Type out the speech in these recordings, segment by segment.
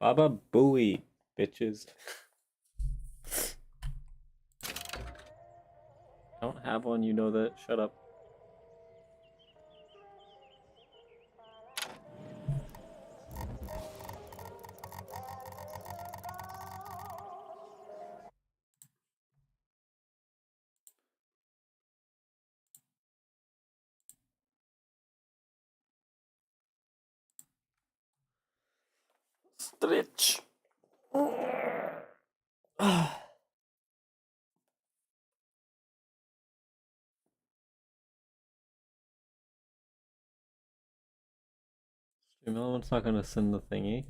Baba Booey, bitches. I don't have one, you know that. Shut up. Stretch. Stream Element's not gonna send the thingy.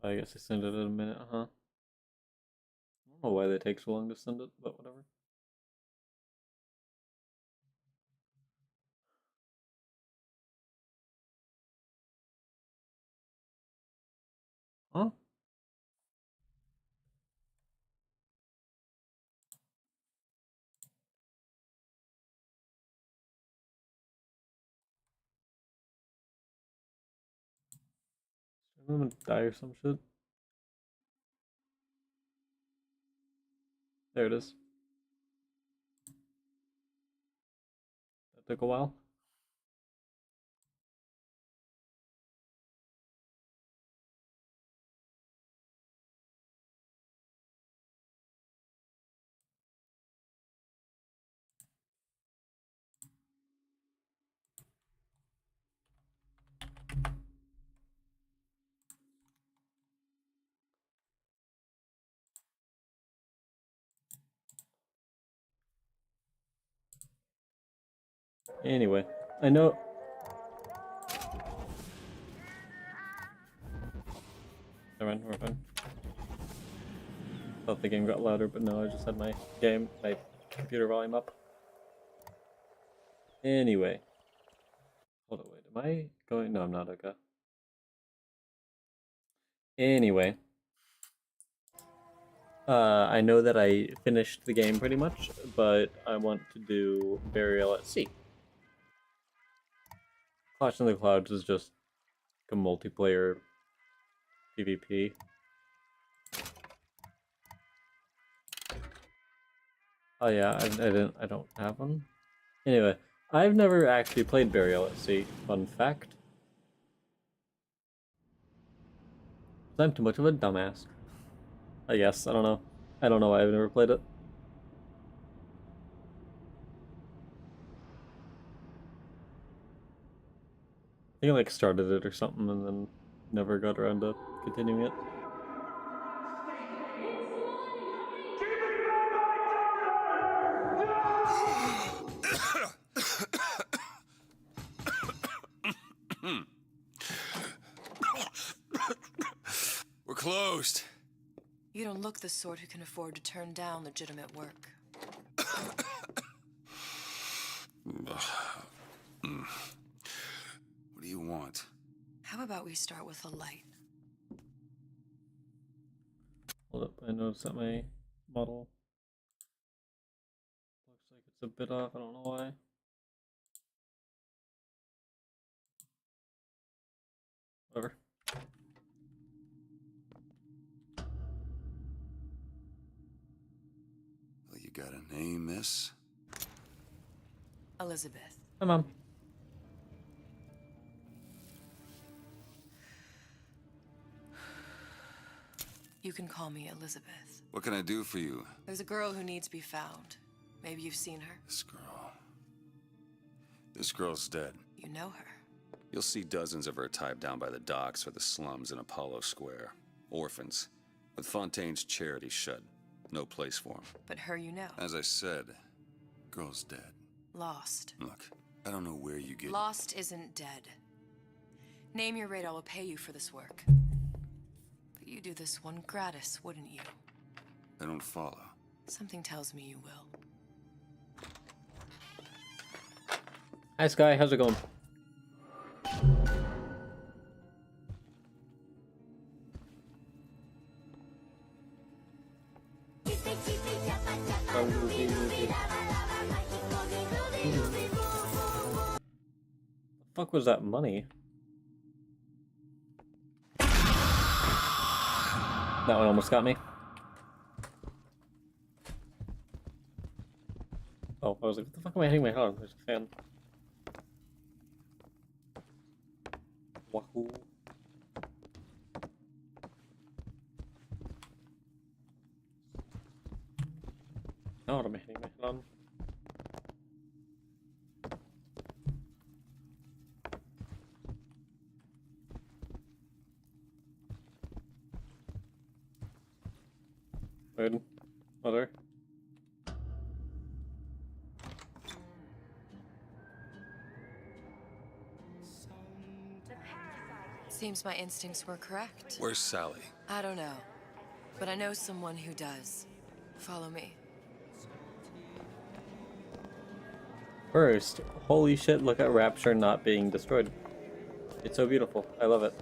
I guess they send it in a minute, huh? I don't know why they take so long to send it, but whatever. Huh? I'm gonna die or some shit. There it is. That took a while. Anyway, I know. Never mind, we're fine. Thought the game got louder, but no, I just had my computer volume up. Anyway. Hold on, wait, am I going? No, I'm not, okay. Anyway. I know that I finished the game pretty much, but I want to do Burial at Sea. Clash in the Clouds is just a multiplayer PvP. Oh yeah, I don't have one. Anyway, I've never actually played Burial at Sea. Fun fact. I'm too much of a dumbass. I guess, I don't know. I don't know why I've never played it. I think I like started it or something and then never got around to continuing it. We're closed. You don't look the sort who can afford to turn down legitimate work. What do you want? How about we start with a light? Hold up, I noticed that my model looks like it's a bit off, I don't know why. Whatever. Well, you got a name, miss? Elizabeth. Hi, Mom. You can call me Elizabeth. What can I do for you? There's a girl who needs to be found. Maybe you've seen her. This girl. This girl's dead. You know her. You'll see dozens of her tied down by the docks or the slums in Apollo Square. Orphans. With Fontaine's charity shut. No place for them. But her you know. As I said, girl's dead. Lost. Look, I don't know where you get... Lost isn't dead. Name your rate, I will pay you for this work. But you do this one gratis, wouldn't you? I don't follow. Something tells me you will. Hi, Sky, how's it going? The fuck was that money? That one almost got me. Oh, I was like, what the fuck am I hitting my head on? There's a fan. Wahoo. Now what am I hitting my head on? Good. Mother. Seems my instincts were correct. Where's Sally? I don't know, but I know someone who does. Follow me. First, holy shit, look at Rapture not being destroyed. It's so beautiful. I love it.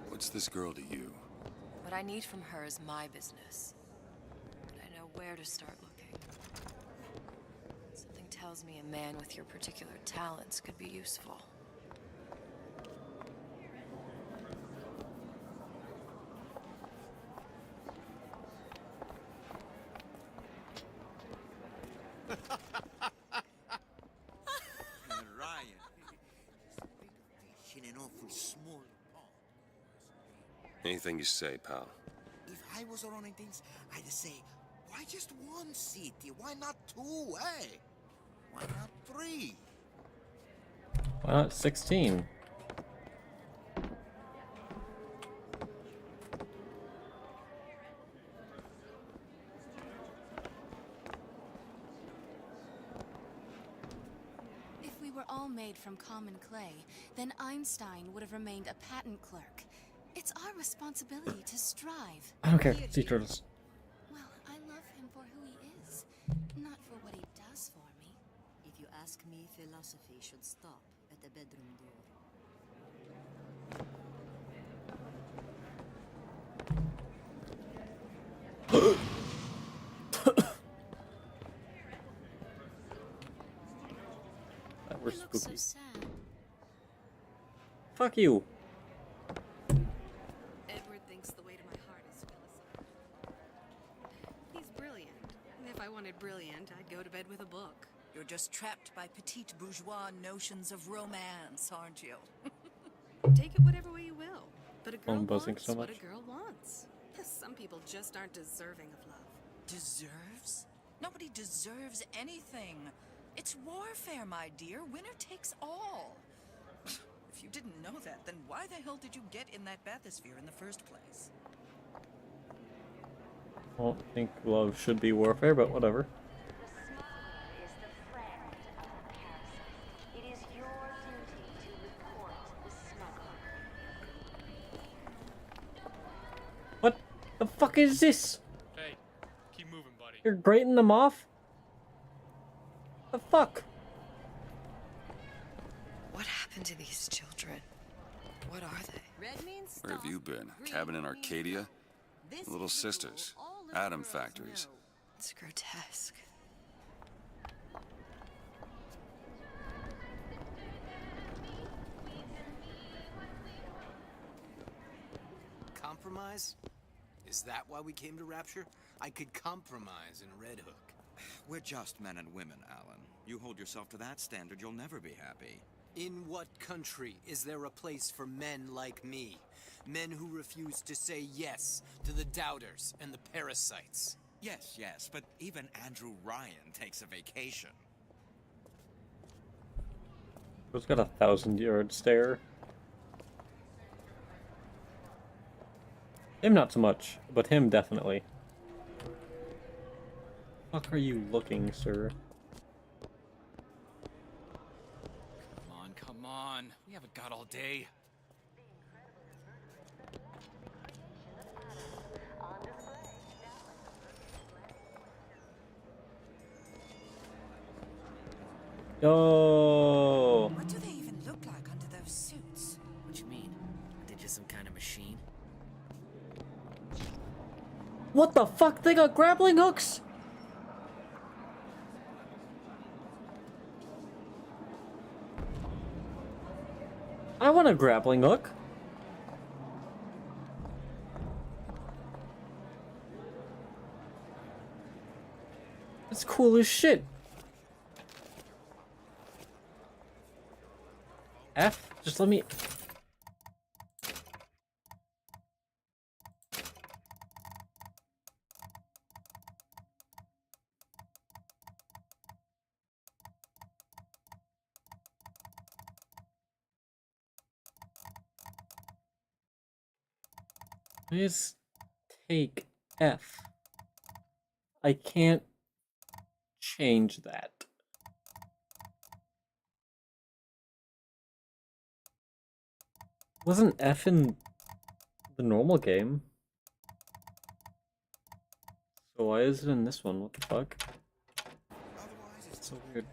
What's this girl to you? What I need from her is my business. But I know where to start looking. Something tells me a man with your particular talents could be useful. Ryan. In an awful small pond. Anything you say, pal. If I was running things, I'd say, why just one city? Why not two, eh? Why not three? Why not 16? If we were all made from common clay, then Einstein would have remained a patent clerk. It's our responsibility to strive. I don't care. Sea turtles. Well, I love him for who he is, not for what he does for me. If you ask me, philosophy should stop at the bedroom door. That were You look so spooky. sad. Fuck you. Edward thinks the way to my heart is philosophy. He's brilliant. And if I wanted brilliant, I'd go to bed with a book. You're just trapped by petite bourgeois notions of romance, aren't you? Take it whatever way you will. But a girl I'm buzzing wants so what much. a girl wants. Some people just aren't deserving of love. Deserves? Nobody deserves anything. It's warfare, my dear. Winner takes all. If you didn't know that, then why the hell did you get in that bathysphere in the first place? I don't think love should be warfare, but whatever. The smuggler is the friend of the parasite. It is your duty to report the smuggler. What the fuck is this? Hey, keep moving, buddy. You're grating them off? The fuck? What happened to these children? What are they? Red means Where have stop, you been? green Cabin in means Arcadia? go. This Little is the sisters. rule all little Atom girls factories. know. It's grotesque. Compromise? Is that why we came to Rapture? I could compromise in Red Hook. We're just men and women, Alan. You hold yourself to that standard, you'll never be happy. In what country is there a place for men like me? Men who refuse to say yes to the doubters and the parasites. Yes, but even Andrew Ryan takes a vacation. Who's got 1,000-yard stare? Him not so much, but him definitely. Fuck are you looking, sir? Come on. We haven't got all day. Yo! What do they even look like under those suits? What you mean? Are they just some kind of machine? What the fuck? They got grappling hooks? I want a grappling hook. That's cool as shit. F? Just let me... Please take F. I can't change that. Wasn't F in the normal game? So why is it in this one? What the fuck? It's so weird.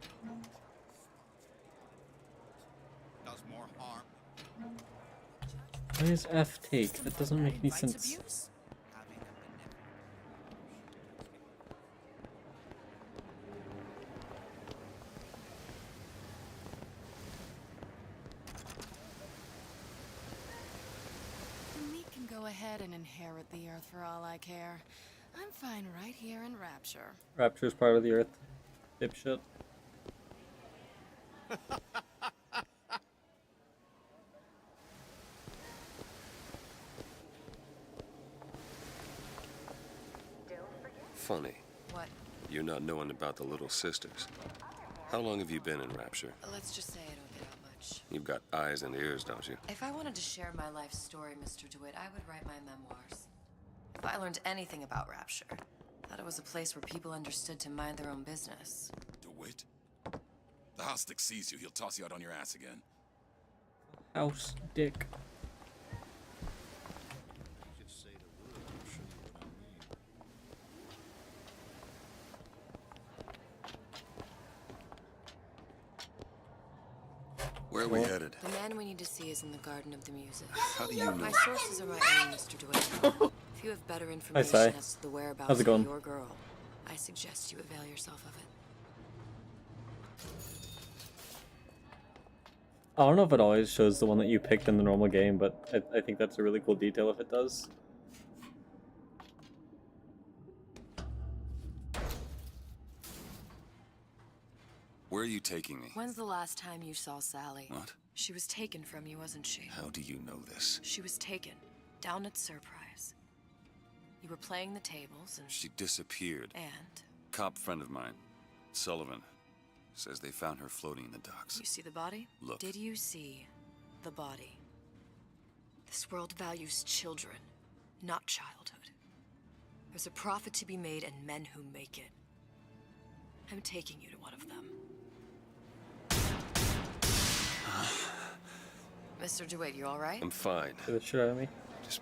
Does more harm. Why is F take? That doesn't make any sense. Me can go ahead and inherit the Earth for all I care. I'm fine right here in Rapture. Rapture's part of the Earth. Dipshit. Funny. What? You're not knowing about the Little Sisters. How long have you been in Rapture? Let's just say I don't get out much. You've got eyes and ears, don't you? If I wanted to share my life story, Mr. DeWitt, I would write my memoirs. If I learned anything about Rapture, I thought it was a place where people understood to mind their own business. DeWitt? The house stick sees you, he'll toss you out on your ass again. House dick. Where are we headed? The man we need to see is in the Garden of the Muses. How do you know? My sources are my own, Mr. DeWitt. If you have better information Sai. as to the whereabouts How's it of going? your girl, I suggest you avail yourself of it. I don't know if it always shows the one that you picked in the normal game, but I think that's a really cool detail if it does. Where are you taking me? When's the last time you saw Sally? What? She was taken from you, wasn't she? How do you know this? She was taken, down at Surprise. You were playing the tables and... She disappeared. And? Cop friend of mine, Sullivan, says they found her floating in the docks. You see the body? Look. Did you see the body? This world values children, not childhood. There's a profit to be made and men who make it. I'm taking you to one of them. Mr. DeWitt, you all right? I'm fine. Get the shit out of me. Just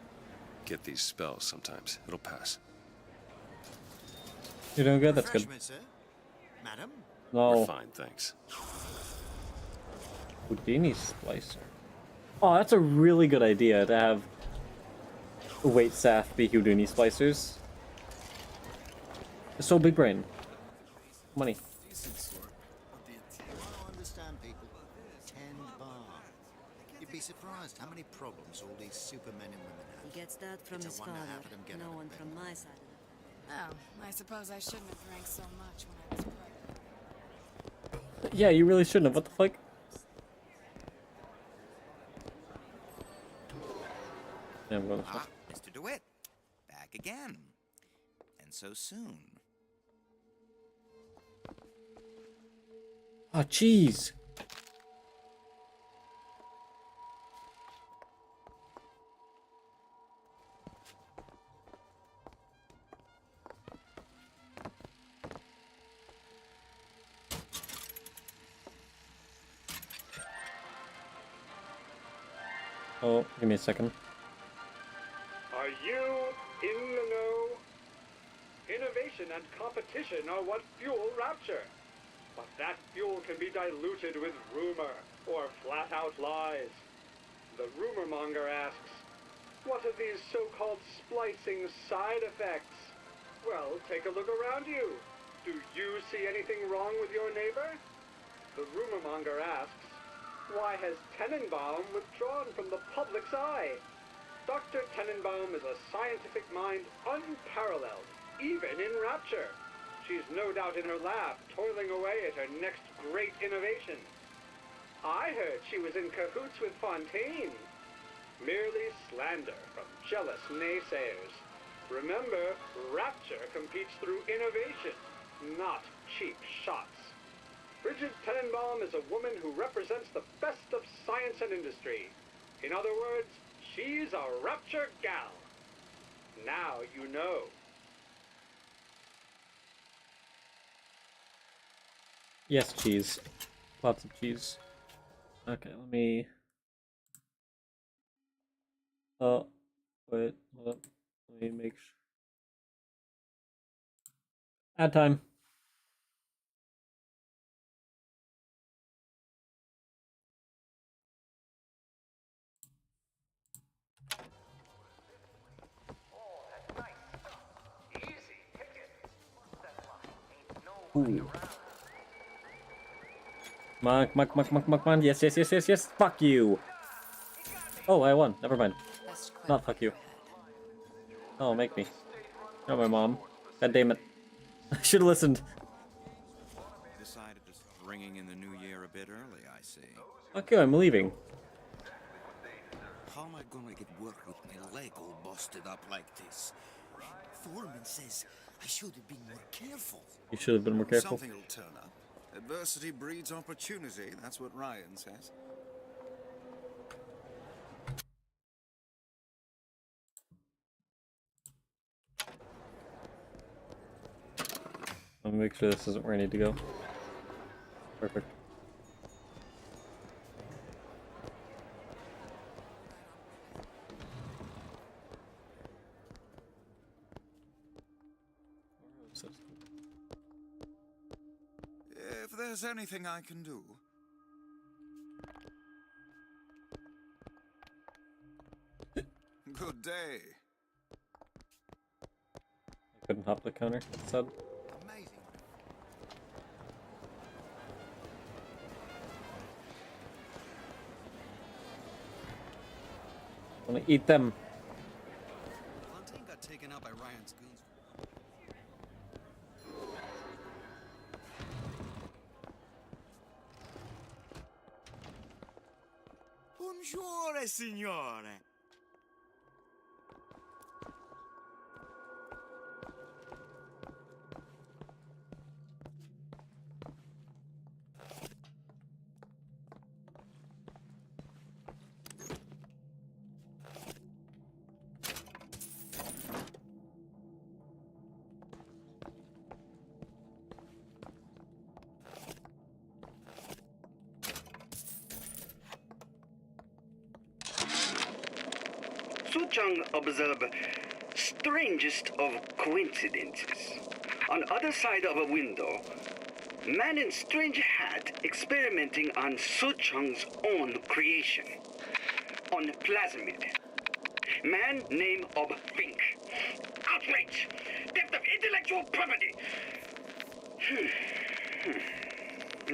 get these spells sometimes. It'll pass. You're doing good? That's good. Refreshment, sir. Madam? No. We're fine, thanks. Houdini splicer. Oh, that's a really good idea to have weight staff be Houdini splicers. It's so big brain. Money. Decent sort. I don't understand people. Tend bar. You'd be surprised how many problems all these supermen and women have. He gets that from It's a his wonder father. half of them get out No of one bed. from my side of it. Oh, I suppose I shouldn't have drank so much when I was pregnant. Yeah, you really shouldn't have. What the fuck? Yeah, I'm going this way. Ah, Mr. DeWitt. Back again. And so soon. Oh, jeez. Oh, give me a second. Are you in the know? Innovation and competition are what fuel Rapture. But that fuel can be diluted with rumor or flat-out lies. The rumor monger asks, what are these so-called splicing side effects? Well, take a look around you. Do you see anything wrong with your neighbor? The rumor monger asks, why has Tenenbaum withdrawn from the public's eye? Dr. Tenenbaum is a scientific mind unparalleled, even in Rapture. she's no doubt in her lab, toiling away at her next great innovation. I heard she was in cahoots with Fontaine. Merely slander from jealous naysayers. Remember, Rapture competes through innovation, not cheap shots. Bridget Tenenbaum is a woman who represents the best of science and industry. In other words, she's a Rapture gal. Now you know. Yes, cheese. Lots of cheese. Okay, let me... Oh, wait, hold up. Let me make sure. Add time. Ooh. Come on, come on, come on, come on, come on, come on. Yes, yes, yes, yes, yes. Fuck you. Oh, I won. Never mind. Not fuck you. Oh, make me. Not my mom. God damn it. I should have listened. Decided to ringing in the new year a bit early, I see. Fuck you, I'm leaving. How am I gonna get work with my leg all busted up like this? Foreman says I should have been more careful. You should have been more careful. Something will turn up. Adversity breeds opportunity, that's what Ryan says. Let me make sure this isn't where I need to go. Perfect. If there's anything I can do. Good day. I couldn't hop the counter, it said. Amazing. I want to eat them. Fontaine got taken out by Ryan's goons. Buongiorno, signore. Suchang observe strangest of coincidences. On other side of a window, man in strange hat experimenting on Suchang's own creation. On plasmid. Man name of Fink. Outrage! Theft of intellectual property!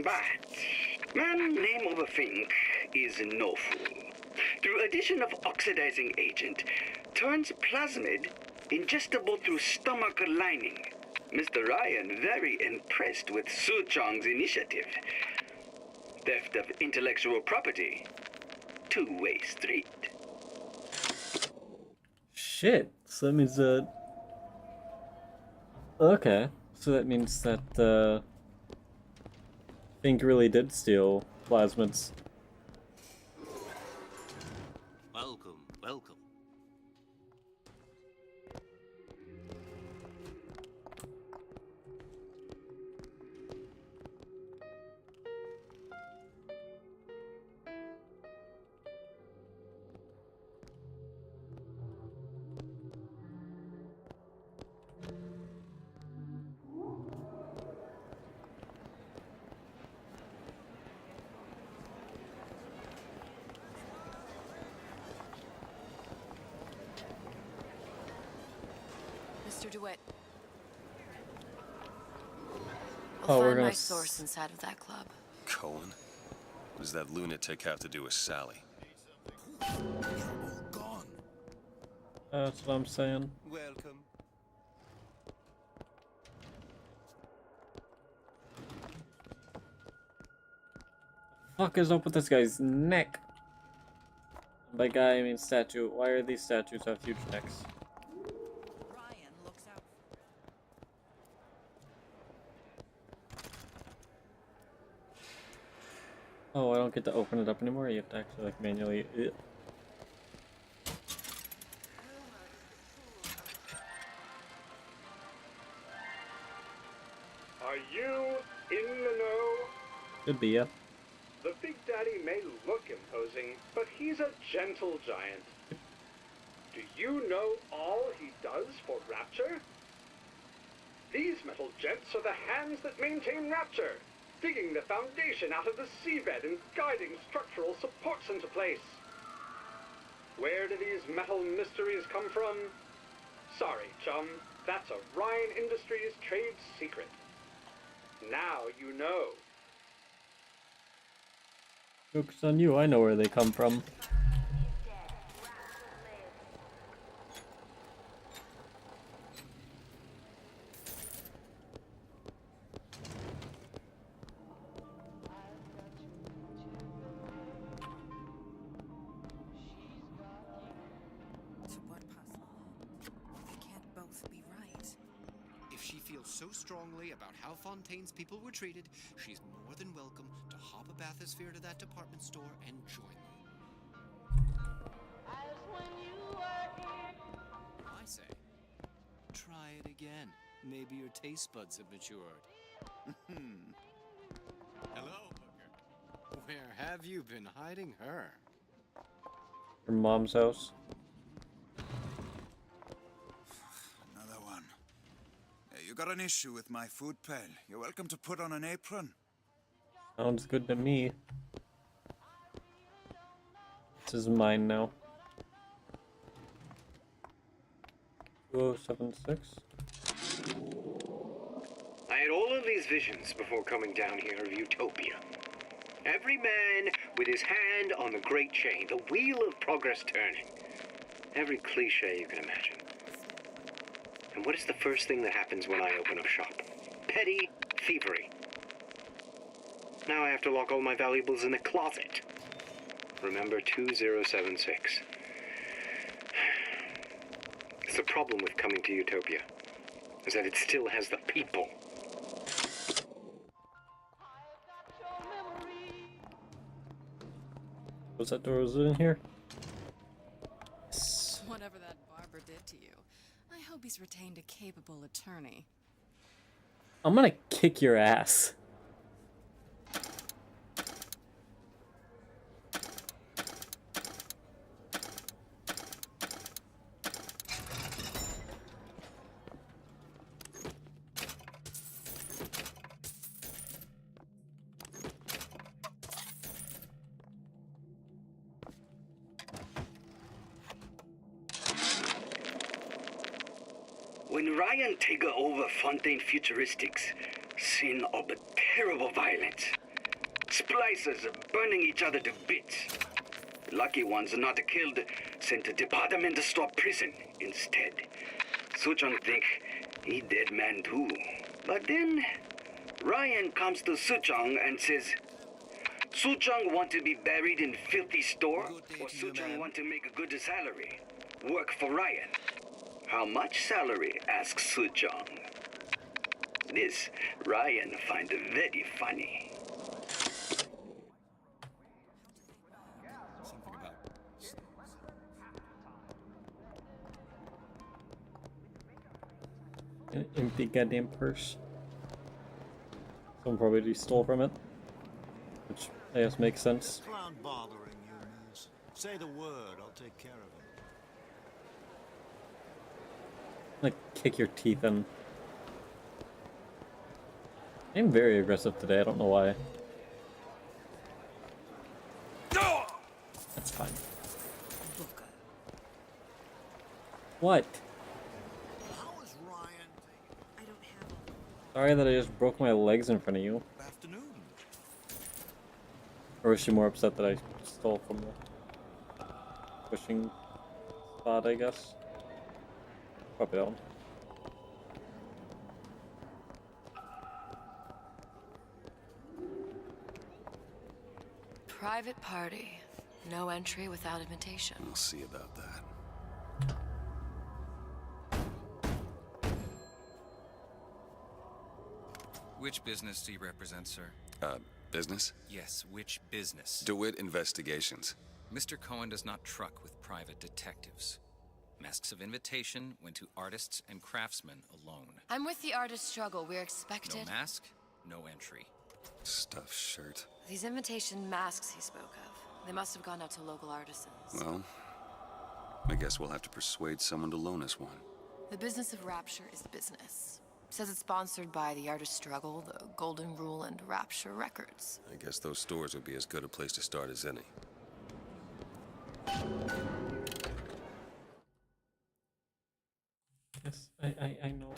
But man name of a Fink is no fool. Through addition of oxidizing agent, turns plasmid ingestible through stomach lining. Mr. Ryan very impressed with Su Chong's initiative. Theft of intellectual property, two-way street. Shit. So that means that... Okay. So that means that, Fink really did steal plasmids. Welcome, welcome. Mr. DeWitt. Oh, We'll we're find gonna my source inside of that club. Cohen? What does that lunatic have to do with Sally? That's what I'm saying. Welcome. Fuck is up with this guy's neck? By guy, I mean statue. Why are these statues have huge necks? Ryan looks out. Oh, I don't get to open it up anymore. You have to actually like manually. Ugh. Are you in the know? Could be, yeah. The Big Daddy may look imposing, but he's a gentle giant. Do you know all he does for Rapture? These metal jets are the hands that maintain Rapture, digging the foundation out of the seabed and guiding structural supports into place. Where do these metal mysteries come from? Sorry, chum, that's a Ryan Industries trade secret. Now you know. Joke's on you, I know where they come from. To what possible? They can't both be right. If she feels so strongly about how Fontaine's people were treated, she's more than welcome to hop a bathysphere to that department store and join them. I say, try it again. Maybe your taste buds have matured. Hello, hooker. Where have you been hiding her? Your mom's house. Another one. Hey, you got an issue with my food, pal? You're welcome to put on an apron. Sounds good to me. This is mine now. 2076. I had all of these visions before coming down here of Utopia. Every man with his hand on the great chain, the wheel of progress turning. Every cliche you can imagine. And what is the first thing that happens when I open up shop? Petty thievery. Now I have to lock all my valuables in a closet. Remember 2076. It's the problem with coming to Utopia, is that it still has the people. Was that door in here? Whatever that barber did to you, I hope he's retained a capable attorney. I'm gonna kick your ass. When Ryan take over Fontaine Futuristics, scene of terrible violence. Splicers burning each other to bits. Lucky ones not killed, sent to department store prison instead. Suchong think he dead man too. But then Ryan comes to Suchong and says, Suchong want to be buried in filthy store, or Suchong want to make a good salary. Work for Ryan. How much salary? Asks Suchong. This Ryan find very funny. Something about... An empty goddamn purse. Someone probably stole from it. Which I guess makes sense. Clown bothering you, miss. Say the word, I'll take care of it. Like, kick your teeth in. I'm very aggressive today, I don't know why. That's fine. What? How is Ryan? I don't have all. Sorry that I just broke my legs in front of you. Afternoon. Or is she more upset that I stole from the pushing spot, I guess? Probably that one. private party. No entry without invitation. We'll see about that. Which business do you represent, sir? Business? Yes, which business? DeWitt Investigations. Mr. Cohen does not truck with private detectives. Masks of invitation went to artists and craftsmen alone. I'm with the artist struggle. We're expected. No mask, no entry. Stuffed shirt. These invitation masks he spoke of, they must have gone out to local artisans. Well, I guess we'll have to persuade someone to loan us one. The business of Rapture is business. Says it's sponsored by the Artist Struggle, the Golden Rule, and Rapture Records. I guess those stores would be as good a place to start as any. Yes, I know.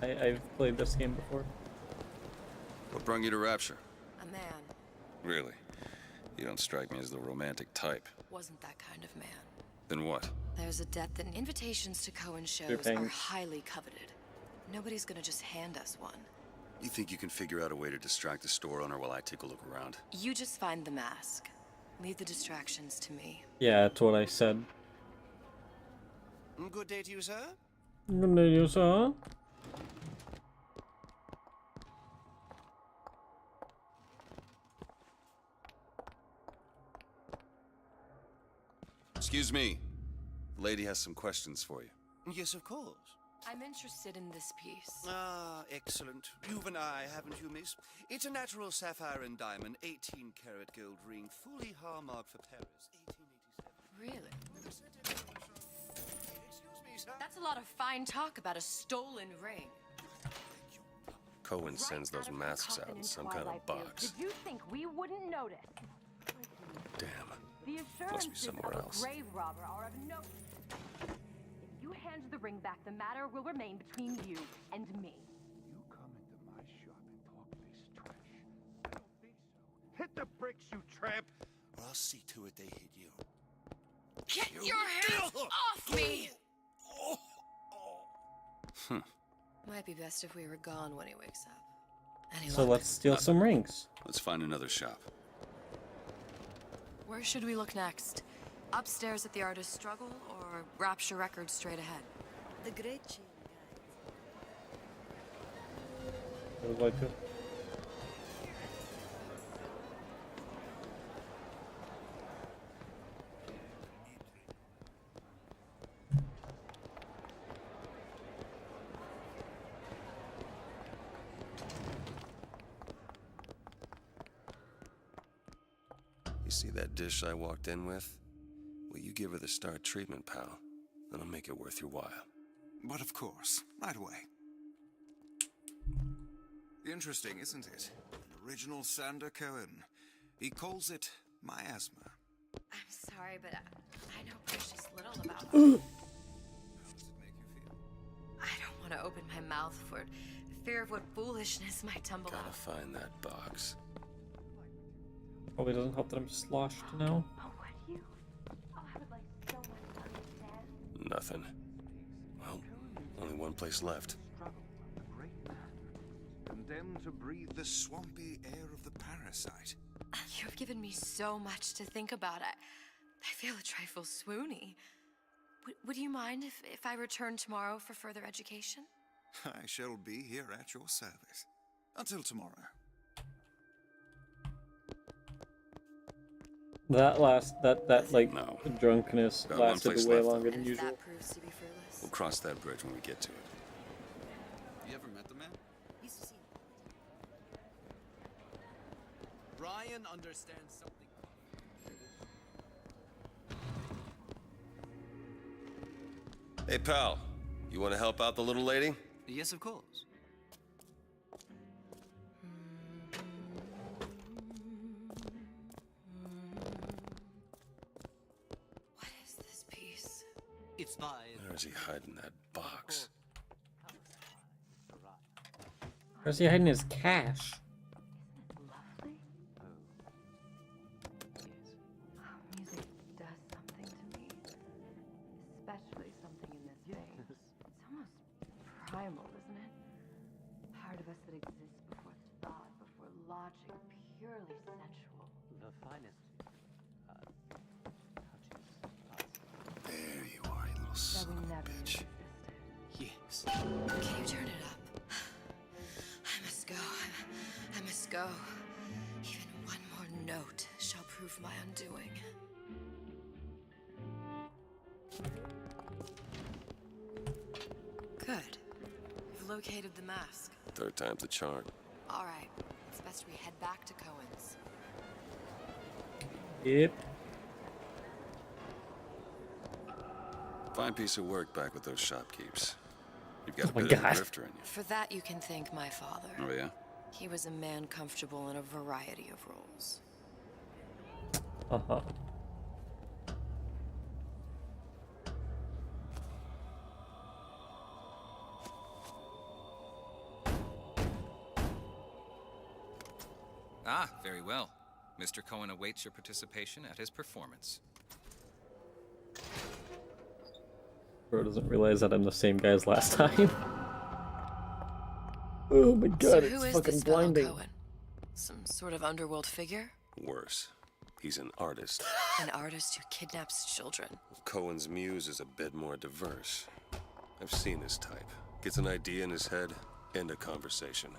I've played this game before. What brought you to Rapture? A man. Really? You don't strike me as the romantic type. Wasn't that kind of man. Then what? There's a debt that invitations to Cohen shows are highly coveted. Nobody's gonna just hand us one. You think you can figure out a way to distract the store owner while I take a look around? You just find the mask. Leave the distractions to me. Yeah, that's what I said. Good day to you, sir. Good day to you, sir. Excuse me. The lady has some questions for you. Yes, of course. I'm interested in this piece. Ah, excellent. You've an eye, haven't you, miss? It's a natural sapphire and diamond, 18-karat gold ring, fully hallmarked for Paris, 1887. Really? Excuse me, sir. That's a lot of fine talk about a stolen ring. Cohen sends those masks out in some kind of box. Did you think we wouldn't notice? Damn. The Must be assurances somewhere of else. a grave robber are of no... If you hand the ring back, the matter will remain between you and me. You come into my shop and talk this trash. I don't think so. Hit the bricks, you tramp! Or I'll see to it they hit you. Get your hands off me! Might be best if we were gone when he wakes up. Any So luck? let's steal some rings. Let's find another shop. Where should we look next? Upstairs at the Artist Struggle, or Rapture Records straight ahead? The great chain What do I do? You see that dish I walked in with? Will you give her the star treatment, pal? That'll make it worth your while. But of course, right away. Interesting, isn't it? An original Sander Cohen. He calls it miasma. I'm sorry, but I know precious little about How does it make you feel? I don't want to open my mouth for fear of what foolishness might tumble Gotta out. find that box. Probably doesn't help that I'm sloshed now. Oh, what you? Oh, I would like so much to understand. Nothing. Well, only one place left. The great master, condemned to breathe the swampy air of the parasite. You've given me so much to think about. I feel a trifle swoony. Would you mind if I return tomorrow for further education? I shall be here at your service. Until tomorrow. That like drunkenness Got one lasted place way left, longer though. than usual. That proves to be fruitless. We'll cross that bridge when we get to it. You ever met the man? Used to see him. Brian understands something. Hey, pal. You want to help out the little lady? Yes, of course. What is this piece? It's by... Where's he hiding that box? Where's he hiding his cash? Lovely. Music does something to me, especially something in this phase. It's almost primal, isn't it? Part of us that exists before thought, before logic, purely sensual. The There you are, you little son of a bitch. Yes. Can you turn it up? I must go. I must go. Even one more note shall prove my undoing. Good. You've located the mask. Third time's the charm. All right. It's best we head back to Cohen's. Yep. Fine piece of work back with those shopkeepers. You've got Oh a my bit of a God. drifter in you. For that, you can thank my father. Oh, yeah? He was a man comfortable in a variety of roles. Uh-huh. Ah, very well. Mr. Cohen awaits your participation at his performance. Bro doesn't realize that I'm the same guy as last time. Oh my god, So who it's is fucking this fellow blinding. Cohen? Some sort of underworld figure? Worse. He's an artist. An artist who kidnaps children. Cohen's muse is a bit more diverse. I've seen this type. Gets an idea in his head, end a conversation.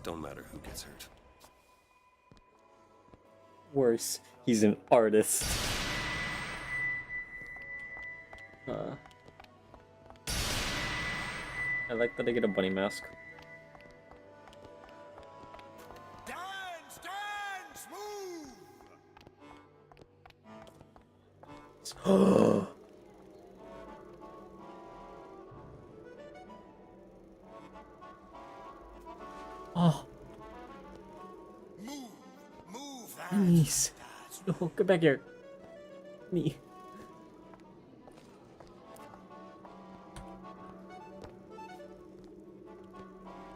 Don't matter who gets hurt. Worse, he's an artist. I like that I get a bunny mask. Dance, dance, move! Oh. Move that. Please. No, get back here. Me.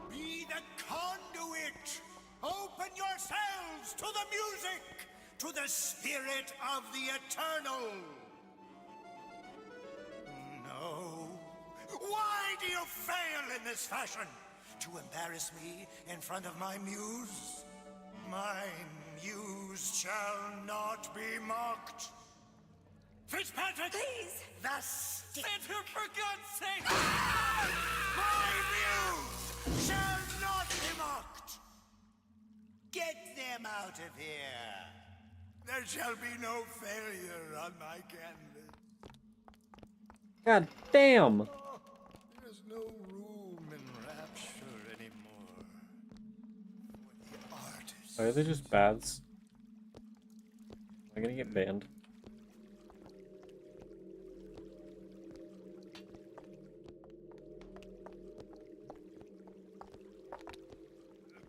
Be the conduit. Open yourselves to the music, to the spirit of the eternal. No. Why do you fail in this fashion? To embarrass me in front of my muse? My muse shall not be mocked. Fitzpatrick! Please! The stick! For God's sake! My muse shall not be mocked! Get them out of here! There shall be no failure on my canvas. God damn! There's no room in rapture anymore. For the artist. Are they just bads? Am I gonna get banned?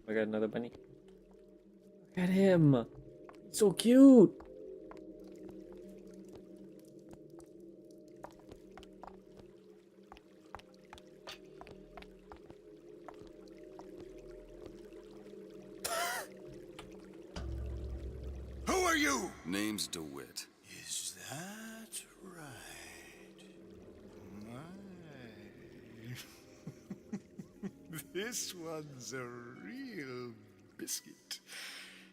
I got another bunny. Look at him! He's so cute! Who are you? Name's DeWitt. Is that right? My. This one's a real biscuit.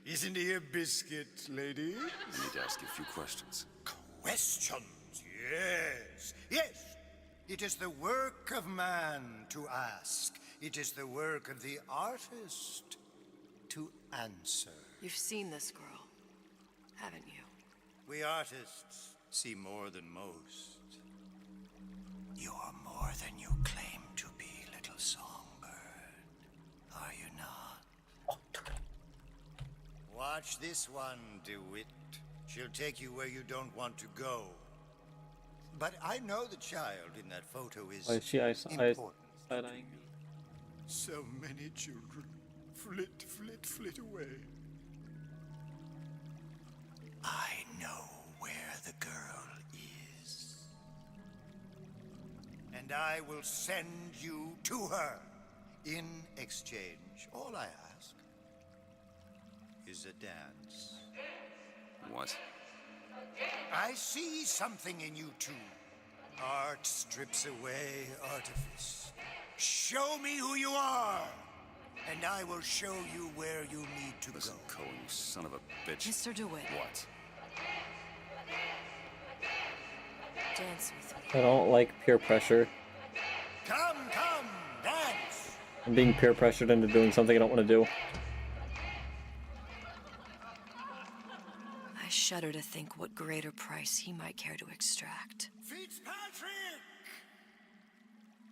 Isn't he a biscuit, lady? I need to ask you a few questions. Questions, yes. Yes. It is the work of man to ask. It is the work of the artist to answer. You've seen this girl, haven't you? We artists see more than most. You are more than you claim to be, little songbird. Are you not? Watch this one, DeWitt. She'll take you where you don't want to go. But I know the child in that photo is Why is she important. side-eyeing? So many children flit, flit, flit away. I know where the girl is. And I will send you to her. In exchange, all I ask is a dance. What? I see something in you two. Art strips away artifice. Show me who you are. and I will show you where you need to Listen, go. Cohen, you son of a bitch. Mr. DeWitt. What? Dance with me. I don't like peer pressure. Come, dance! I'm being peer pressured into doing something I don't want to do. I shudder to think what greater price he might care to extract. Fitzpatrick!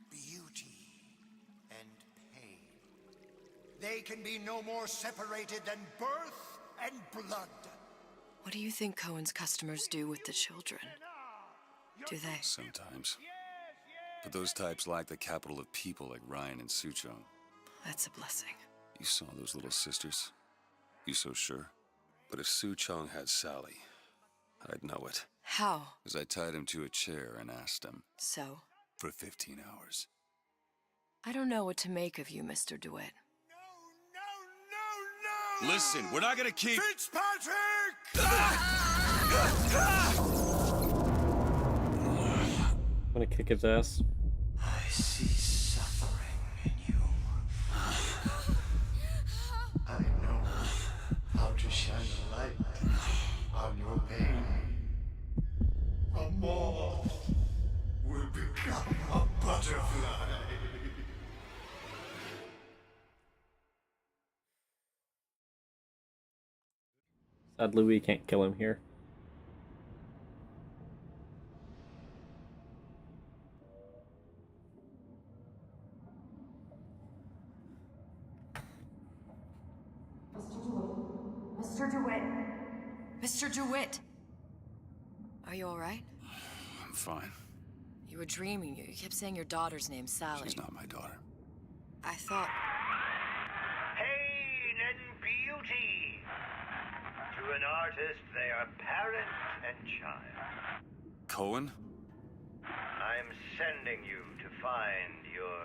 Beauty and pain. They can be no more separated than birth and blood. What do you think Cohen's customers do with the children? Do they? Sometimes. But those types lack the capital of people like Ryan and Suchong. That's a blessing. You saw those little sisters? You so sure? But if Suchong had Sally, I'd know it. How? As I tied him to a chair and asked him. So? For 15 hours. I don't know what to make of you, Mr. DeWitt. No! Listen, we're not gonna keep... Fitzpatrick! I'm gonna kick his ass. I see suffering in you. I know how to shine a light on your pain. A moth will become a butterfly. Sadly, we can't kill him here. Mr. DeWitt! Mr. DeWitt! Are you alright? I'm fine. You were dreaming. You kept saying your daughter's name, Sally. She's not my daughter. I thought... Pain and beauty. To an artist, they are parent and child. Cohen? I'm sending you to find your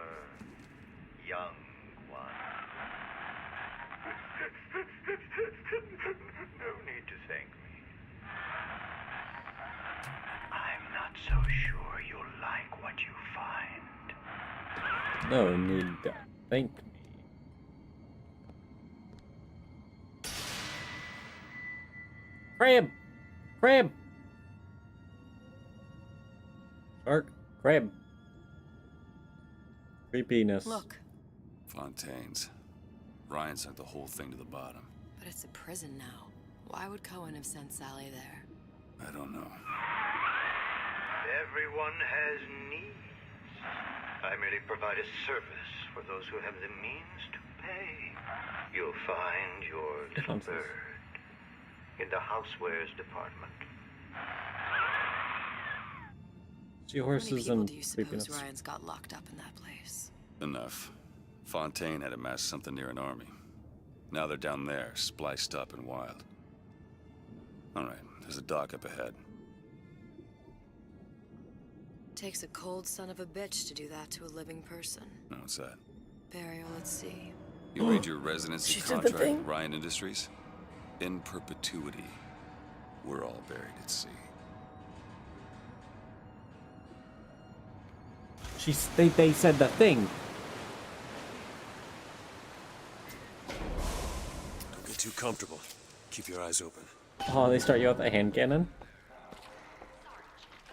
young one. No need to thank me. I'm not so sure you'll like what you find. No need to thank me. Crab! Crab! Shark! Crab! Creepiness. Look. Fontaine's. Ryan sent the whole thing to the bottom. But it's a prison now. Why would Cohen have sent Sally there? I don't know. Everyone has needs. I merely provide a service for those who have the means to pay. You'll find your little bird in the housewares department. Seahorses How many people and do you suppose creepiness. Ryan's got locked up in that place? Enough. Fontaine had amassed something near an army. Now they're down there, spliced up and wild. Alright, there's a dock up ahead. Takes a cold son of a bitch to do that to a living person. No, what's that? Burial at sea. You read your residency She did the contract thing. with Ryan Industries? In perpetuity, we're all buried at sea. They said the thing. Don't get too comfortable. Keep your eyes open. Oh, they start you with a hand cannon.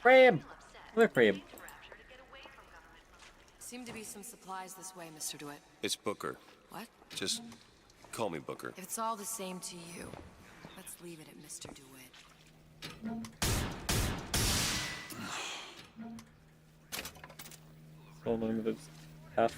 Crab! Another crab. Seem to be some supplies this way, Mr. DeWitt. It's Booker. What? Just call me Booker. If it's all the same to you, let's leave it at Mr. DeWitt. So none of it's F.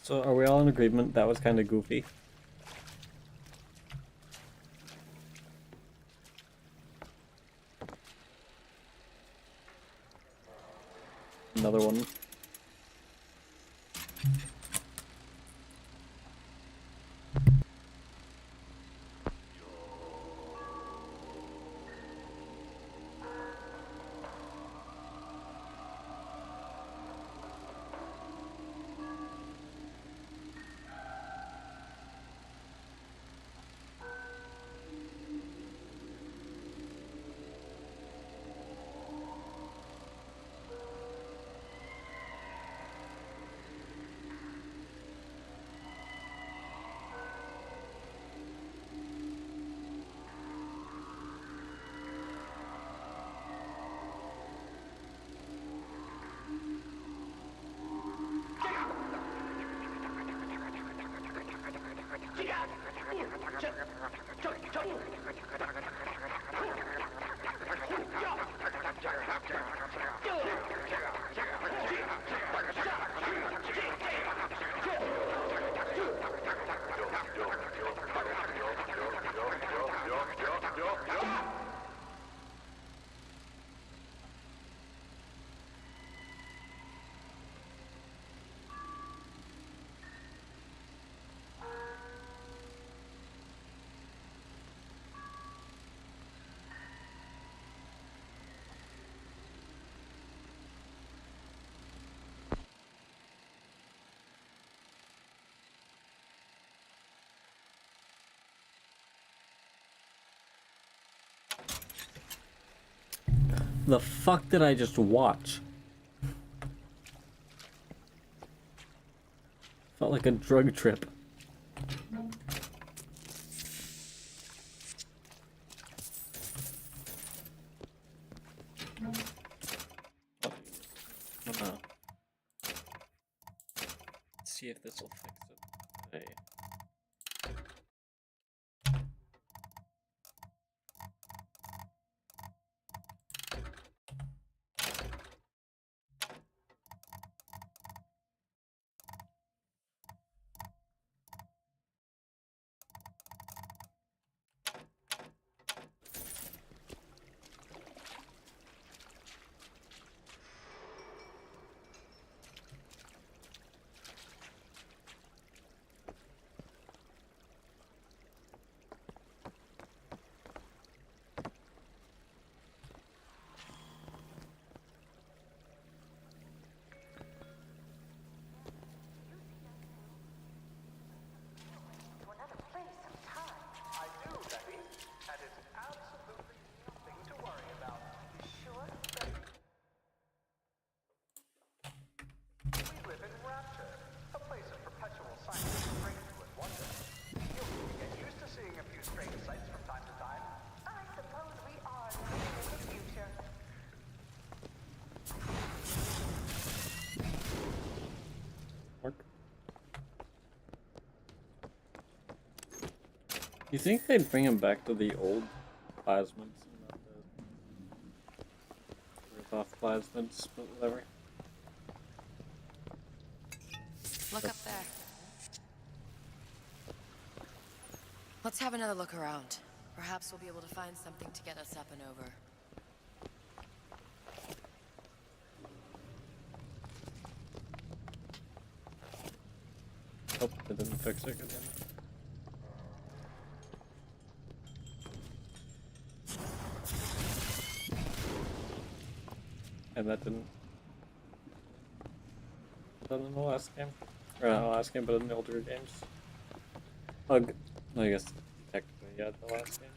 So are we all in agreement that was kind of goofy? Another one. The fuck did I just watch? Felt like a drug trip. Oh. Let's see if this will fix it. Hey. You think they'd bring him back to the old plasmids, not the rip-off plasmids, but whatever. Look up there. Let's have another look around. Perhaps we'll be able to find something to get us up and over. Oh, that didn't fix it, good damn it. And that didn't. Done in the last game, or not the last game, but in the older games. Ugh. I guess technically, yeah, the last game.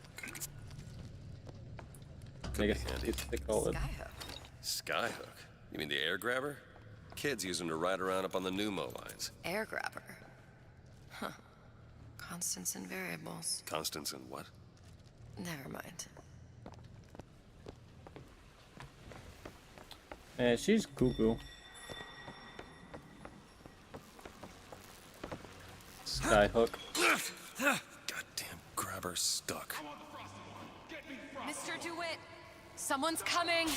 I guess they call it Skyhook? You mean the air grabber? Kids use them to ride around up on the pneumo lines. Air grabber. Huh. Constants and variables. Constants and what? Never mind. She's cuckoo. Skyhook. Goddamn grabber stuck. Mr. DeWitt, someone's coming.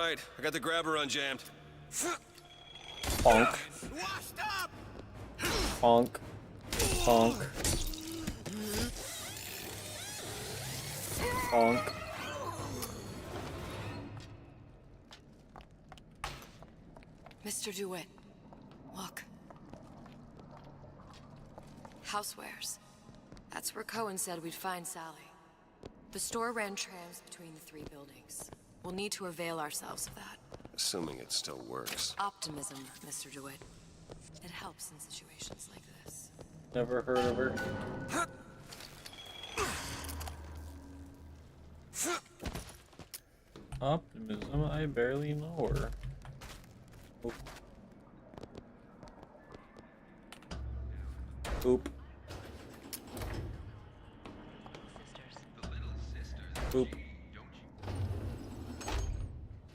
right, I got the grabber unjammed. Bonk. Bonk. Bonk. Bonk. Mr. DeWitt, look. Housewares. That's where Cohen said we'd find Sally. The store ran trams between the three buildings. We'll need to avail ourselves of that. Assuming it still works. Optimism, Mr. DeWitt. It helps in situations like this. Never heard of her. Optimism, I barely know her. Oop. Oop. Oop.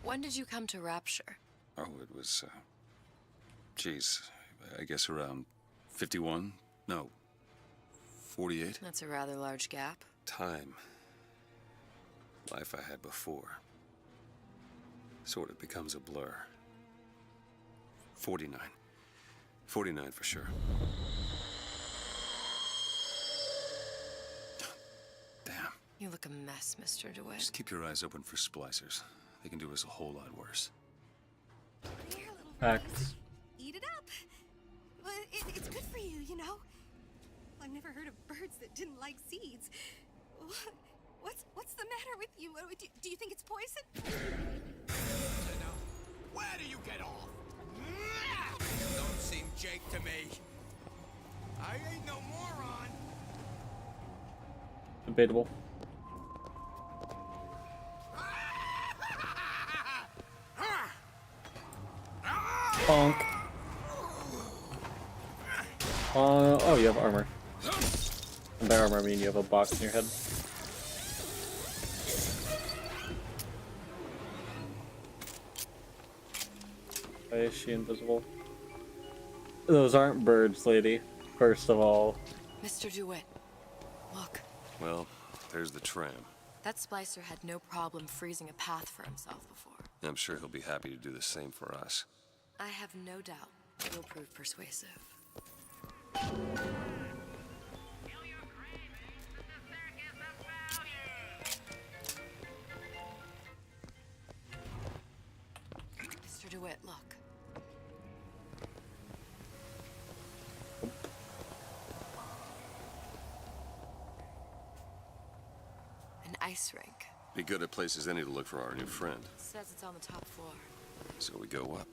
When did you come to Rapture? Oh, it was, geez, I guess around 51? No, 48? That's a rather large gap. Time. Life I had before. Sort of becomes a blur. 49. 49 for sure. Damn. You look a mess, Mr. DeWitt. Just keep your eyes open for splicers. They can do us a whole lot worse. Here, little Facts. eat it up. Well, it's good for you, you know. I've never heard of birds that didn't like seeds. What's the matter with you? Do you think it's poison? Where do you get off? Don't seem Jake to me. I ain't no moron. Debatable. Bonk. Oh, you have armor. And by armor, I mean you have a box in your head. Why is she invisible? Those aren't birds, lady. First of all. Mr. DeWitt, look. Well, there's the tram. That splicer had no problem freezing a path for himself before. I'm sure he'll be happy to do the same for us. I have no doubt you'll prove persuasive. Mr. DeWitt, look. An ice rink. Be good at places any to look for our new friend. Says it's on the top floor. So we go up.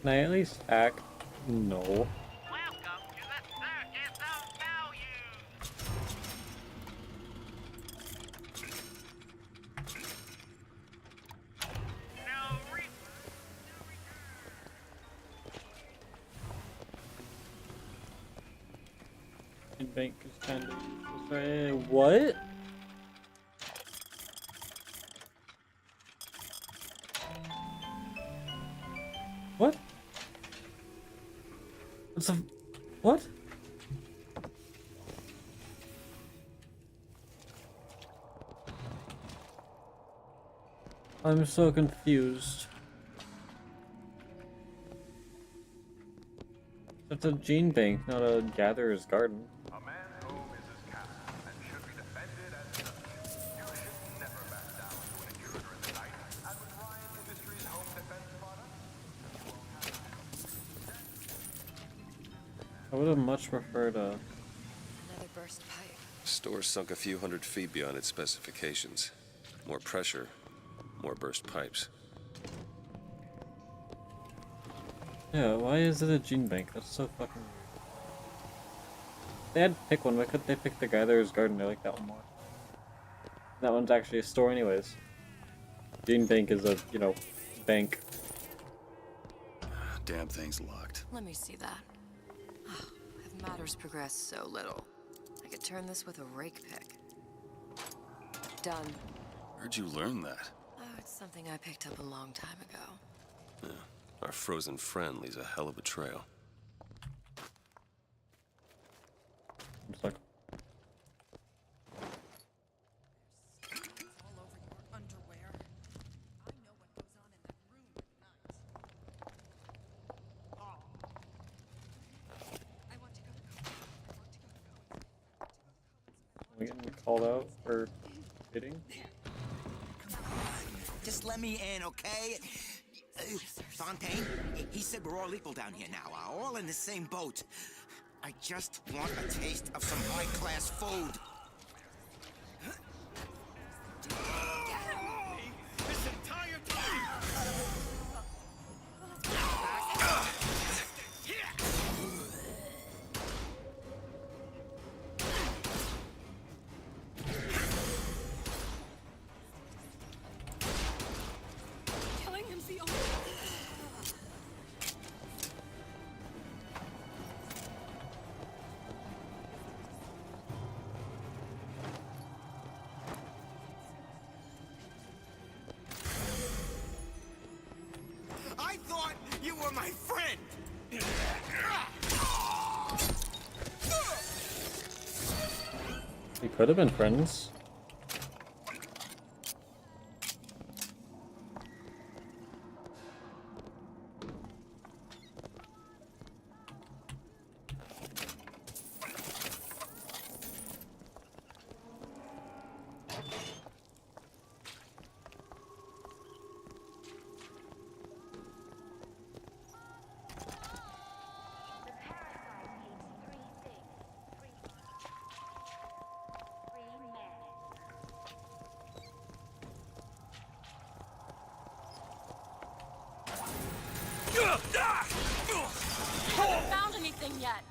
Can I at least act? No. Bank is kind of useless, right? What? What? What's the... What? I'm so confused. That's a gene bank, not a gatherer's garden. I would have much preferred a... Another burst pipe. Store sunk a few hundred feet beyond its specifications. More pressure, more burst pipes. Yeah, why is it a gene bank? That's so fucking weird. They had to pick one, why couldn't they pick the gatherer's garden? I like that one more. That one's actually a store anyways. Gene bank is a, you know, bank. Damn thing's locked. Let me see that. Have matters progressed so little? I could turn this with a rake pick. Done. Where'd you learn that? Oh, it's something I picked up a long time ago. Yeah. Our frozen friend leaves a hell of a trail. It's like... called out for cheating. Just let me in, okay? Fontaine, he said we're all equal down here now, all in the same boat. I just want a taste of some high-class food. This entire time! Killing him's the only. I thought you were my friend! We could have been friends. Haven't found anything yet.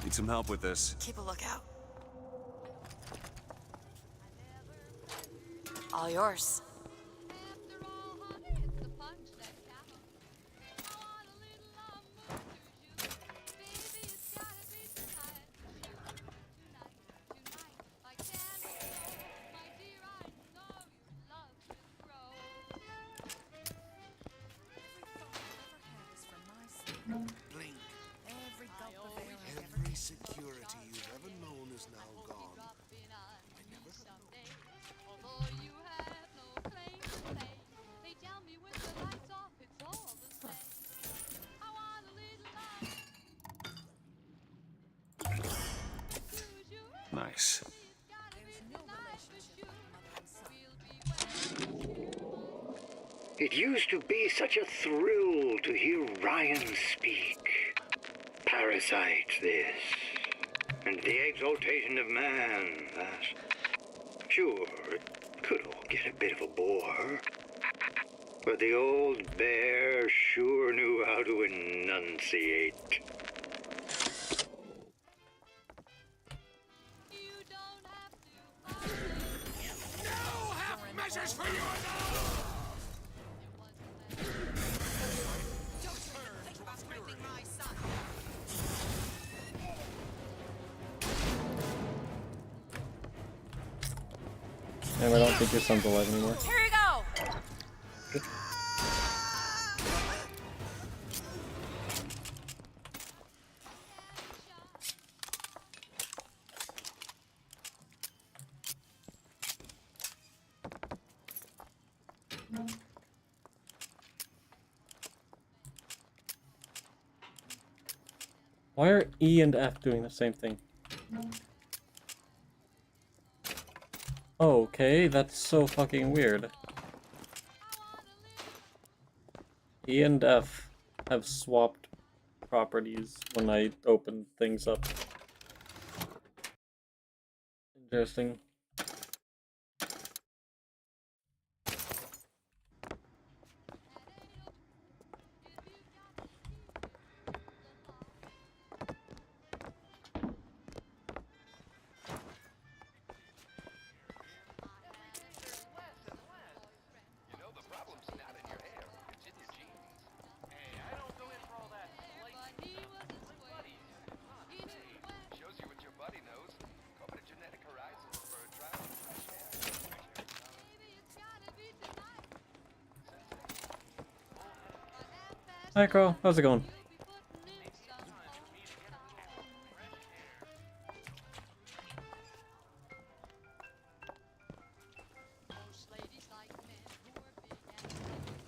Need some help with this. Keep a lookout. All yours. Blink. Every security you've ever known is now gone. I never Nice. It used to be such a thrill to hear Ryan speak. Parasite this, and the exaltation of man that. Sure, it could all get a bit of a bore. But the old bear sure knew how to enunciate. Measures for you And I don't think your son's alive anymore. Here you go. Why are E and F doing the same thing? Okay, that's so fucking weird. E and F have swapped properties when I open things up. Interesting. Shows you what your buddy knows. Call it a genetic horizon. Hi, Crow. How's it going?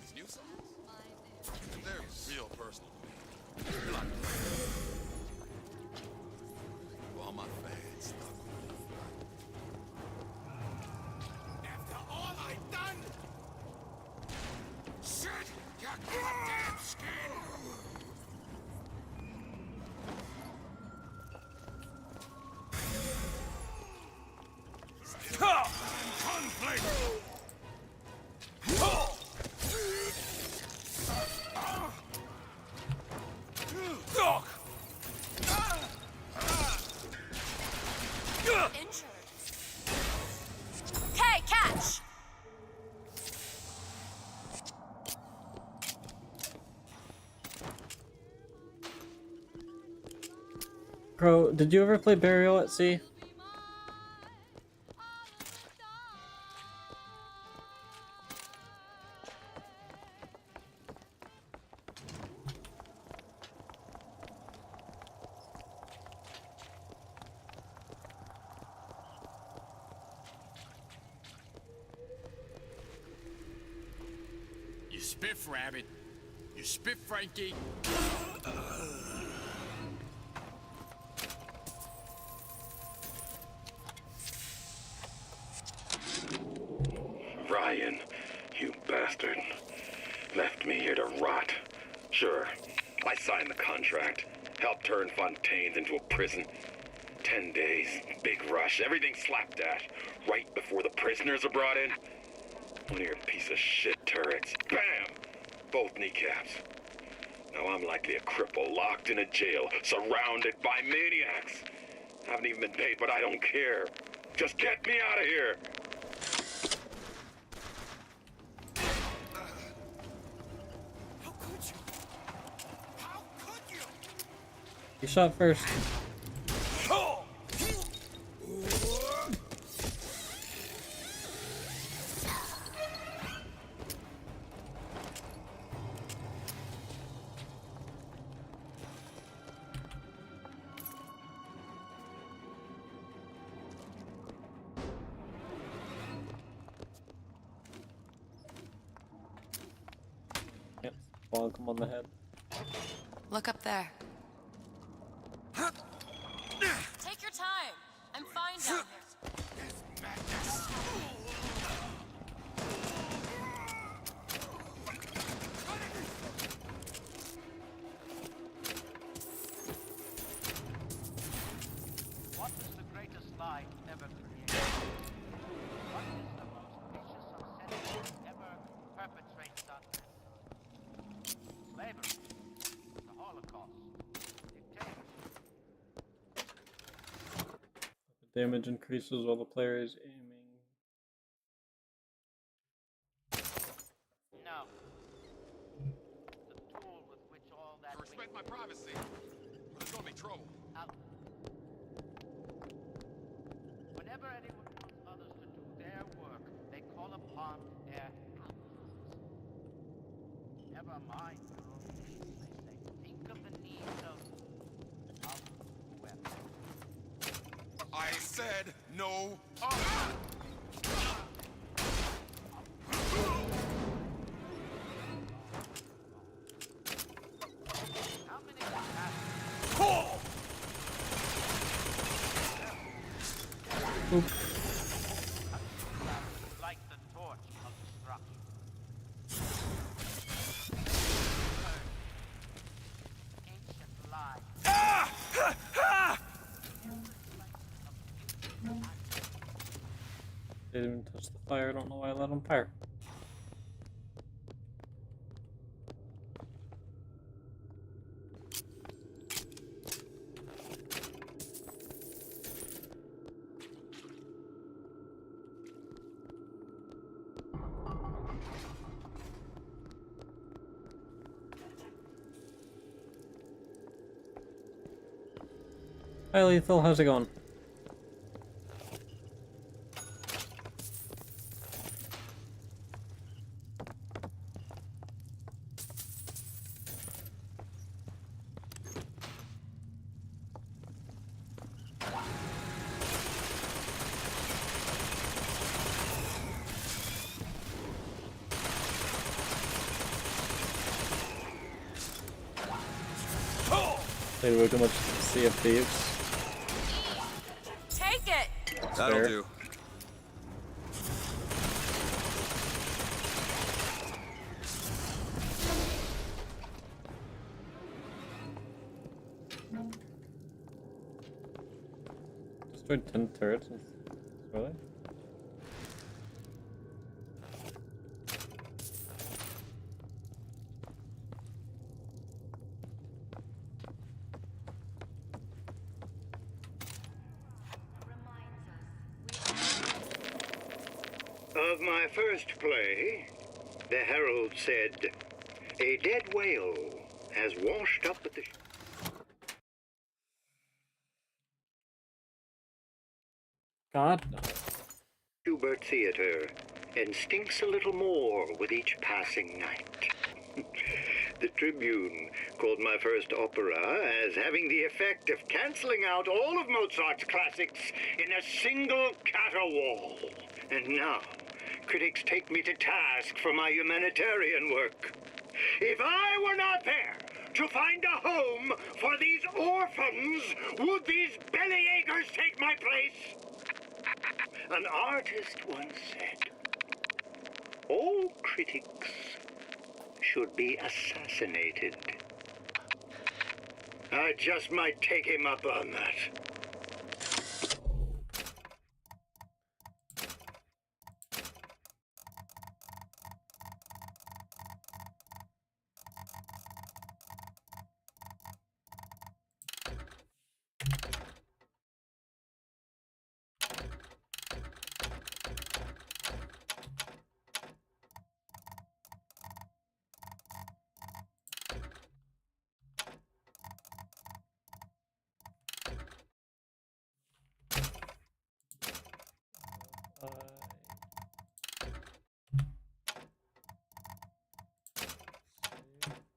It's new songs, and they're real personal to me. They're like for all my fans stuck with me. After all I've done, shit your goddamn skin. Conflict. Injured. Okay, catch! Crow, did you ever play Burial at Sea? You spiff, Rabbit. You spiff, Frankie. Ryan, you bastard. Left me here to rot. Sure, I signed the contract. Helped turn Fontaine's into a prison. 10 days, big rush, everything slapdash. Right before the prisoners are brought in. One of your piece of shit turrets. Bam! Both kneecaps. Now I'm likely a cripple locked in a jail, surrounded by maniacs. Haven't even been paid, but I don't care. Just get me out of here! How could you? How could you? You shot first. Yep, bonk him on the head. Look up there. Take your time. I'm fine down here. What is the greatest lie ever created? What is the most vicious obscenity ever perpetrated on mankind? Slavery, the Holocaust, dictatorship. Damage increases while the player is aiming. No. The tool with which all that. You respect my privacy, or there's gonna be trouble. Whenever anyone wants others to do their work, they call upon their allies. Never mind your own needs, they say. Think of the needs of whoever. I said no. How many have like the torch of destruction? Ancient lie. They didn't even touch the fire, I don't know why I let them fire. Hi Lethal, how's it going? Played way too much Sea of Thieves. Take it! That'll Fair. do. Destroyed 10 turrets. Really? Of my first play, the herald said, "A dead whale has washed up at the God, no. Schubert Theater and stinks a little more with each passing night." The Tribune called my first opera as having the effect of canceling out all of Mozart's classics in a single caterwaul. And now, critics take me to task for my humanitarian work. If I were not there to find a home for these orphans, would these bellyachers take my place? An artist once said, "All critics should be assassinated." I just might take him up on that.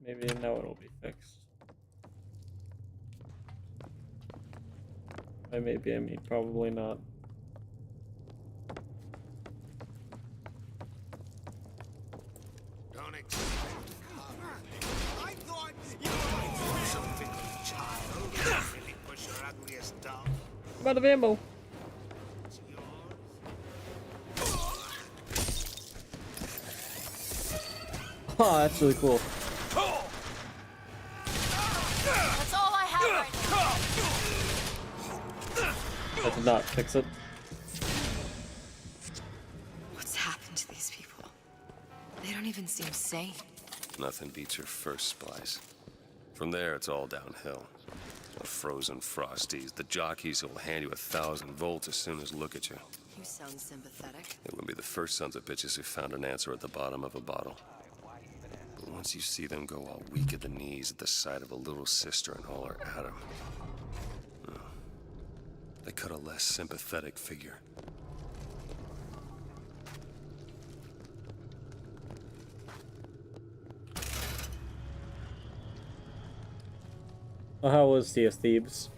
Maybe now it'll be fixed. By maybe I mean probably not. Don't expect I thought you were something, child. Really push your ugliest down. I'm out of ammo. Oh, that's really cool. That's all I have right now. That did not fix it. What's happened to these people? They don't even seem sane. Nothing beats your first splice. From there, it's all downhill. The frozen frosties, the jockeys who will hand you 1,000 volts as soon as look at you. You sound sympathetic. They wouldn't be the first sons of bitches who found an answer at the bottom of a bottle. But once you see them go all weak at the knees at the sight of a little sister and all her atom, they cut a less sympathetic figure. Well, how was Sea of Thieves?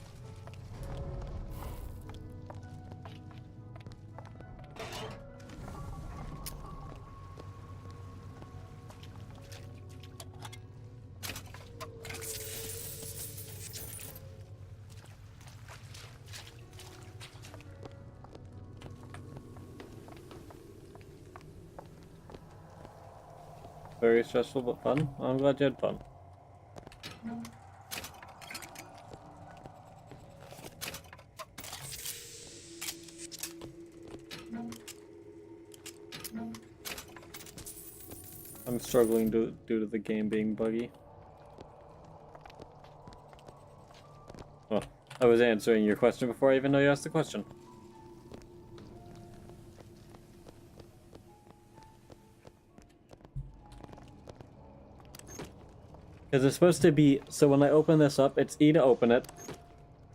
Very stressful but fun. I'm glad you had fun. I'm struggling due to the game being buggy. Well, I was answering your question before I even know you asked the question. Because it's supposed to be, so when I open this up, it's E to open it,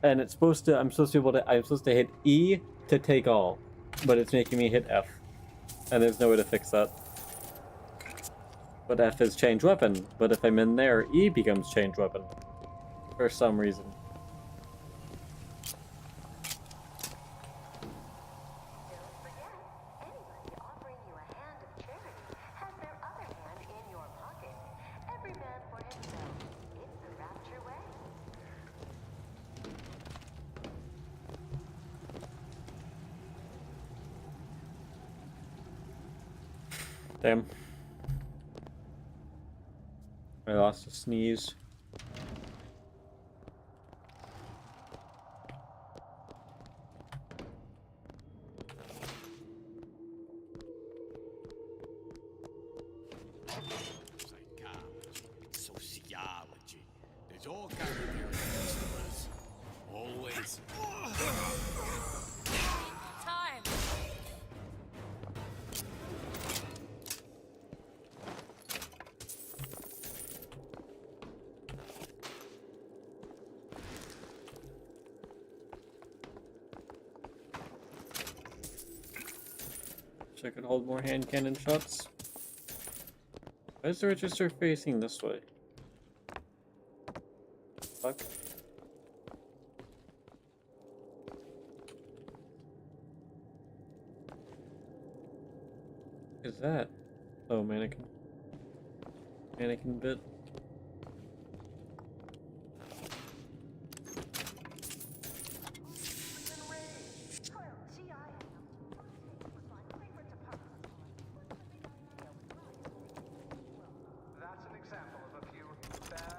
and it's supposed to, I'm supposed to hit E to take all, but it's making me hit F, and there's no way to fix that. But F is change weapon, but if I'm in there, E becomes change weapon, for some reason. Damn. I lost a sneeze. Sociology. There's all kinds of theories, customers. Always. Time. Wish I could hold more hand cannon shots. Why is the register facing this way? Fuck. What is that? Oh, mannequin. Mannequin bit.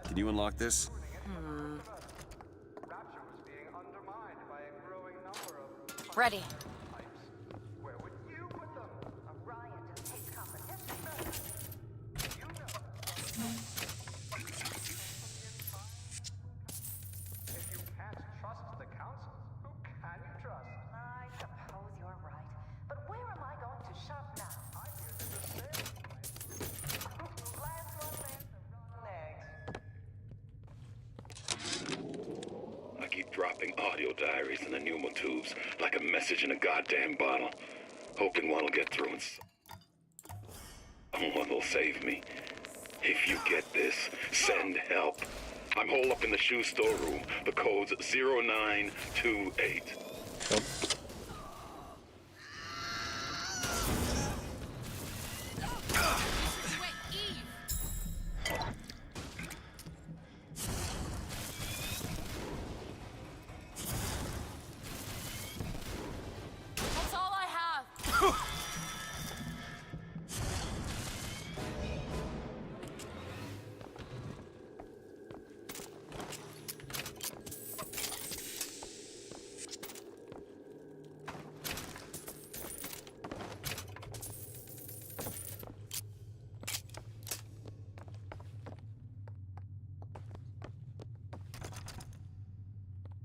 Can you unlock this? Ready. I keep dropping audio diaries in the pneumotubes like a message in a goddamn bottle, hoping one will get through and someone will save me. If you get this, send help. I'm holed up in the shoe store room. The code's 0928. That's all I have.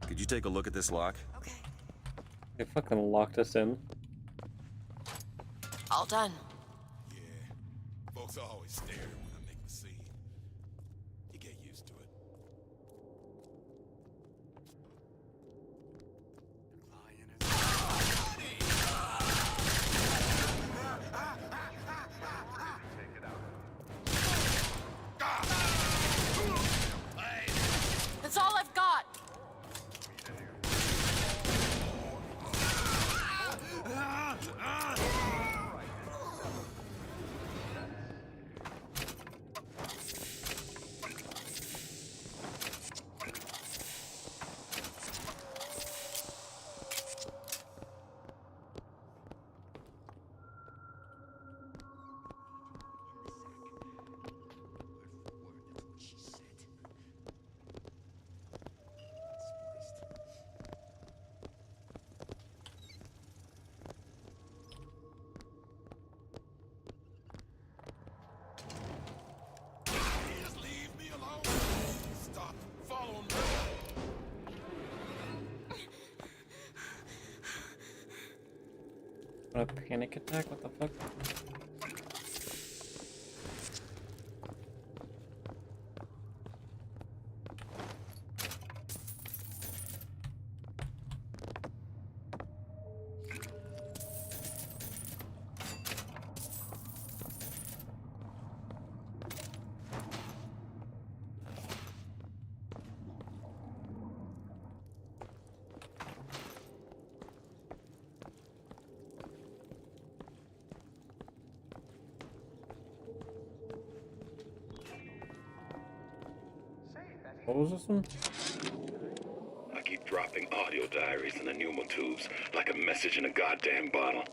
Could you take a look at this lock? They fucking locked us in. All done. Folks always stare when I make a scene. You get used to it. That's all I've got. Just leave me alone. Stop following me. A panic attack? What the fuck? What was this one? I keep dropping audio diaries in the pneumotubes like a message in a goddamn bottle,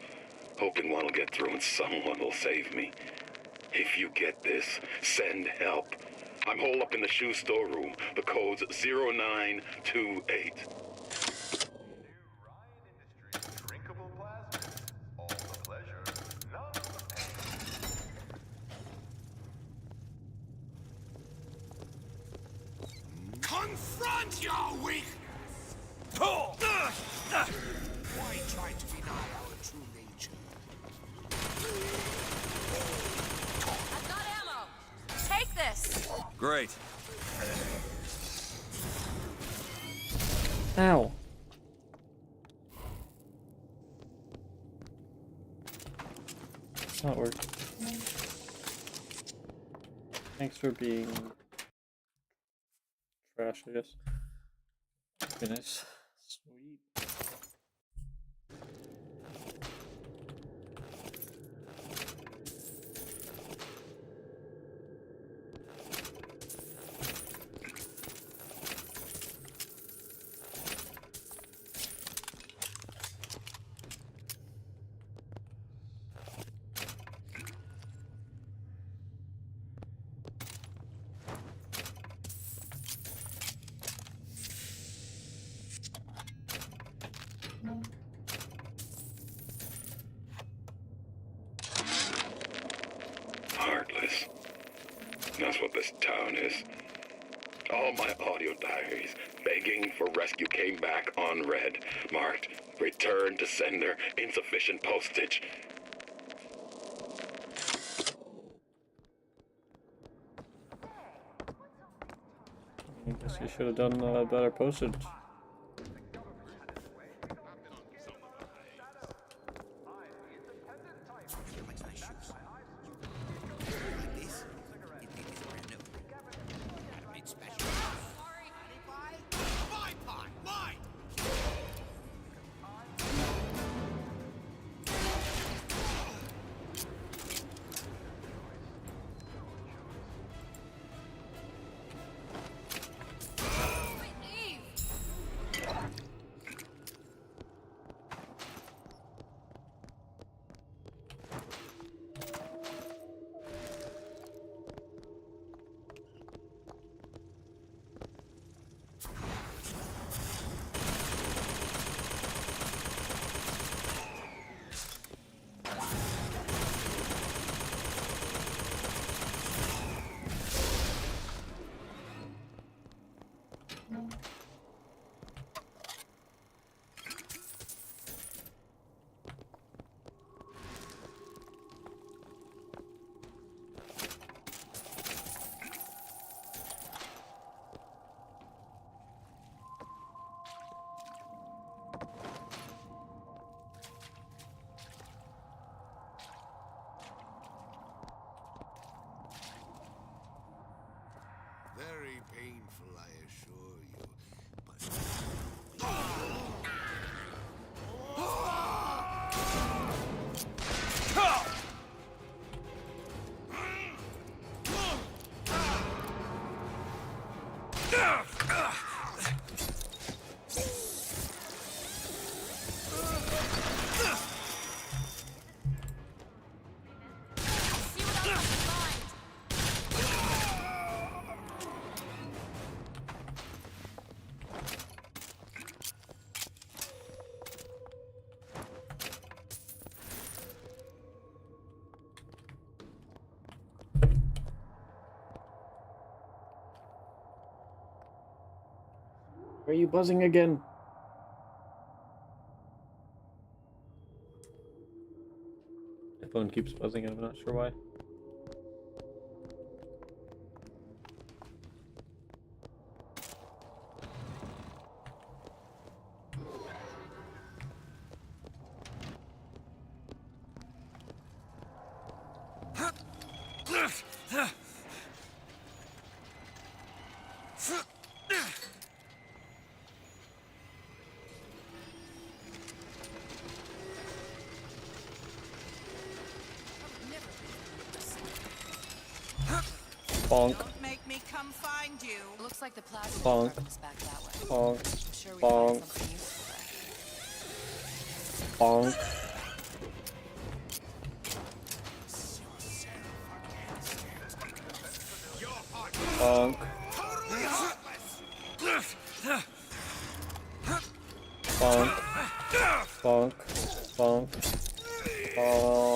hoping one will get through and someone will save me. If you get this, send help. I'm holed up in the shoe storeroom. The code's 0928. Confront your weakness! Why try to deny our true nature? I've got ammo! Take this! Great. Ow. Not working. Thanks for being trash, I guess. Be nice. Sweet. Heartless. That's what this town is. All my audio diaries begging for rescue came back unread, marked return to sender, insufficient postage. I guess you should have done better postage. Very painful, I assure you. Are you buzzing again? My phone keeps buzzing and I'm not sure why. Bonk. Don't make me come find you. It looks like the plasma Bonk. department is back that way. Bonk. I'm sure we Bonk. find something useful there. Bonk. Bonk. Bonk. Bonk. Bonk. Bonk.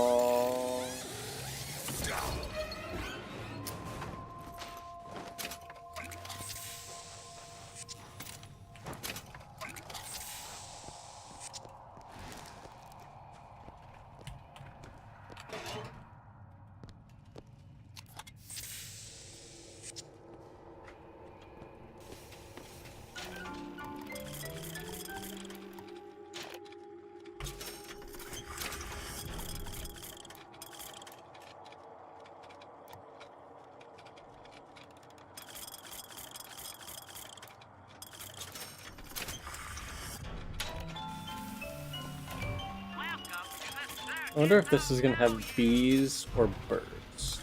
I wonder if this is gonna have bees or birds.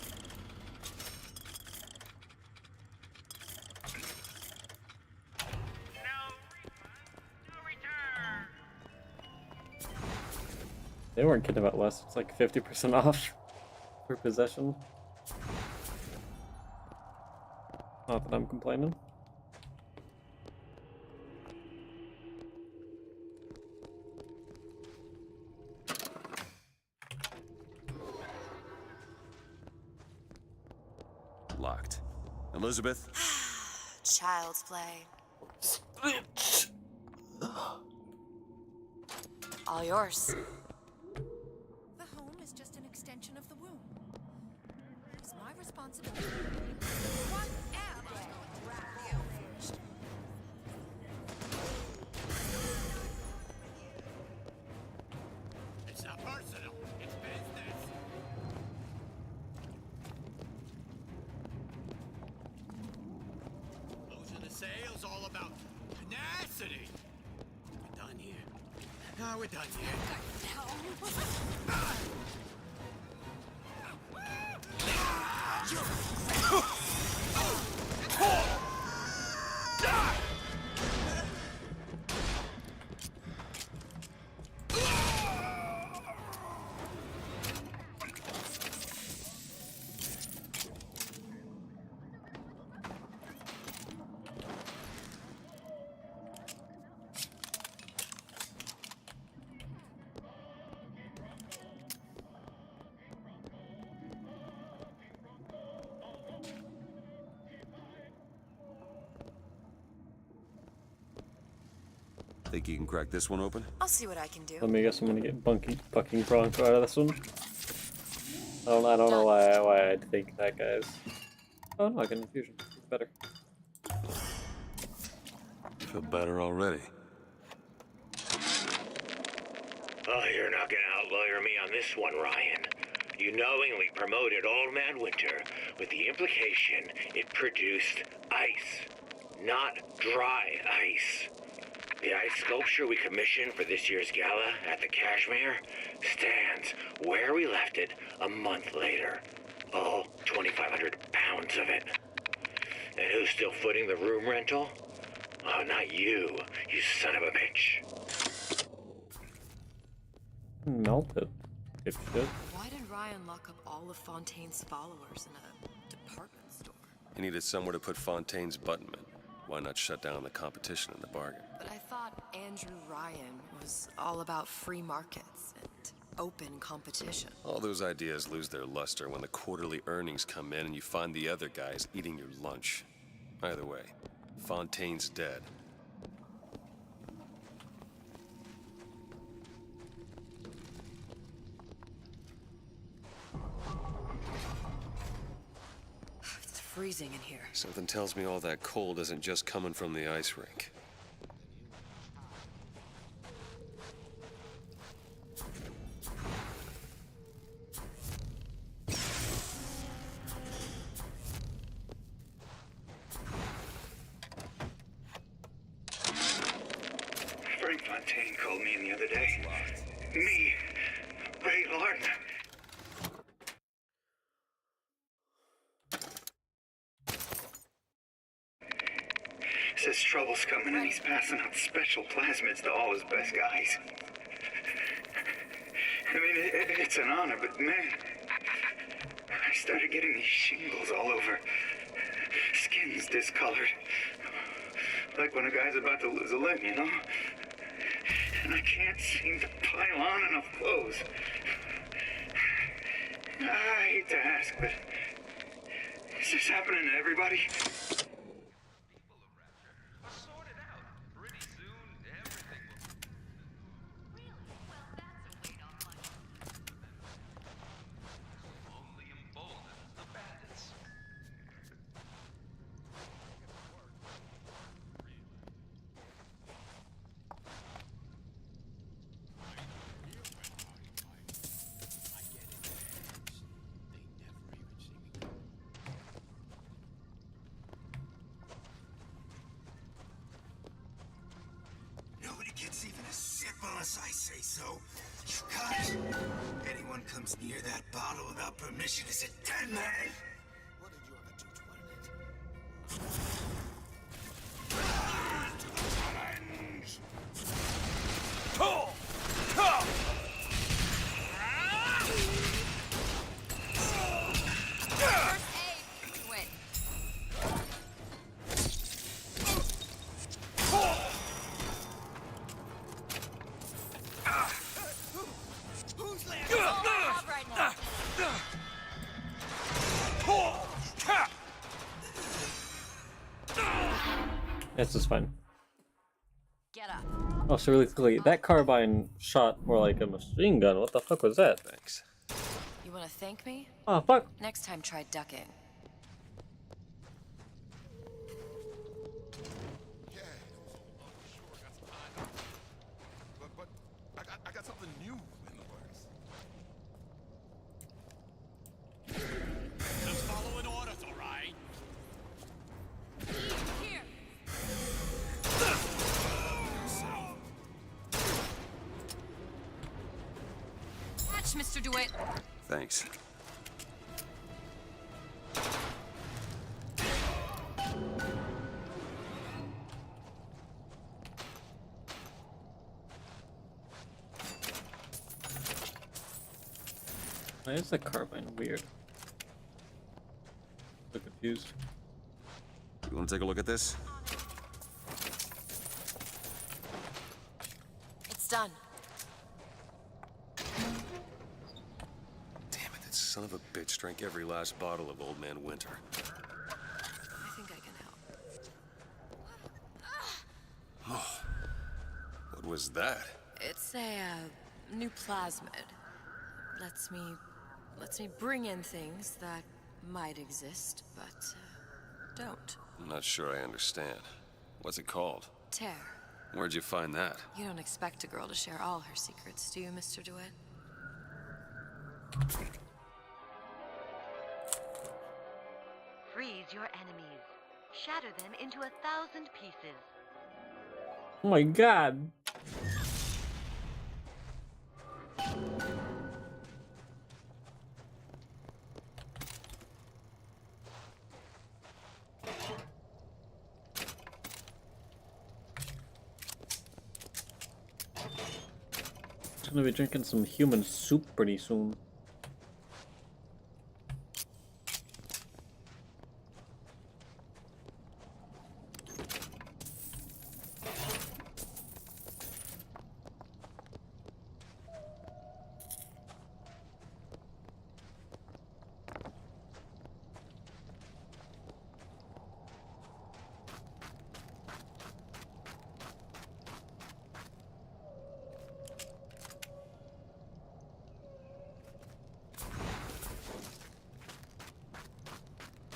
They weren't kidding about less. It's like 50% off for possession. Not that I'm complaining. Locked. Elizabeth? Child's play. All yours. The home is just an extension of the womb. It's my responsibility. What am I going to wrap you first? It's not personal. It's business. Losing the sale's all about tenacity. We're done here. No, we're done here. Think you can crack this one open? I'll see what I can do. Let me guess I'm gonna get fucking Bronco out of this one. I don't know why I'd think that, guys. Oh no, I got an infusion. It's better. Feel better already. Oh, you're not gonna outlawyer me on this one, Ryan. You knowingly promoted Old Man Winter with the implication it produced ice, not dry ice. The ice sculpture we commissioned for this year's gala at the Kashmir stands where we left it a month later. All 2,500 pounds of it. And who's still footing the room rental? Oh, not you, you son of a bitch. Melted. Good shit. Why did Ryan lock up all of Fontaine's followers in a department store? He needed somewhere to put Fontaine's buttonman. Why not shut down the competition in the bargain? But I thought Andrew Ryan was all about free markets and open competition. All those ideas lose their luster when the quarterly earnings come in and you find the other guys eating your lunch. Either way, Fontaine's dead. It's freezing in here. Something tells me all that cold isn't just coming from the ice rink. Frank Fontaine called me in the other day. Me, Ray Lawton. Says trouble's coming and he's passing out special plasmids to all his best guys. I mean, it's an honor, but man, I started getting these shingles all over. Skin skin's discolored. Like when a guy's about to lose a limb, you know? And I can't seem to pile on enough clothes. I hate to ask, but is this happening to everybody? Nobody gets even a sip unless I say so. You cut. Anyone comes near that bottle without permission is a dead man. What did you ever do to earn it? Who's left? Right now. This is fine. Get up. Oh, so really quickly, that carbine shot more like a machine gun. What the fuck was that? Thanks. You want to thank me? Oh, fuck. Next time, try ducking. But I got something new in the works. Just following orders, all right? Here. Catch, Mr. DeWitt. Thanks. Why is the carbine weird? So confused. You want to take a look at this? It's done. Damn it, that son of a bitch drank every last bottle of Old Man Winter. I think I can help. Oh, what was that? It's a new plasmid. Lets me bring in things that might exist, but don't. I'm not sure I understand. What's it called? Tear. Where'd you find that? You don't expect a girl to share all her secrets, do you, Mr. DeWitt? Freeze your enemies. Shatter them into 1,000 pieces. Oh my god. I'm gonna be drinking some human soup pretty soon.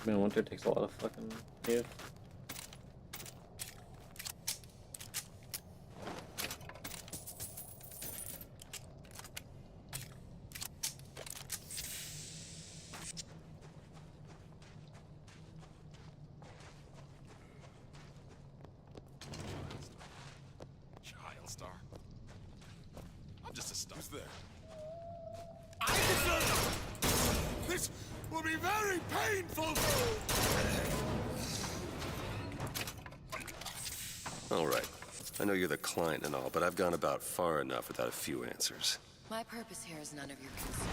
Man, winter takes a lot of fucking give. Child star. I'm just a star. Who's there? This will be very painful. All right. I know you're the client and all, but I've gone about far enough without a few answers. My purpose here is none of your concern.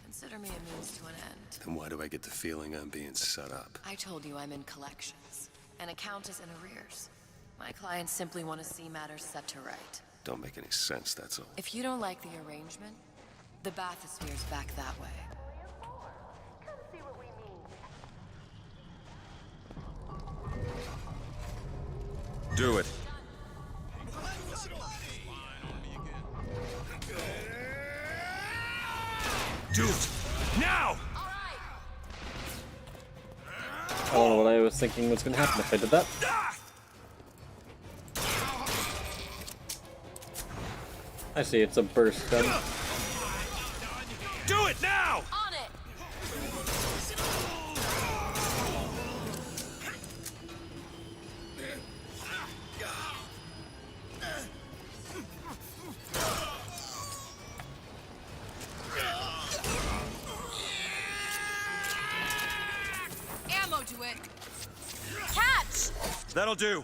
Consider me a means to an end. Then why do I get the feeling I'm being set up? I told you I'm in collections. An account is in arrears. My clients simply want to see matters set to right. Don't make any sense, that's all. If you don't like the arrangement, the bathysphere's back that way. Do it. Do it! Now! I don't know what I was thinking was gonna happen if I did that. I see, it's a burst gun. Do it now! On it! Ammo to it! Catch! That'll do.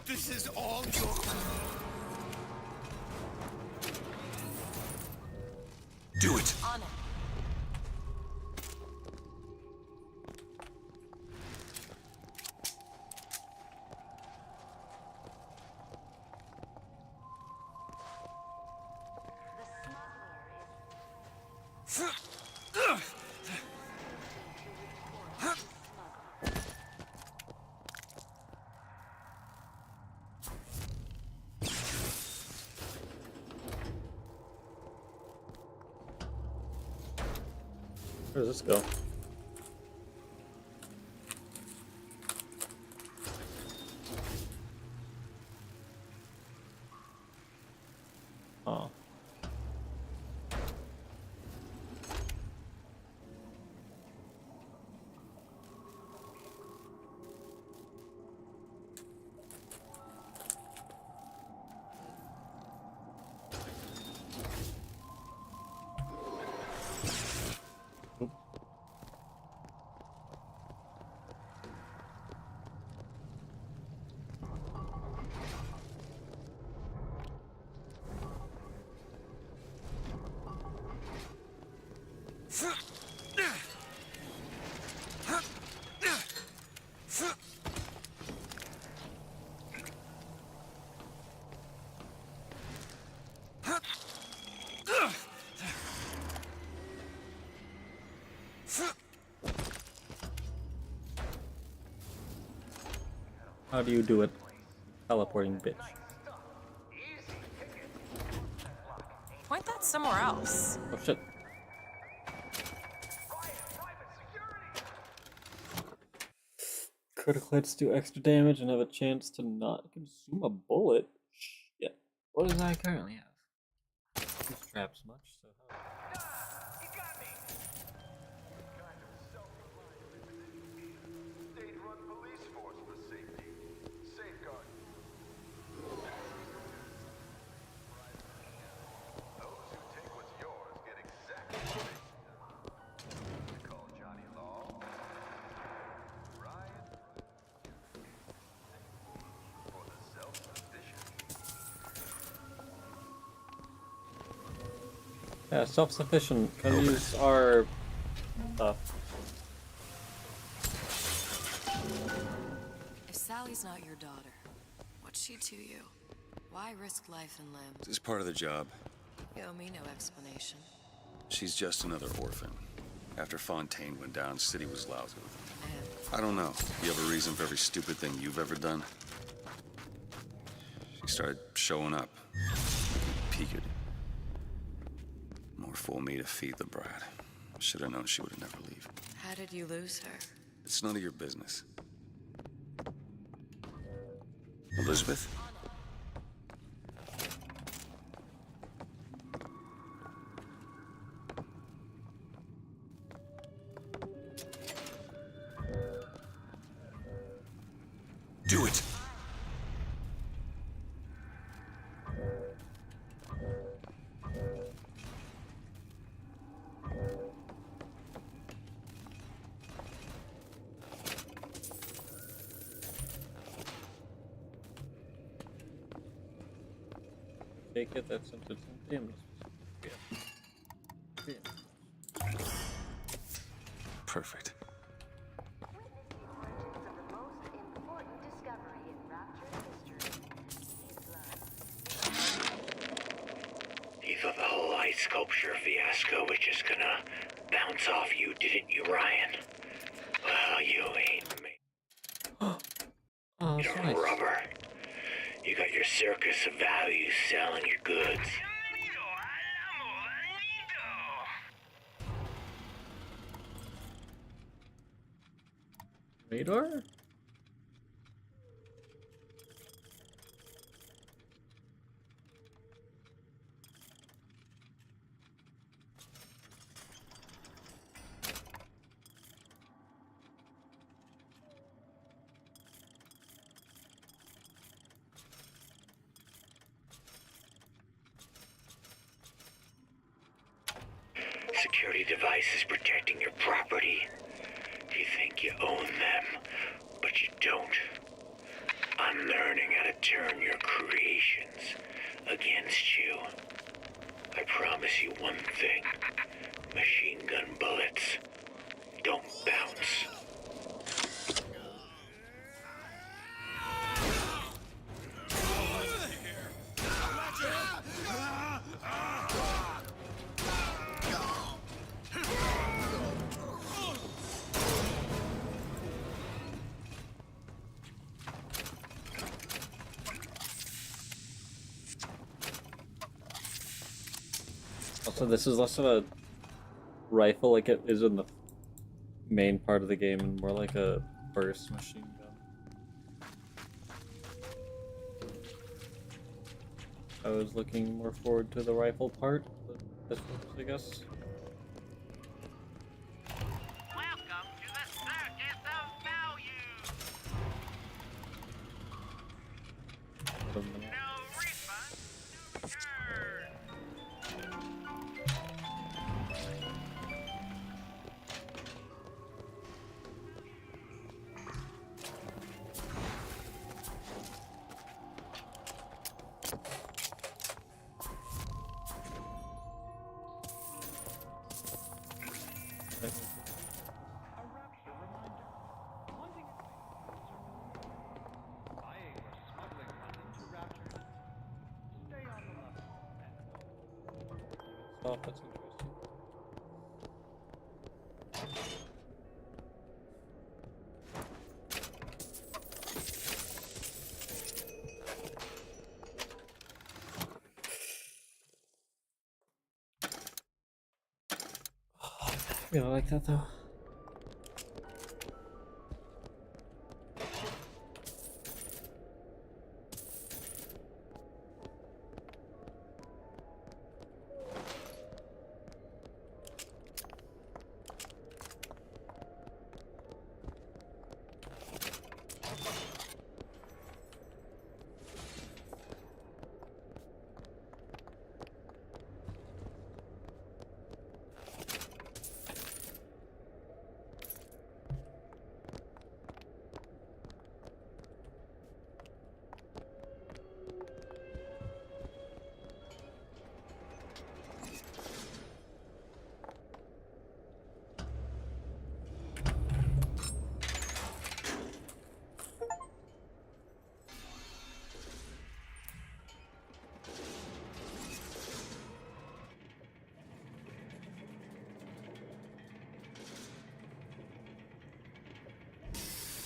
This is all your... Do it. On it. Where does this go? Oh. How do you do it? Teleporting bitch. Point that somewhere else. Oh shit. Critical hits do extra damage and have a chance to not consume a bullet. Shit. What does I currently have? These traps much, so how? Yeah, self-sufficient. Can use our stuff. If Sally's not your daughter, what's she to you? Why risk life and limb? This is part of the job. You owe me no explanation. She's just another orphan. After Fontaine went down, City was lousy with him. I don't know. You have a reason for every stupid thing you've ever done? She started showing up. Peeked. More fool me to feed the brat. Should have known she would never leave. How did you lose her? It's none of your business. Elizabeth? Do it. Take it, that's something damage. Perfect. You thought the whole ice sculpture fiasco was just gonna bounce off you, didn't you, Ryan? Well, you ain't me. Oh, You're that's nice. rubber. You got your circus of values selling your goods. Radar? Security devices protecting your property. You think you own them, but you don't. I'm learning how to turn your creations against you. I promise you one thing. Machine gun bullets don't bounce. Also, this is less of a rifle like it is in the main part of the game and more like a burst machine gun. I was looking more forward to the rifle part, but this works, I guess. Welcome to the Circus of Value. No refund to earn. Oh, that's interesting. Yeah, I like that though.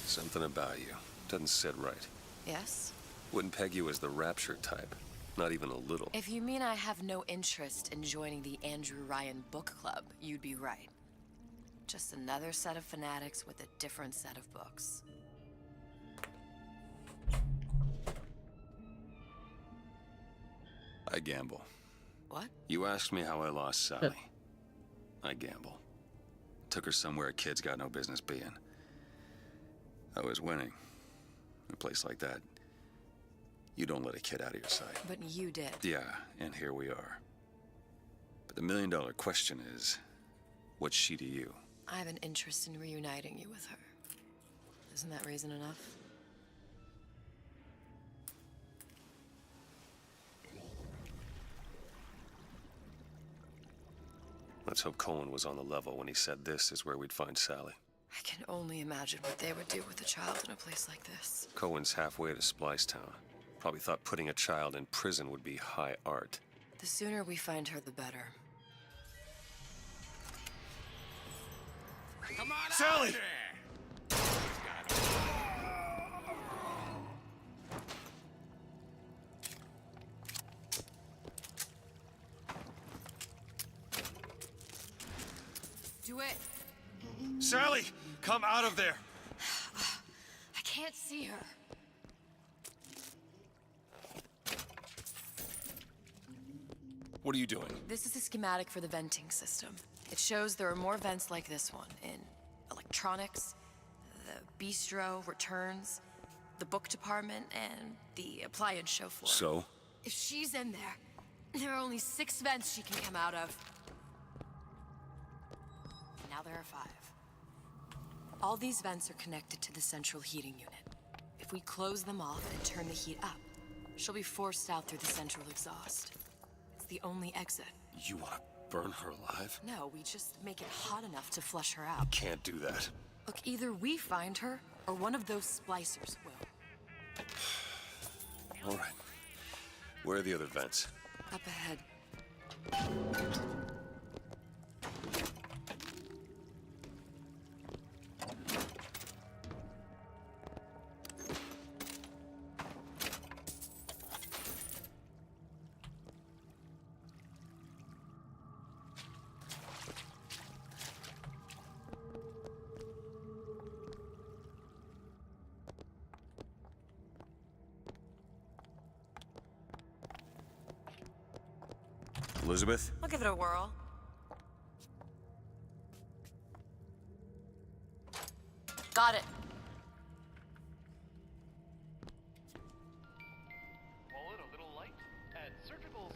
Something about you doesn't sit right. Yes? Wouldn't peg you as the rapture type. Not even a little. If you mean I have no interest in joining the Andrew Ryan Book Club, you'd be right. Just another set of fanatics with a different set of books. I gamble. What? You asked me how I lost Sally. I gamble. Took her somewhere a kid's got no business being. I was winning. In a place like that, you don't let a kid out of your sight. But you did. Yeah, and here we are. But the million-dollar question is, what's she to you? I have an interest in reuniting you with her. Isn't that reason enough? Let's hope Cohen was on the level when he said this is where we'd find Sally. I can only imagine what they would do with a child in a place like this. Cohen's halfway to Splicetown. Probably thought putting a child in prison would be high art. The sooner we find her, the better. Come on Sally! out there! Do it. Sally! Come out of there! I can't see her. What are you doing? This is a schematic for the venting system. It shows there are more vents like this one in electronics, the bistro, returns, the book department, and the appliance show floor. So? If she's in there, there are only 6 vents she can come out of. Now there are 5. All these vents are connected to the central heating unit. If we close them off and turn the heat up, she'll be forced out through the central exhaust. It's the only exit. You want to burn her alive? No, we just make it hot enough to flush her out. Can't do that. Look, either we find her, or one of those splicers will. All right. Where are the other vents? Up ahead. Elizabeth? I'll give it a whirl. Got it.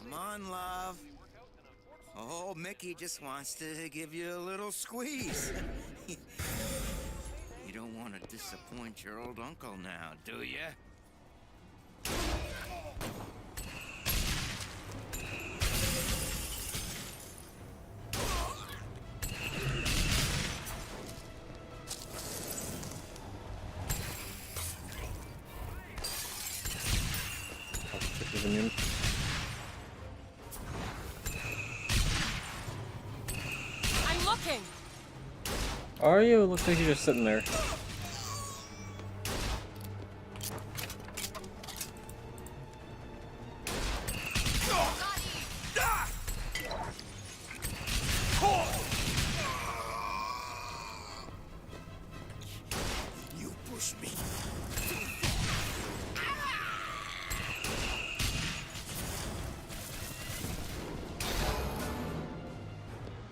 Come on, love. Oh, Mickey just wants to give you a little squeeze. You don't want to disappoint your old uncle now, do you? I'm looking. Are you? It looks like you're just sitting there. You push me.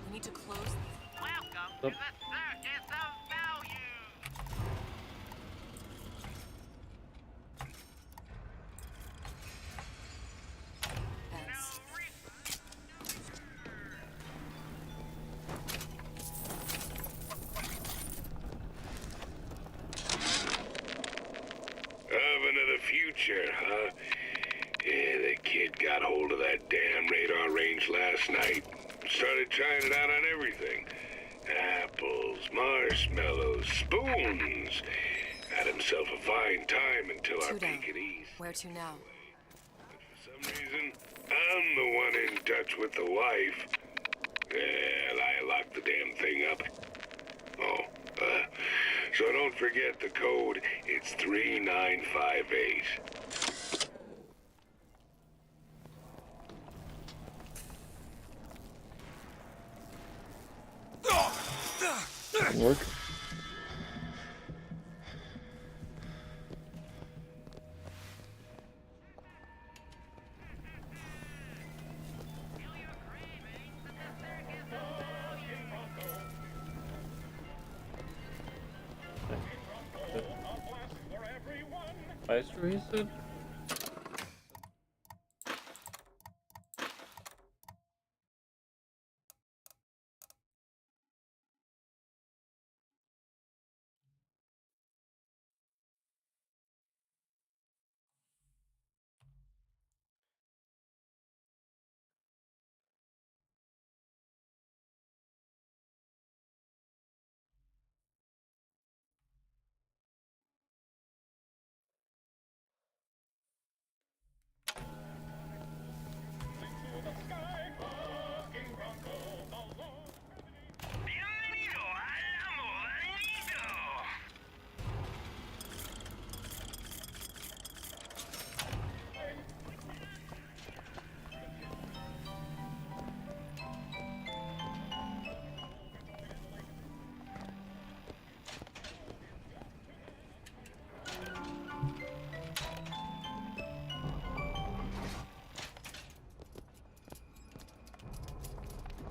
We need to close. Welcome Yep. to the Circus of Value. Vents. Oven of the future, huh? Yeah, the kid got hold of that damn radar range last night. Started trying it out on everything. Apples, marshmallows, spoons. Had himself a fine time until our 2 down. peak at ease. Where to now? For some reason, I'm the one in touch with the wife. Well, I locked the damn thing up. Oh, so don't forget the code. It's 3958. Didn't work. Ice race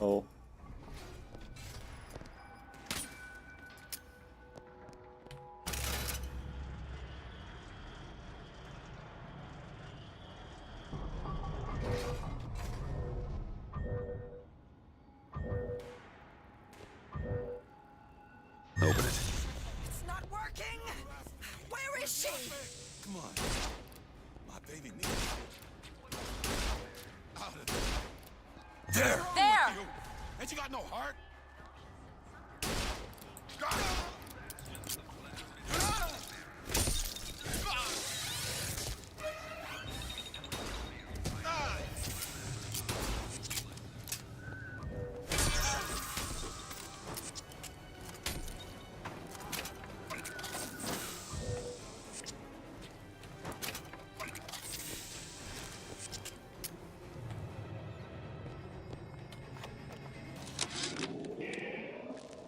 Oh. Open it. It's not working! Where is she? Come on. My baby needs you. Out of there. There! There! Ain't you got no heart?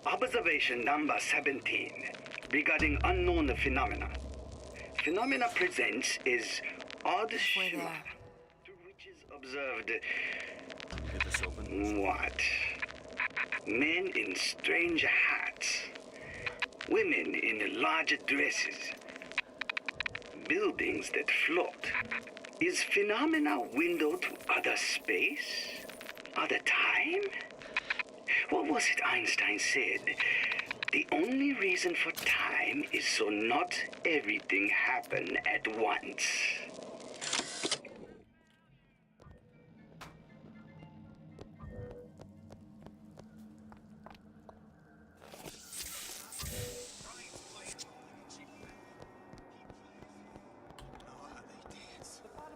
Observation number 17 regarding unknown phenomena. Phenomena presents is odd shimmer through which is observed. Get this open. What? Men in strange hats, women in large dresses, buildings that float. Is phenomena window to other space? Other time? What was it Einstein said? The only reason for time is so not everything happen at once.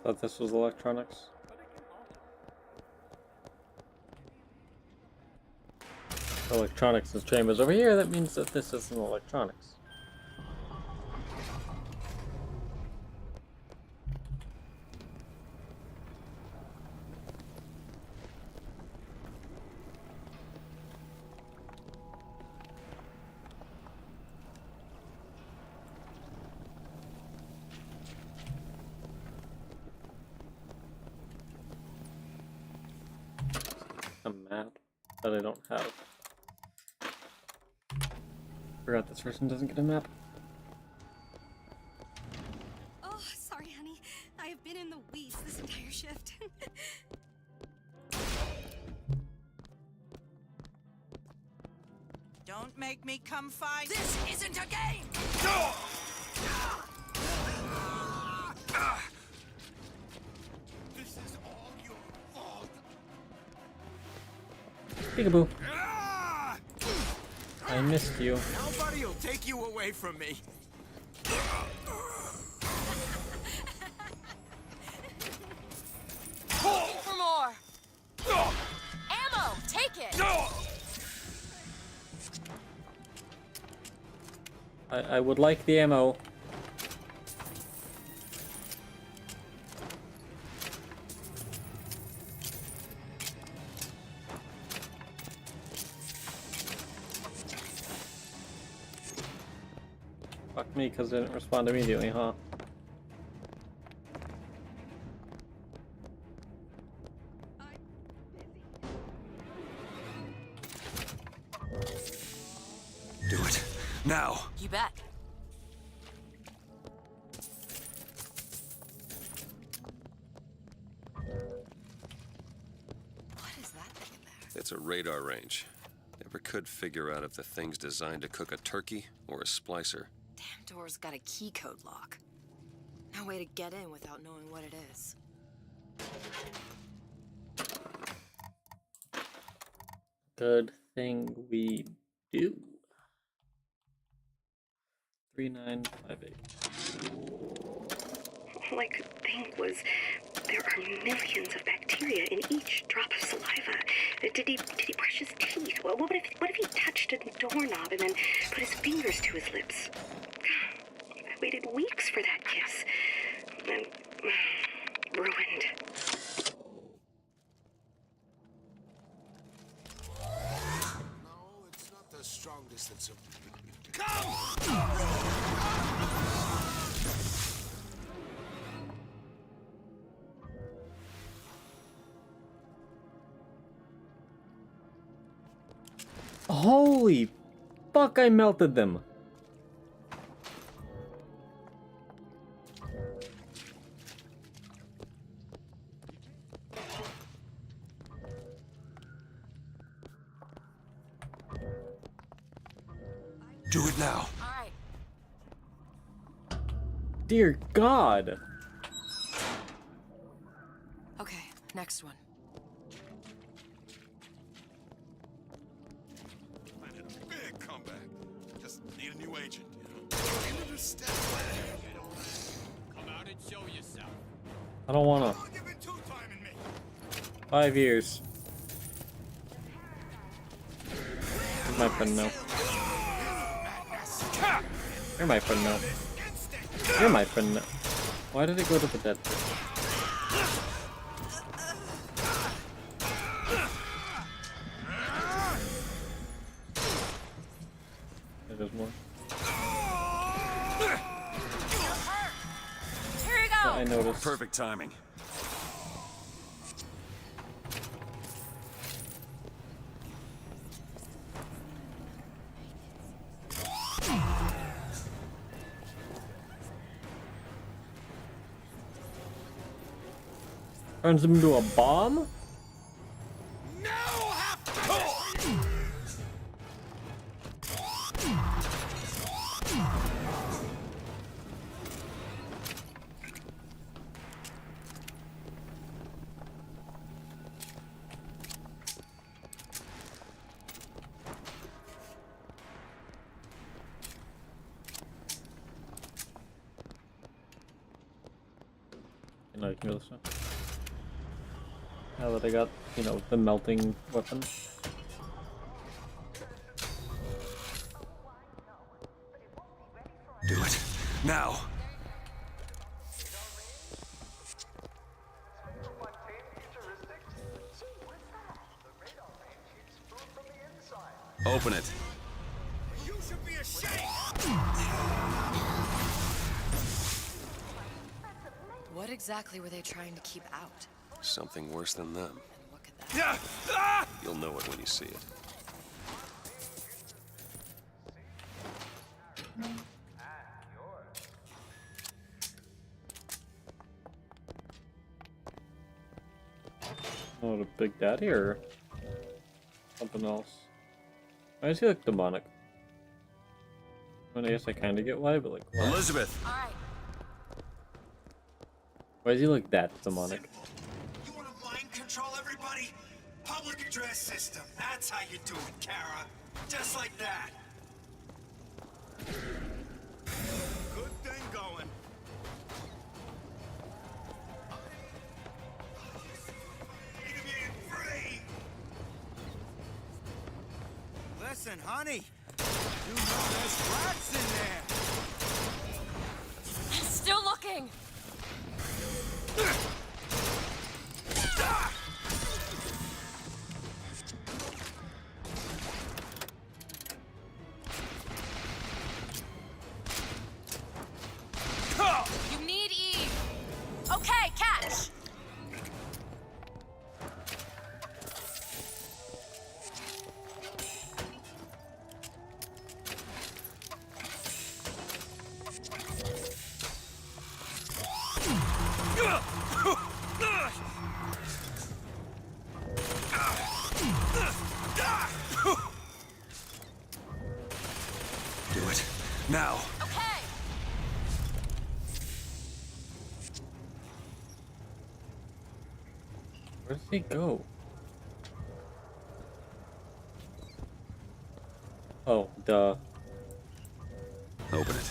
Thought this was electronics. Electronics is chambers over here, that means that this isn't electronics. A map that I don't have. Forgot this person doesn't get a map. Oh, sorry, honey. I have been in the weeds this entire shift. Don't make me come find. This isn't a game! This is all your fault. Peekaboo. I missed you. Nobody will take you away from me. For more! Ammo! Take it! I would like the ammo. Fuck me, because I didn't respond immediately, huh? Do it. Now! You bet. What is that thing in there? It's a radar range. Never could figure out if the thing's designed to cook a turkey or a splicer. Damn door's got a key code lock. No way to get in without knowing what it is. Good thing we do. 3958. All I could think was, there are millions of bacteria in each drop of saliva. Did he brush his teeth? Well, what if he touched a doorknob and then put his fingers to his lips? I waited weeks for that kiss. And ruined. No, it's not the strongest that's a... Holy fuck, I melted them. Do it now. Alright. Dear God. Okay, next one. Big comeback. Just need a new agent, you know? Into the step. Come out and show yourself. I don't wanna. 5 years. Here's my friend now. You're my friend now. You're my friend now. Why did it go to the dead person? There's more. Here you Yeah, go. I noticed. Perfect timing. Turns him into a bomb? No, you can go this way. Now that I got, you know, the melting weapon. Do it. Now! Open it. You should be ashamed! What exactly were they trying to keep out? Something worse than them. Look at that. You'll know it when you see it. Oh, the Big Daddy or something else? Why is he like demonic? I mean, I guess I kind of get why, but like, why? Elizabeth! Alright. Why is he like that demonic? You want to mind control everybody? Public address system. That's how you do it, Kara. Just like that. Good thing going. Listen, honey. You know there's rats in there. Still looking. You need Eve. Okay, catch. Do it. Now! Okay. Where does he go? Oh, duh. Open it.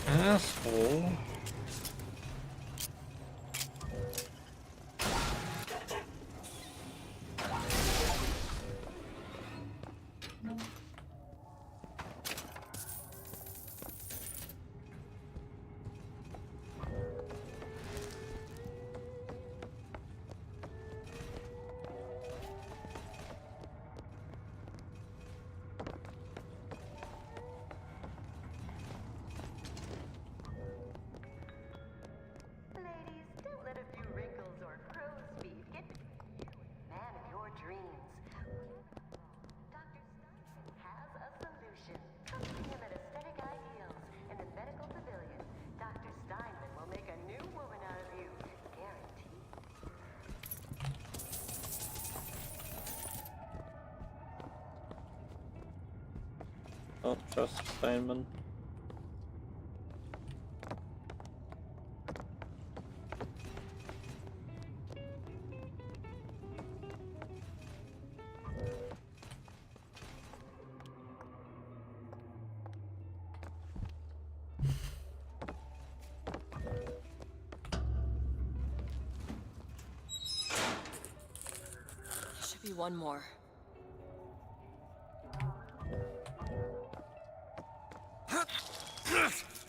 Asshole. trust Steinman. Should be one more.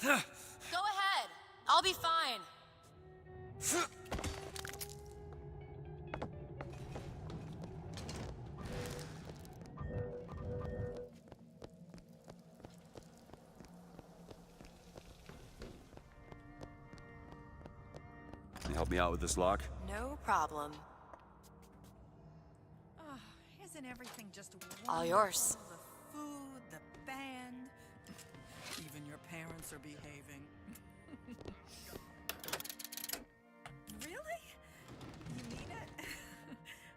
Go ahead. I'll be fine. Can you help me out with this lock? No problem. Oh, isn't everything just wonderful? All yours. The food, the band. Even your parents are behaving. Really? You mean it?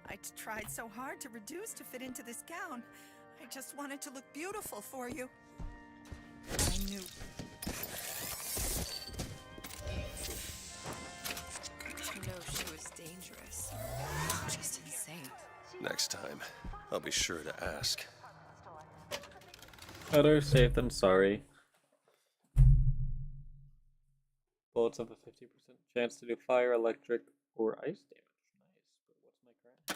I tried so hard to reduce to fit into this gown. I just wanted to look beautiful for you. I knew. To know she was dangerous. Just insane. Next time, I'll be sure to ask. Better safe than sorry. Bullets have a 50% chance to do fire, electric, or ice damage. Nice, but what's my crash?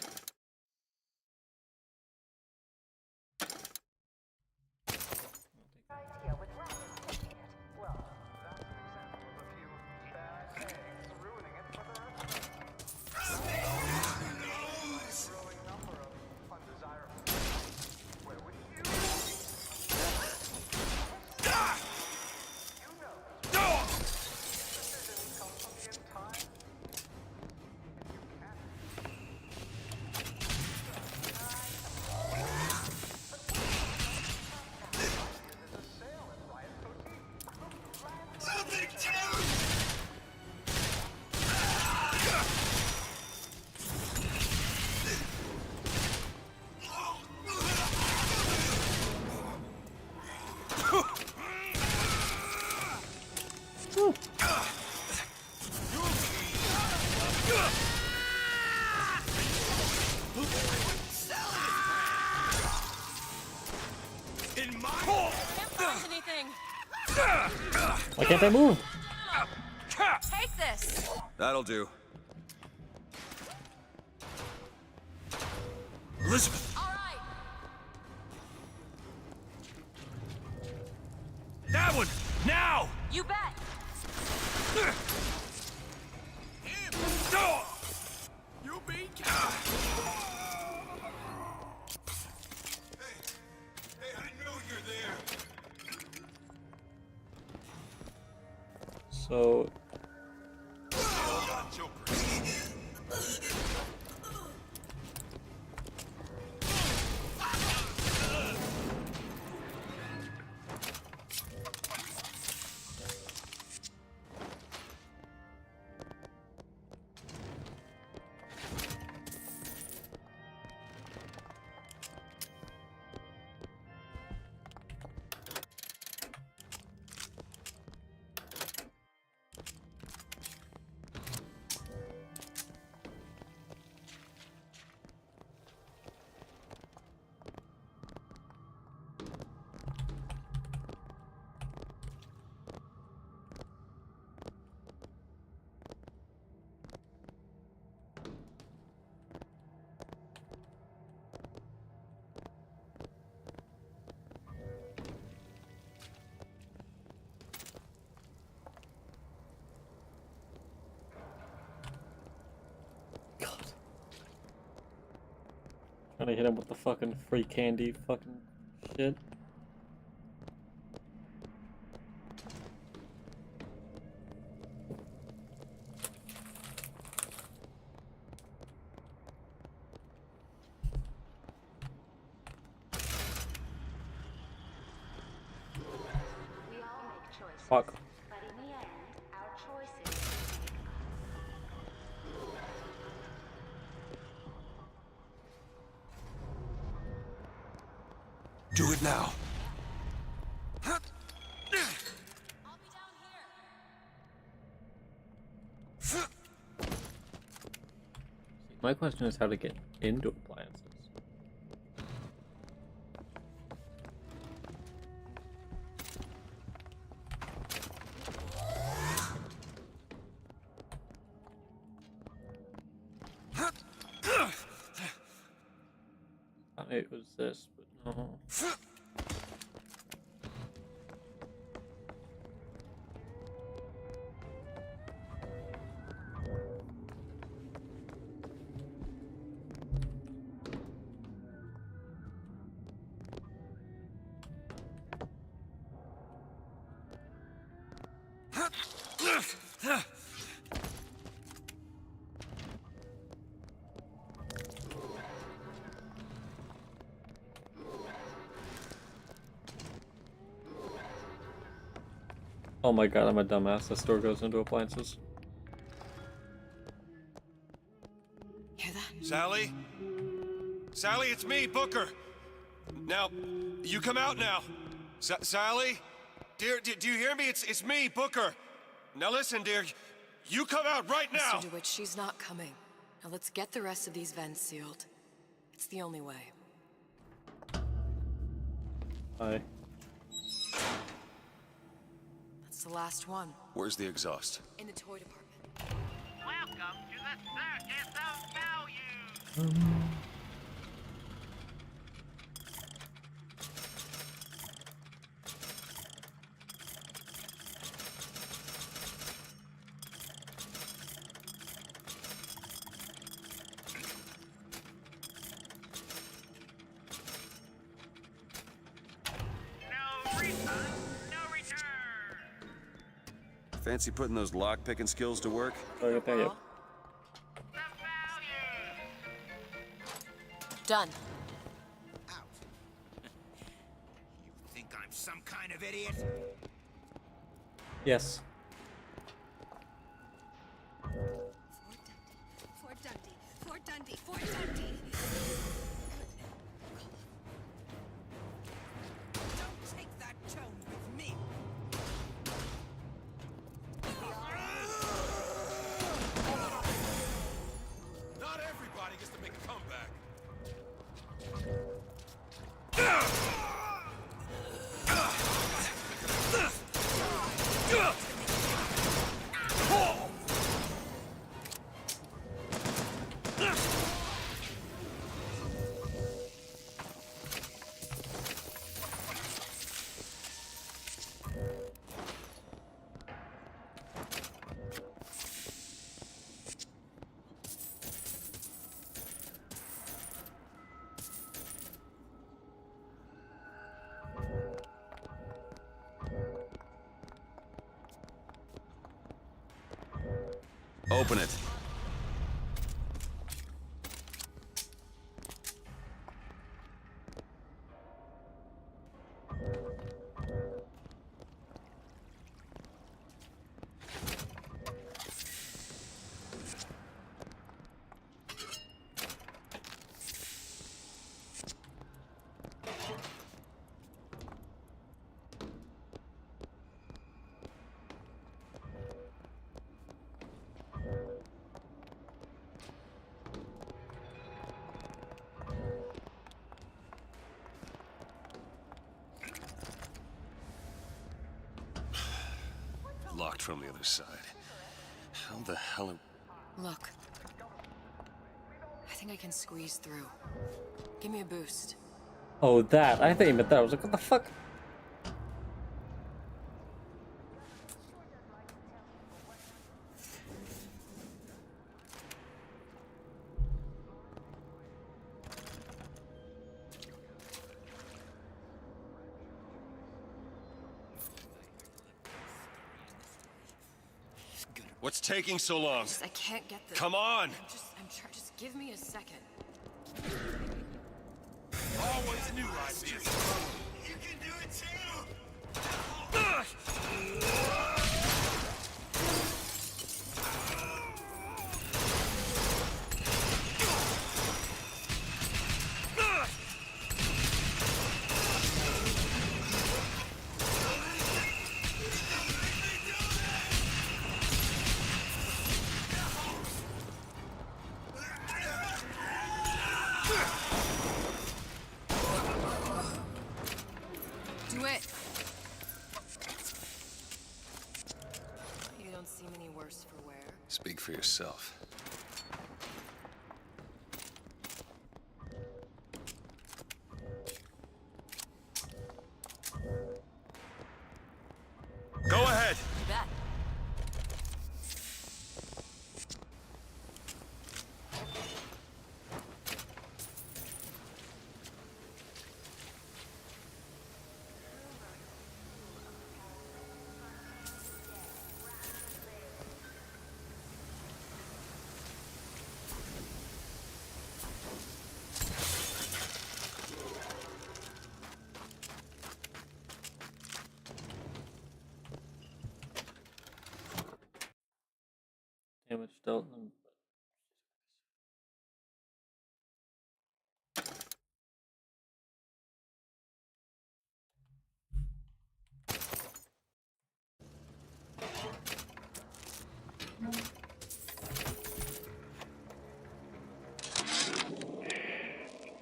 Why can't I move? Take this. That'll do. Elizabeth! All right. That one! Now! You bet. You beat Hey, I know you're there. So trying to hit him with the fucking free candy fucking shit. Fuck. But in the end, our choices Do it now. My question is how to get into appliances. It was this, but no. Oh my god, I'm a dumbass. The store goes into appliances. Hear that? Sally? Sally, it's me, Booker. Now, you come out now. Sally? Dear, do you hear me? It's me, Booker. Now listen, dear. You come out right now! Mr. DeWitt, she's not coming. Now let's get the rest of these vents sealed. It's the only way. Hi. That's the last one. Where's the exhaust? In the toy department. Welcome to the circus of value! Fancy putting those lock-picking skills to work? Oh, thank you. Done. Out. You think I'm some kind of idiot? Yes. Fort Dundee. Fort Dundee. Fort Dundee. Don't take that tone with me. Not everybody gets to make a comeback. Open it. Locked from the other side. How the hell are... Look. I think I can squeeze through. Give me a boost. Oh, that. I thought you meant that. I was like, what the fuck? What's taking so long? I can't get this. Come on! Just give me a second. Always new ideas. You can do it too! seem any worse for wear. Speak for yourself. Go ahead. You bet. Damage dealt.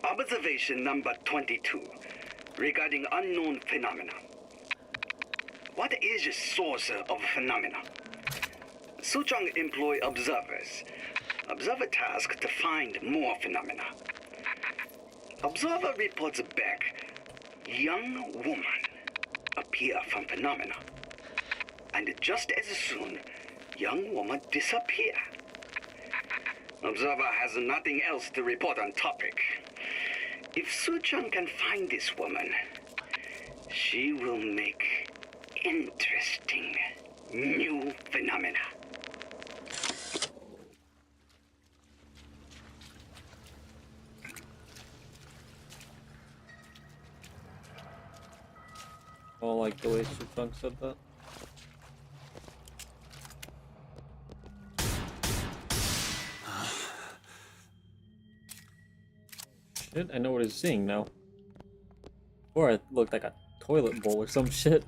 Observation number 22 regarding unknown phenomena. What is the source of phenomena? Suchong employ observers. Observer task to find more phenomena. Observer reports back. Young woman appear from phenomena. And just as soon, young woman disappear. Observer has nothing else to report on topic. If Suchong can find this woman, she will make interesting new phenomena. I don't like the way Suchong said that. Shit, I know what he's seeing now. Or it looked like a toilet bowl or some shit.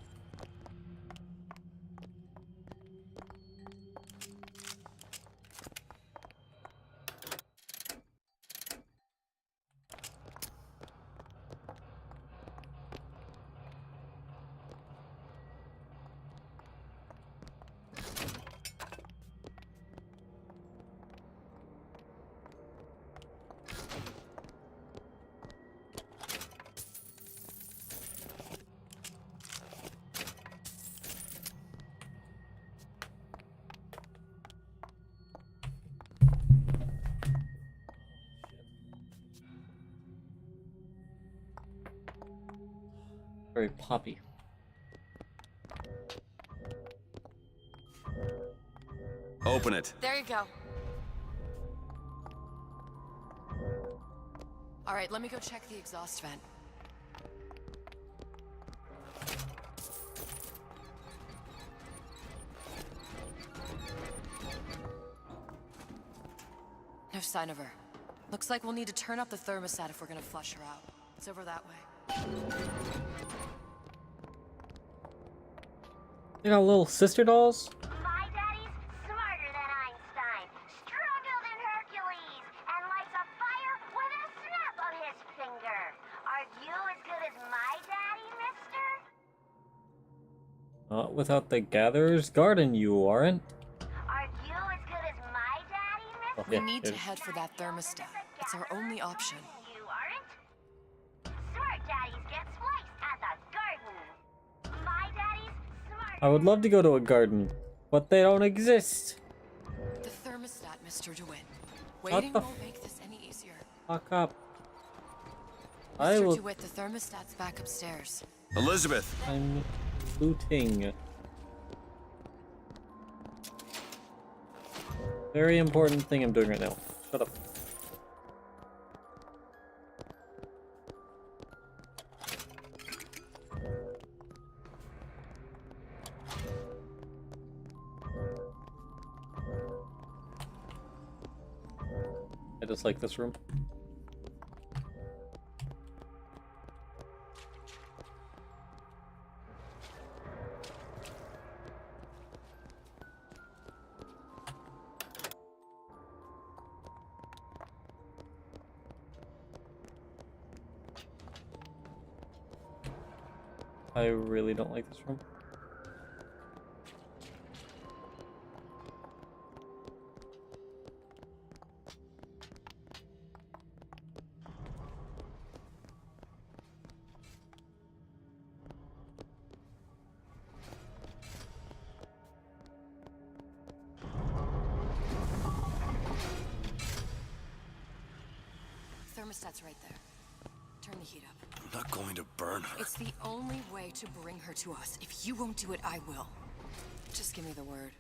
Very poppy. Open it. There you go. All right, let me go check the exhaust vent. No sign of her. Looks like we'll need to turn up the thermostat if we're gonna flush her out. It's over that way. They got little sister dolls? My daddy's smarter than Einstein, stronger than Hercules, and lights a fire with a snap of his finger. Are you as good as my daddy, mister? Not without the Gatherer's Garden, you aren't. Are you as good as my daddy, mister? Oh, We yeah, need to it- head for that thermostat. It's our only option. You aren't? Smart daddies get spliced at the garden. My daddy's smart. I would love to go to a garden, but they don't exist. The thermostat, Mr. DeWitt. What Waiting the won't make this any easier. Fuck up. I Mr. will. DeWitt, the thermostat's back upstairs. Elizabeth! I'm looting. Very important thing I'm doing right now. Shut up. I just like this room. I really don't like this room. thermostat's right there. Turn the heat up. I'm not going to burn her. It's the only way to bring her to us. If you won't do it, I will. Just give me the word.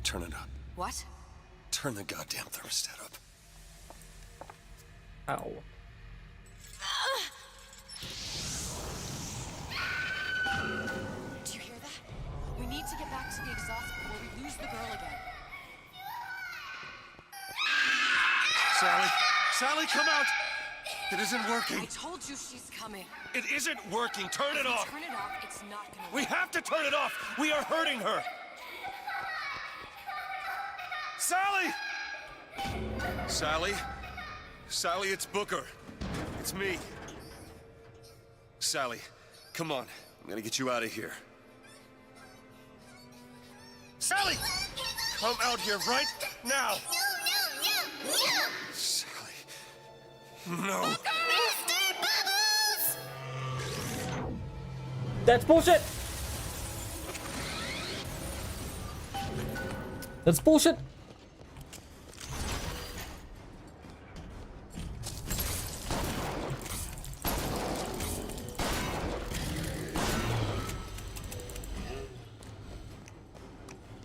Turn it up. What? Turn the goddamn thermostat up. Ow. Do you hear that? We need to get back to the exhaust before we lose the girl again. Sally! Sally, come out! It isn't working. I told you she's coming. It isn't working. Turn it off. Turn it off. It's not gonna We work. have to turn it off. We are hurting her. Sally! Sally? Sally, it's Booker. It's me. Sally, come on. I'm gonna get you out of here. Sally! Come out here right now! Sally. No. That's bullshit! That's bullshit!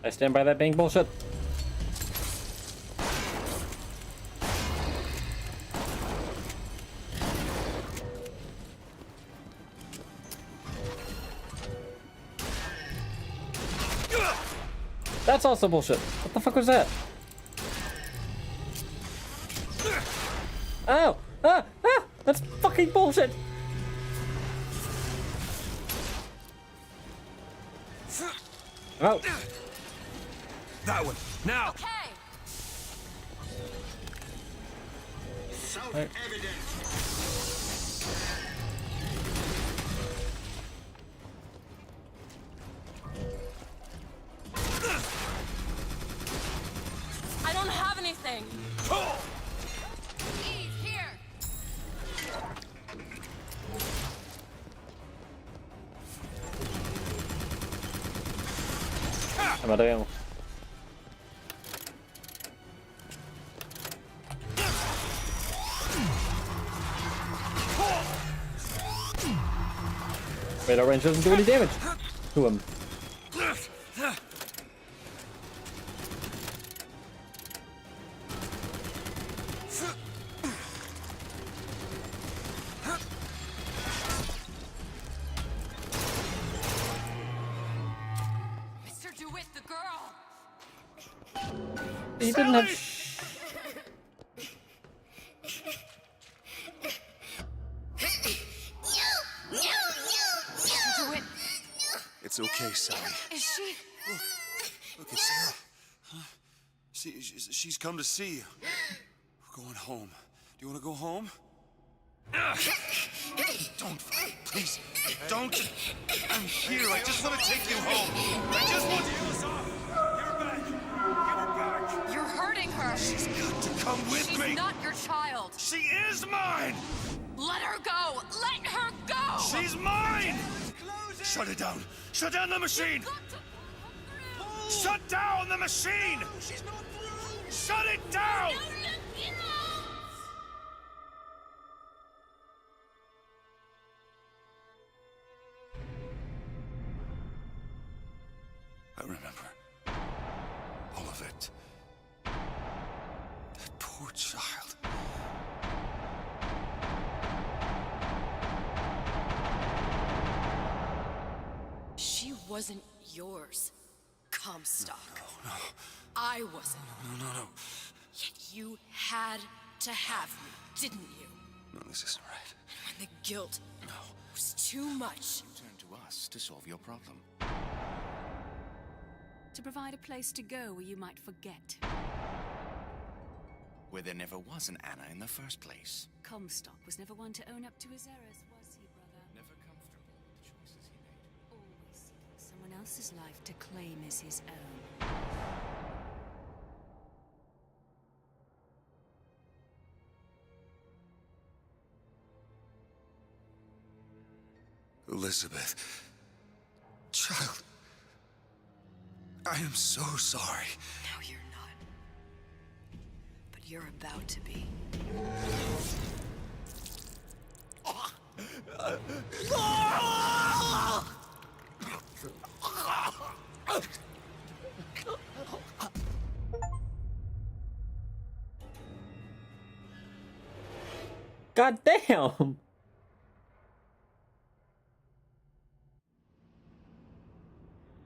I stand by that being bullshit. That's also bullshit. What the fuck was that? Ow! Ah! Ah! That's fucking bullshit! Oh. That one. Now! Okay! Self-evident. I don't have anything! Eve, here! I'm out of ammo. Radar range doesn't do any damage to him. Mr. DeWitt, the girl! He didn't have Mr. DeWitt, It's okay, Sally. is she? Look, it's Sarah. Huh? She's come to see you. We're going home. Do you want to go home? Don't, please, don't. I'm here. I just want to take you home. I just want to heal us off. You're back. Give her back. You're hurting her! She's got to come with She's me. not your child! She is mine. Let her go! Let her go! She's mine. Shut it down. Shut down the machine. Shut down the machine. Shut it down. I remember. All of it. That poor child. She wasn't yours, Comstock. No. I wasn't. No. Yet you had to have me, didn't you? No, this isn't right. And when the guilt was too much. You turn to us to solve your problem. To provide a place to go where you might forget. Where there never was an Anna in the first place. Comstock was never one to own up to his errors, was he, brother? Never comfortable with the choices he made. Always seeking someone else's life to claim as his own. Elizabeth. Child. I am so sorry. No, you're not. But you're about to be. God damn!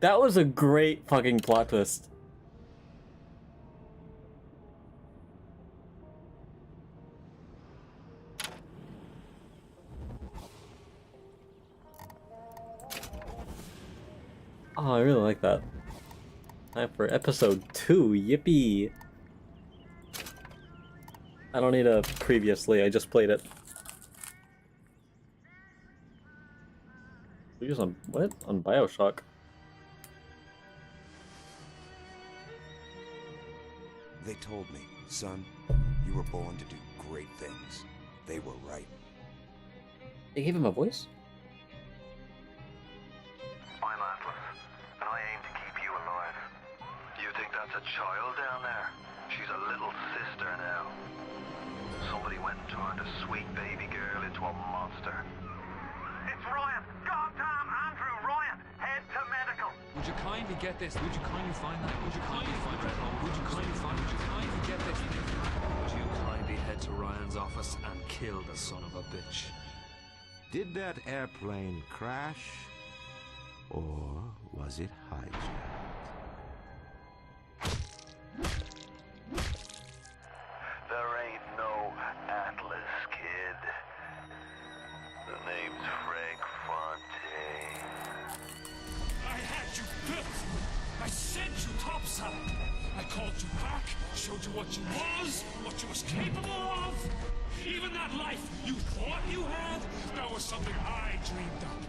That was a great fucking plot twist. Oh, I really like that. Time for episode 2, yippee! I don't need a previously, I just played it. We use on what? On BIoshock. They told me, son, you were born to do great things. They were right. They gave him a voice? I'm Atlas, and I aim to keep you alive. You think that's a child down there? She's a little sister now. Somebody went and turned a sweet baby girl into a monster. It's Ryan! Goddamn Andrew Ryan! Head to medical! Would you kindly get this? Would you kindly find that? Would you kindly find that? Would you kindly find? Would you kindly get this? Would you kindly head to Ryan's office and kill the son of a bitch? Did that airplane crash? Or was it hijacked? There ain't no Atlas, kid. The name's Frank Fontaine. I had you built. I sent you topside. I called you back, showed you what you was capable of. Even that life you thought you had, that was something I dreamed up.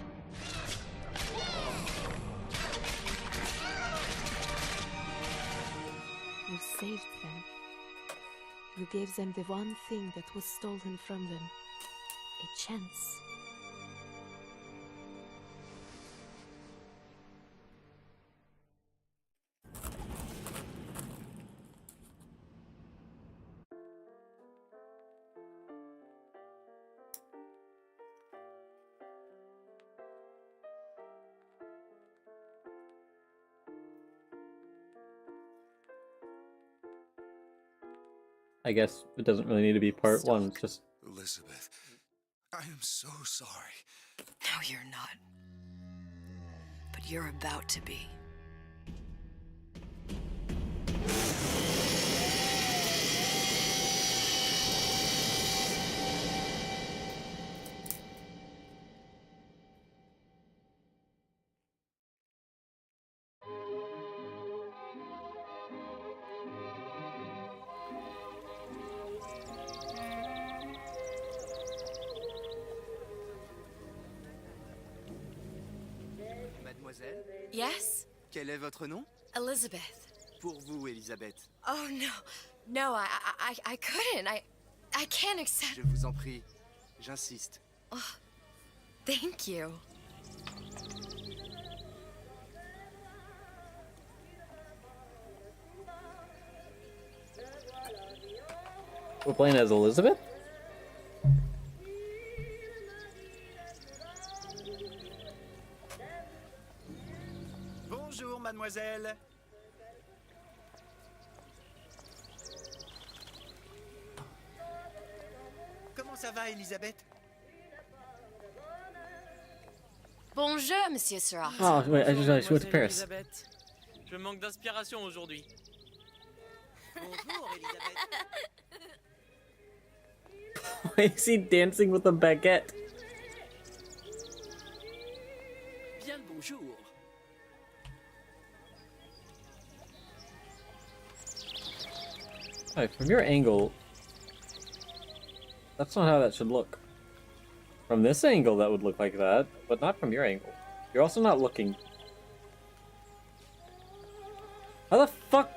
You saved them. You gave them the one thing that was stolen from them. A chance. I guess it doesn't really need to be part 1, it's just... Elizabeth, I am so sorry. No, you're not. But you're about to be. Mademoiselle? Yes? Quel est votre nom? Elizabeth. Pour vous, Elisabeth. Oh, no. No, I couldn't. I can't accept... Je vous en prie. J'insiste. Oh, thank you. We're playing as Elizabeth? Bonjour, mademoiselle. Comment ça va, Elisabeth? Bonjour, Monsieur Seurat. Oh, wait, I just realized she went to Paris. Elisabeth. Je manque d'inspiration aujourd'hui. Bonjour, Elisabeth. Why is he dancing with a baguette? Bien le bonjour. Alright, from your angle... That's not how that should look. From this angle that would look like that, but not from your angle. You're also not looking... How the fuck?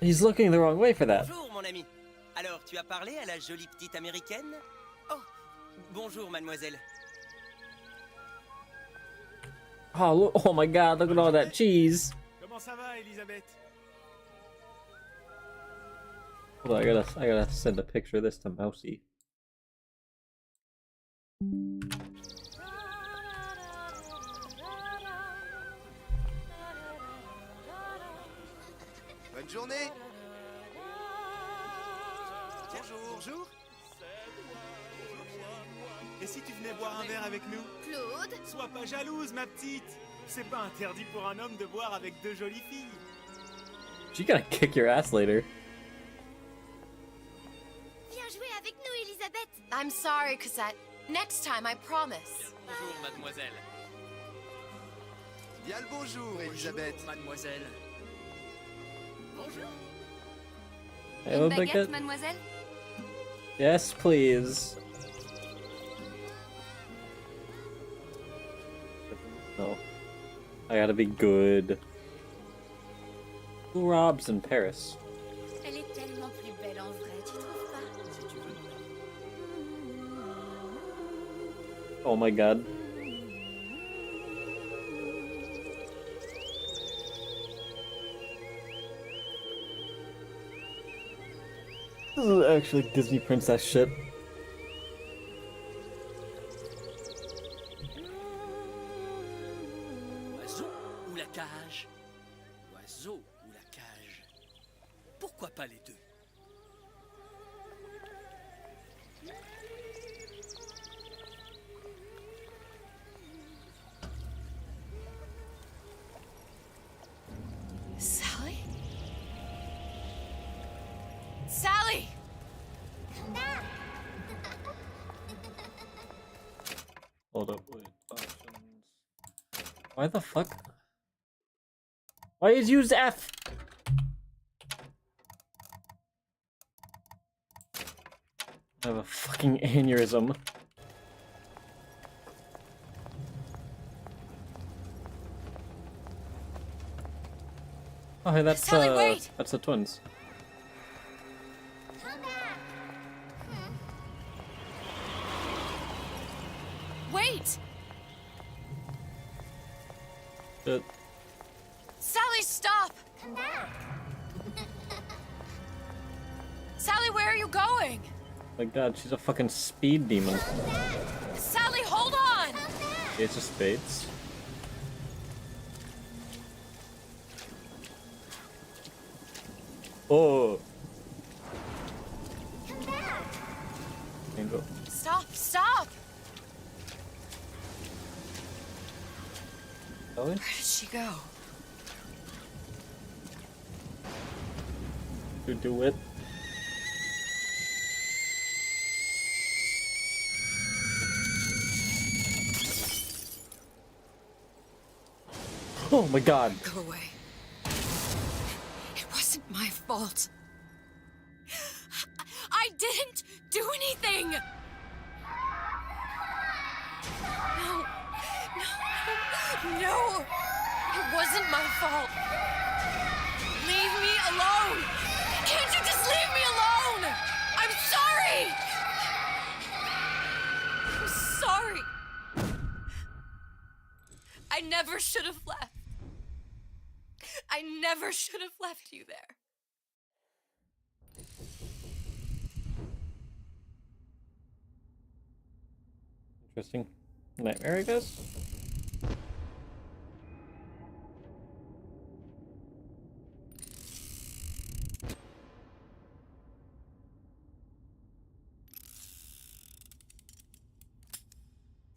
He's looking the wrong way for that. Bonjour, mon ami. Alors, tu as parlé à la jolie petite américaine? Oh, bonjour, mademoiselle. Oh, look, oh my god, look at all that cheese. Comment ça va, Elisabeth? Hold on, I gotta send a picture of this to Mousy. Bonne journée. Bonjour. Bonjour. Et si tu venais boire un verre avec nous? Claude? Sois pas jalouse, ma petite. C'est pas interdit pour un homme de boire avec deux jolies filles. She gonna kick your ass later. Viens jouer avec nous, Elisabeth. I'm sorry, Cosette. Next time, I promise. Bonjour, mademoiselle. Bien le bonjour, Elisabeth. Bonjour, mademoiselle. Bonjour. Have a baguette, baguette? mademoiselle? Yes, please. No. I gotta be good. Who robs in Paris? Elle est tellement plus belle en vrai, tu trouves pas? Si tu veux. Oh my god. This is actually Disney princess shit. Oiseau ou la cage? Oiseau ou la cage? Pourquoi pas les deux? Sally? Sally! Hold up, wait. Options. Why the fuck? Why is use F? I have a fucking aneurysm. Oh, hey, that's Sally, wait! that's the twins. Wait! Shit. Sally, stop! Come back. Sally, where are you going? My god, she's a fucking speed demon. Sally, hold on! It's just spades. Oh. Come back. Can't go. Stop, stop! Ellie? Where did she go? To do it. Oh my god. Go away. It wasn't my fault. I didn't do anything! No. No! It wasn't my fault! Leave me alone! Can't you just leave me alone? I'm sorry! I'm sorry! I never should have left. I never should have left you there. Interesting. Nightmare, I guess?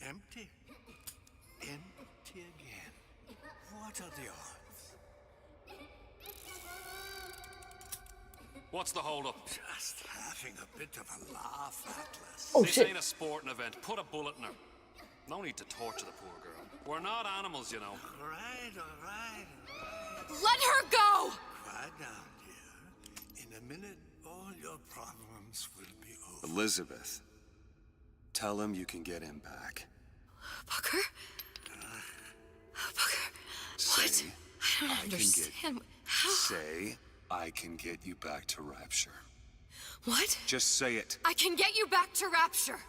Empty. Empty again. What are the odds? What's the hold up? Just having a bit of a laugh, Atlas. Oh, this shit. ain't a sporting event. Put a bullet in her. No need to torture the poor girl. We're not animals, you know. All right. Let her go! Quiet down, dear. In a minute, all your problems will be over. Elizabeth, tell him you can get him back. Booker? Booker? What? Say, I don't I can understand. How? Say, I can get you back to Rapture. What? Just say it. I can get you back to Rapture.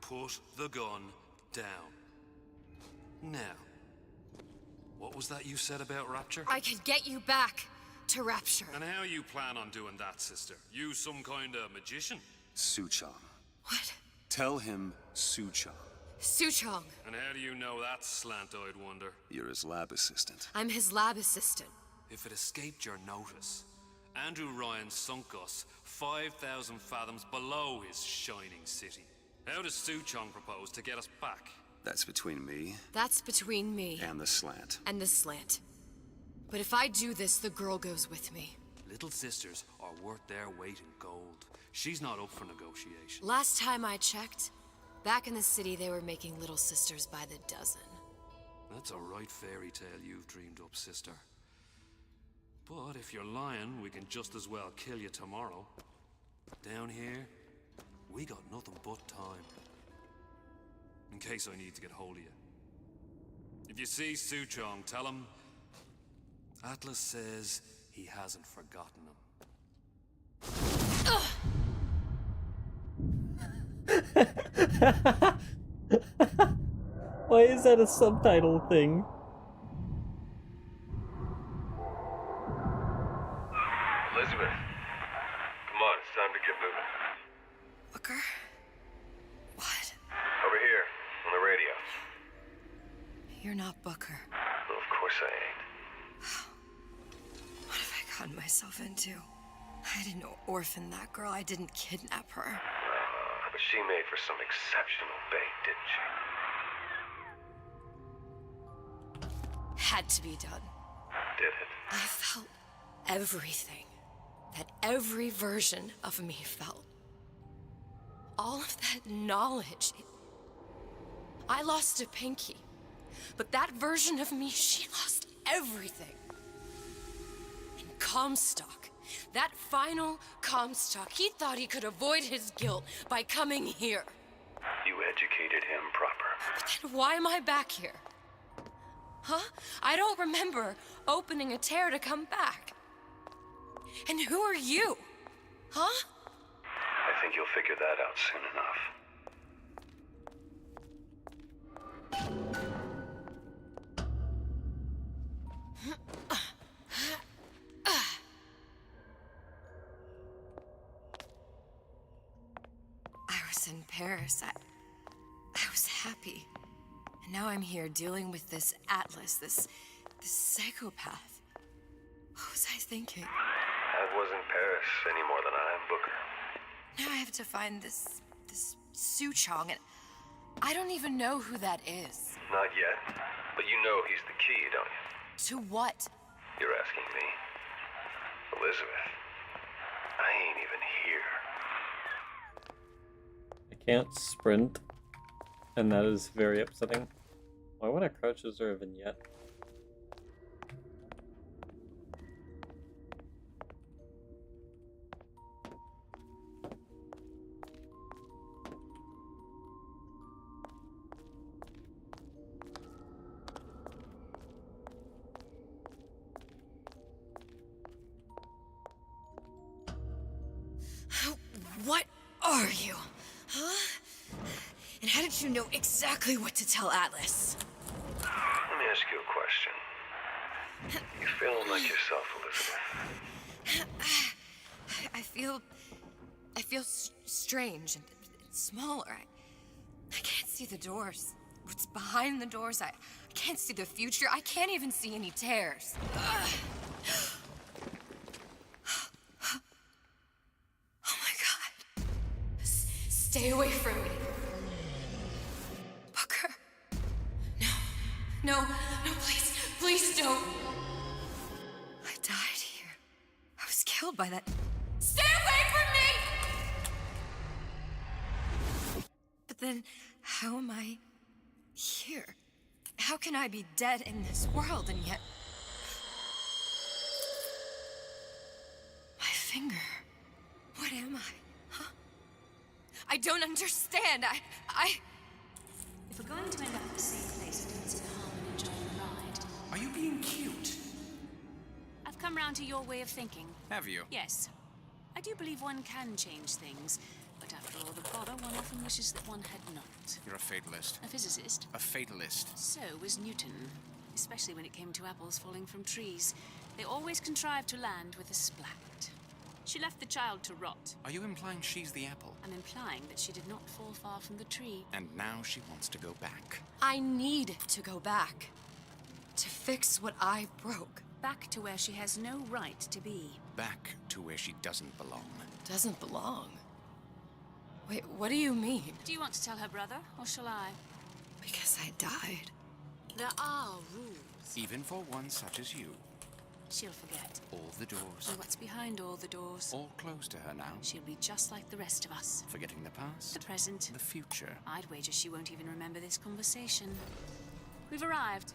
Put the gun down. Now, what was that you said about Rapture? I can get you back to Rapture. And how you plan on doing that, sister? You some kind of magician? Suchong. What? Tell him Suchong. Suchong. And how do you know that, slant-eyed wonder? You're his lab assistant. I'm his lab assistant. If it escaped your notice, Andrew Ryan sunk us 5,000 fathoms below his shining city. How does Suchong propose to get us back? That's between me. That's between me. And the slant. And the slant. But if I do this, the girl goes with me. Little sisters are worth their weight in gold. She's not up for negotiation. Last time I checked, back in the city they were making little sisters by the dozen. That's a right fairy tale you've dreamed up, sister. But if you're lying, we can just as well kill you tomorrow. Down here, we got nothing but time. In case I need to get hold of you. If you see Suchong, tell him Atlas says he hasn't forgotten him. Why is that a subtitle thing? Elizabeth, come on, it's time to get moving. Booker? What? Over here, on the radio. You're not Booker. Well, of course I ain't. What have I gotten myself into? I didn't orphan that girl. I didn't kidnap her. But she made for some exceptional bait, didn't she? Had to be done. Did it? I felt everything that every version of me felt. All of that knowledge. I lost a pinky. But that version of me, she lost everything. And Comstock, that final Comstock, he thought he could avoid his guilt by coming here. You educated him proper. But then why am I back here? Huh? I don't remember opening a tear to come back. And who are you? Huh? I think you'll figure that out soon enough. I was in Paris. I was happy. And now I'm here dealing with this Atlas, this psychopath. What was I thinking? That wasn't Paris any more than I am Booker. Now I have to find this Suchong, and I don't even know who that is. Not yet, but you know he's the key, don't you? To what? You're asking me. Elizabeth, I ain't even here. I can't sprint, and that is very upsetting. Why would I crouch? Is there a vignette? What are you? Huh? And how did you know exactly what to tell Atlas? Let me ask you a question. You feeling like yourself, Elizabeth? I feel strange and smaller. I can't see the doors. What's behind the doors? I can't see the future. I can't even see any tears. Stay away from me. Booker. No, please don't. I died here. I was killed by that. Stay away from me! But then, how am I here? How can I be dead in this world and yet... My finger. What am I? I don't understand. If we're going to end up at the same place, I don't see the harm in enjoying the ride. Are you being cute? I've come round to your way of thinking. Have you? Yes. I do believe one can change things, but after all the bother, one often wishes that one had not. You're a fatalist. A physicist. A fatalist. So was Newton, especially when it came to apples falling from trees. They always contrive to land with a splat. She left the child to rot. Are you implying she's the apple? I'm implying that she did not fall far from the tree. And now she wants to go back. I need to go back. To fix what I broke. Back to where she has no right to be. Back to where she doesn't belong. Doesn't belong? Wait, what do you mean? Do you want to tell her brother, or shall I? Because I died. There are rules. Even for one such as you. She'll forget. All the doors. And what's behind all the doors? All closed to her now. She'll be just like the rest of us. Forgetting the past. The present. The future. I'd wager she won't even remember this conversation. We've arrived.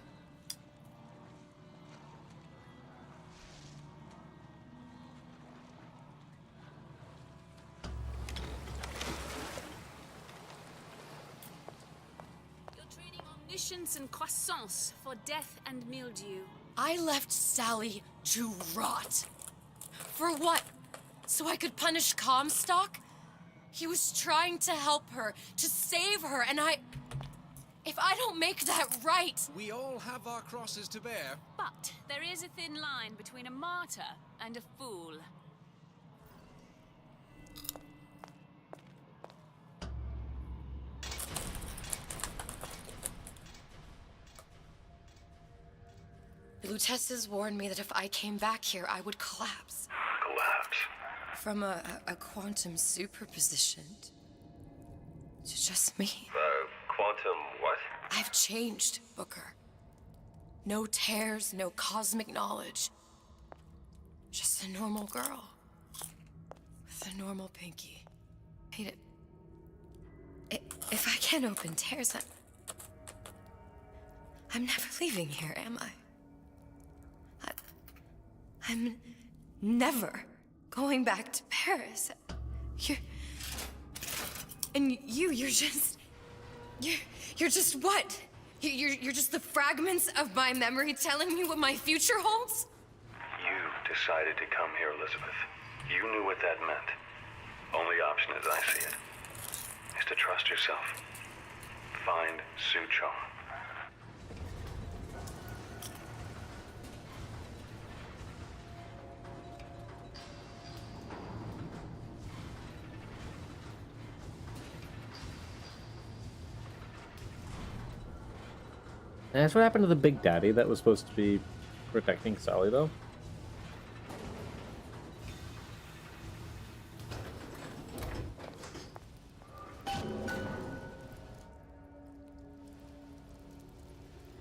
You're trading omniscience and croissance for death and mildew. I left Sally to rot. For what? So I could punish Comstock? He was trying to help her, to save her, and if I don't make that right... We all have our crosses to bear. But there is a thin line between a martyr and a fool. Lutesses warned me that if I came back here, I would collapse. Collapse? From a quantum superposition to just me. Quantum what? I've changed, Booker. No tears, no cosmic knowledge. Just a normal girl. With a normal pinky. Hate it. If I can't open tears, I'm never leaving here, am I? I'm never going back to Paris. You're just what? You're just the fragments of my memory telling me what my future holds? You decided to come here, Elizabeth. You knew what that meant. Only option, as I see it, is to trust yourself. Find Suchong. That's what happened to the Big Daddy that was supposed to be protecting Sally, though.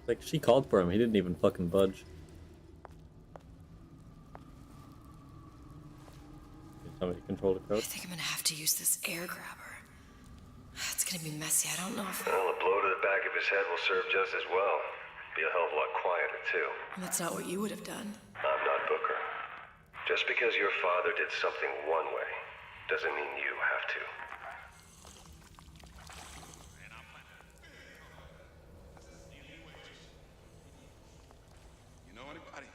Like, she called for him, he didn't even fucking budge. Somebody control the code? I think I'm gonna have to use this air grabber. It's gonna be messy, I don't know if... Well, a blow to the back of his head will serve just as well. Be a hell of a lot quieter, too. That's not what you would have done. I'm not Booker. Just because your father did something one way, doesn't mean you have to. You know anybody?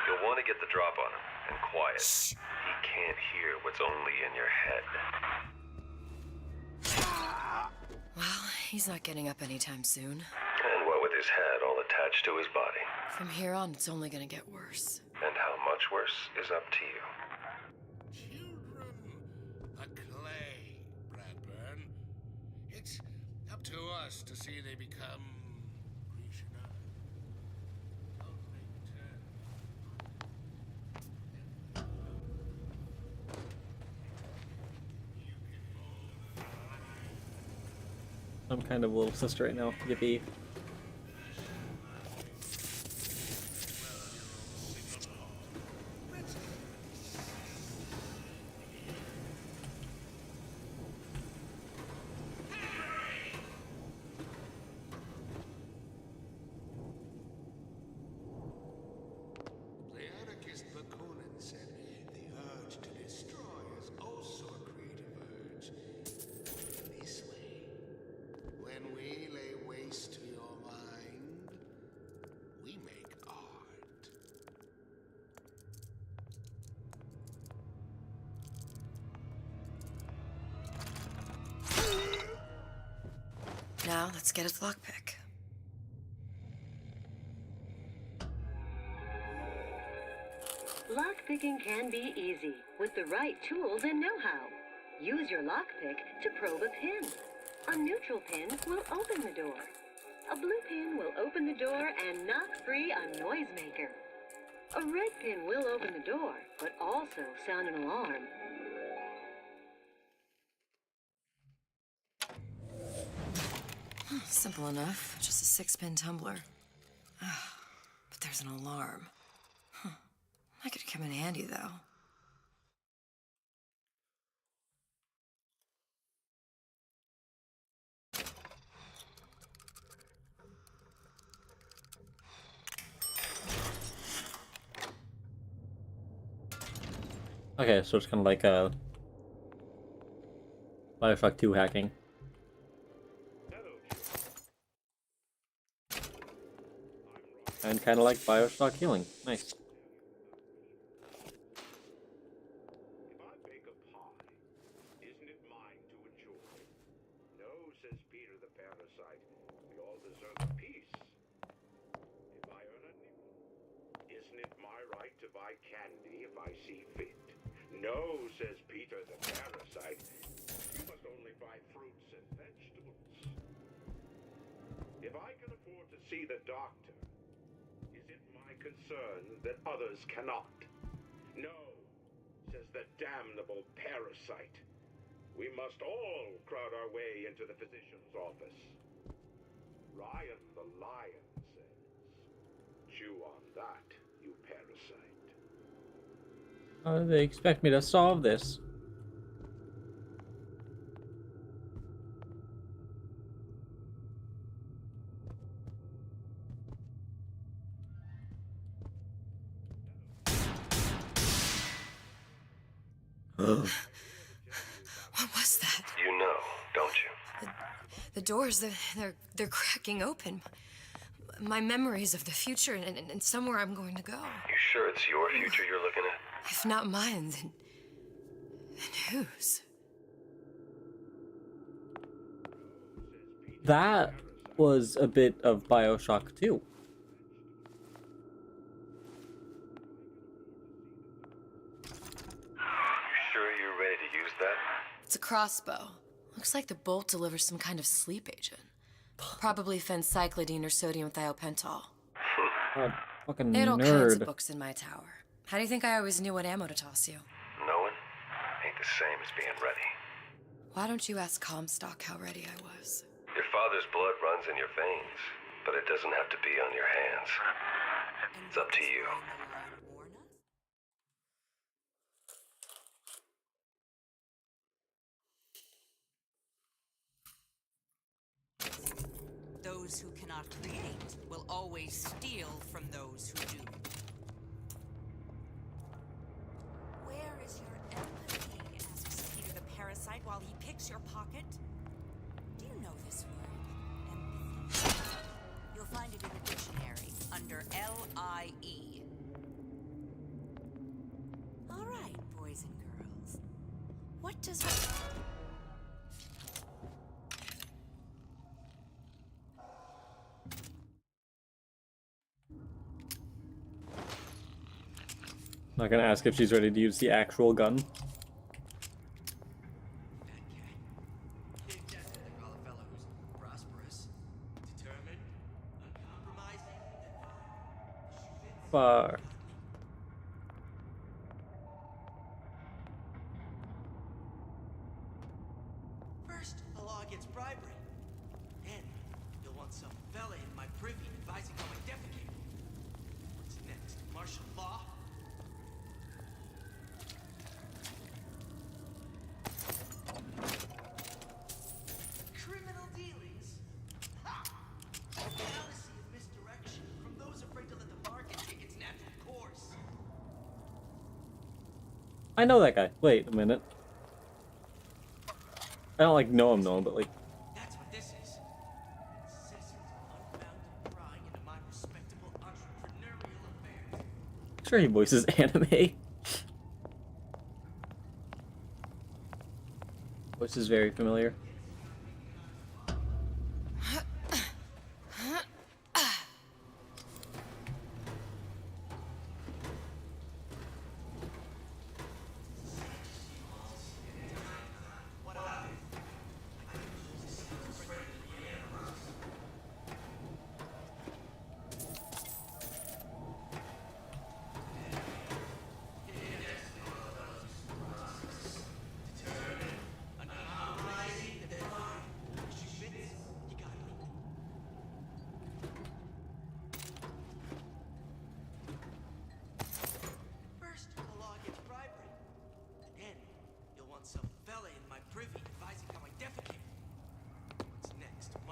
You'll want to get the drop on him, and quiet. Shh. He can't hear what's only in your head. Well, he's not getting up anytime soon. And what with his head all attached to his body. From here on, it's only gonna get worse. And how much worse is up to you. Children, a clay, Bradburn. It's up to us to see they become Grecianized. Don't make I'm kind of a little sister right now. Yippee. Leonicus Bakunin said the urge to destroy is also a creative urge. This way, when we lay waste to your Now, let's get its lockpick. Lockpicking can be easy with the right tools and know-how. Use your lockpick to probe a pin. A neutral pin will open the door. A blue pin will open the door and knock free a noisemaker. A red pin will open the door, but also sound an alarm. Simple enough. Just a 6-pin tumbler. But there's an alarm. That could come in handy, though. Okay, so it's kind of like BioShock 2 hacking. And kind of like BioShock healing. Nice. Isn't it mine to enjoy? No, says Peter the parasite. We all deserve a piece. If I earn a nickel, isn't it my right to buy candy if I see fit? No, says Peter the parasite. You must only buy fruits and vegetables. If I can afford to see the doctor, is it my concern that others cannot? No, says the damnable parasite. We must all crowd our way into the physician's office. Ryan the lion says, chew on that, you parasite. How do they expect me to solve this? What was that? You know, don't you? The doors, they're cracking open. My memories of the future and somewhere I'm going to go. You sure it's your future you're looking at? If not mine, then whose? That was a bit of BioShock 2. Sure you're ready to use that? It's a crossbow. Looks like the bolt delivers some kind of sleep agent. Probably phencyclidine or sodium thiopental. Fucking They had all kinds of nerd. books in my tower. How do you think I always knew what ammo to toss you? Knowing ain't the same as being ready. Why don't you ask Comstock how ready I was? Your father's blood runs in your veins, but it doesn't have to be on your hands. It's up to you. Those who cannot create will always steal from those who do. Where is your empathy? Asks Peter the parasite while he picks your pocket. Do you know this word? Empathy. You'll find it in the dictionary under L-I-E. All right, boys and girls. What does... Not gonna ask if she's ready to use the actual gun. Fuck. First, the law gets bribery. Then, you'll want some fella in my privy advising how I defecate. What's next? Martial law? Criminal dealings? Ha! A fallacy of misdirection from those afraid to let the market take its natural course. I know that guy. Wait a minute. I don't like know him, but like. That's what this is. Incessant, unbounded prying into my respectable entrepreneurial affairs. Sure, he voices anime. Voice is very familiar.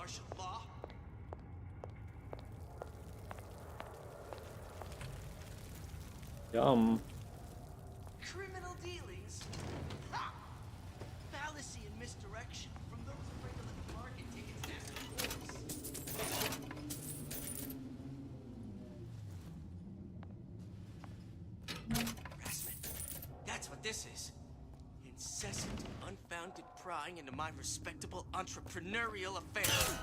Martial law? Yum. Criminal dealings? Ha! Fallacy and misdirection from those afraid to let the market take its natural course. Harassment. That's what this is. Incessant, unfounded prying into my respectable entrepreneurial affairs.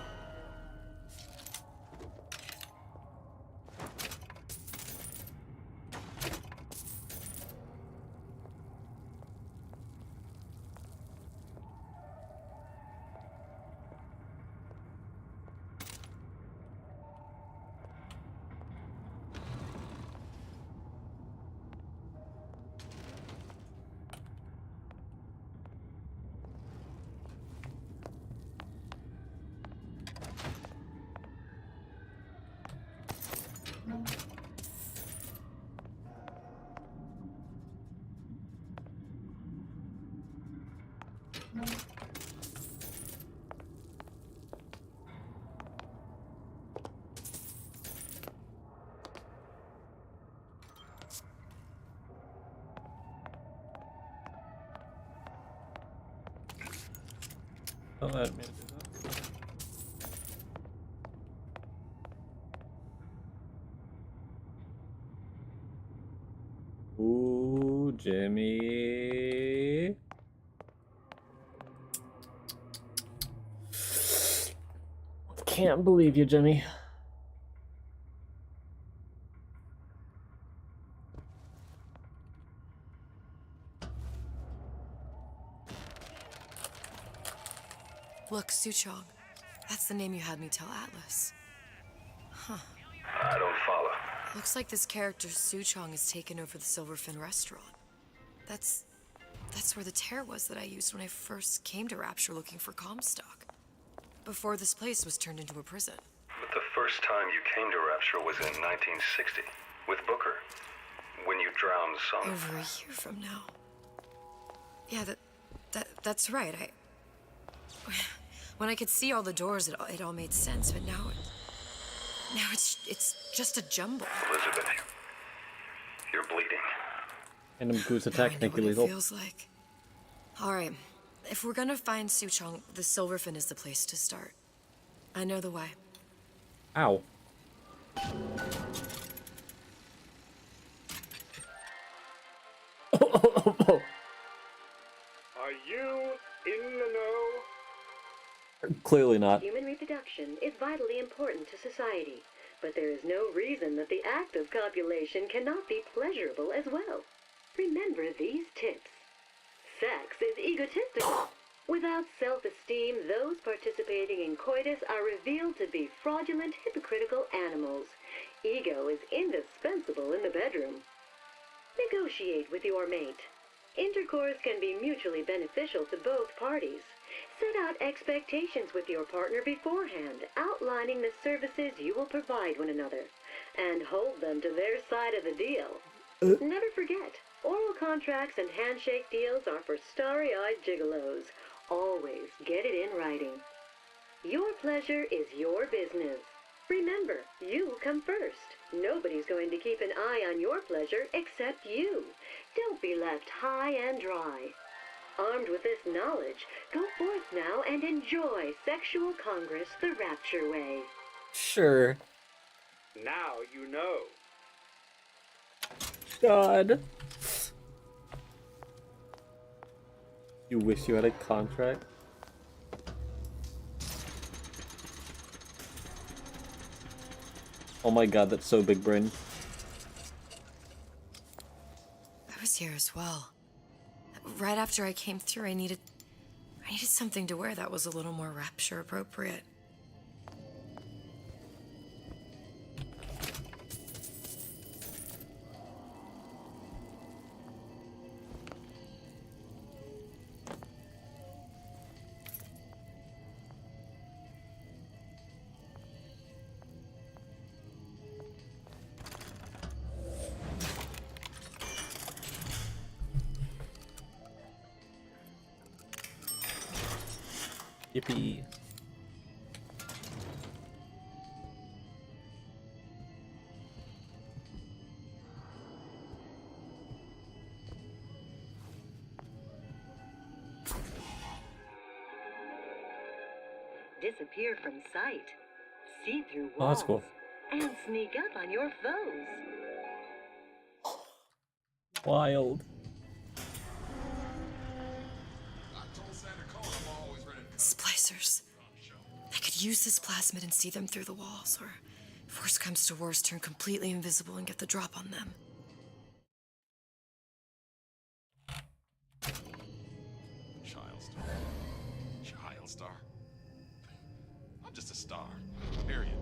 Don't let me do that. Ooh, Jimmy. Can't believe you, Jimmy. Look, Suchong. That's the name you had me tell Atlas. Huh. I don't follow. Looks like this character Suchong has taken over the Silverfin restaurant. That's where the tear was that I used when I first came to Rapture looking for Comstock. Before this place was turned into a prison. But the first time you came to Rapture was in 1960, with Booker, when you drowned some... Over a year from now. Yeah, that's right. When I could see all the doors, it all made sense, but now it's just a jumble. Elizabeth, you're bleeding. And Goose attack I know what it illegal. feels like. All right, if we're gonna find Suchong, the Silverfin is the place to start. I know the way. Ow. Are you in the know? Clearly not. Human reproduction is vitally important to society, but there is no reason that the act of copulation cannot be pleasurable as well. Remember these tips. Sex is egotistical. Without self-esteem, those participating in coitus are revealed to be fraudulent, hypocritical animals. Ego is indispensable in the bedroom. Negotiate with your mate. Intercourse can be mutually beneficial to both parties. Set out expectations with your partner beforehand, outlining the services you will provide one another, and hold them to their side of the deal. Never forget, oral contracts and handshake deals are for starry-eyed gigolos. Always get it in writing. Your pleasure is your business. Remember, you come first. Nobody's going to keep an eye on your pleasure except you. Don't be left high and dry. Armed with this knowledge, go forth now and enjoy Sexual Congress the Rapture way. Sure. Now you know. God. You wish you had a contract? Oh my god, that's so big brain. I was here as well. Right after I came through, I needed something to wear that was a little more Rapture appropriate. Yippee. disappear from sight, see through Oh, walls, that's cool. and sneak up on your foes. Wild. Splicers. I could use this plasmid and see them through the walls, or if worst comes to worst, turn completely invisible and get the drop on them. Child star. Child star. I'm just a star. Period.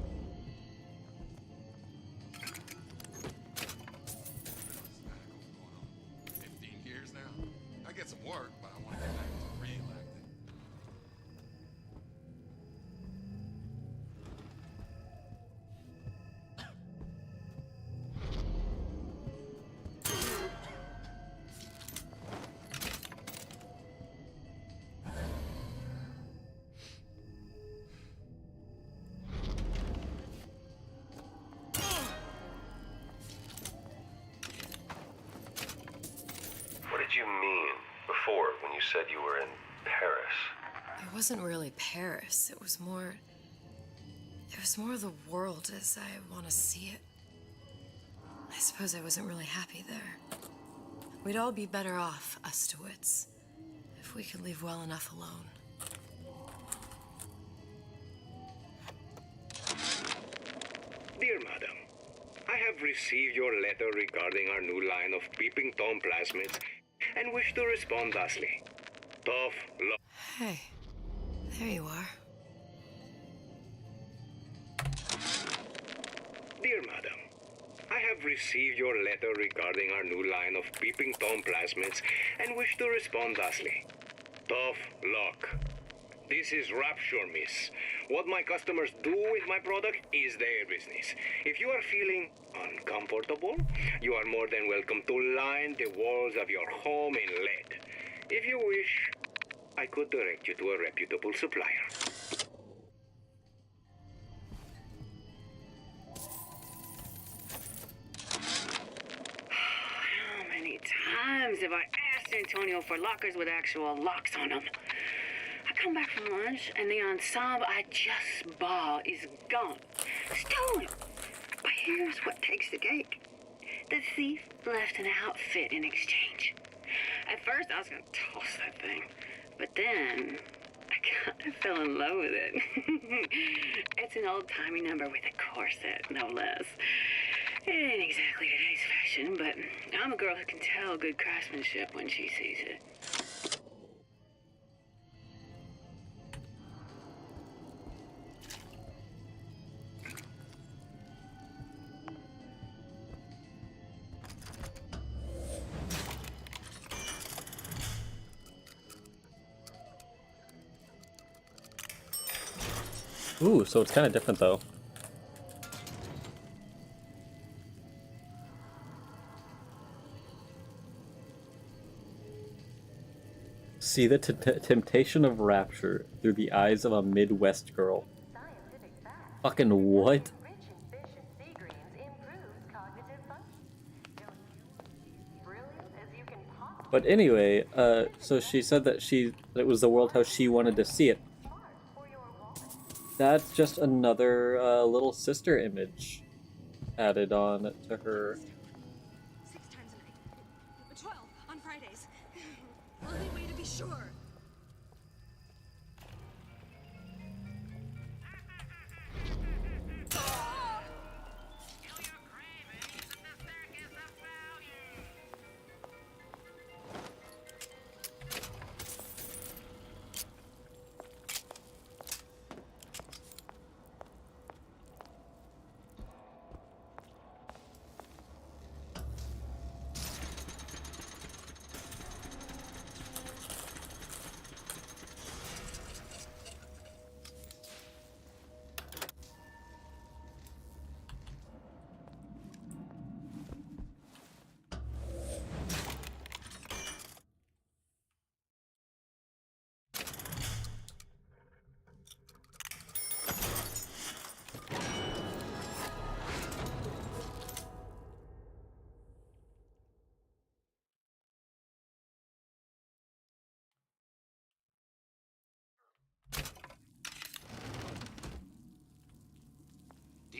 15 years now. I get some work, but I want to get back to real acting. What did you mean before when you said you were in Paris? It wasn't really Paris. It was more the world as I want to see it. I suppose I wasn't really happy there. We'd all be better off, us DeWitts, if we could leave well enough alone. Dear Madam, I have received your letter regarding our new line of peeping Tom plasmids and wish to respond thusly. Tough luck. Hey, there you are. Dear Madam, I have received your letter regarding our new line of peeping Tom plasmids and wish to respond thusly. Tough luck. This is Rapture, miss. What my customers do with my product is their business. If you are feeling uncomfortable, you are more than welcome to line the walls of your home in lead. If you wish, I could direct you to a reputable supplier. How many times have I asked Antonio for lockers with actual locks on them? I come back from lunch and the ensemble I just bought is gone. Stolen. But here's what takes the cake. The thief left an outfit in exchange. At first I was gonna toss that thing, but then I kind of fell in love with it. It's an old-timey number with a corset, no less. It ain't exactly today's fashion, but I'm a girl who can tell good craftsmanship when she sees it. Ooh, so it's kind of different though. See the temptation of rapture through the eyes of a Midwest girl. Fucking what? But anyway, so she said that it was the world how she wanted to see it. That's just another little sister image added on to her. 6 times a night. 12 on Fridays. Only way to be sure.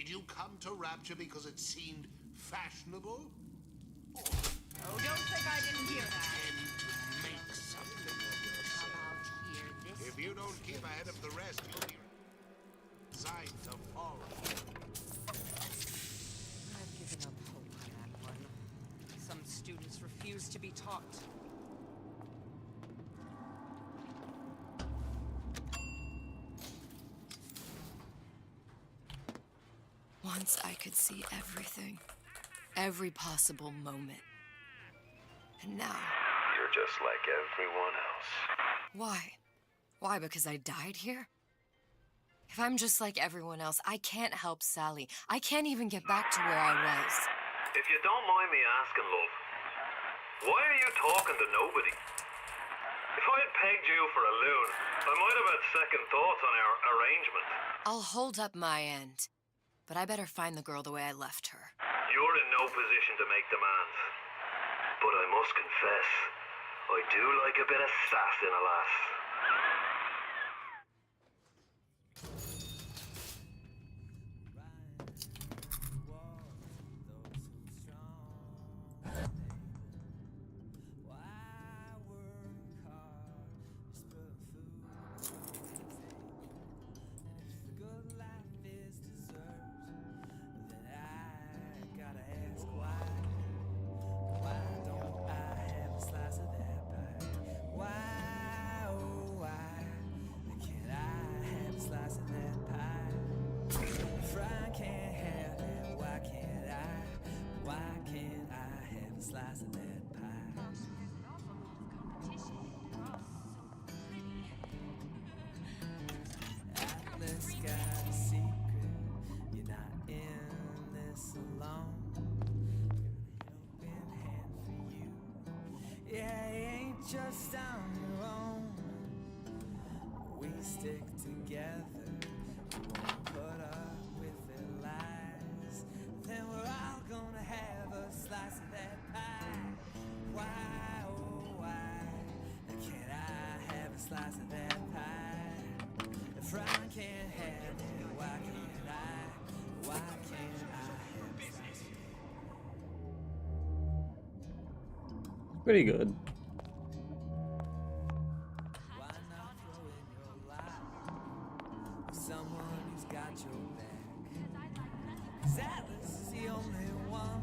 Did you come to Rapture because it seemed fashionable? Oh, don't think I didn't hear that. And make something of yourself. If you don't keep ahead of the rest, you'll be resigned to follow. I've given up hope on that one. Some students refuse to be taught. Once I could see everything. Every possible moment. And now... You're just like everyone else. Why? Why, because I died here? If I'm just like everyone else, I can't help Sally. I can't even get back to where I was. If you don't mind me asking, love, why are you talking to nobody? If I had pegged you for a loon, I might have had second thoughts on our arrangement. I'll hold up my end. But I better find the girl the way I left her. You're in no position to make demands. But I must confess, I do like a bit of sass in a lass. Just on your own, we stick together. We won't put up with their lies. Then we're all gonna have a slice of that pie. Why, oh why, can't I have a slice of that pie? If I can't have it, why can't I? Why can't I have a slice of that? Pretty good. Someone who's got your back. 'Cause Atlas is the only one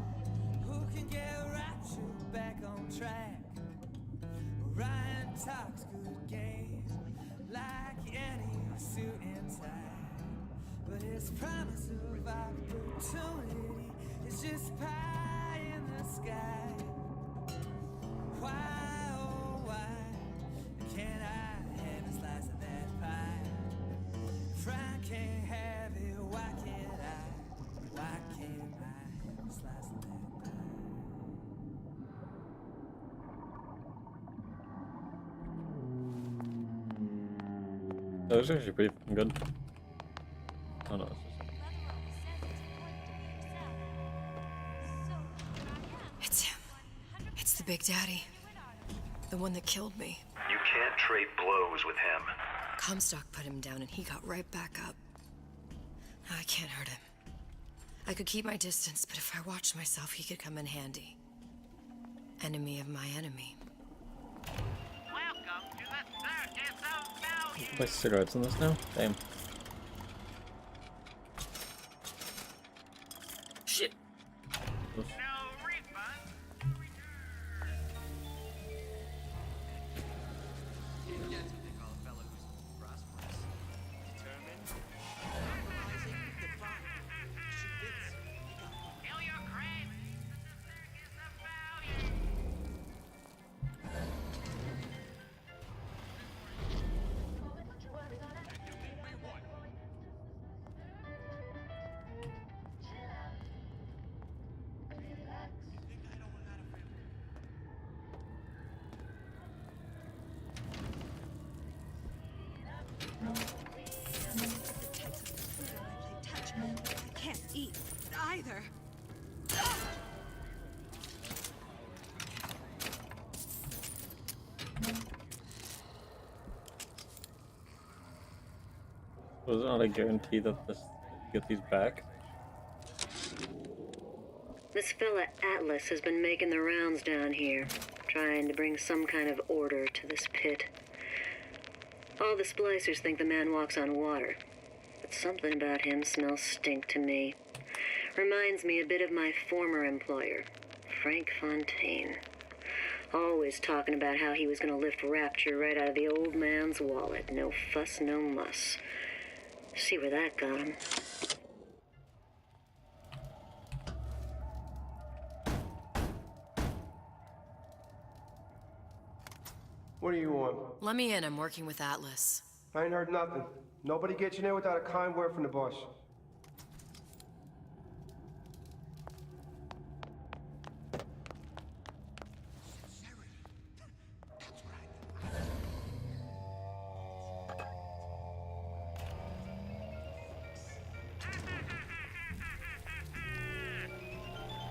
who can get Rapture back on track. Ryan talks good game, like any suit and tie. But his promise of opportunity is just pie in the sky. Why, oh why, can't I have a slice of that pie? If I can't have it, why can't I? Why can't I have a slice of that pie? That was actually pretty fucking good. Oh no, it's just... It's him. It's the Big Daddy. The one that killed me. You can't trade blows with him. Comstock put him down and he got right back up. I can't hurt him. I could keep my distance, but if I watched myself, he could come in handy. Enemy of my enemy. Welcome to the circus of value. Buy cigarettes in this now? Damn. Shit. Oof. I can't eat either. Was it not a guarantee that this get these back? This fella Atlas has been making the rounds down here, trying to bring some kind of order to this pit. All the splicers think the man walks on water, but something about him smells stink to me. Reminds me a bit of my former employer, Frank Fontaine. Always talking about how he was going to lift Rapture right out of the old man's wallet. No fuss, no muss. See where that got him. What do you want? Let me in. I'm working with Atlas. I ain't heard nothing. Nobody gets in there without a kind word from the boss.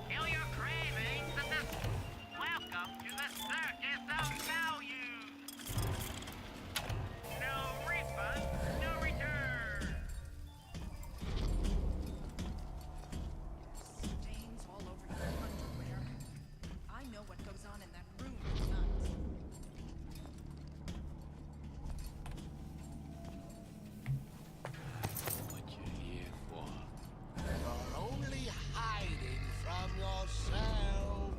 Kill your cravings and this. Welcome to the circus of value. No refund, no return. Stains all over your underwear. I know what goes on in that room tonight. What you here for? You're only hiding from yourself.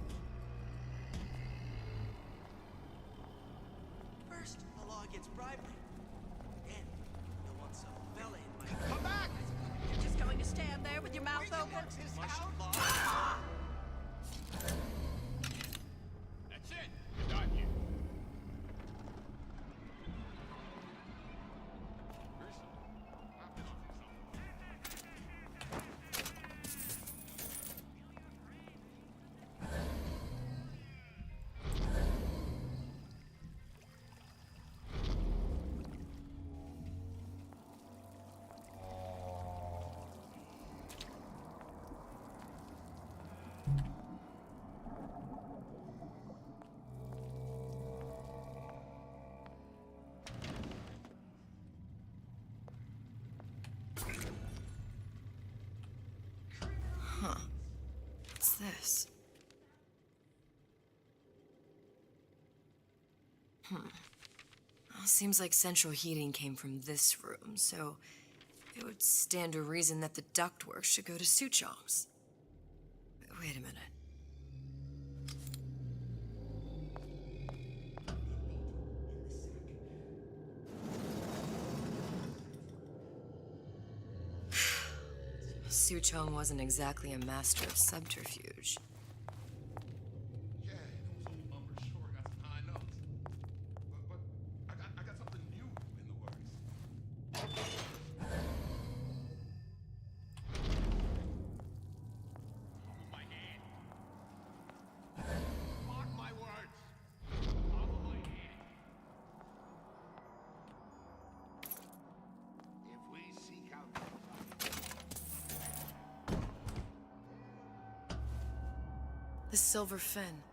First, the law gets bribery. Then, you'll want some fella in my... Come back! You're just going to stand there with your mouth open? Martial law. That's it. You're done here. Huh. What's this? Well, seems like central heating came from this room, so it would stand to reason that the ductwork should go to Suchong's. Wait a minute. Suchong wasn't exactly a master of subterfuge. Yeah, those old bumpers sure got some high notes. But I got something new in the works. My hand. Mark my words. Follow my hand. If we seek out The Silver Fin.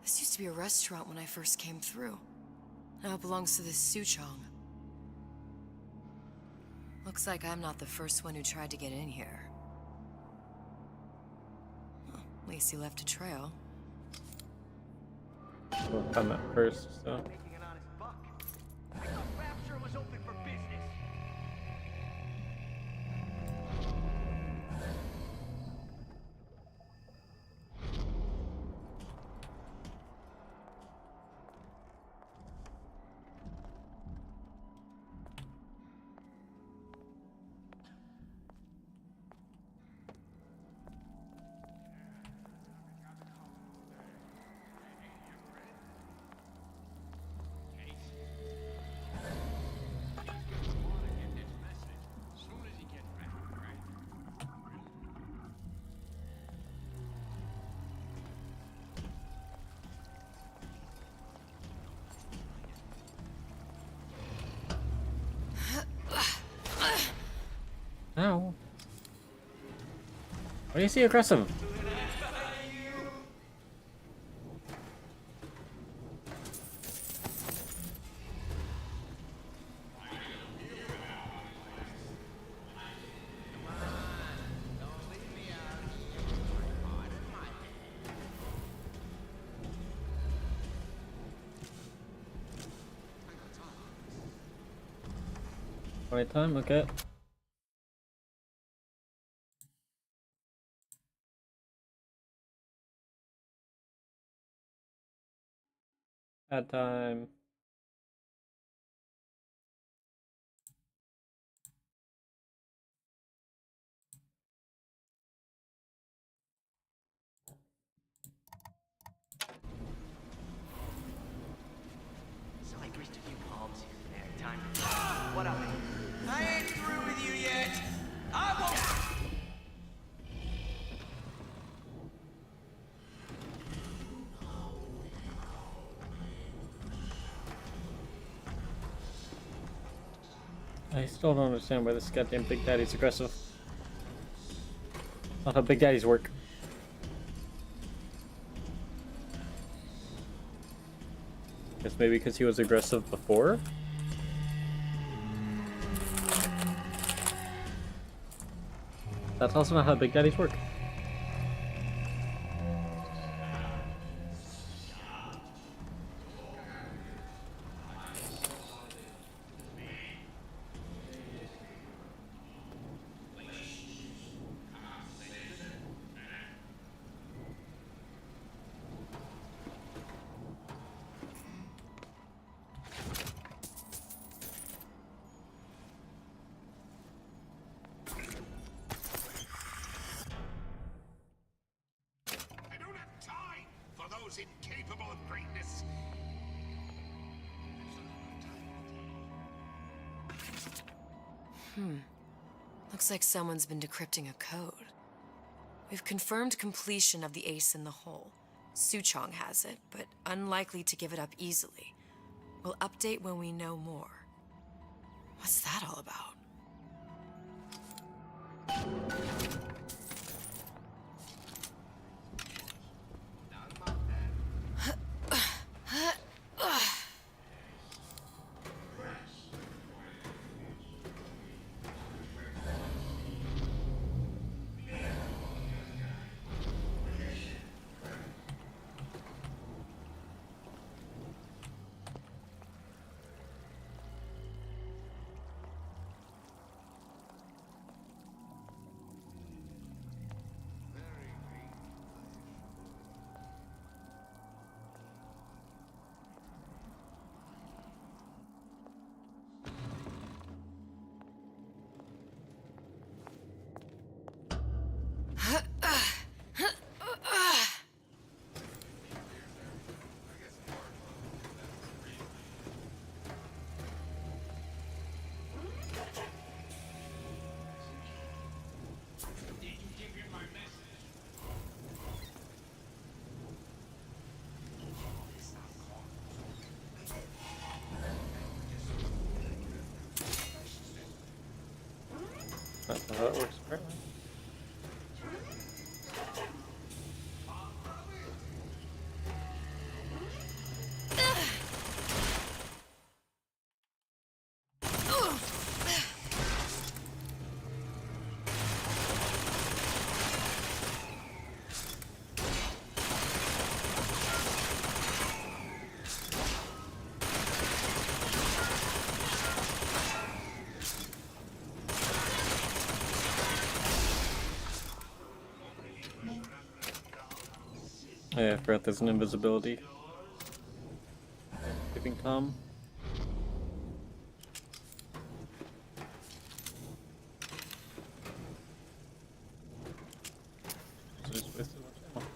This used to be a restaurant when I first came through. Now it belongs to this Suchong. Looks like I'm not the first one who tried to get in here. Well, at least he left a trail. We'll come at first, so. Making an honest buck. I thought Rapture was open for business. Ow. Why is he aggressive? Right time, okay. Bad time. So I greased a few palms here and there. Time to... What up? I ain't through with you yet. I won't... I still don't understand why this goddamn Big Daddy's aggressive. Not how Big Daddies work. Guess maybe because he was aggressive before? That's also not how Big Daddies work. I don't have time for those incapable of greatness. Looks like someone's been decrypting a code. We've confirmed completion of the ace in the hole. Suchong has it, but unlikely to give it up easily. We'll update when we know more. What's that all about? That's not how it works, apparently. Yeah, I forgot there's an invisibility. Giving Tom. So just wasted much ammo.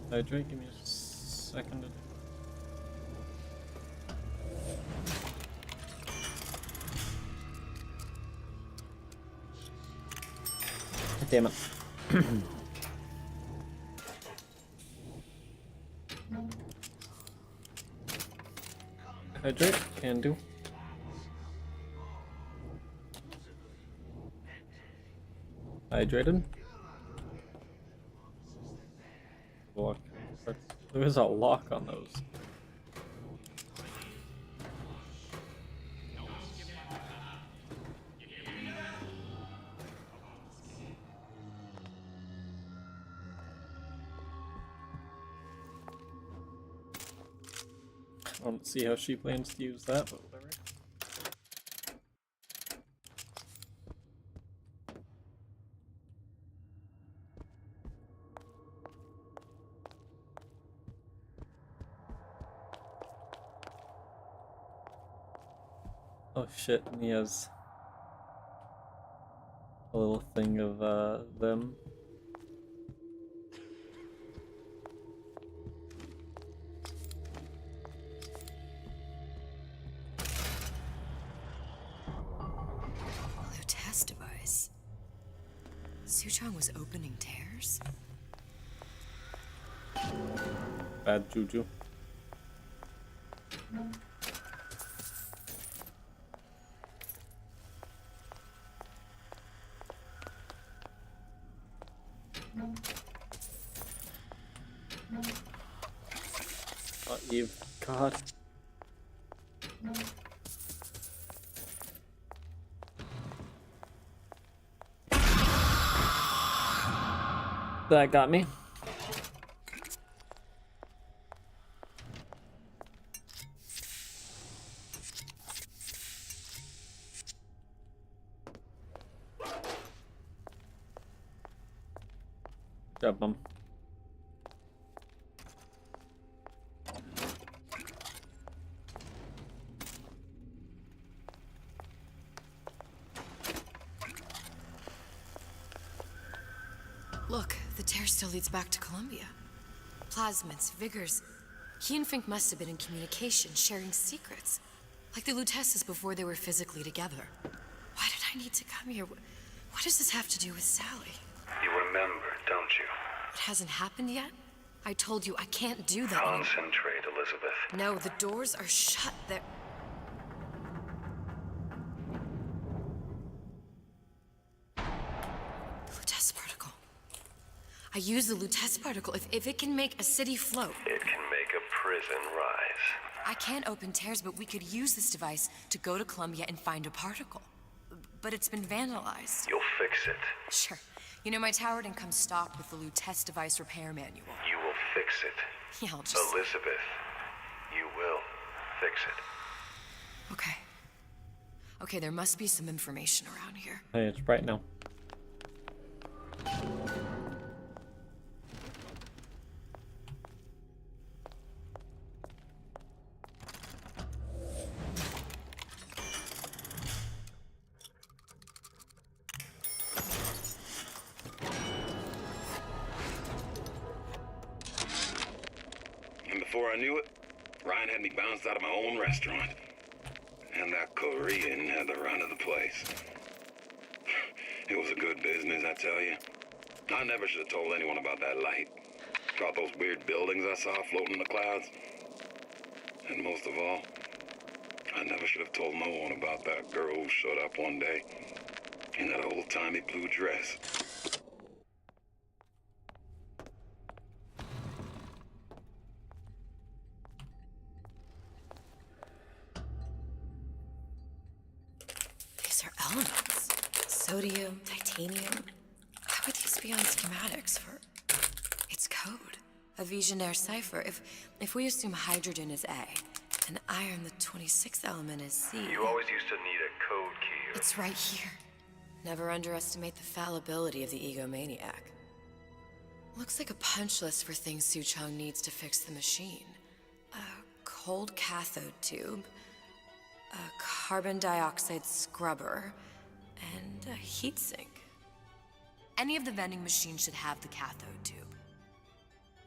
Hydrate, give me a second to do. Damn it. Hydrate, can do. Hydrated. Lock. There is a lock on those. don't see how she plans to use that, but whatever. Oh shit, and he has a little thing of them. Blue test device. Suchong was opening tears? Bad juju. Oh, you God. That got me. Good job, Mom. Look, the tear still leads back to Columbia. Plasmids, Vigors. He and Fink must have been in communication, sharing secrets. Like the Lutesses before they were physically together. Why did I need to come here? What does this have to do with Sally? You remember, don't you? It hasn't happened yet? I told you I can't do that anymore. Concentrate, Elizabeth. No, the doors are shut. They're... Lutece particle. I use the Lutece particle. If it can make a city float. It can make a prison rise. I can't open tears, but we could use this device to go to Columbia and find a particle. But it's been vandalized. You'll fix it. Sure. You know, my tower didn't come stocked with the Lutece device repair manual. You will fix it. Yeah, I'll just... Elizabeth, you will fix it. Okay. Okay, there must be some information around here. Hey, it's bright now. And before I knew it, Ryan had me bounced out of my own restaurant. And that Korean had the run of the place. It was a good business, I tell you. I never should have told anyone about that light. Caught those weird buildings I saw floating in the clouds. And most of all, I never should have told no one about that girl who showed up one day in that old-timey blue dress. These are elements. Sodium, titanium. How would these be on schematics for... It's code. A Visionaire cipher. If we assume hydrogen is A, and iron, the 26th element, is C... You always used to need a code key. It's right here. Never underestimate the fallibility of the egomaniac. Looks like a punch list for things Suchong needs to fix the machine. A cold cathode tube, a carbon dioxide scrubber, and a heatsink. Any of the vending machines should have the cathode tube.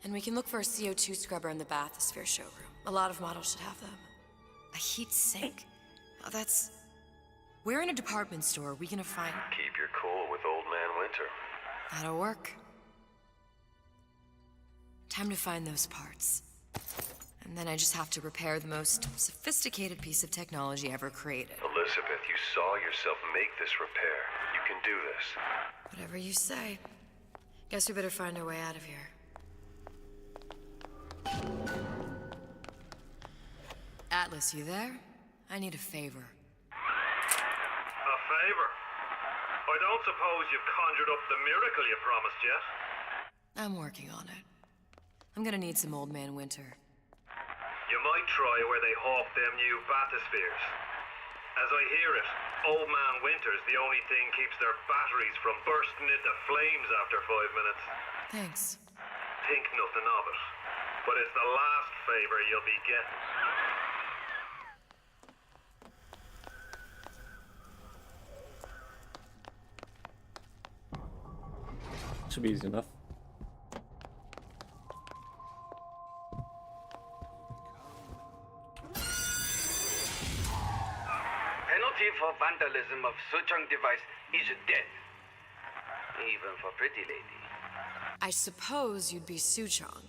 And we can look for a CO2 scrubber in the bathysphere showroom. A lot of models should have them. A heat sink? Oh, that's... Where in a department store are we gonna find... Keep your cool with Old Man Winter. That'll work. Time to find those parts. And then I just have to repair the most sophisticated piece of technology ever created. Elizabeth, you saw yourself make this repair. You can do this. Whatever you say. Guess we better find our way out of here. Atlas, you there? I need a favor. A favor? I don't suppose you've conjured up the miracle you promised yet? I'm working on it. I'm gonna need some Old Man Winter. You might might try where they hawk them new bathyspheres. As I hear it, Old Man Winter's the only thing keeps their batteries from bursting into flames after 5 minutes. Thanks. Think nothing of it. But it's the last favor you'll be getting. Should be easy enough. Penalty for vandalism of Suchong device is death. Even for pretty lady. I suppose you'd be Suchong.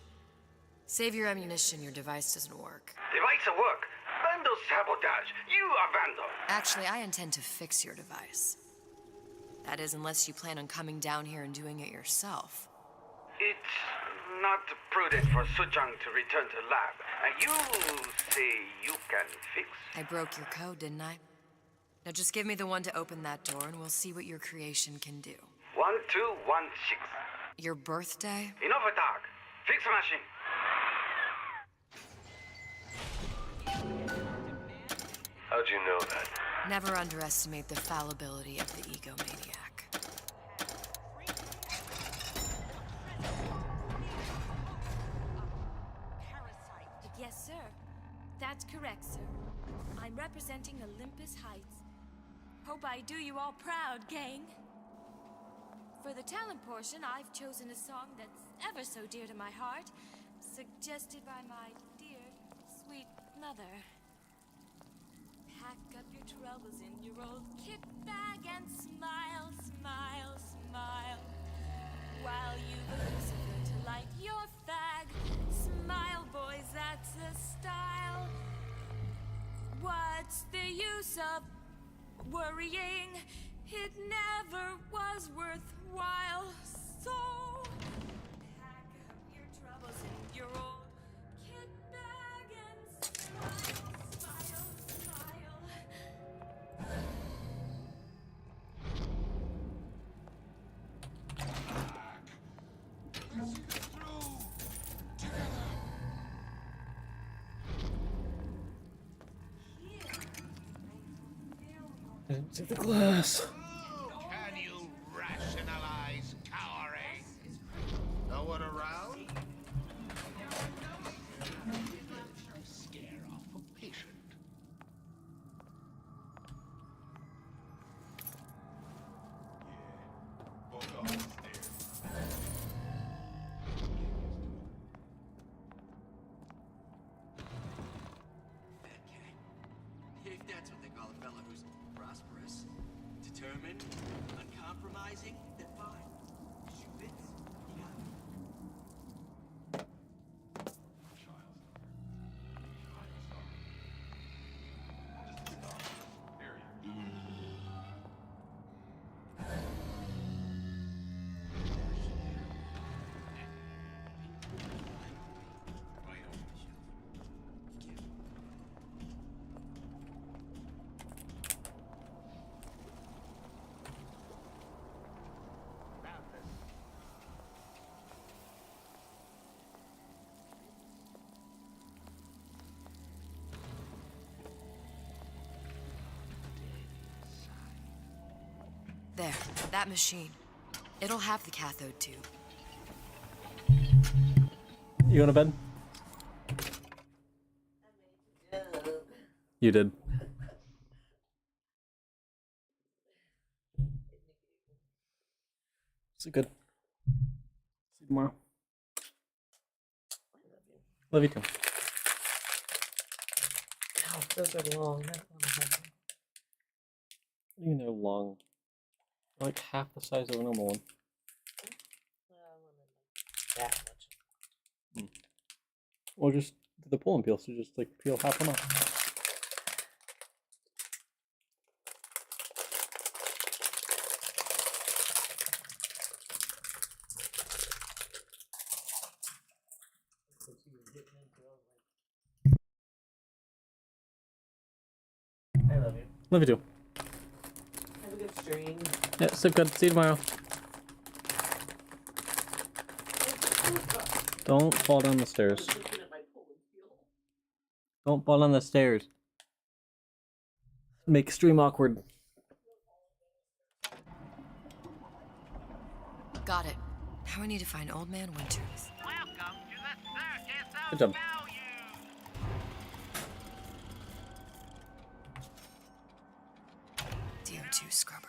Save your ammunition, your device doesn't work. Device at work. Vandal sabotage. You are vandal. Actually, I intend to fix your device. That is, unless you plan on coming down here and doing it yourself. It's not prudent for Suchong to return to lab. And you say you can fix? I broke your code, didn't I? Now just give me the one to open that door and we'll see what your creation can do. 1216. Your birthday? Enough attack. Fix machine. How'd you know that? Never underestimate the fallibility of the egomaniac. Yes, sir. That's correct, sir. I'm representing Olympus Heights. Hope I do you all proud, gang. For the talent portion, I've chosen a song that's ever so dear to my heart, suggested by my dear, sweet mother. Pack up your troubles in your old kit bag and smile, smile, smile. While you Lucifer to light your fag. Smile, boys, that's the style. What's the use of worrying? It never was worthwhile. So pack up your troubles in your old kit bag and smile, smile, smile. Let's get through together. I didn't see the glass. Can you rationalize cowering? No one around? Scare off a patient. Both on the stairs. If that's what they call a fellow who's prosperous, determined, uncompromising, then fine. Shoot it. You got it. There, that machine. It'll have the cathode tube. You going to bed? You did. So good. See you tomorrow. Love you too. Ow, those are long. That one has them. You know, long. Like half the size of a normal one. That much. Or just the pull and peel, so just like peel half one off. I love you. Love you too. Have a good stream. Yeah, so good. See you tomorrow. Don't fall down the stairs. Don't fall on the stairs. Make extreme awkward. Got it. Now I need to find Old Man Winters. Welcome to the circus of Good job. CO2 scrubber.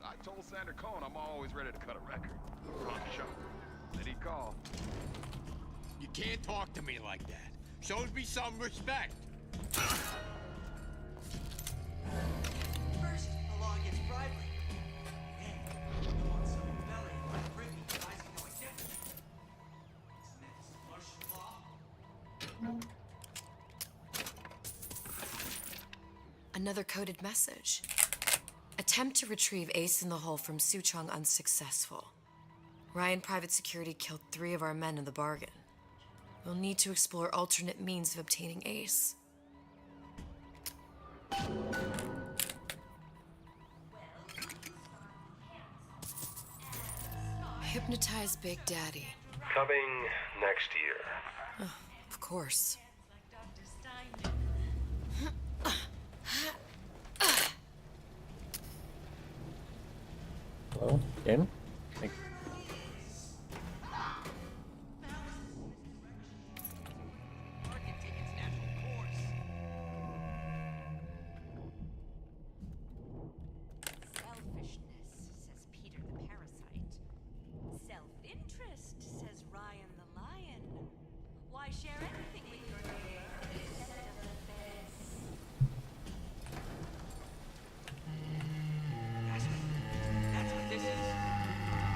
I told Sander Cohen I'm always ready to cut a record. Wrong show. Did he call? You can't talk to me like that. Shows me some respect. First, the law gets bribery. Then, you want some belly by Brittany devising no identity. Isn't that martial law? Another coded message. Attempt to retrieve Ace in the Hole from Suchong unsuccessful. Ryan Private Security killed 3 of our men in the bargain. We'll need to explore alternate means of obtaining Ace. Hypnotize Big Daddy. Coming next year. Of course. Hello? Game? Like, Selfishness, says Peter the Parasite. Self-interest, says Ryan the Lion. Why share anything with your neighbor except of the best? That's what this is.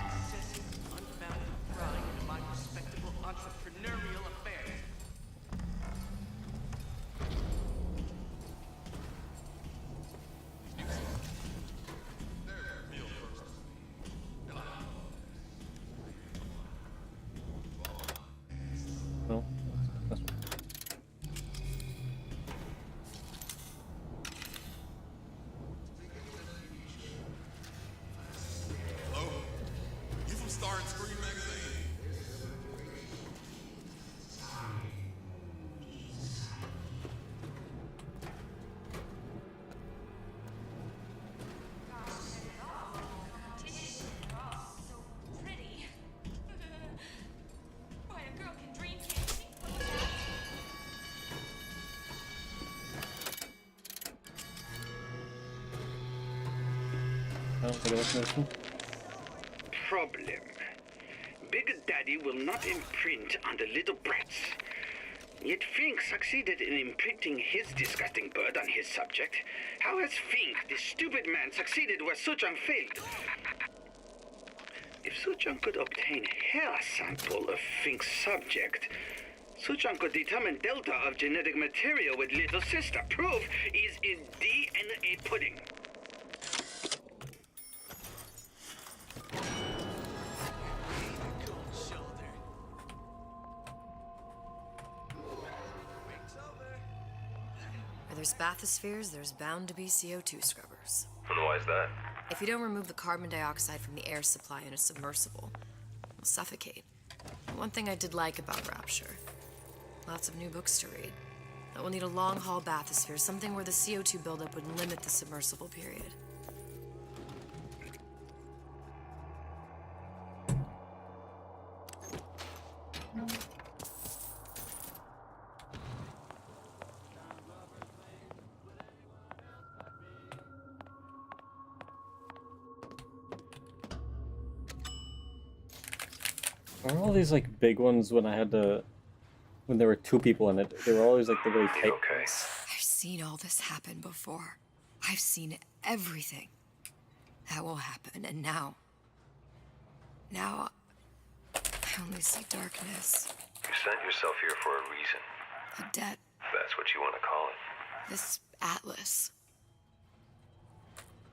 Excessive, unbounded prying into my respectable entrepreneurial affairs. no. That's Hello? You from Star and Screen magazine? So pretty. Why, a girl can dream, can't she? I don't think I listened to this one. Problem. Big Daddy will not imprint on the little brats. Yet Fink succeeded in imprinting his disgusting bird on his subject. How has Fink, the stupid man, succeeded where Suchong failed? If Suchong could obtain hair sample of Fink's subject, Suchong could determine delta of genetic material with little sister. Proof is in DNA pudding. Where there's bathyspheres, there's bound to be CO2 scrubbers. And why is that? If you don't remove the carbon dioxide from the air supply in a submersible, it'll suffocate. One thing I did like about Rapture, lots of new books to read. But we'll need a long-haul bathysphere, something where the CO2 buildup would limit the submersible period. Are all these like big ones when I had to, when there were 2 people in it? They were always like the really tight ones. I've seen all this happen before. I've seen everything that will happen, and now I only see darkness. You sent yourself here for a reason. A debt. That's what you want to call it. This Atlas.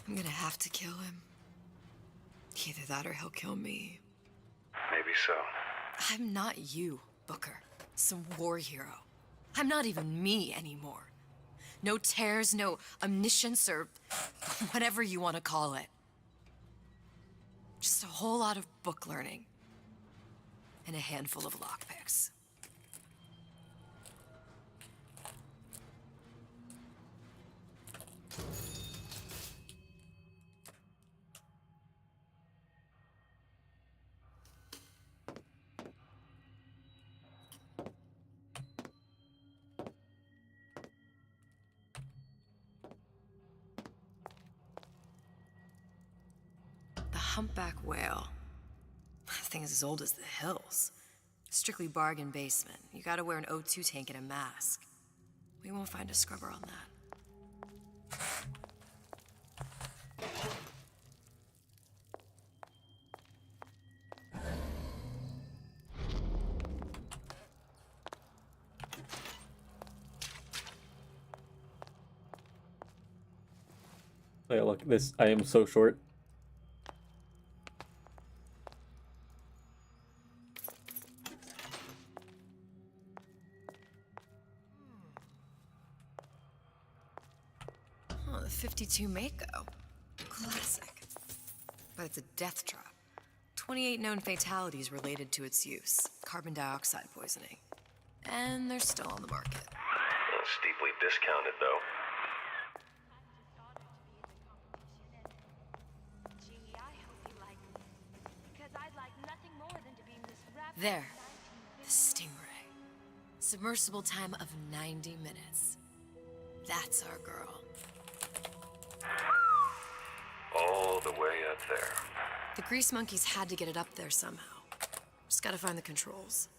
I'm gonna have to kill him. Either that or he'll kill me. Maybe so. I'm not you, Booker. Some war hero. I'm not even me anymore. No tears, no omniscience, or whatever you want to call it. Just a whole lot of book learning. And a handful of lockpicks. The humpback whale. That thing is as old as the hills. Strictly bargain basement. You gotta wear an O2 tank and a mask. We won't find a scrubber on that. Hey, look, this, I am so short. Oh, the 52 Mako. Classic. But it's a death trap. 28 known fatalities related to its use. Carbon dioxide poisoning. And they're still on the market. Steeply discounted, though. Gee, I hope you like me. Because I'd like nothing more than to be Miss Raptor. There. The Stingray. Submersible time of 90 minutes. That's our girl. All the way up there. The Grease Monkeys had to get it up there somehow. Just gotta find the controls.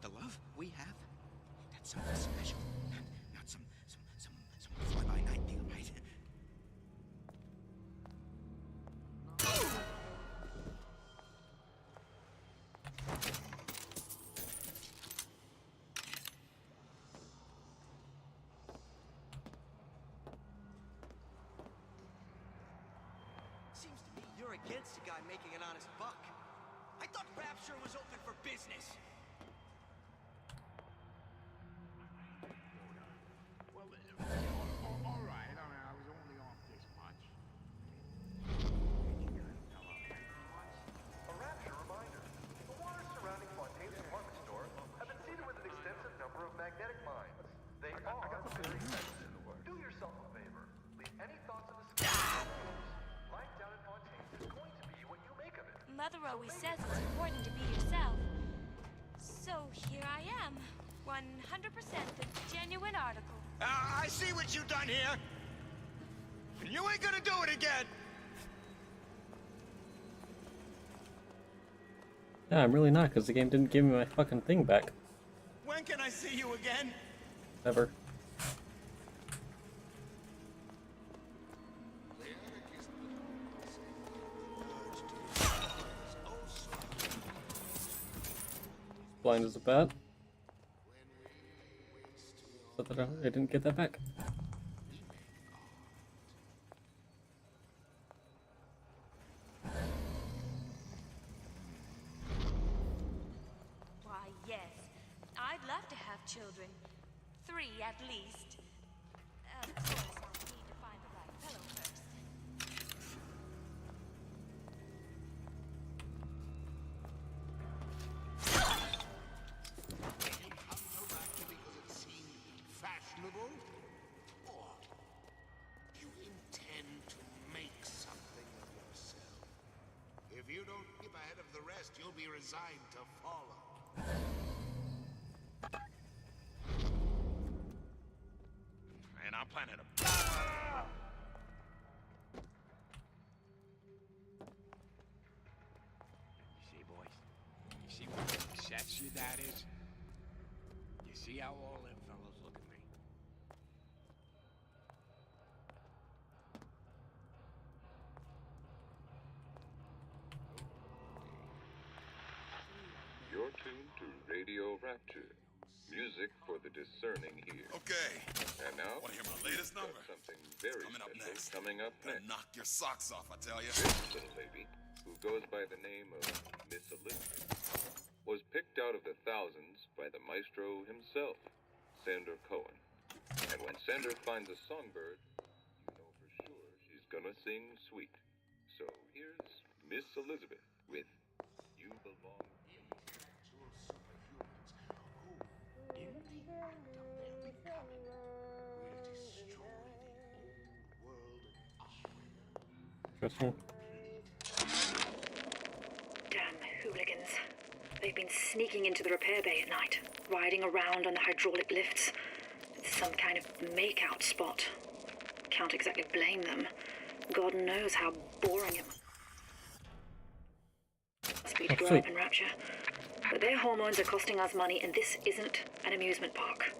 The love we have, that's something special. Not some fly-by-night deal, right? Seems to me you're against a guy making an honest buck. I thought Rapture was open for business. Well, all right. I mean, I was only off this much. A Rapture reminder. The waters surrounding Fontaine's department store have been seeded with an extensive number of magnetic mines. They are very sensitive. Do yourself a favor. Leave any thoughts of escape. Life down at Fontaine's is going to be what you make of it. Mother always says it's important to be yourself. So here I am. 100% the genuine article. I see what you done here. And you ain't gonna do it again. Yeah, I'm really not, because the game didn't give me my fucking thing back. When can I see you again? Never. Blind as a bat. So that I didn't get that back. Why, yes. I'd love to have children. 3 at least. Of course, I'll need to find the right fellow first. Fashionable? Or you intend to make something of yourself? If you don't keep ahead of the rest, you'll be resigned to follow. And I'm planning to... You see, boys? You see what success your dad is? You see how all them fellas look at me? You're tuned to Radio Rapture, Music for the discerning ear. Okay. And now, Want to hear my latest we've got number? something very Coming up special next. coming up Gonna next. knock your socks off, I tell you. This little lady, who goes by the name of Miss Elizabeth, was picked out of the thousands by the maestro himself, Sander Cohen. And when Sander finds a songbird, you know for sure she's gonna sing sweet. So here's Miss Elizabeth with You Belong to Me. Intellectual superhumans who, in the act of their becoming, will destroy the old world of Ashwin. Interesting. Damn hooligans. They've been sneaking into the repair bay at night, riding around on the hydraulic lifts. It's some kind of make-out spot. Can't exactly blame them. God knows how boring it must be to grow up in Rapture. But their hormones are costing us money, and this isn't an amusement park.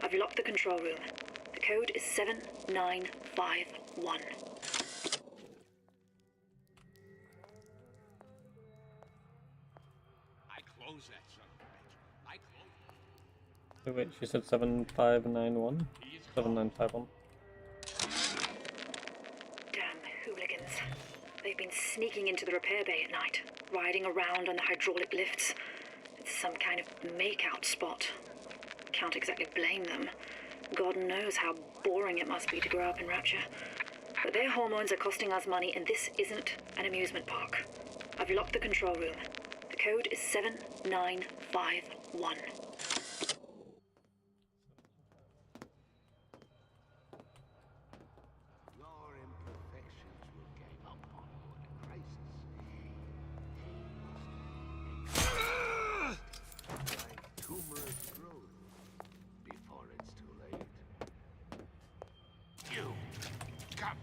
I've locked the control room. The code is 7951. I close that son of a bitch. I close it. Wait, she said 7591? 7951. Damn hooligans. They've been sneaking into the repair bay at night, riding around on the hydraulic lifts. It's some kind of make-out spot. Can't exactly blame them. God knows how boring it must be to grow up in Rapture. But their hormones are costing us money, and this isn't an amusement park. I've locked the control room. The code is 7951. Your imperfections will gang up on you at a crisis. Like tumors grow before it's too late. You, come,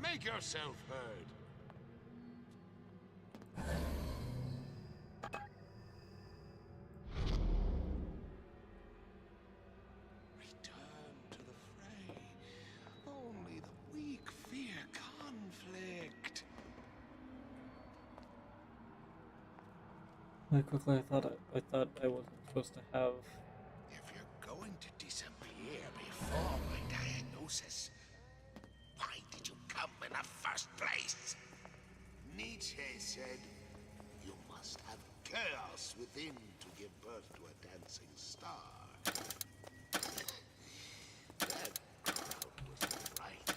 make yourself heard. Return to the fray. Only the weak fear conflict. Really quickly, I thought I wasn't supposed to have. If you're going to disappear before my diagnosis, why did you come in the first place? Nietzsche said, you must have chaos within to give birth to a dancing star. That crowd was right.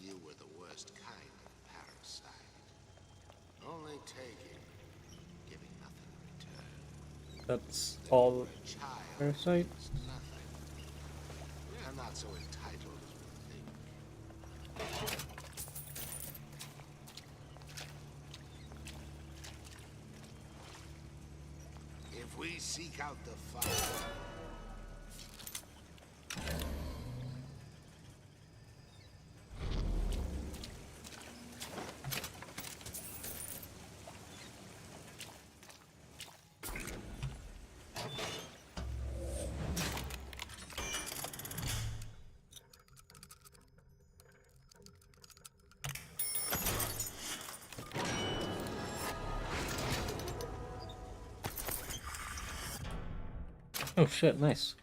You were the worst kind of parasite. Only taking, giving nothing in return. That's all parasite? Nothing. We're not so entitled as we think. If we seek out the fire, Oh shit, nice.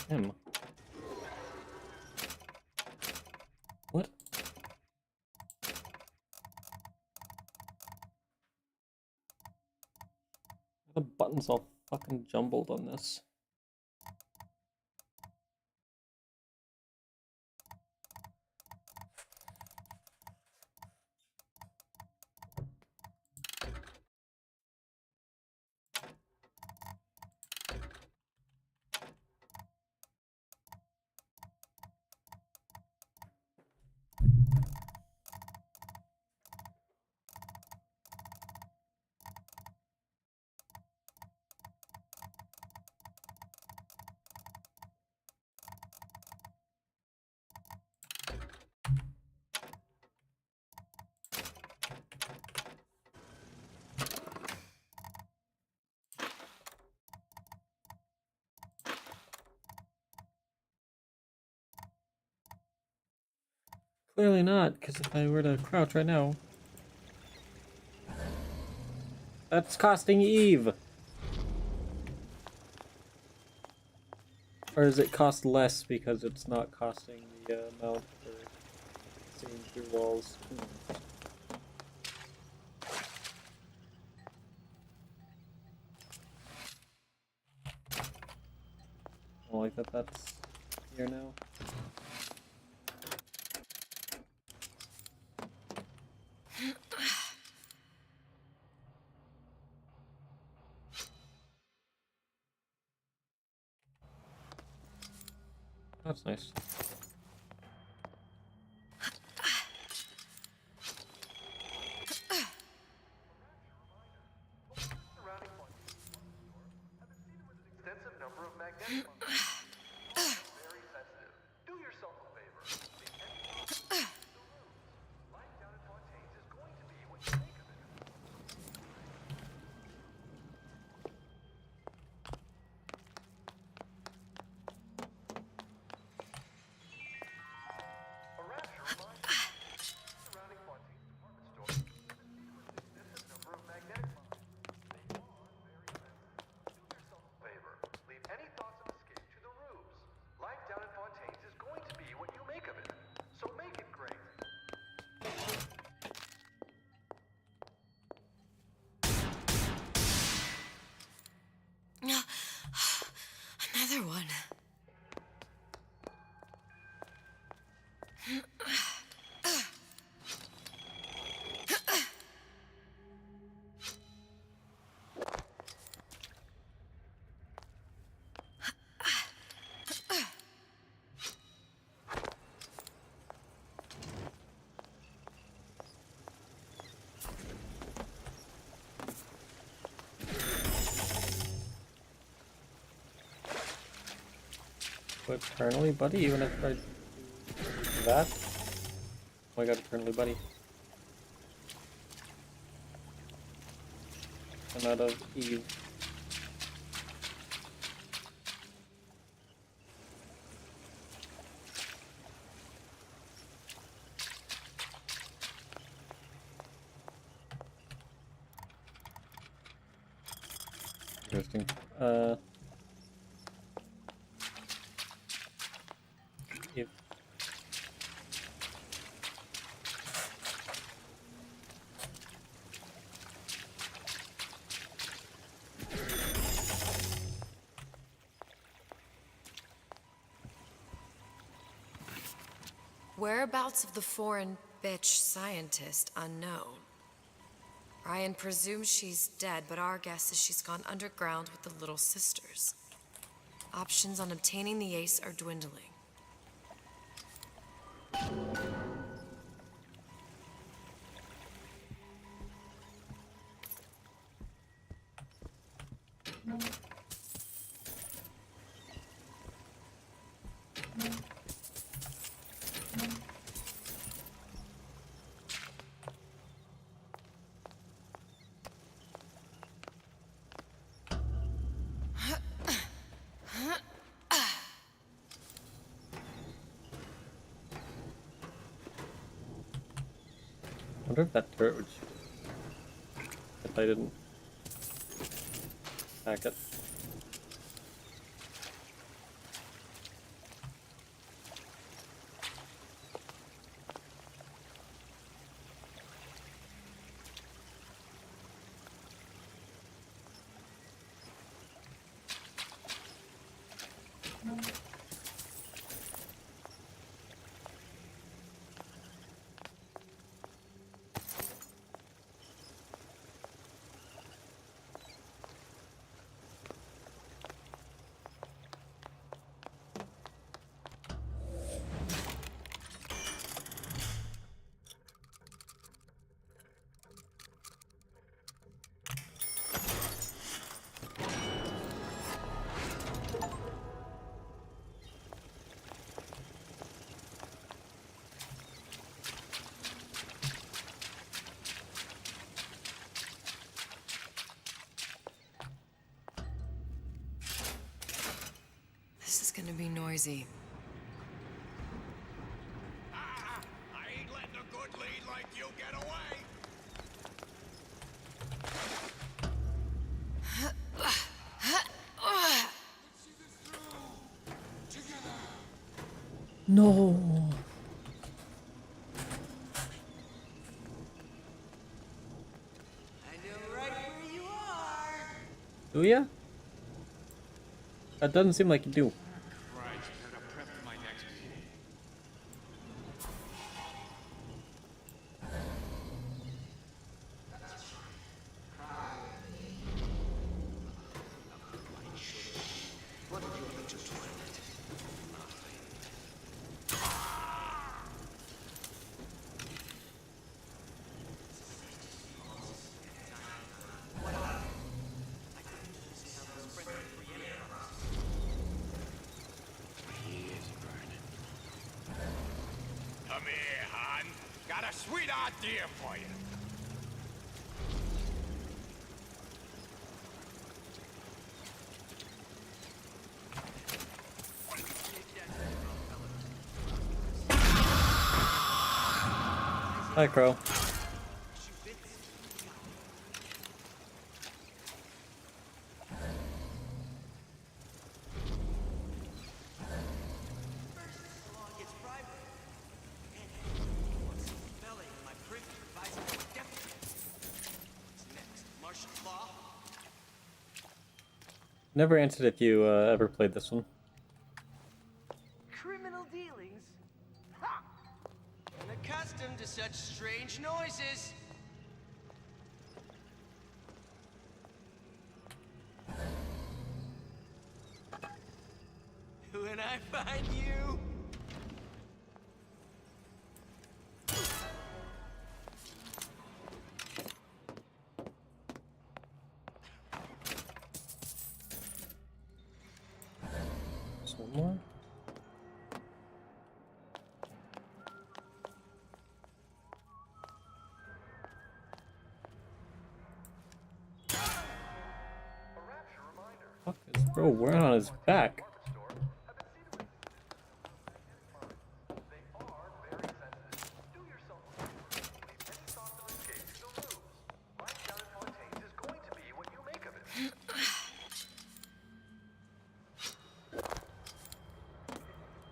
Him. What? The buttons all fucking jumbled on this. Clearly not, because if I were to crouch right now... That's costing Eve! Or does it cost less because it's not costing the amount for seeing through walls? I don't like that that's here now. That's nice. Extensive number of magnetic mines. Very sensitive. Do yourself a favor. Life down at Fontaine's is going to be what you make of it. A rapture reminder. Surrounding Fontaine's department store has been seeded with an extensive number of magnetic mines. They are very sensitive. Do yourself a favor. Leave any thoughts of escape to the rubes. Life down at Fontaine's is going to be what you make of it. So make it great. Another one. Eternally buddy, even if I do that? Oh, I got eternally buddy. I'm out of Eve. Interesting. Eve. Whereabouts of the foreign bitch scientist unknown. Ryan presumes she's dead, but our guess is she's gone underground with the Little Sisters. Options on obtaining the ace are dwindling. I wonder if that turret would shoot if I didn't hack it. This is gonna be noisy. I No. I know right where you are. Do ya? That doesn't seem like you do. Christ, better prep for my next meeting. What did you have to toilet? Come here, hon. Got a sweet idea for you. Hi, Crow. Never answered if you ever played this one. Criminal dealings? Ha! Unaccustomed to such strange noises. When I find you... Just one more. Fuck is bro wearing on his back?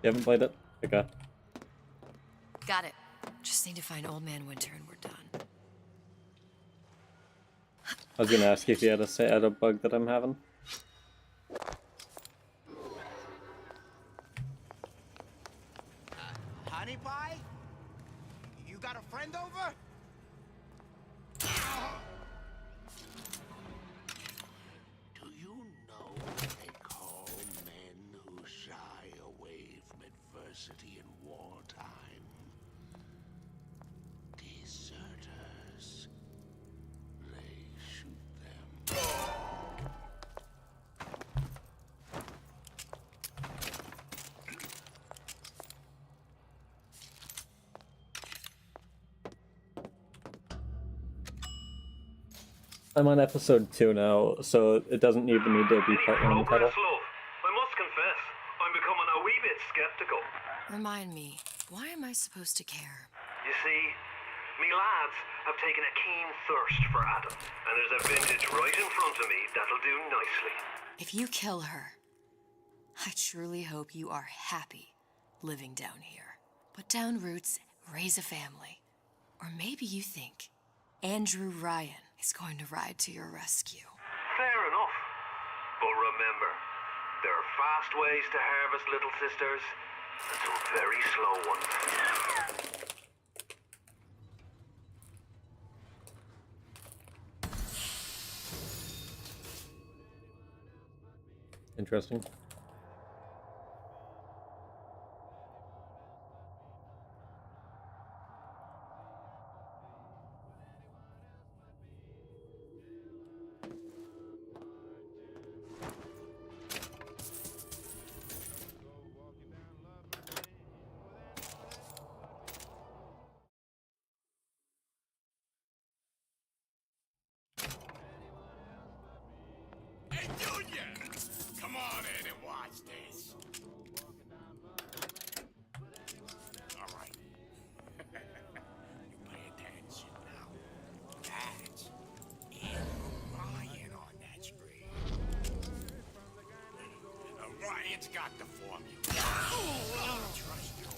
You haven't played it? Okay. Got it. Just need to find Old Man Winter and we're done. I was gonna ask you if you had a say at a bug that I'm having. Honey pie? You got a friend over? Do you know what they call men who shy away from adversity in wartime? Deserters. They shoot them. I'm on episode 2 now, so it doesn't even need to be part 1 of the title. I must confess, I'm becoming a wee bit skeptical. Remind me, why am I supposed to care? You see, me lads have taken a keen thirst for Adam, and there's a vintage right in front of me that'll do nicely. If you kill her, I truly hope you are happy living down here. Put down roots, raise a family. Or maybe you think Andrew Ryan is going to ride to your rescue. Fair enough. But remember, there are fast ways to harvest little sisters, and some very slow ones. Interesting. Hey, Junior! Come on in and watch this. All right. You pay attention now. That's Andrew Ryan on that screen. Ryan's got the formula. Trust your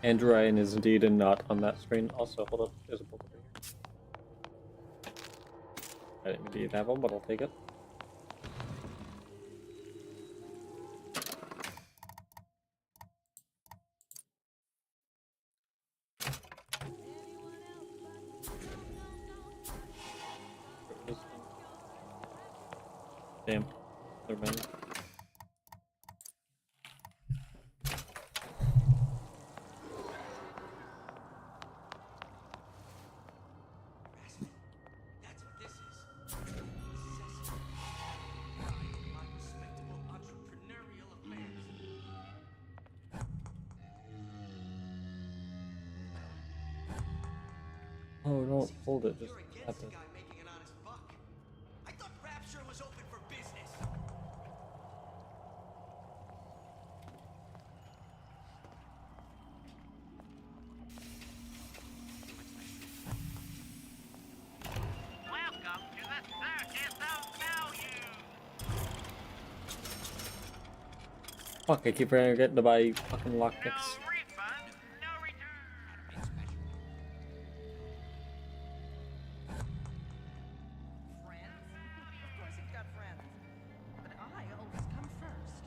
And Ryan is indeed not on that screen. Also, hold up, there's a book over here. I didn't mean to that one, but I'll take it. Damn, never mind. That's what this is. Cecil. My respectable entrepreneurial affairs. Oh, don't hold it, just You're tap against a it. guy making an honest buck. I thought Rapture was open for business. Welcome to the circus of value. Fuck, I keep forgetting to buy fucking lockpicks. Friends? Of course you've got friends. But I always come first.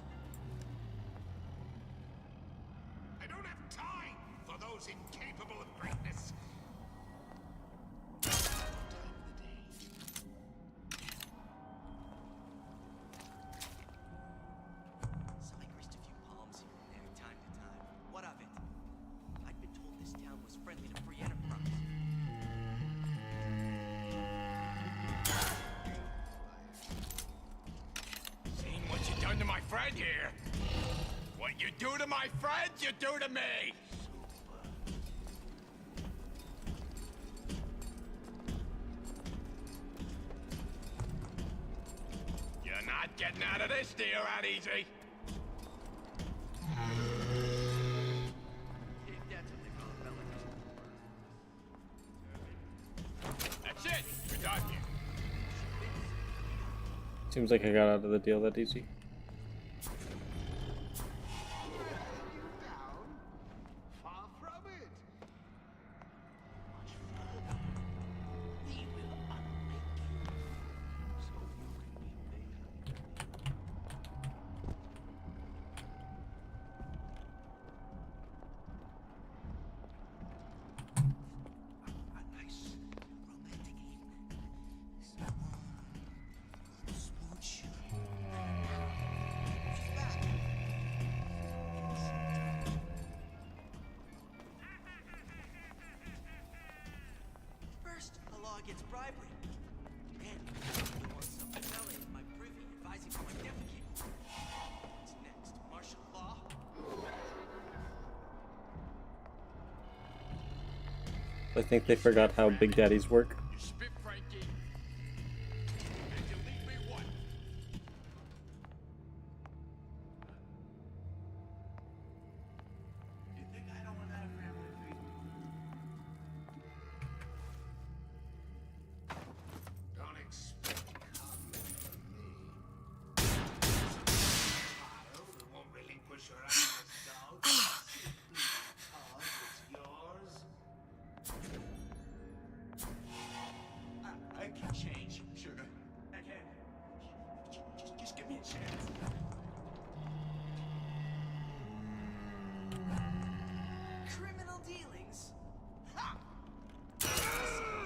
I don't have time for those incapable of greatness. So I greased a few palms here and there, time to time. What of it? I'd been told this town was friendly to free enterprise. Seen what you done to my friend here? What you do to my friend, you do to me! You're not getting out of this deal that easy. That's what they call a fella who's That's it. We're done here. Seems like I got out of the deal that easy. Far from it. We will unmake you. So you can be made. A nice romantic evening. Someone could smooch. She's back. First, the law against bribery. Then, the more self-selling in my privy advising to identificate. What's next? Martial law? I think they forgot how Big Daddies work. You spit, Frankie. And you leave me what? You think I don't want that family feud? Don't expect comment from me. Child who won't relinquish her honest doubt simply because it's yours. I can change, sugar. I can. Just give me a chance. Criminal dealings? Ha!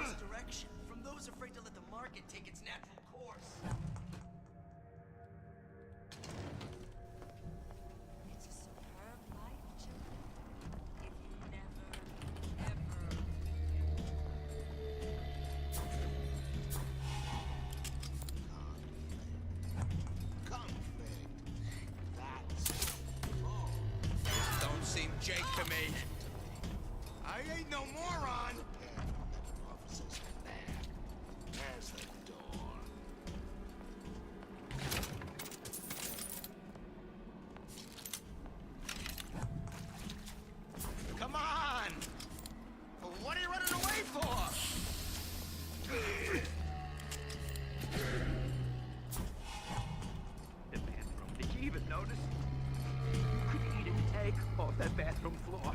Misdirection from those afraid to let the market take its natural course. It's a superb life, children. If you never, ever Conflict. That's law. Don't seem Jake to me. I ain't no moron. Officers in there. There's the door. Come on! What are you running away for? The bathroom. Did you even notice? You couldn't eat an egg off that bathroom floor.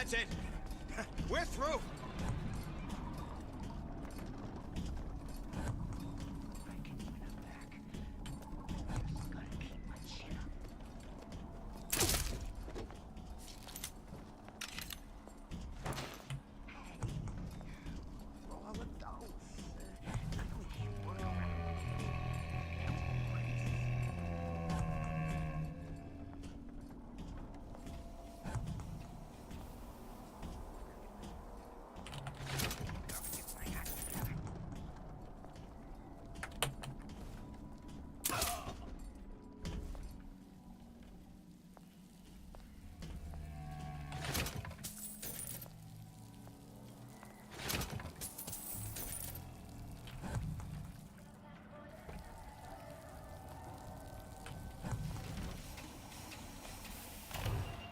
That's it. We're through.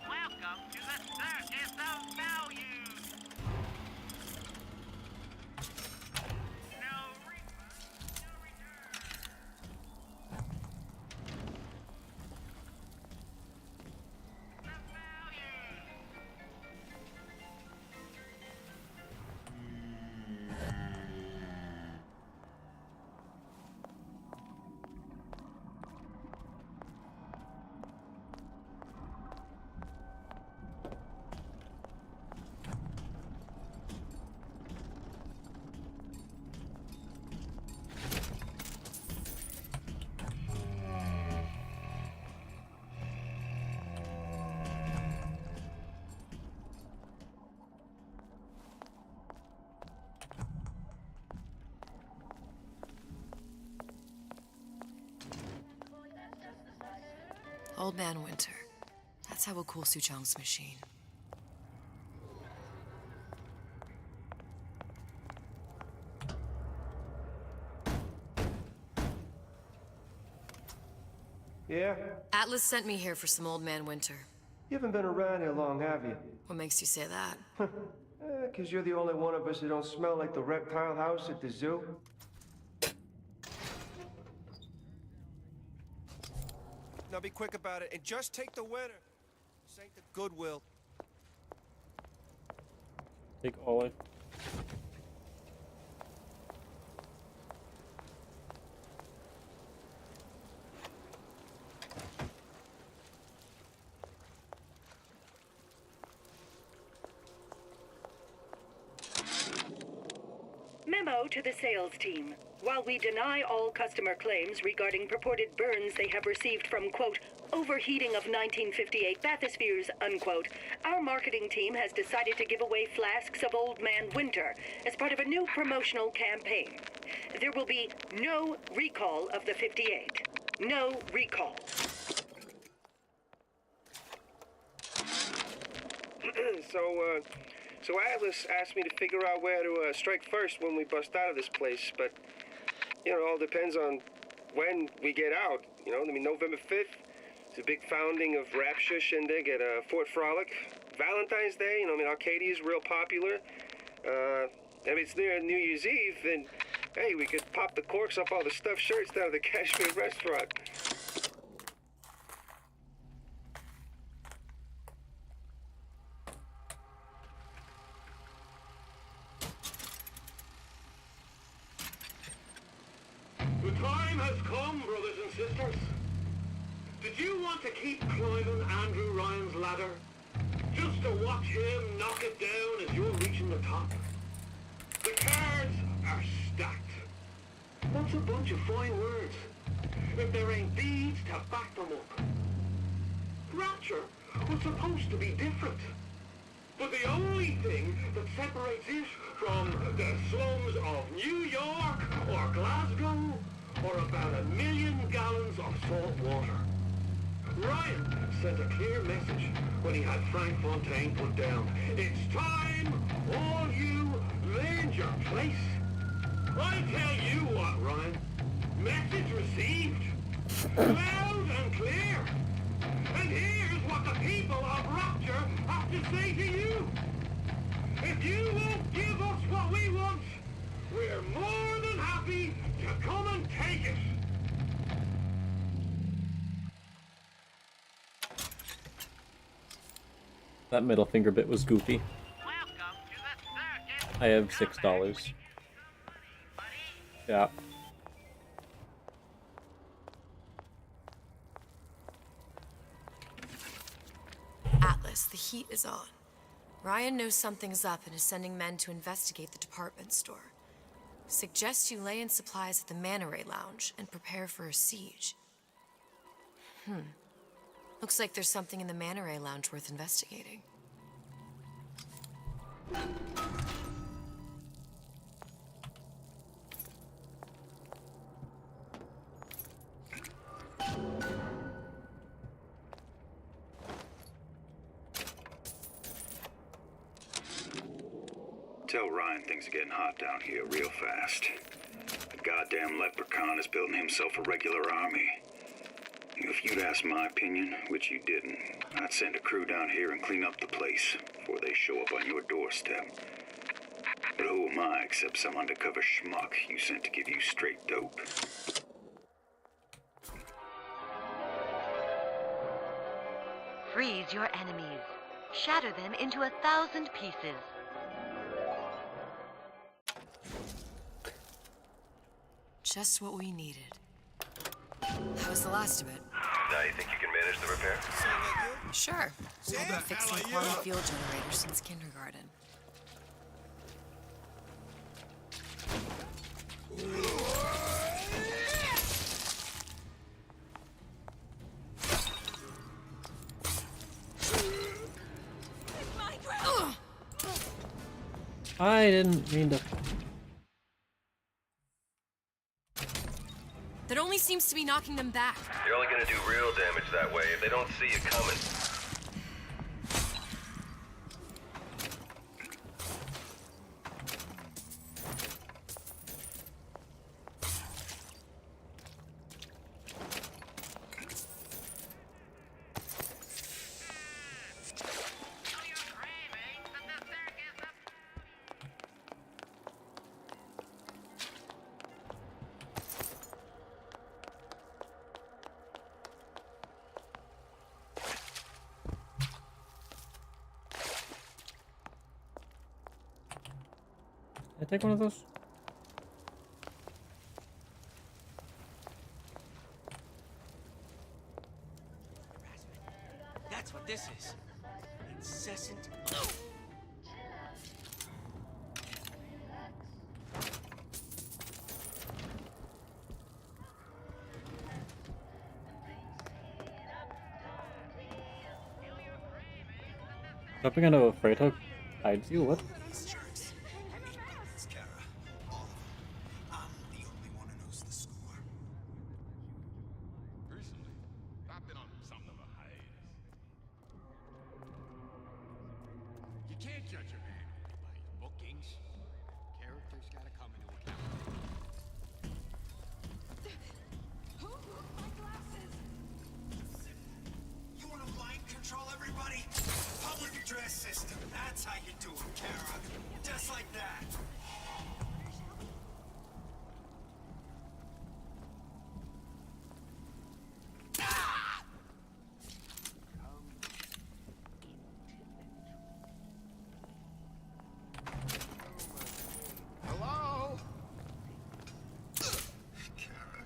Welcome to the circus of values. No refund, no return. The values. Old Man Winter. That's how we'll cool Suchong's machine. Yeah? Atlas sent me here for some Old Man Winter. You haven't been around here long, have you? What makes you say that? 'Cause you're the only one of us who don't smell like the reptile house at the zoo. Now be quick about it and just take the winner. This ain't the Goodwill. Take Olive. Memo to the sales team. While we deny all customer claims regarding purported burns they have received from, quote, overheating of 1958 bathyspheres, unquote, our marketing team has decided to give away flasks of Old Man Winter as part of a new promotional campaign. There will be no recall of the 58. No recall. So Atlas asked me to figure out where to strike first when we bust out of this place, but, you know, it all depends on when we get out. You know, I mean, November 5th, it's a big founding of Rapture Shindig at Fort Frolic. Valentine's Day, you know, I mean, Arcadia's real popular. If it's near New Year's Eve, then, hey, we could pop the corks off all the stuffed shirts down at the Kashmir restaurant. The time has come, brothers and sisters. Did you want to keep climbing Andrew Ryan's ladder? Just to watch him knock it down as you're reaching the top? The cards are stacked. That's a bunch of fine words, if there ain't deeds to back them up. Rapture was supposed to be different. But the only thing that separates it from the slums of New York or Glasgow or about 1 million gallons of salt water. Ryan sent a clear message when he had Frank Fontaine put down. It's time all you learned your place. I tell you what, Ryan. Message received. Loud and clear. And here's what the people of Rapture have to say to you. If you won't give us what we want, we're more than happy to come and take it. That middle finger bit was goofy. I have $6. Yeah. Atlas, the heat is on. Ryan knows something's up and is sending men to investigate the department store. Suggest you lay in supplies at the Manta Ray Lounge and prepare for a siege. Looks like there's something in the Manta Ray Lounge worth investigating. Tell Ryan things are getting hot down here real fast. The goddamn leprechaun is building himself a regular army. If you'd asked my opinion, which you didn't, I'd send a crew down here and clean up the place before they show up on your doorstep. But who am I except some undercover schmuck you sent to give you straight dope? Freeze your enemies. Shatter them into 1,000 pieces. Just what we needed. How was the last of it? Now you think you can manage the repair? Sure. I've been fixing quantum field generators since kindergarten. I didn't mean to. That only seems to be knocking them back. You're only gonna do real damage that way if they don't see you coming. Can I take one of those? That's what this is. Incessant. Jumping onto a freight hook hides you? What? Recently, I've been on something of a hiatus. You can't judge a man only by his bookings. Character's gotta come into account. Who moved my glasses? You want to mind control everybody? Public address system. That's how you do it, Kara. Just like that. Hello? Kara.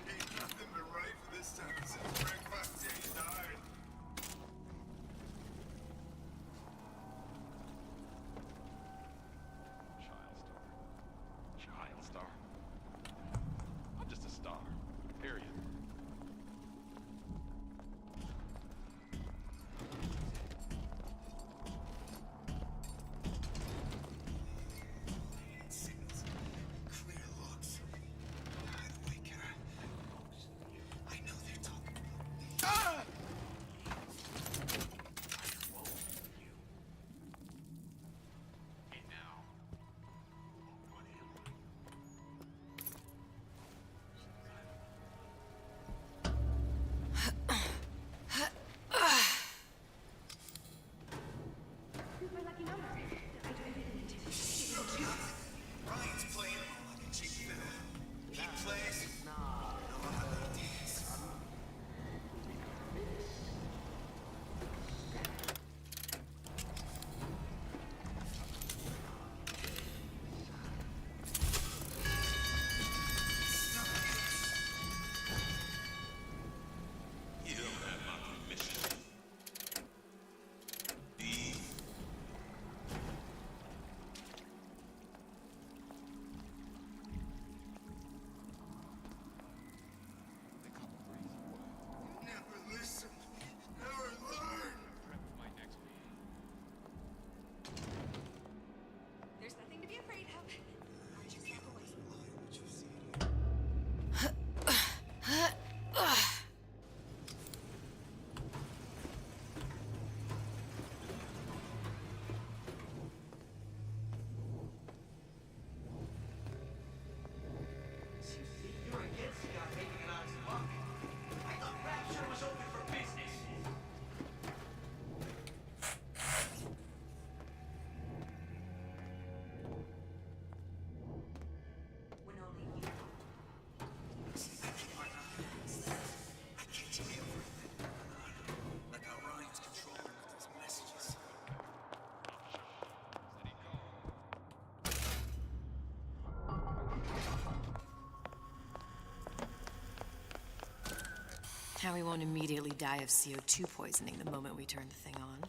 Ain't nothing but right for this time since Greg Buckday died. Now we won't immediately die of CO2 poisoning the moment we turn the thing on.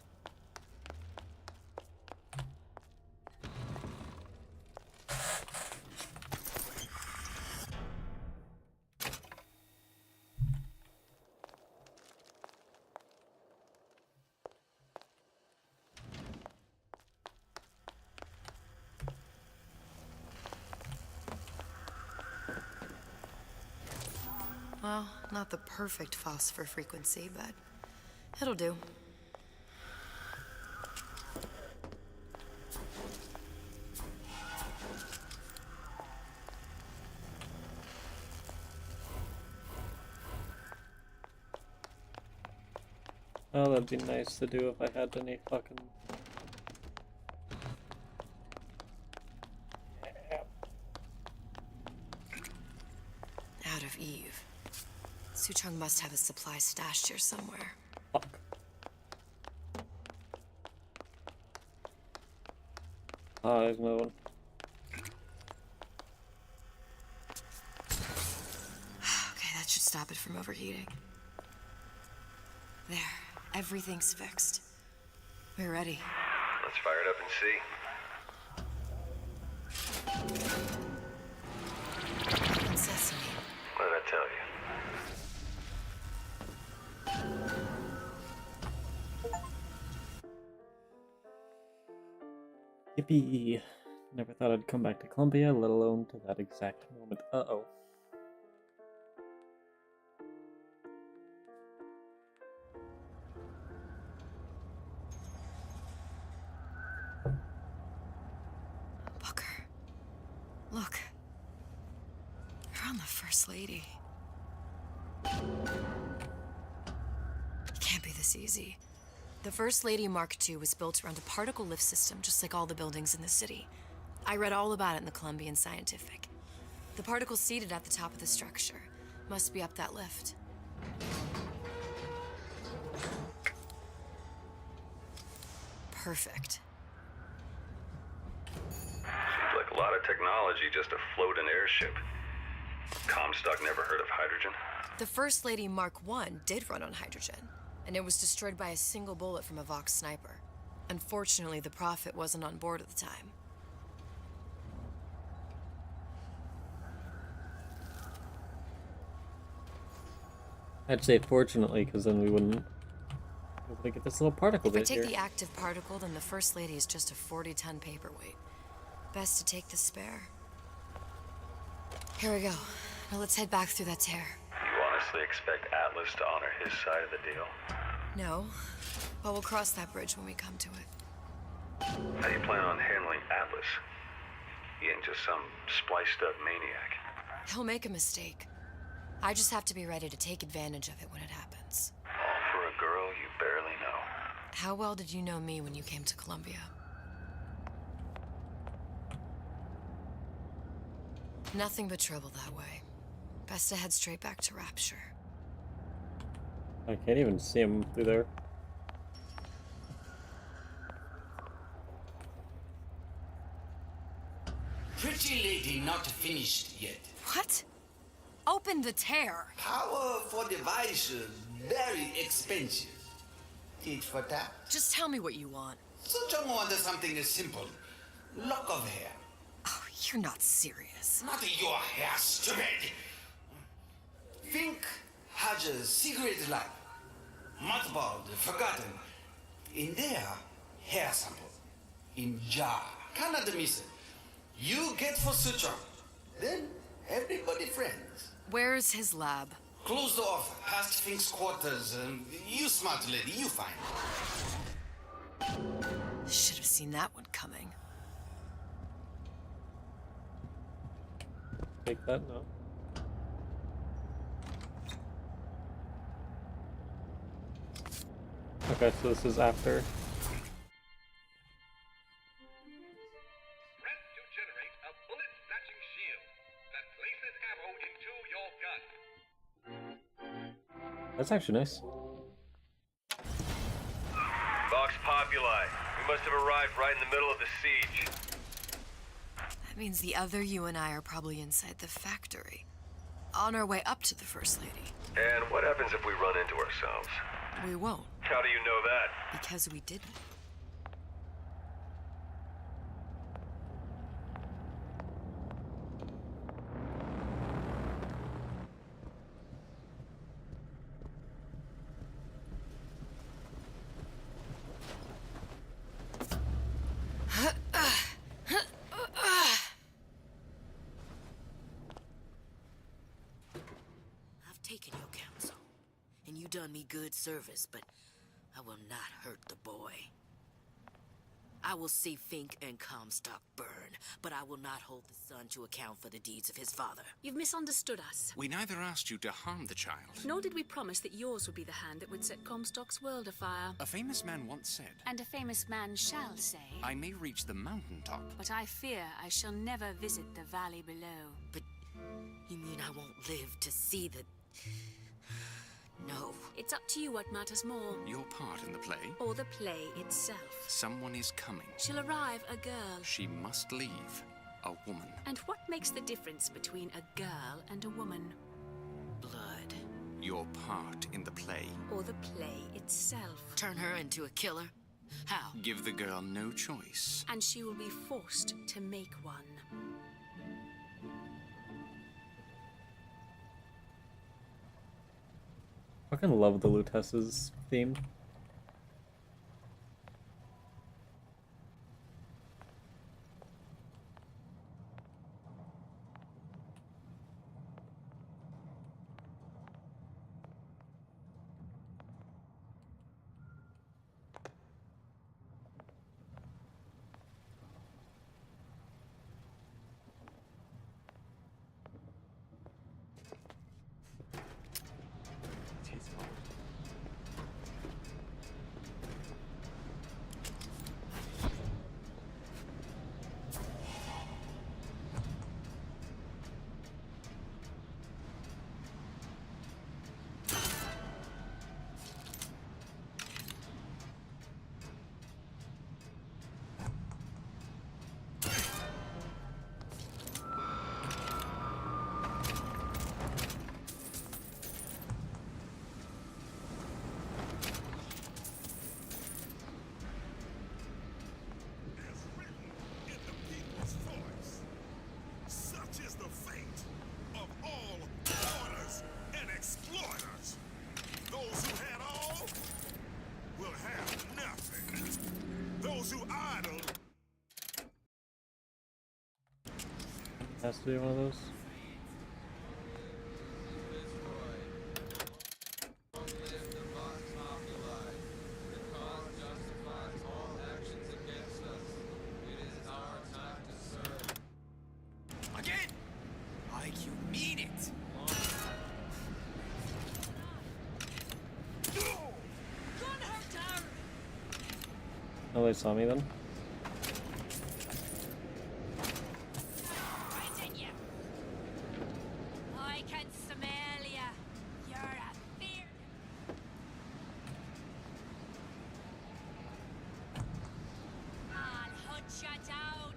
Well, not the perfect phosphor frequency, but it'll do. Oh, that'd be nice to do if I had any fucking... Out of Eve. Suchong must have a supply stashed here somewhere. Fuck. Oh, there's another one. Okay, that should stop it from overheating. There, everything's fixed. We're ready. Let's fire it up and see. Open sesame. What did I tell you? Yippee. Never thought I'd come back to Columbia, let alone to that exact moment. Uh-oh. Booker. Look. You're on the First Lady. It can't be this easy. The First Lady Mark II was built around a particle lift system, just like all the buildings in the city. I read all about it in the Columbian Scientific. The particles seated at the top of the structure must be up that lift. Perfect. Seems like a lot of technology just to float an airship. Comstock never heard of hydrogen? The First Lady Mark I did run on hydrogen, and it was destroyed by a single bullet from a Vox sniper. Unfortunately, the Prophet wasn't on board at the time. I'd say fortunately, because then we wouldn't be able to get this little particle If I bit take here. the active particle, then the First Lady is just a 40-ton paperweight. Best to take the spare. Here we go. Now let's head back through that tear. You honestly expect Atlas to honor his side of the deal? No, but we'll cross that bridge when we come to it. How do you plan on handling Atlas? He ain't just some spliced-up maniac. He'll make a mistake. I just have to be ready to take advantage of it when it happens. All for a girl you barely know. How well did you know me when you came to Columbia? Nothing but trouble that way. Best to head straight back to Rapture. I can't even see him through there. Pretty lady not finished yet. What? Open the tear. Power for device very expensive. Tit for tat. Just tell me what you want. Such a wonder something is simple. Lock of hair. Oh, you're not serious. Not your hair, stupid. Think has a secret lab. Mothballed, forgotten. In there, hair sample. In jar. Cannot miss it. You get for suture. Then everybody friends. Where's his lab? Closed off, past Fink's quarters. You smart lady, you find. Should have seen that one coming. Take that now. Okay, so this is after. Press to generate a bullet-snatching shield that places ammo into your gun. That's actually nice. Vox Populi. We must have arrived right in the middle of the siege. That means the other you and I are probably inside the factory. On our way up to the First Lady. And what happens if we run into ourselves? We won't. How do you know that? Because we didn't. I've taken your counsel, and you done me good service, but I will not hurt the boy. I will see Fink and Comstock burn, but I will not hold the son to account for the deeds of his father. You've misunderstood us. We neither asked you to harm the child. Nor did we promise that yours would be the hand that would set Comstock's world afire. A famous man once said, And a famous man shall say, I may reach the mountaintop, but I fear I shall never visit the valley below. But you mean I won't live to see the... No. It's up to you what matters more. Your part in the play? Or the play itself. Someone is coming. She'll arrive, a girl. She must leave, a woman. And what makes the difference between a girl and a woman? Blood. Your part in the play. Or the play itself. Turn her into a killer? How? Give the girl no choice. And she will be forced to make one. I fucking love the Lutess's theme. Has to be one of those. Again! Like you mean it! Oh, they saw me then? I can smell ya. You're a fear. I'll hunt ya down.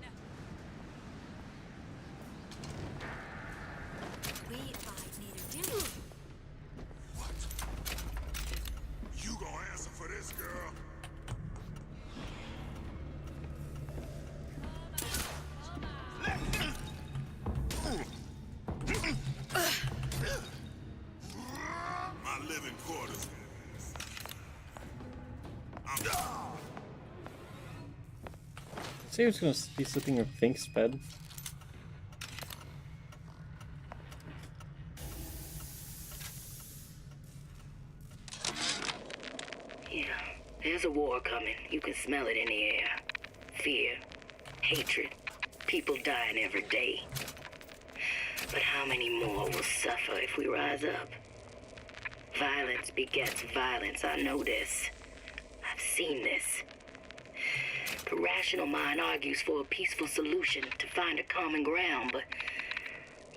We might need a dinner. You gonna answer for this, girl? My living quarters. Say he was gonna be sleeping in Fink's bed. Yeah, there's a war coming. You can smell it in the air. Fear, hatred, people dying every day. But how many more will suffer if we rise up? Violence begets violence, I know this. I've seen this. The rational mind argues for a peaceful solution to find a common ground, but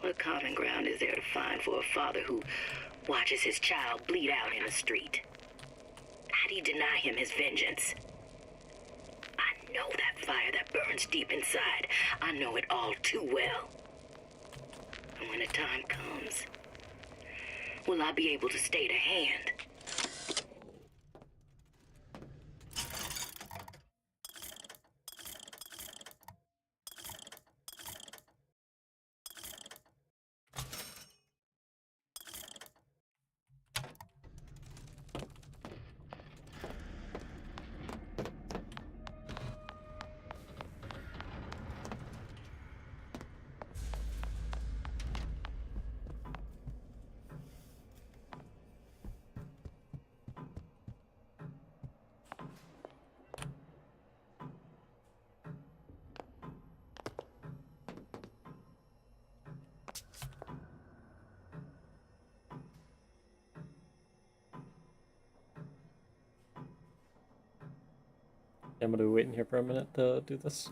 what common ground is there to find for a father who watches his child bleed out in the street? How do you deny him his vengeance? I know that fire that burns deep inside. I know it all too well. And when the time comes, will I be able to stay to hand. I'm gonna be waiting here for a minute to do this.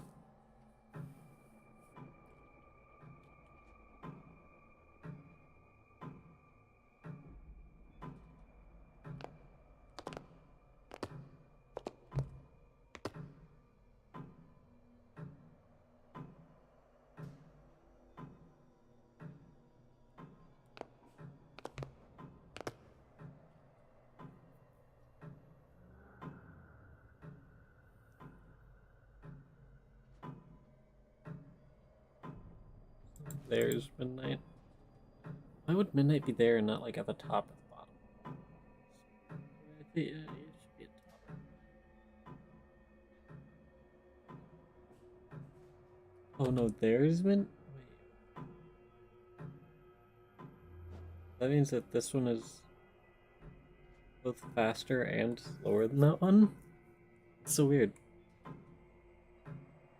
There's midnight. Why would midnight be there and not like at the top or the bottom? I think it should be at the top. Oh no, there's midnight. Wait. That means that this one is both faster and slower than that one? It's so weird.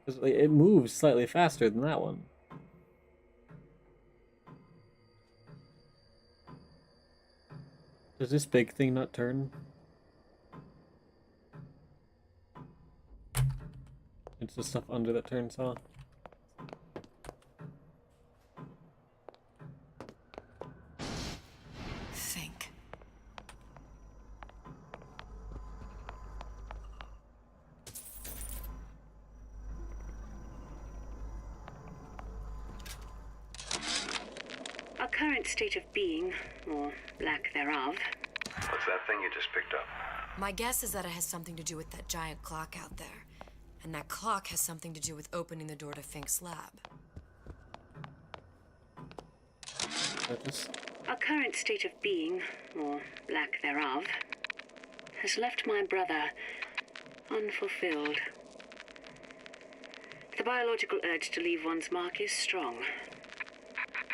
Because like, it moves slightly faster than that one. Does this big thing not turn? It's the stuff under that turns on. Think. Our current state of being, or lack thereof. What's that thing you just picked up? My guess is that it has something to do with that giant clock out there. And that clock has something to do with opening the door to Fink's lab. Our current state of being, or lack thereof, has left my brother unfulfilled. The biological urge to leave one's mark is strong.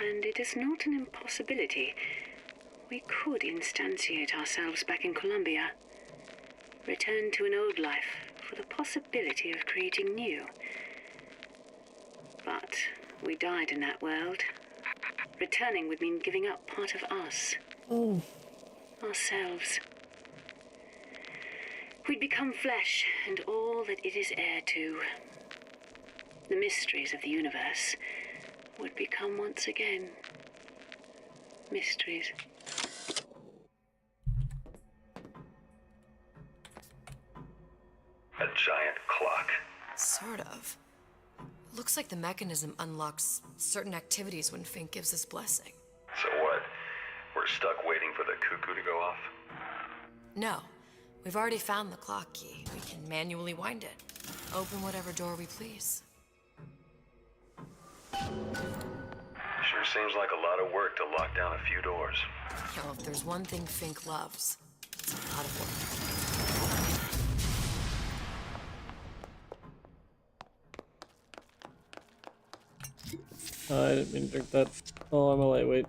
And it is not an impossibility. We could instantiate ourselves back in Columbia. Return to an old life for the possibility of creating new. But we died in that world. Returning would mean giving up part of us. Ourselves. We'd become flesh and all that it is heir to. The mysteries of the universe would become once again mysteries. A giant clock. Sort of. Looks like the mechanism unlocks certain activities when Fink gives his blessing. So what? We're stuck waiting for the cuckoo to go off? No. We've already found the clock key. We can manually wind it. Open whatever door we please. Sure seems like a lot of work to lock down a few doors. Yo, if there's one thing Fink loves, it's a lot of work. I didn't mean to drink that. Oh, I'm a lightweight.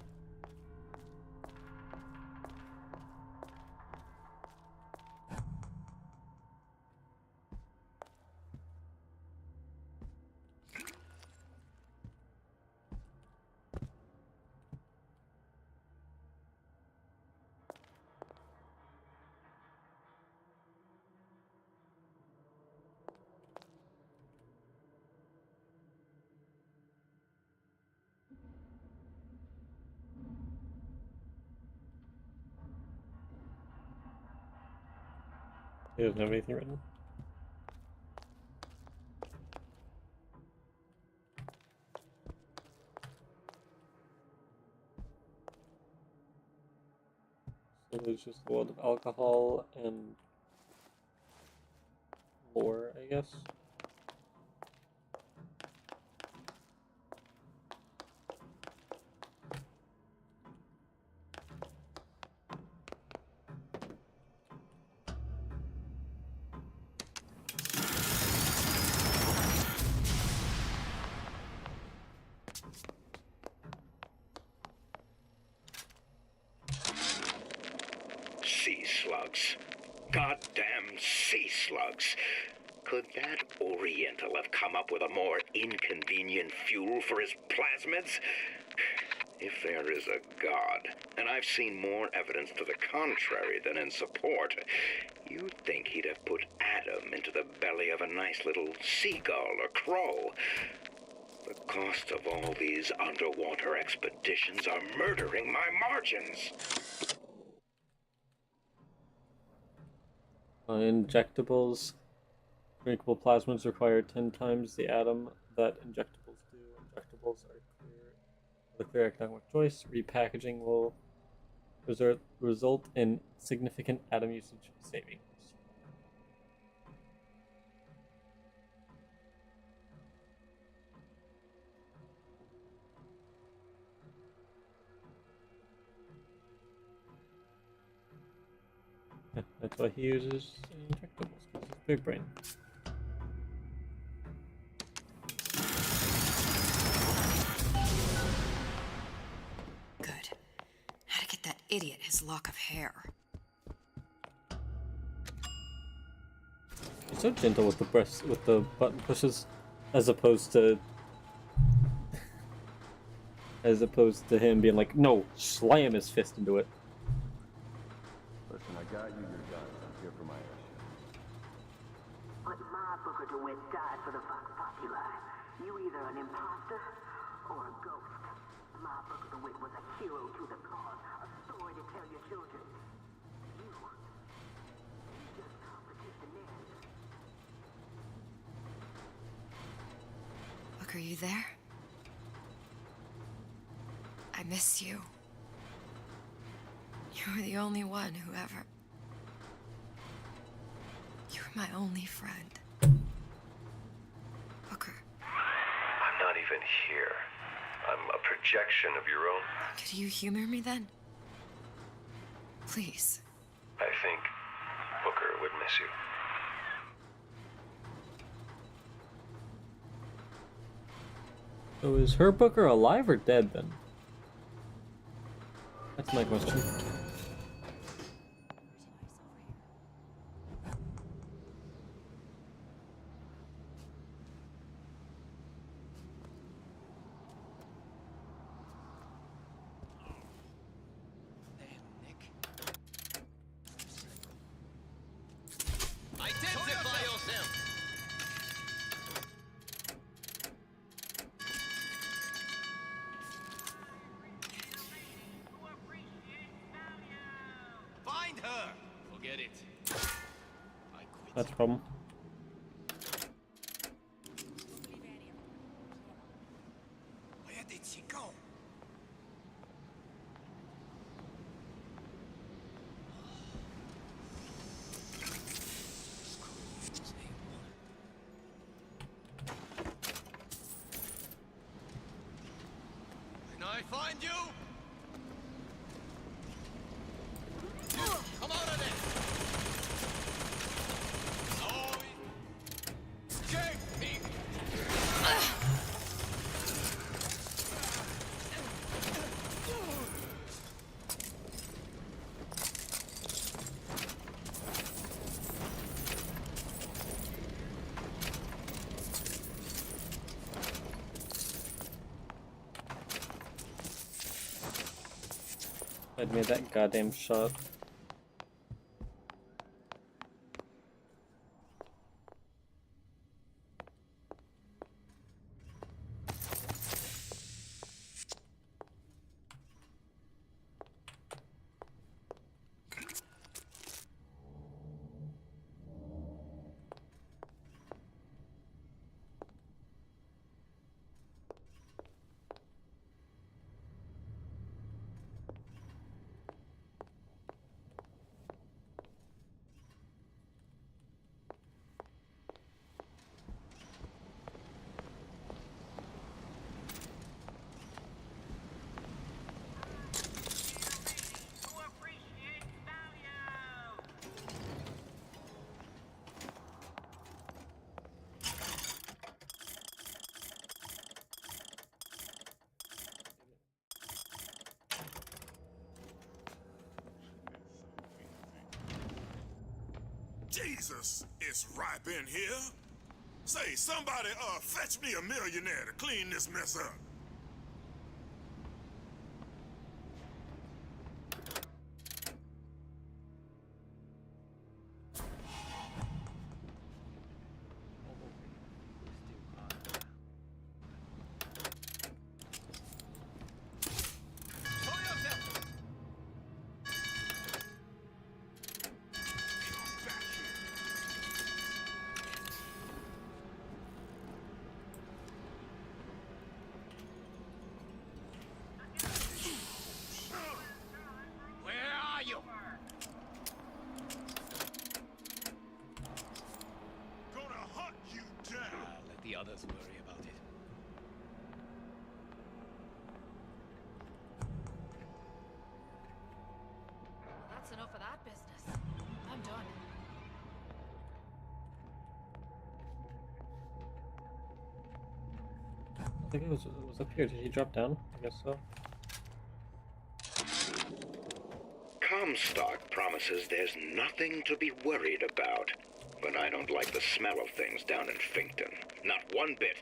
He doesn't have anything written. There's just a lot of alcohol and lore, I guess. Sea slugs. Goddamn sea slugs. Could that Oriental have come up with a more inconvenient fuel for his plasmids? If there is a God, and I've seen more evidence to the contrary than in support, you'd think he'd have put Adam into the belly of a nice little seagull or crow. The cost of all these underwater expeditions are murdering my margins. Injectables. Drinkable plasmids require 10 times the atom that injectables do. Injectables are the clear economic choice. Repackaging will result in significant atom usage savings. That's why he uses injectables, because he's big brain. Good. How to get that idiot his lock of hair. He's so gentle with the button pushes, as opposed to him being like, no, slam his fist into it. Listen, I got you your guns. I'm here for my airship. But my Booker DeWitt died for the Vox Populi. You either an imposter or a ghost. My Booker DeWitt was a hero to the cause, a story to tell your children. You just complicate the narrative. Look, are you there? I miss you. You were the only one who ever... You were my only friend. Booker. I'm not even here. I'm a projection of your own. Could you humor me then? Please. I think Booker would miss you. So is her Booker alive or dead then? That's my question. Identify yourself! Find her! Forget it. That's a problem. Where did she go? Can I find you? Come out of there! Oh, escape me! I'd made that goddamn shot. Jesus, it's ripe in here. Say, somebody, fetch me a millionaire to clean this mess up. Where are you? Gonna hunt you down. Let the others worry about it. That's enough of that business. I'm done. I think it was up here. Did he drop down? I guess so. Comstock promises there's nothing to be worried about. But I don't like the smell of things down in Finkton. Not one bit.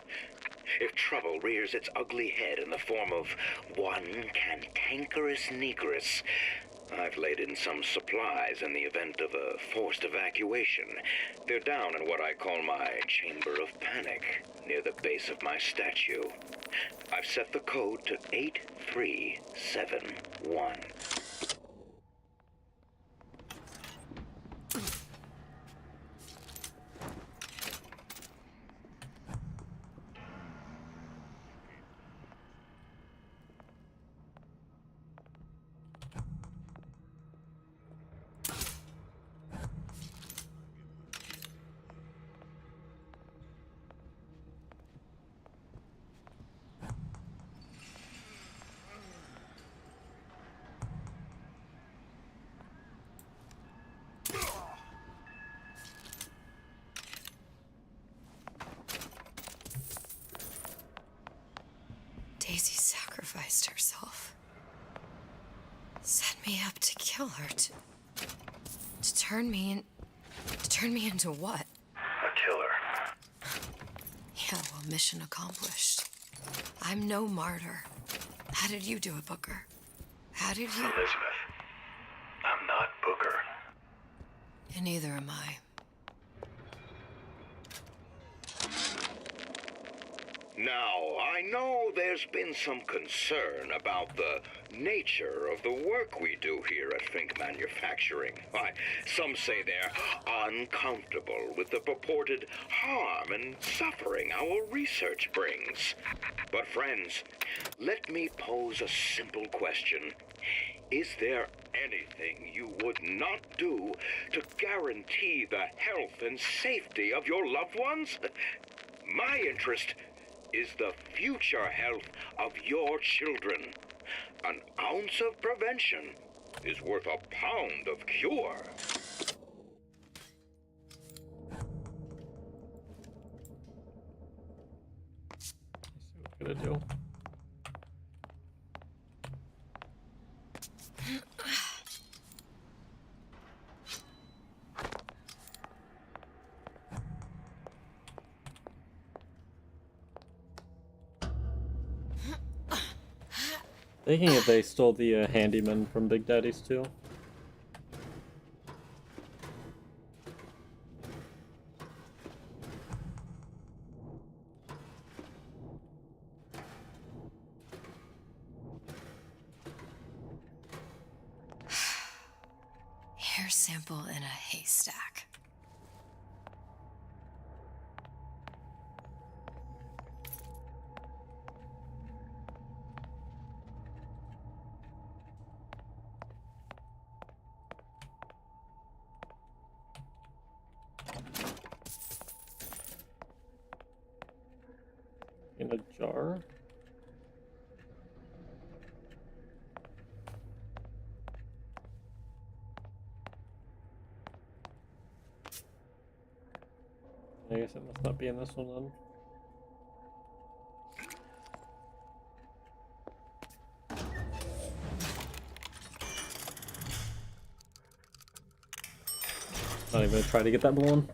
If trouble rears its ugly head in the form of one cantankerous negress, I've laid in some supplies in the event of a forced evacuation. They're down in what I call my chamber of panic, near the base of my statue. I've set the code to 8371. Daisy sacrificed herself. Set me up to kill her, to turn me into what? A killer. Yeah, well, mission accomplished. I'm no martyr. How did you do it, Booker? How did you... Elizabeth, I'm not Booker. And neither am I. Now, I know there's been some concern about the nature of the work we do here at Fink Manufacturing. Why, some say they're uncomfortable with the purported harm and suffering our research brings. But friends, let me pose a simple question. Is there anything you would not do to guarantee the health and safety of your loved ones? My interest is the future health of your children. An ounce of prevention is worth a pound of cure. What gonna do? Thinking if they stole the handyman from Big Daddy's too. Hair sample in a haystack. In a jar. I guess it must not be in this one then. Not even gonna try to get that balloon.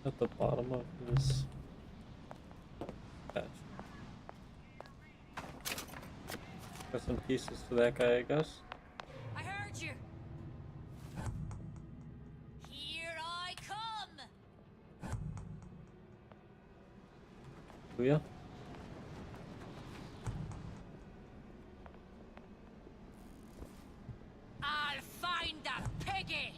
At the bottom of this patch. Got some pieces to that guy, I guess. I heard you. Here I come. Booyah. I'll find the piggy.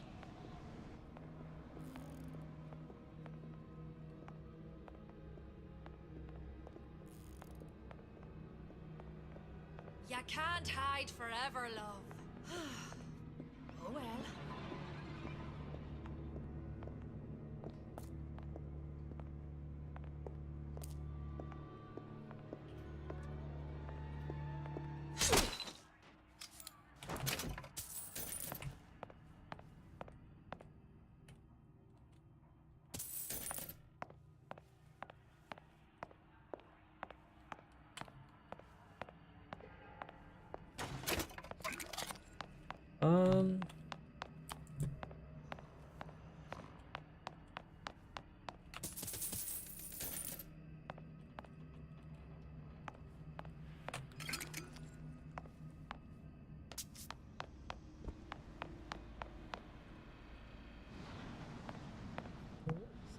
You can't hide forever, love. Oh well.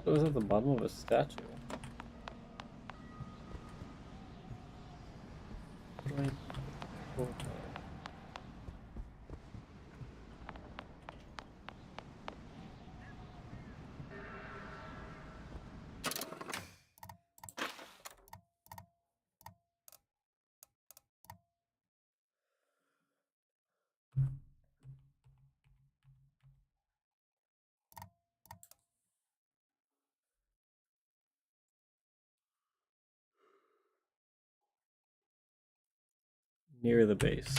It was at the bottom of a statue. Near the base.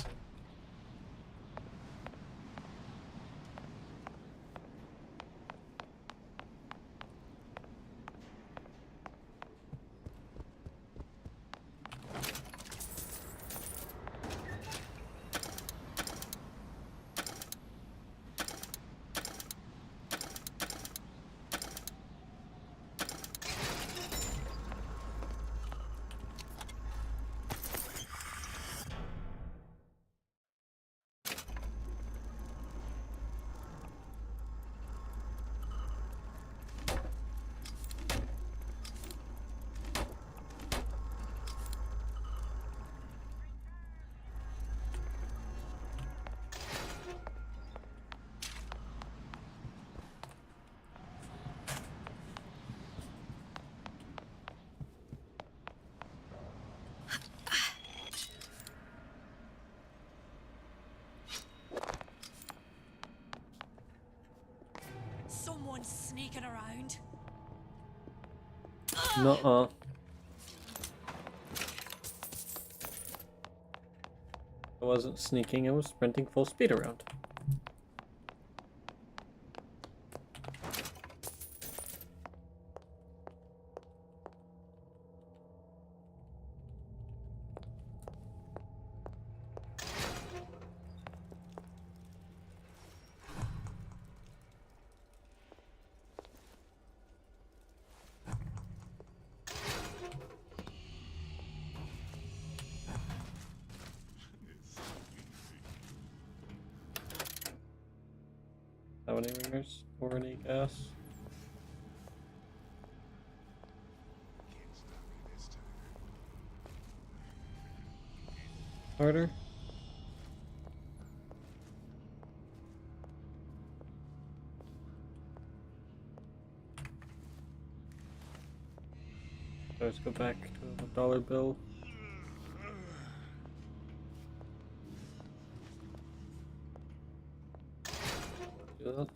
Someone's sneaking around. Nuh-uh. I wasn't sneaking, I was sprinting full speed around. How many ringers or any gas? Harder. Let's go back to the dollar bill. Do that.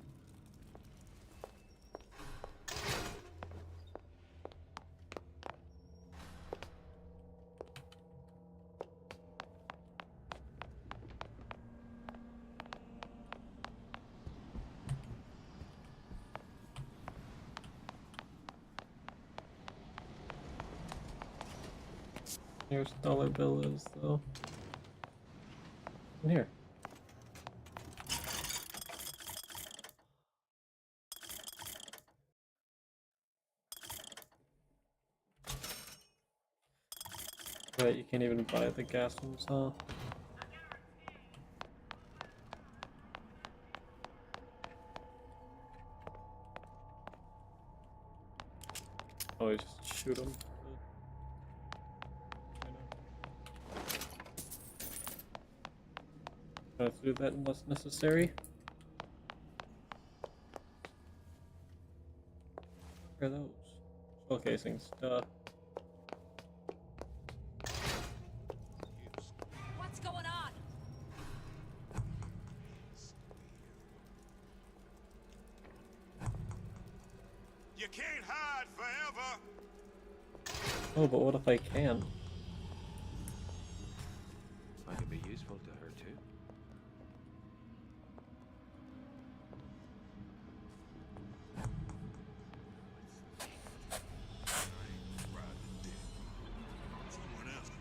Nearest dollar bill is though. In here. Right, you can't even buy the gas ones, huh? Oh, you just shoot them. Let's do that unless necessary. What are those? Shell casings, duh. What's going on? You can't hide forever. Oh, but what if I can? I could be useful to her too. Someone else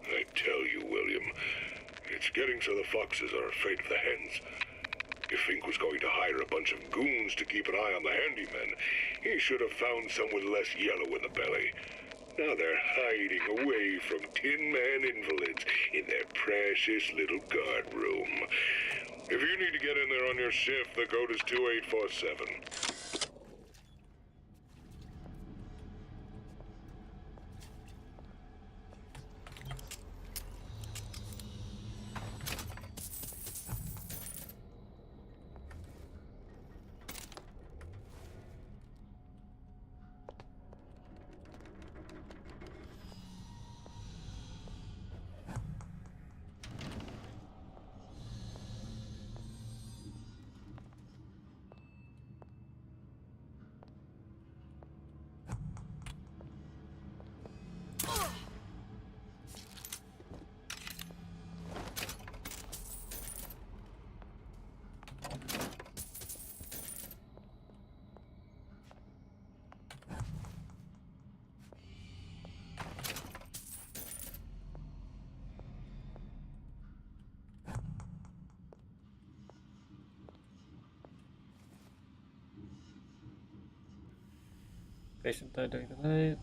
I tell you, William, it's getting so the foxes are afraid of the hens. If Fink was going to hire a bunch of goons to keep an eye on the handyman, he should have found some with less yellow in the belly. Now they're hiding away from Tin Man invalids in their precious little guard room. If you need to get in there on your shift, the code is 2847. Patient died during the night.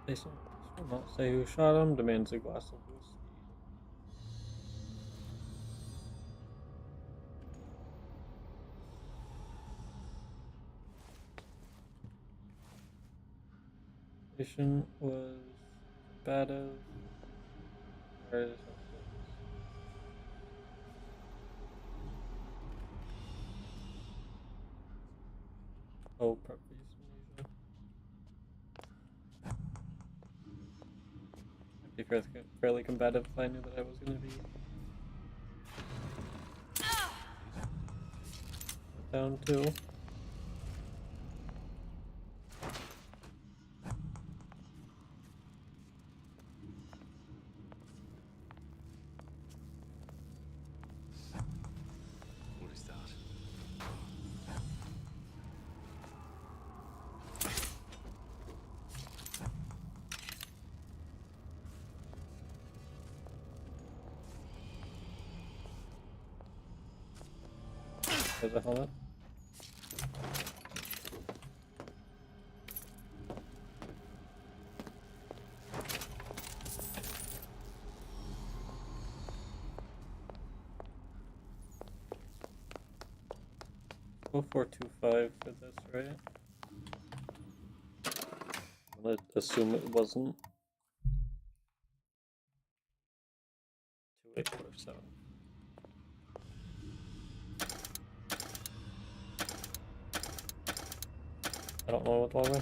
Patient will not say who shot him, demands a glass of whiskey. Patient was combative. Where is it? Oh, prep for euthanasia. I'd be fairly combative if I knew that I was going to be down too. What is that? There's a helmet. Go 425 for this, right? I'm gonna assume it wasn't. 2847. I don't know what one way.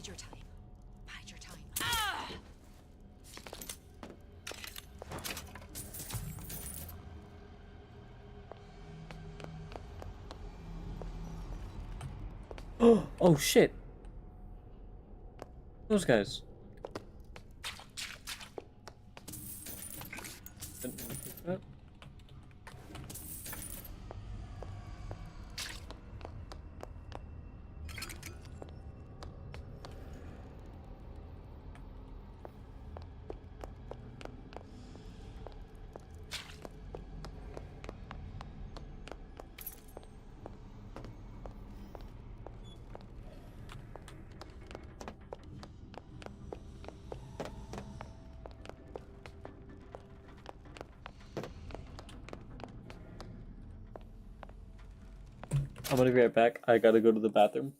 Bide your time. Bide your time. Ah! Oh shit! Those guys. I'm gonna be right back. I gotta go to the bathroom.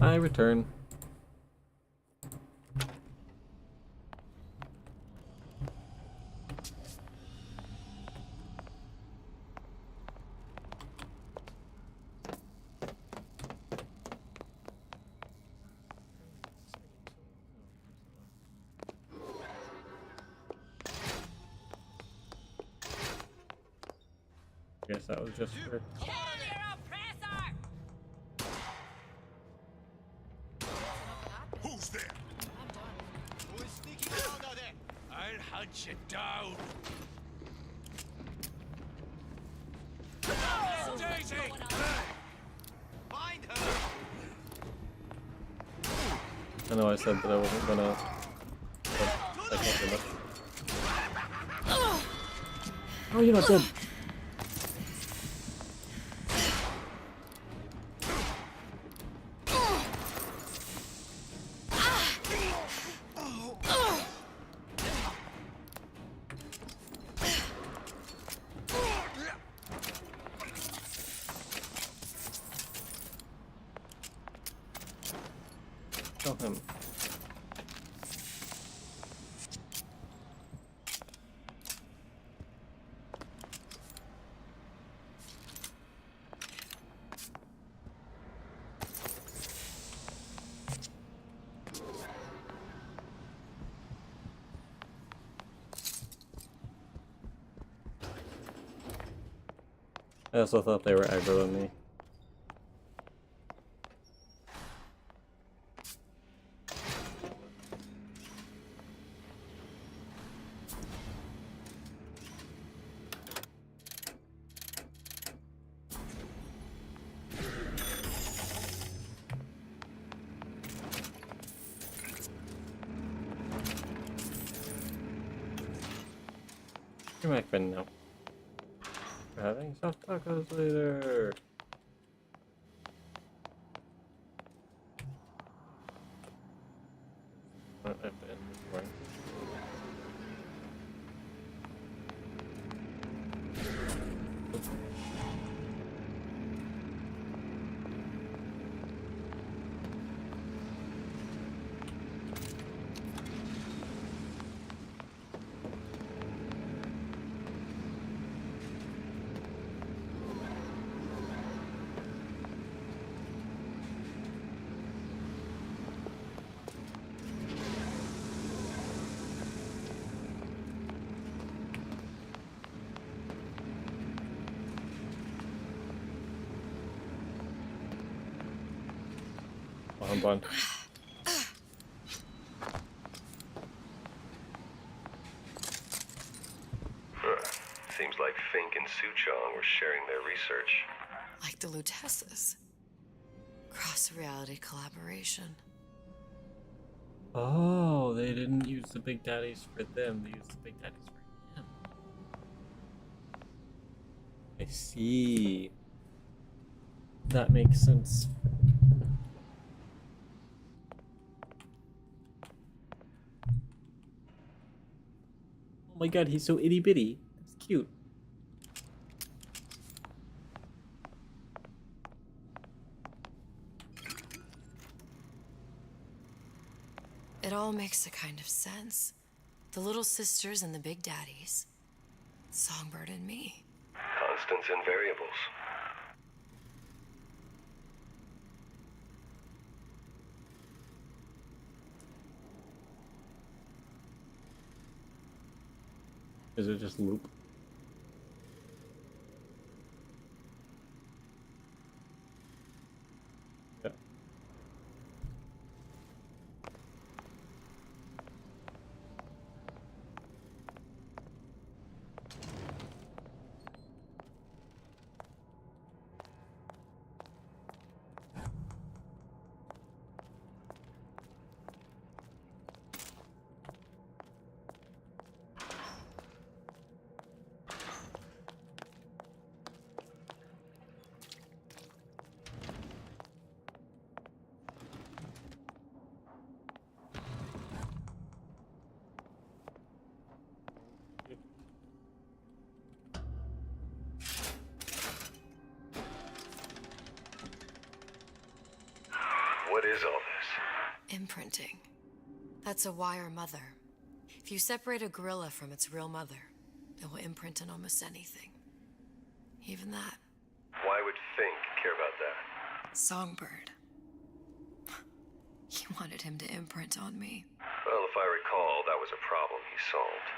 I return. Guess that was just for... Who's there? Who is sneaking around out there? I'll hunt you down. Daisy! Find her! I know I said that I wasn't gonna... But I can't do much. Oh, you're not dead. Kill him. I also thought they were aggro on me. You're back Ben now. We're having soft tacos later. I've been before. I'm blind. Seems like Fink and Suchong were sharing their research. Like the Lutesses. Cross-reality collaboration. Oh, they didn't use the Big Daddies for them, they used the Big Daddies for him. I see. That makes sense. Oh my god, he's so itty bitty. That's cute. It all makes a kind of sense. The little sisters and the big daddies. Songbird and me. Constants and variables. Is it just loop? Yeah. Imprinting. That's a wire mother. If you separate a gorilla from its real mother, it will imprint on almost anything. Even that. Why would Fink care about that? Songbird. He wanted him to imprint on me. Well, if I recall, that was a problem he solved.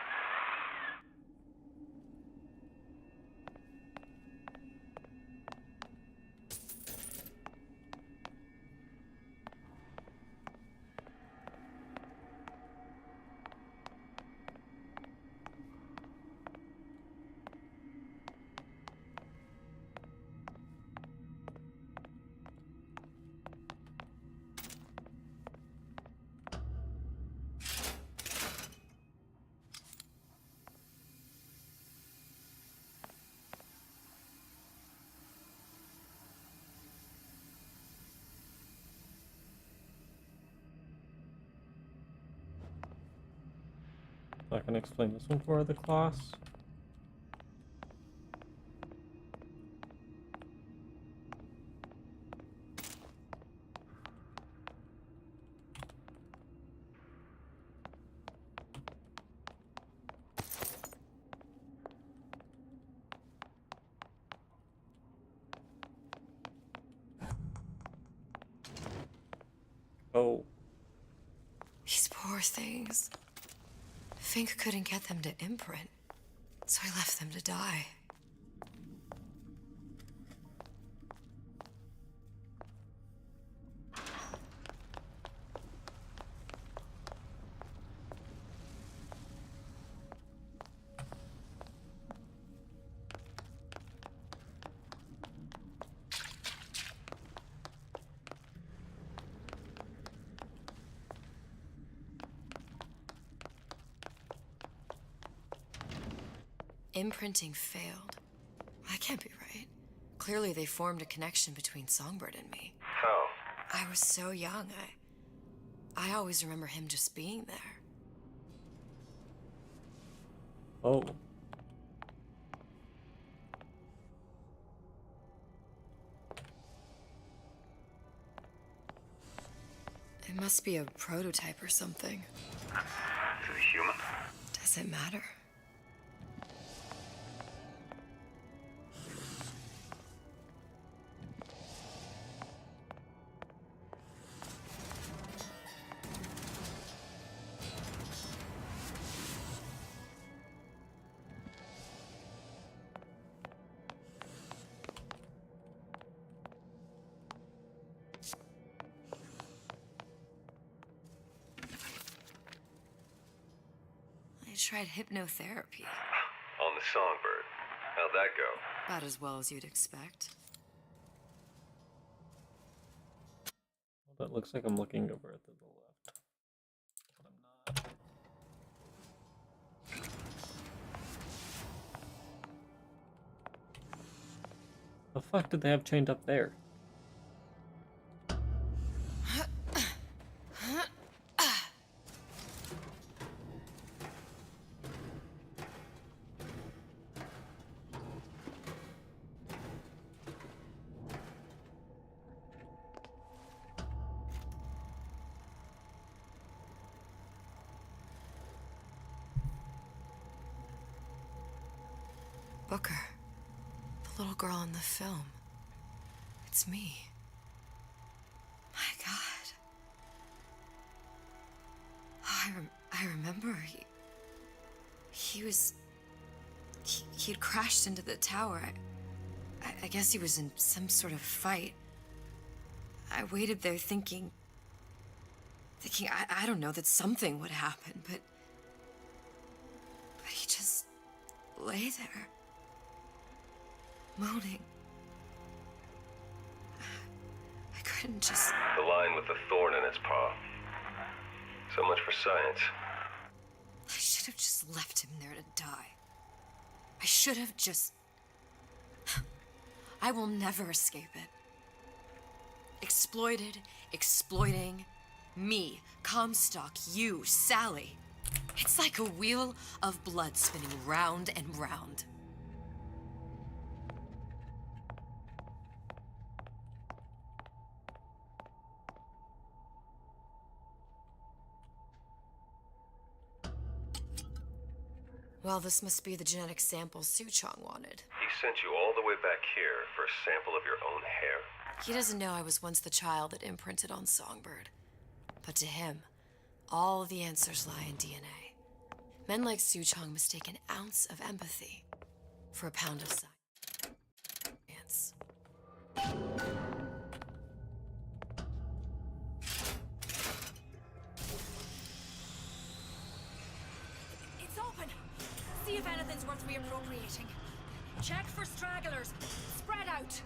I can explain this one for the class. Oh. These poor things. Fink couldn't get them to imprint, so I left them to die. Imprinting failed. That can't be right. Clearly they formed a connection between Songbird and me. How? I was so young, I always remember him just being there. Oh. It must be a prototype or something. Is it a human? Does it matter? I tried hypnotherapy. On the Songbird. How'd that go? About as well as you'd expect. Well, that looks like I'm looking over at the left. But I'm not. The fuck did they have chained up there? Booker. The little girl in the film. It's me. My God. Oh, I remember he'd crashed into the tower. I guess he was in some sort of fight. I waited there thinking I don't know, that something would happen, but he just lay there, moaning. I couldn't just... The line with the thorn in its paw. So much for science. I should have just left him there to die. I should have just... I will never escape it. Exploited, exploiting, me, Comstock, you, Sally. It's like a wheel of blood spinning round and round. Well, this must be the genetic sample Suchong wanted. He sent you all the way back here for a sample of your own hair? He doesn't know I was once the child that imprinted on Songbird. But to him, all the answers lie in DNA. Men like Suchong mistake an ounce of empathy for a pound of science. It's open. See if anything's worth reappropriating. Check for stragglers. Spread out.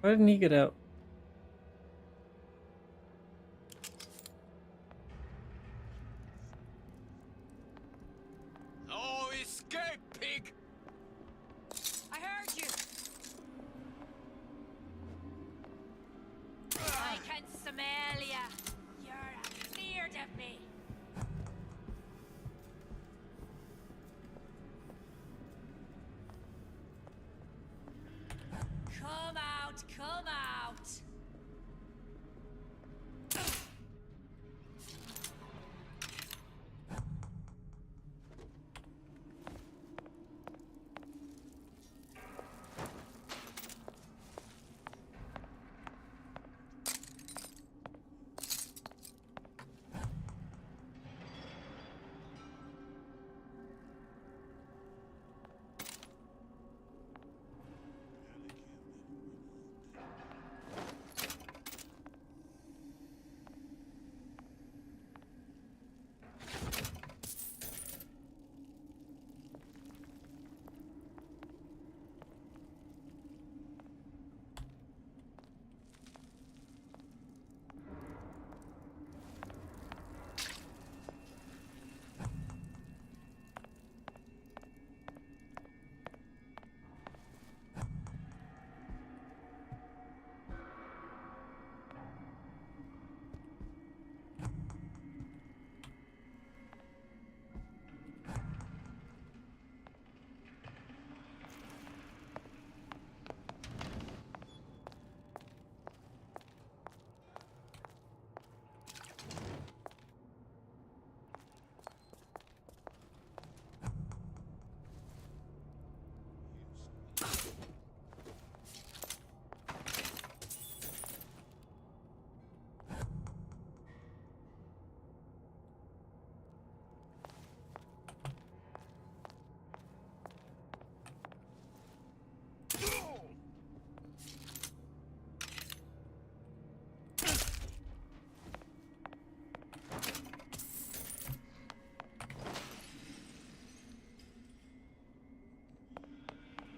Why didn't he get out? Oh, escape, pig! I heard you. I can smell ya. You're afeard of me. Come out, come out.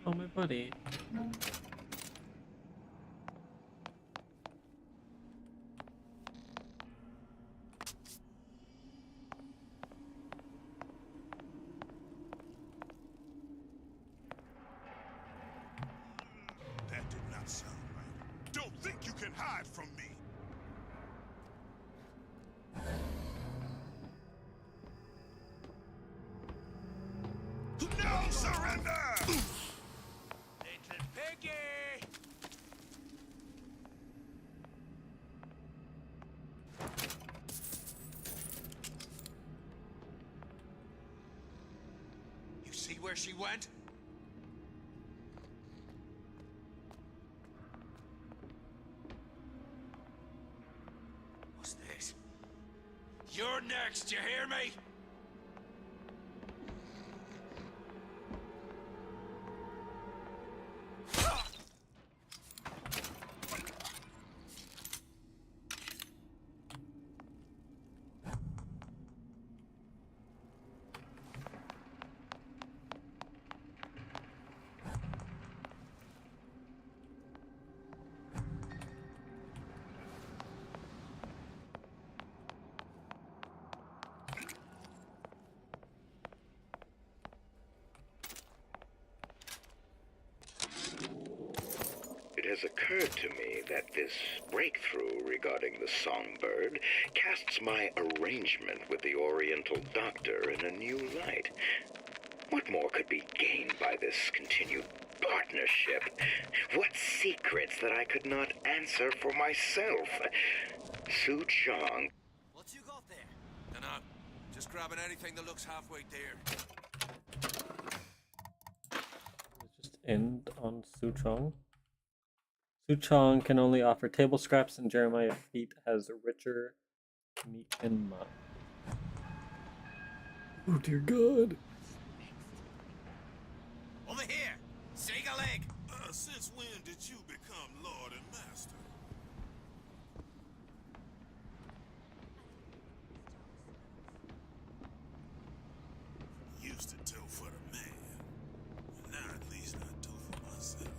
Oh, my buddy. That did not sound right. Don't think you can hide from me. No surrender! Little piggy! You see where she went? What's this? You're next, you hear me? has occurred to me that this breakthrough regarding the songbird casts my arrangement with the Oriental Doctor in a new light. What more could be gained by this continued partnership? What secrets that I could not answer for myself? Su Chong. What you got there? Dunno. Just grabbing anything that looks halfway there. Just end on Su Chong. Su Chong can only offer table scraps, and Jeremiah Feet has richer meat and mud. Oh dear God. Over here! Shake a leg! Since when did you become Lord and Master? Used to do for the man. Now at least I do for myself.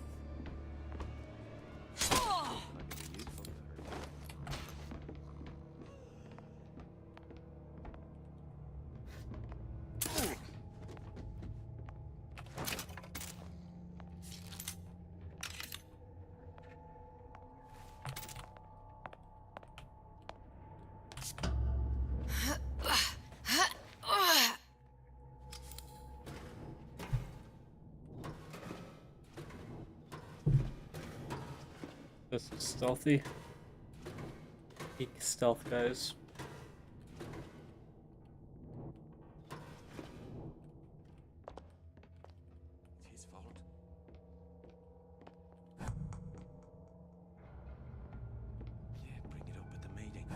This is stealthy. Peak stealth, guys. It's his fault. Yeah, bring it up at the meeting.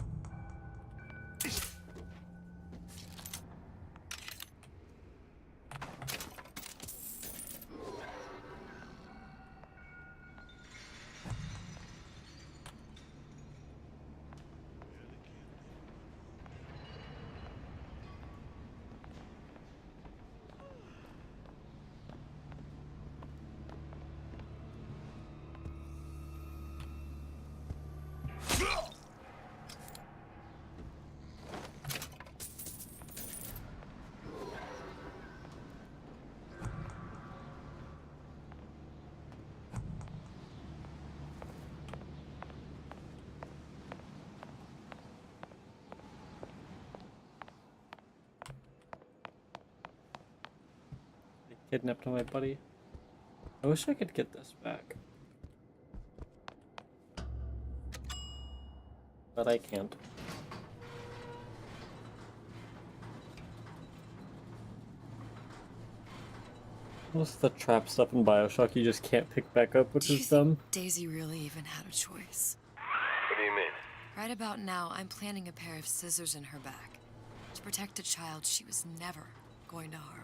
They kidnapped my buddy. I wish I could get this back. But I can't. Most of the trap stuff in BioShock you just can't pick back up, which is dumb. Daisy really even had a choice? What do you mean? Right about now, I'm planting a pair of scissors in her back to protect a child she was never going to harm.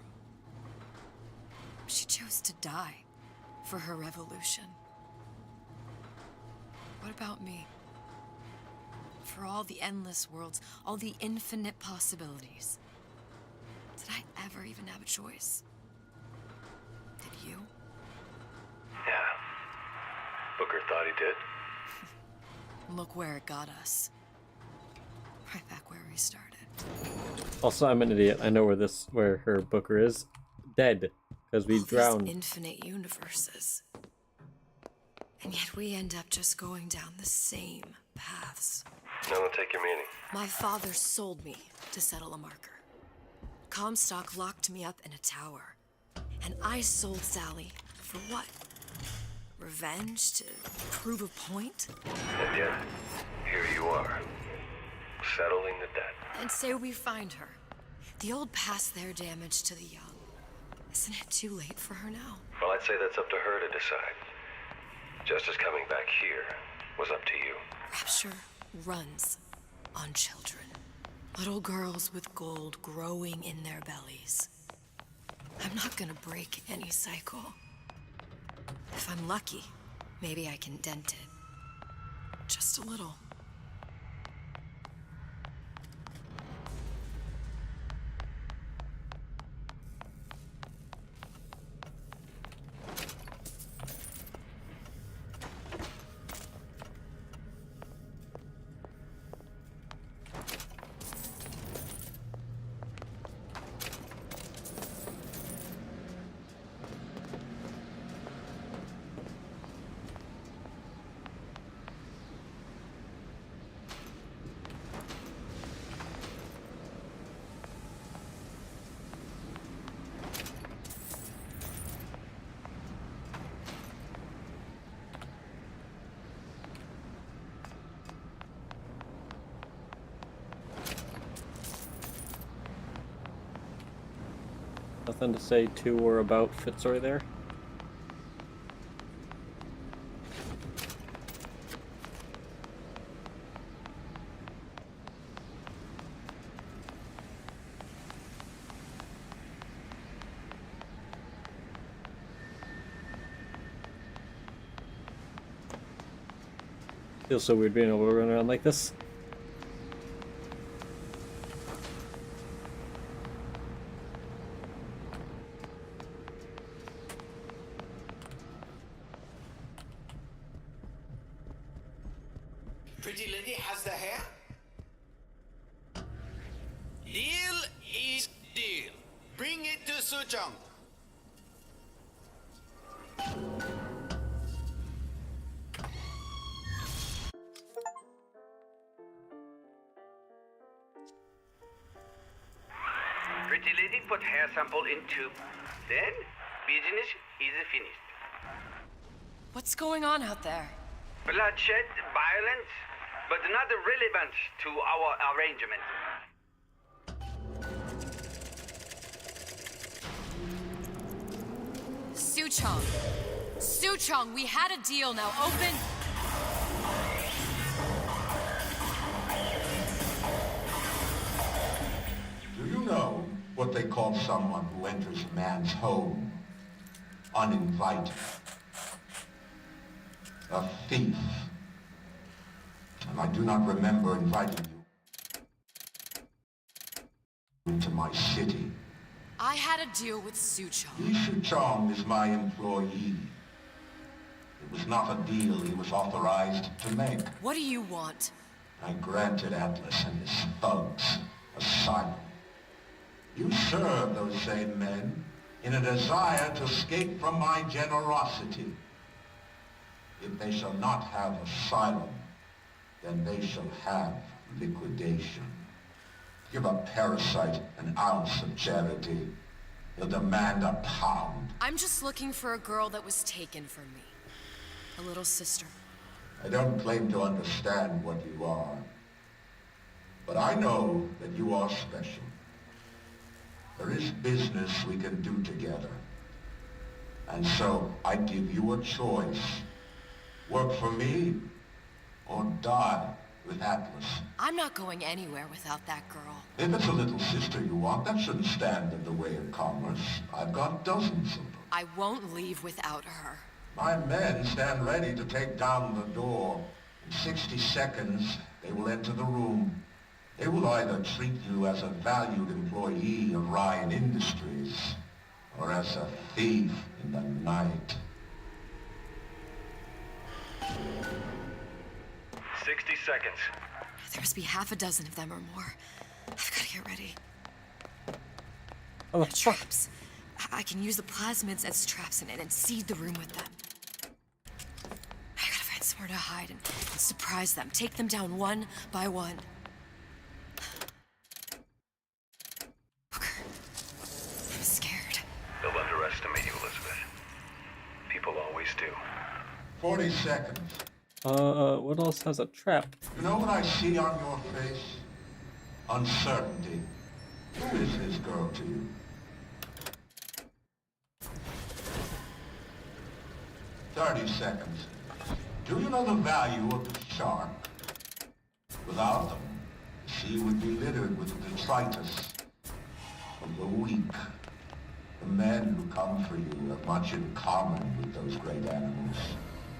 She chose to die for her revolution. What about me? For all the endless worlds, all the infinite possibilities. Did I ever even have a choice? Did you? Yeah. Booker thought he did. Look where it got us. Right back where we started. Also, I'm an idiot. I know where her Booker is. Dead. Because we drowned. Infinite universes. And yet we end up just going down the same paths. No, don't take your meaning. My father sold me to settle a marker. Comstock locked me up in a tower. And I sold Sally for what? Revenge? To prove a point? And yet, here you are, settling the debt. And say we find her. The old past their damage to the young. Isn't it too late for her now? Well, I'd say that's up to her to decide. Justice coming back here was up to you. Rapture runs on children. Little girls with gold growing in their bellies. I'm not gonna break any cycle. If I'm lucky, maybe I can dent it. Just a little. than to say to or about Fitzroy there. Feels so weird being able to run around like this. Pretty lady has the hair? Deal is deal. Bring it to Suchong. Pretty lady put hair sample in tube. Then, business is finished. What's going on out there? Bloodshed, violence, but not relevant to our arrangement. Suchong! Suchong, we had a deal, now open! Do you know what they call someone who enters a man's home uninvited? A thief. And I do not remember inviting you into my city. I had a deal with Suchong. Suchong is my employee. It was not a deal he was authorized to make. What do you want? I granted Atlas and his thugs asylum. You serve those same men in a desire to escape from my generosity. If they shall not have asylum, then they shall have liquidation. Give a parasite an ounce of charity, he'll demand a pound. I'm just looking for a girl that was taken from me. A little sister. I don't claim to understand what you are, but I know that you are special. There is business we can do together. And so I give you a choice. Work for me, or die with Atlas. I'm not going anywhere without that girl. If it's a little sister you want, that shouldn't stand in the way of commerce. I've got dozens of them. I won't leave without her. My men stand ready to take down the door. In 60 seconds, they will enter the room. They will either treat you as a valued employee of Ryan Industries, or as a thief in the night. 60 seconds. There must be half a dozen of them or more. I've got to get ready. Oh, traps. I can use the plasmids as traps in it and seed the room with them. I gotta find somewhere to hide and surprise them. Take them down one by one. Booker, I'm scared. They'll underestimate you, Elizabeth. People always do. 40 seconds. What else has a trap? You know what I see on your face? Uncertainty. Who is this girl to you? 30 seconds. Do you know the value of the shark? Without them, the sea would be littered with the detritus of the weak. The men who come for you have much in common with those great animals.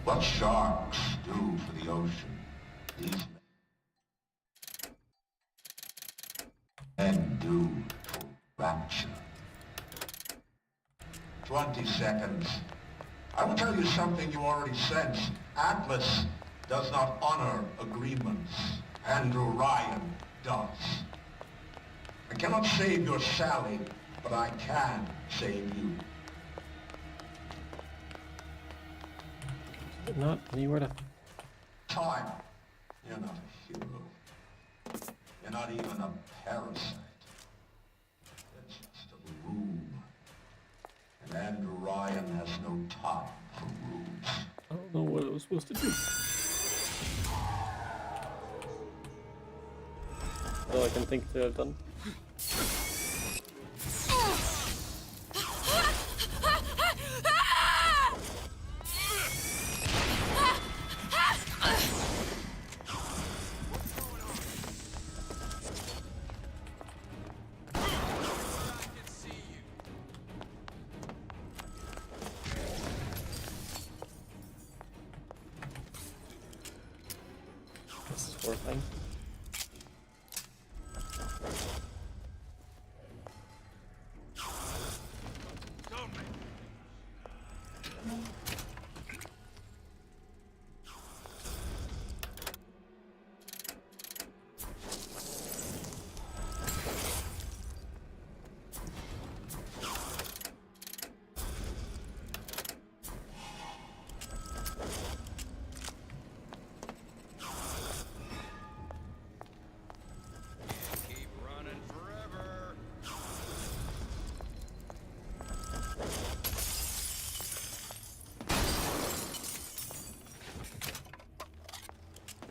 What sharks do for the ocean, these men do for rapture. 20 seconds. I will tell you something you already sense. Atlas does not honor agreements. Andrew Ryan does. I cannot save your Sally, but I can save you. Not anywhere to... Time. You're not a hero. You're not even a parasite. You're just a room. And Andrew Ryan has no time for rooms. I don't know what I was supposed to do. All I can think to have done. This is horrifying.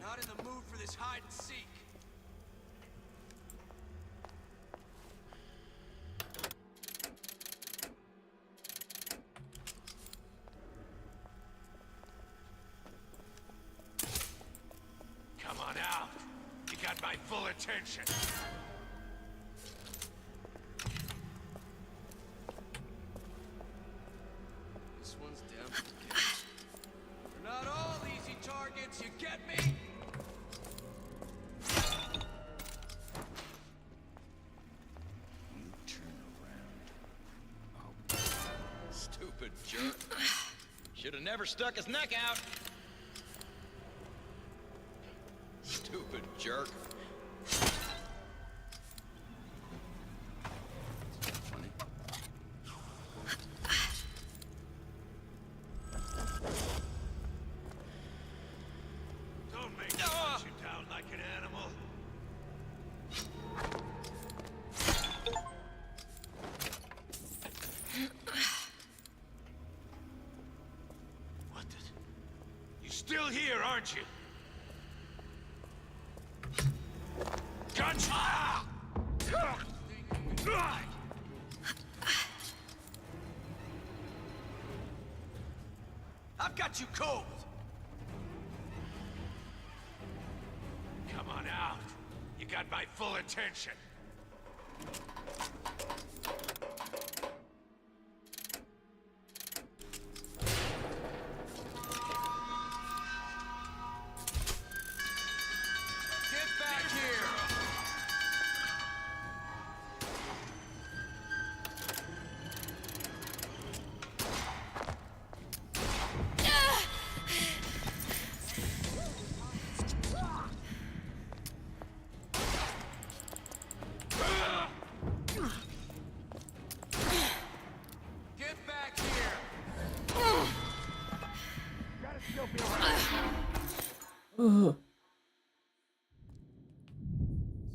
Not in the mood for this hide and seek. Come on out. You got my full attention. This one's down for the count. They're not all easy targets, you get me? Stupid jerk. Should have never stuck his neck out. Stupid jerk. Funny. Don't make me hunt you down like an animal. You still here, aren't you? Gotcha! I've got you cold. Come on out. You got my full attention. So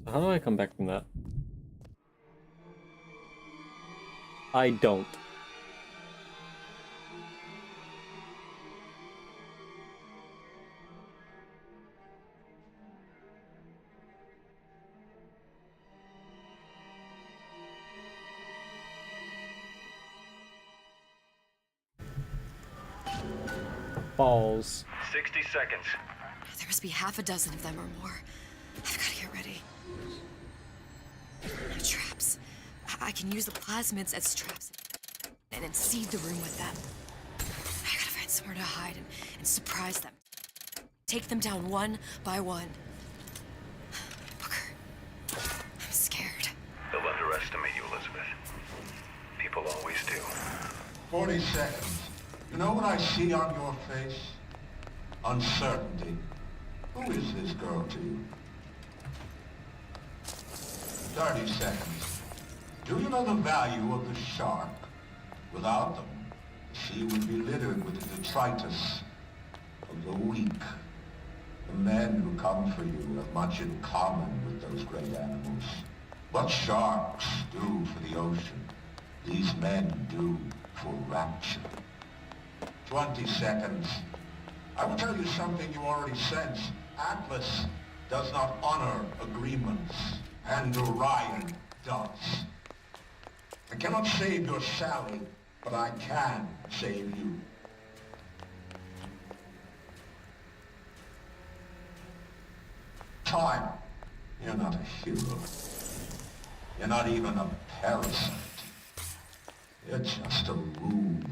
how do I come back from that? I don't. Balls. 60 seconds. There must be half a dozen of them or more. I've got to get ready. Traps. I can use the plasmids as traps and then seed the room with them. I gotta find somewhere to hide and surprise them. Take them down one by one. Booker, I'm scared. They'll underestimate you, Elizabeth. People always do. 40 seconds. You know what I see on your face? Uncertainty. Who is this girl to you? 30 seconds. Do you know the value of the shark? Without them, the sea would be littered with the detritus of the weak. The men who come for you have much in common with those great animals. What sharks do for the ocean, these men do for rapture. 20 seconds. I will tell you something you already sense. Atlas does not honor agreements, and Orion does. I cannot save your Sally, but I can save you. Time. You're not a hero. You're not even a parasite. You're just a room.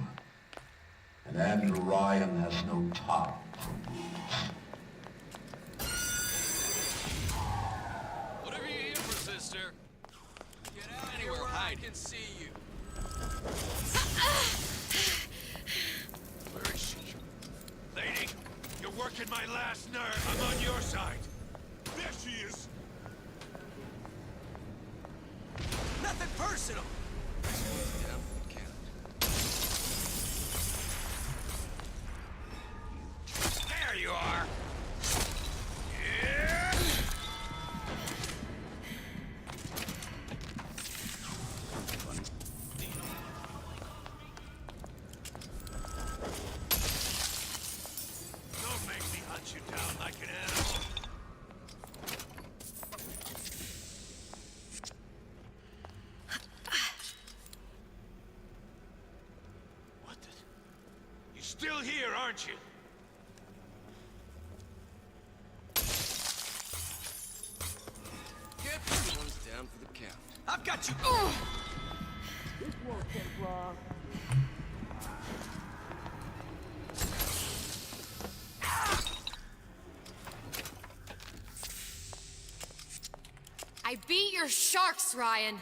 And Orion has no time for rules. mister. Get out anywhere where I can see you. Where is she? Lady, you're working my last nerve. I'm on your side. There she is. Nothing personal. Down for the count. There you are. Don't make me hunt you down like an animal. What the? You're still here, aren't you? Get one's down for the count. I've got you. This won't take long. I beat your sharks, Ryan.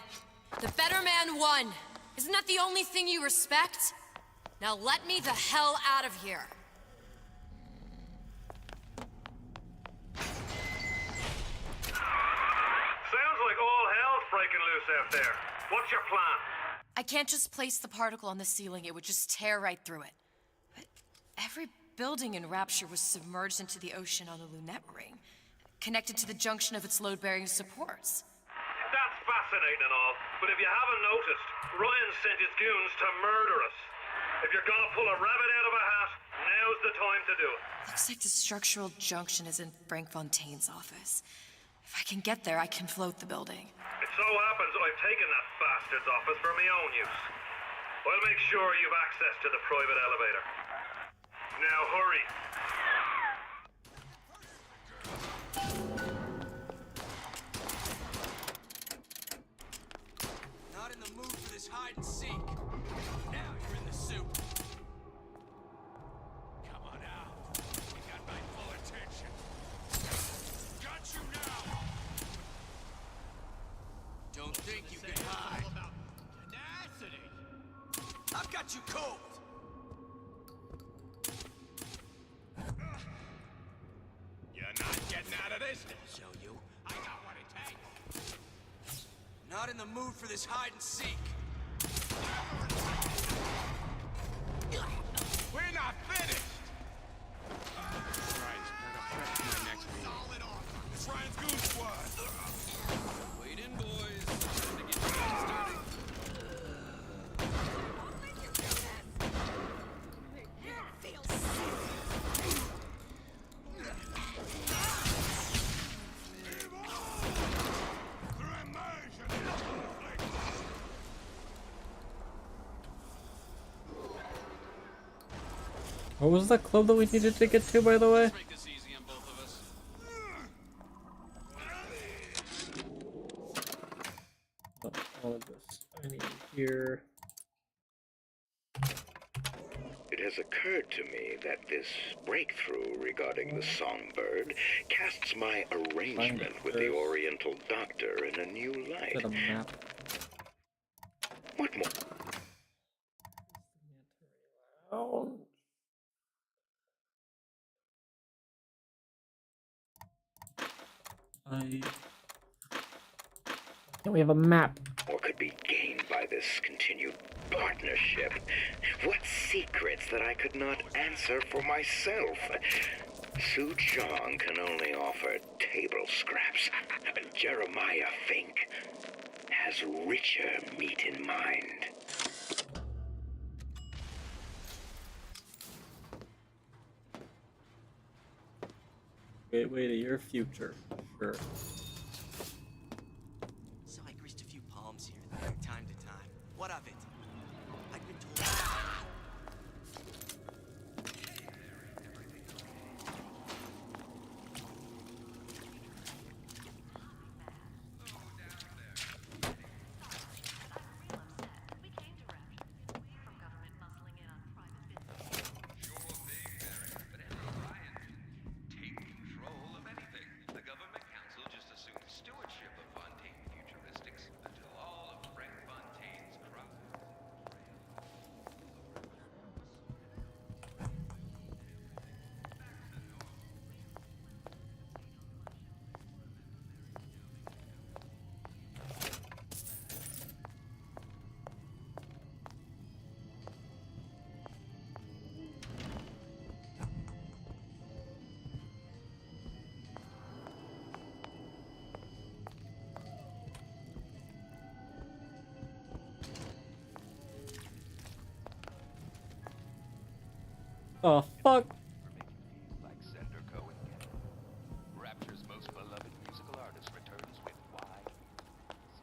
The better man won. Isn't that the only thing you respect? Now let me the hell out of here. Sounds like all hell's breaking loose out there. What's your plan? I can't just place the particle on the ceiling. It would just tear right through it. But every building in Rapture was submerged into the ocean on the Lunette ring, connected to the junction of its load-bearing supports. That's fascinating and all, but if you haven't noticed, Ryan sent his goons to murder us. If you're gonna pull a rabbit out of a hat, now's the time to do it. Looks like the structural junction is in Frank Fontaine's office. If I can get there, I can float the building. It so happens I've taken that bastard's office for my own use. I'll make sure you've access to the private elevator. Now hurry. Not in the mood for this hide and seek. Now you're in the soup. Come on out. You got my full attention. Got you now. Don't think you can hide. Tenacity. I've got you cold. You're not getting out of this. I'll show you. I got what it takes. Not in the mood for this hide and seek. We're not finished. Solid offer. It's Ryan's Goon Squad. Wait in, boys. Time to get you guys started. What was that club that we needed to get to, by the way? Let's make this easy on both of us. All of this I need here. It has occurred to me that this breakthrough regarding the songbird casts my arrangement with the Oriental Doctor in a new light. Got a map. What more? Oh. Can't we have a map? What could be gained by this continued partnership? What secrets that I could not answer for myself? Su Chong can only offer table scraps. Jeremiah Fink has richer meat in mind. Gateway to your future. Sure. So I greased a few palms here and there, time to time. What of it? I've been told. Oh, fuck! Like Senator Cohen Gettin. Rapture's most beloved musical artist returns with Wide Hands.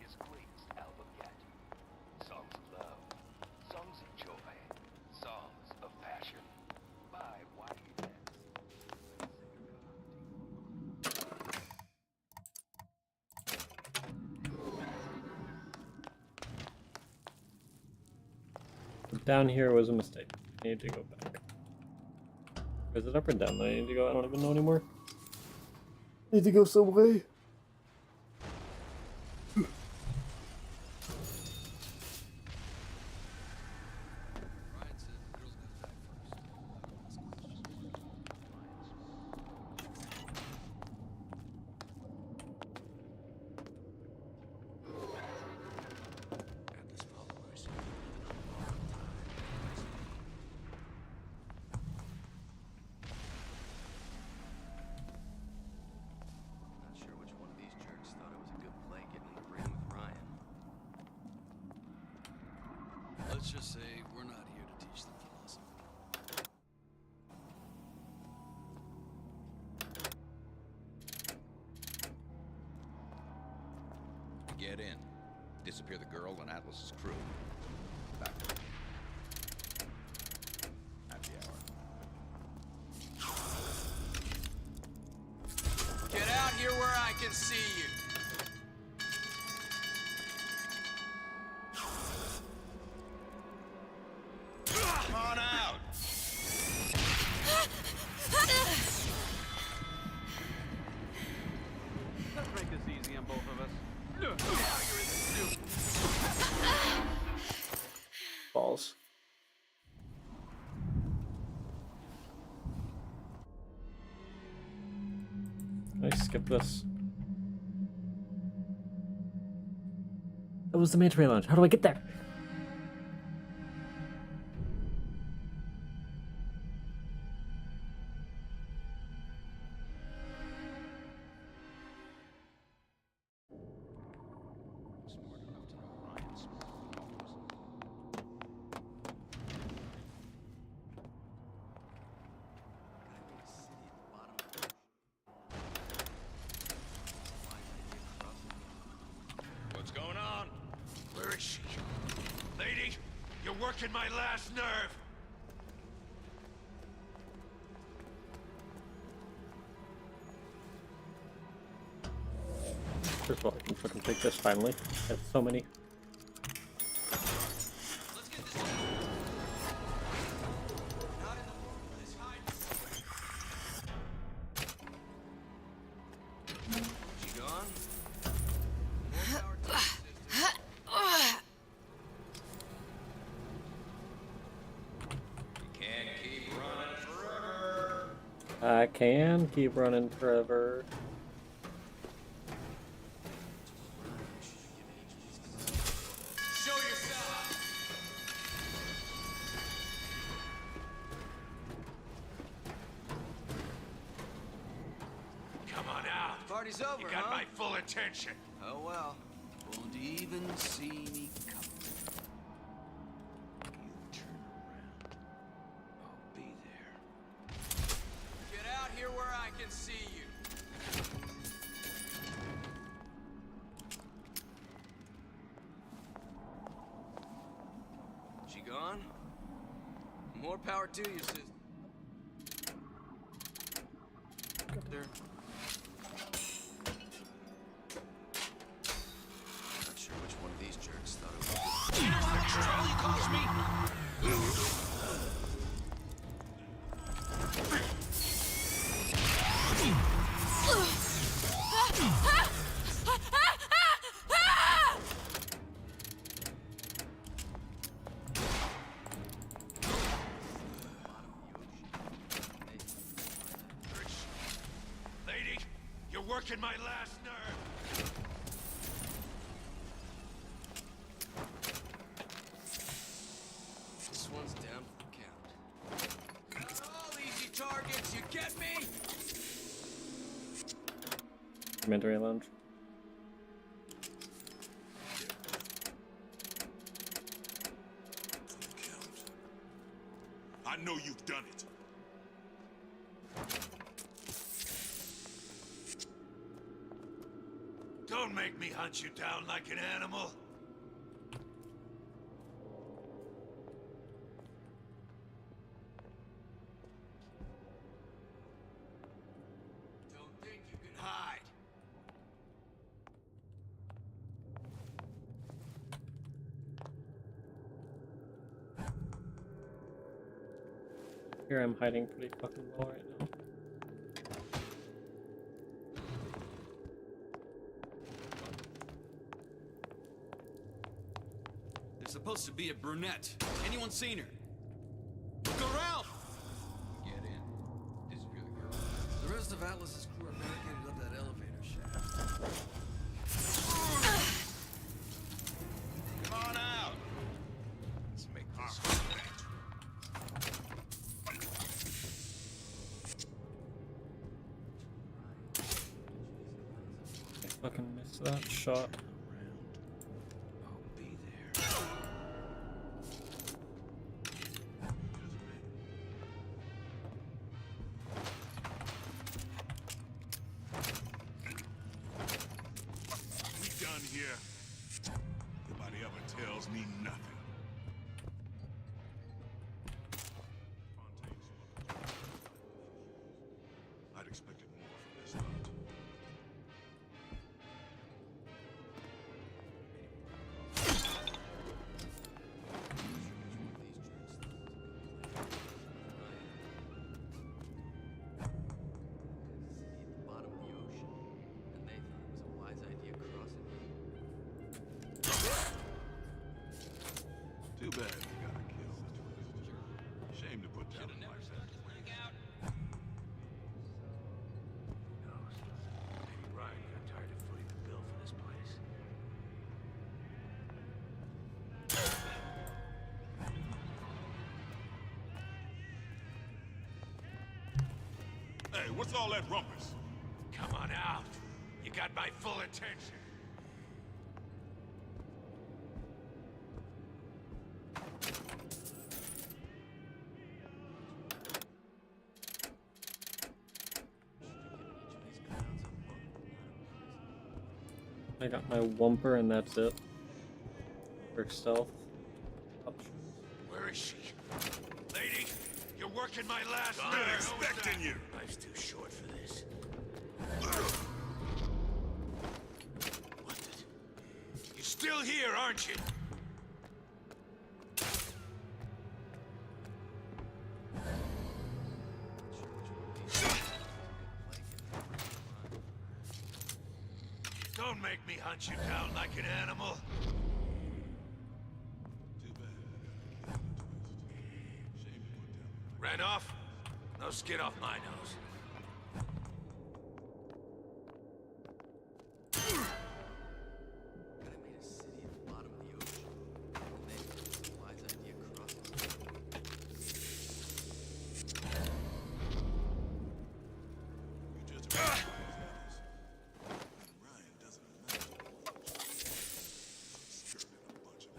His greatest album yet. Songs of love, songs of joy, songs of passion. By Wide Hands. Down here was a mistake. I need to go back. Is it up or down that I need to go? I don't even know anymore. I need to go some way. Let's just say we're not here to teach them philosophy. Get in. Disappear the girl and Atlas's crew. Back. Happy hour. Get out here where I can see you. Come on out. Let's make this easy on both of us. Balls. Can I skip this? That was the manta ray lounge. How do I get there? What's going on? Where is she? Lady, you're working my last nerve. First of all, I can fucking take this finally. I have so many. She gone? I can keep running forever. Show yourself. Come on out. Party's over, You got huh? my full attention. Oh well. Won't even see me coming. You turn around. I'll be there. Get out here where I can see you. She gone? More power to you, sis. There. Not sure which one of these jerks thought it was. You know how much trouble you caused me? Lady, you're working my last nerve. This one's down for the count. All easy targets, you get me? Manta ray lounge. I know you've done it. Don't make me hunt you down like an animal. Don't think you can hide. Here I'm hiding pretty fucking well right now. There's supposed to be a brunette. Anyone seen her? Look around! Get in. Disappear the girl. The rest of Atlas's crew are barricaded up that elevator shaft. Come on out. Let's make this I fucking missed that shot. Here. Nobody ever tells me nothing. I'd expected more from this lot. Bottom of the ocean, and they thought it was a wise idea crossing. Too bad you got killed. Shame to put down like that. Maybe Ryan got tired of footing the bill for this place. Hey, what's all that rumpus? Come on out. You got my full attention. I got my Wumper and that's it. For stealth. Where is she? Lady, you're working my last I'm nerve. expecting you. Life's too short for this. What the... You're still here, aren't you? Don't make me hunt you down like an animal. Ran off? No skin off my nose. Guy made a city at the bottom of the ocean, and they thought it was a wise idea crossing. Ryan doesn't know. Skirting a bunch of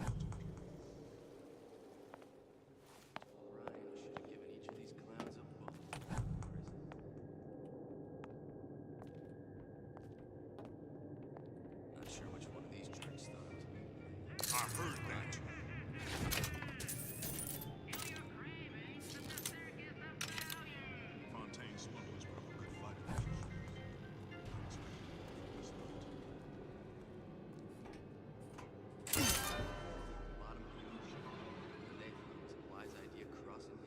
Ryan should have given each of these clowns a book. Not sure which one of these jerks thought it was. I heard that. Fontaine's smugglers probably could fight it. Bottom of the ocean, and they thought it was a wise idea crossing him.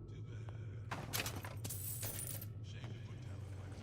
Too bad. Shame to put down like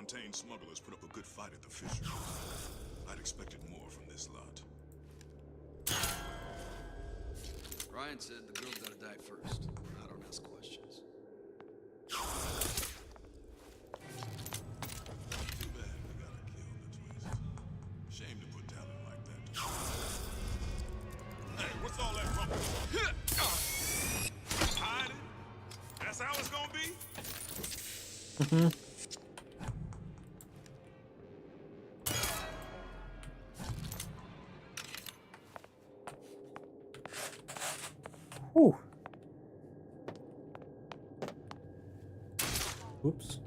Fontaine smugglers put up a good fight at the Fisher. I'd expected more from this lot. Ryan said the girl's gotta die first. I don't ask questions. Too bad we gotta kill the twist. Shame to put talent like that to waste. Hey, what's all that rumble? Hiding? That's how it's gonna be? Whew. Oops.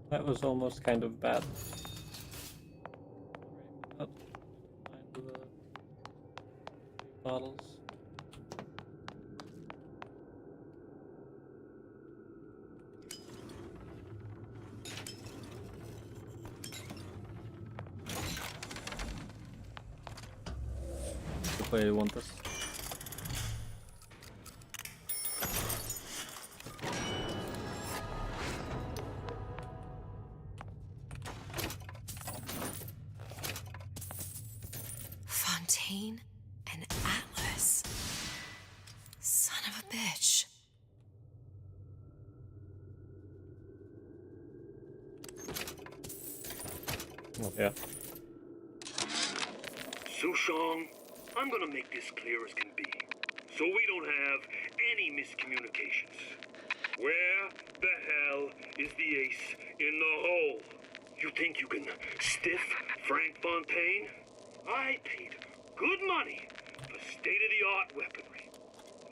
That was almost kind of bad. Up. Find the bottles. If I want this. Fontaine and Atlas. Son of a bitch. Oh, yeah. Sushong, I'm gonna make this clear as can be, so we don't have any miscommunications. Where the hell is the ace in the hole? You think you can stiff Frank Fontaine? I paid good money for state-of-the-art weaponry.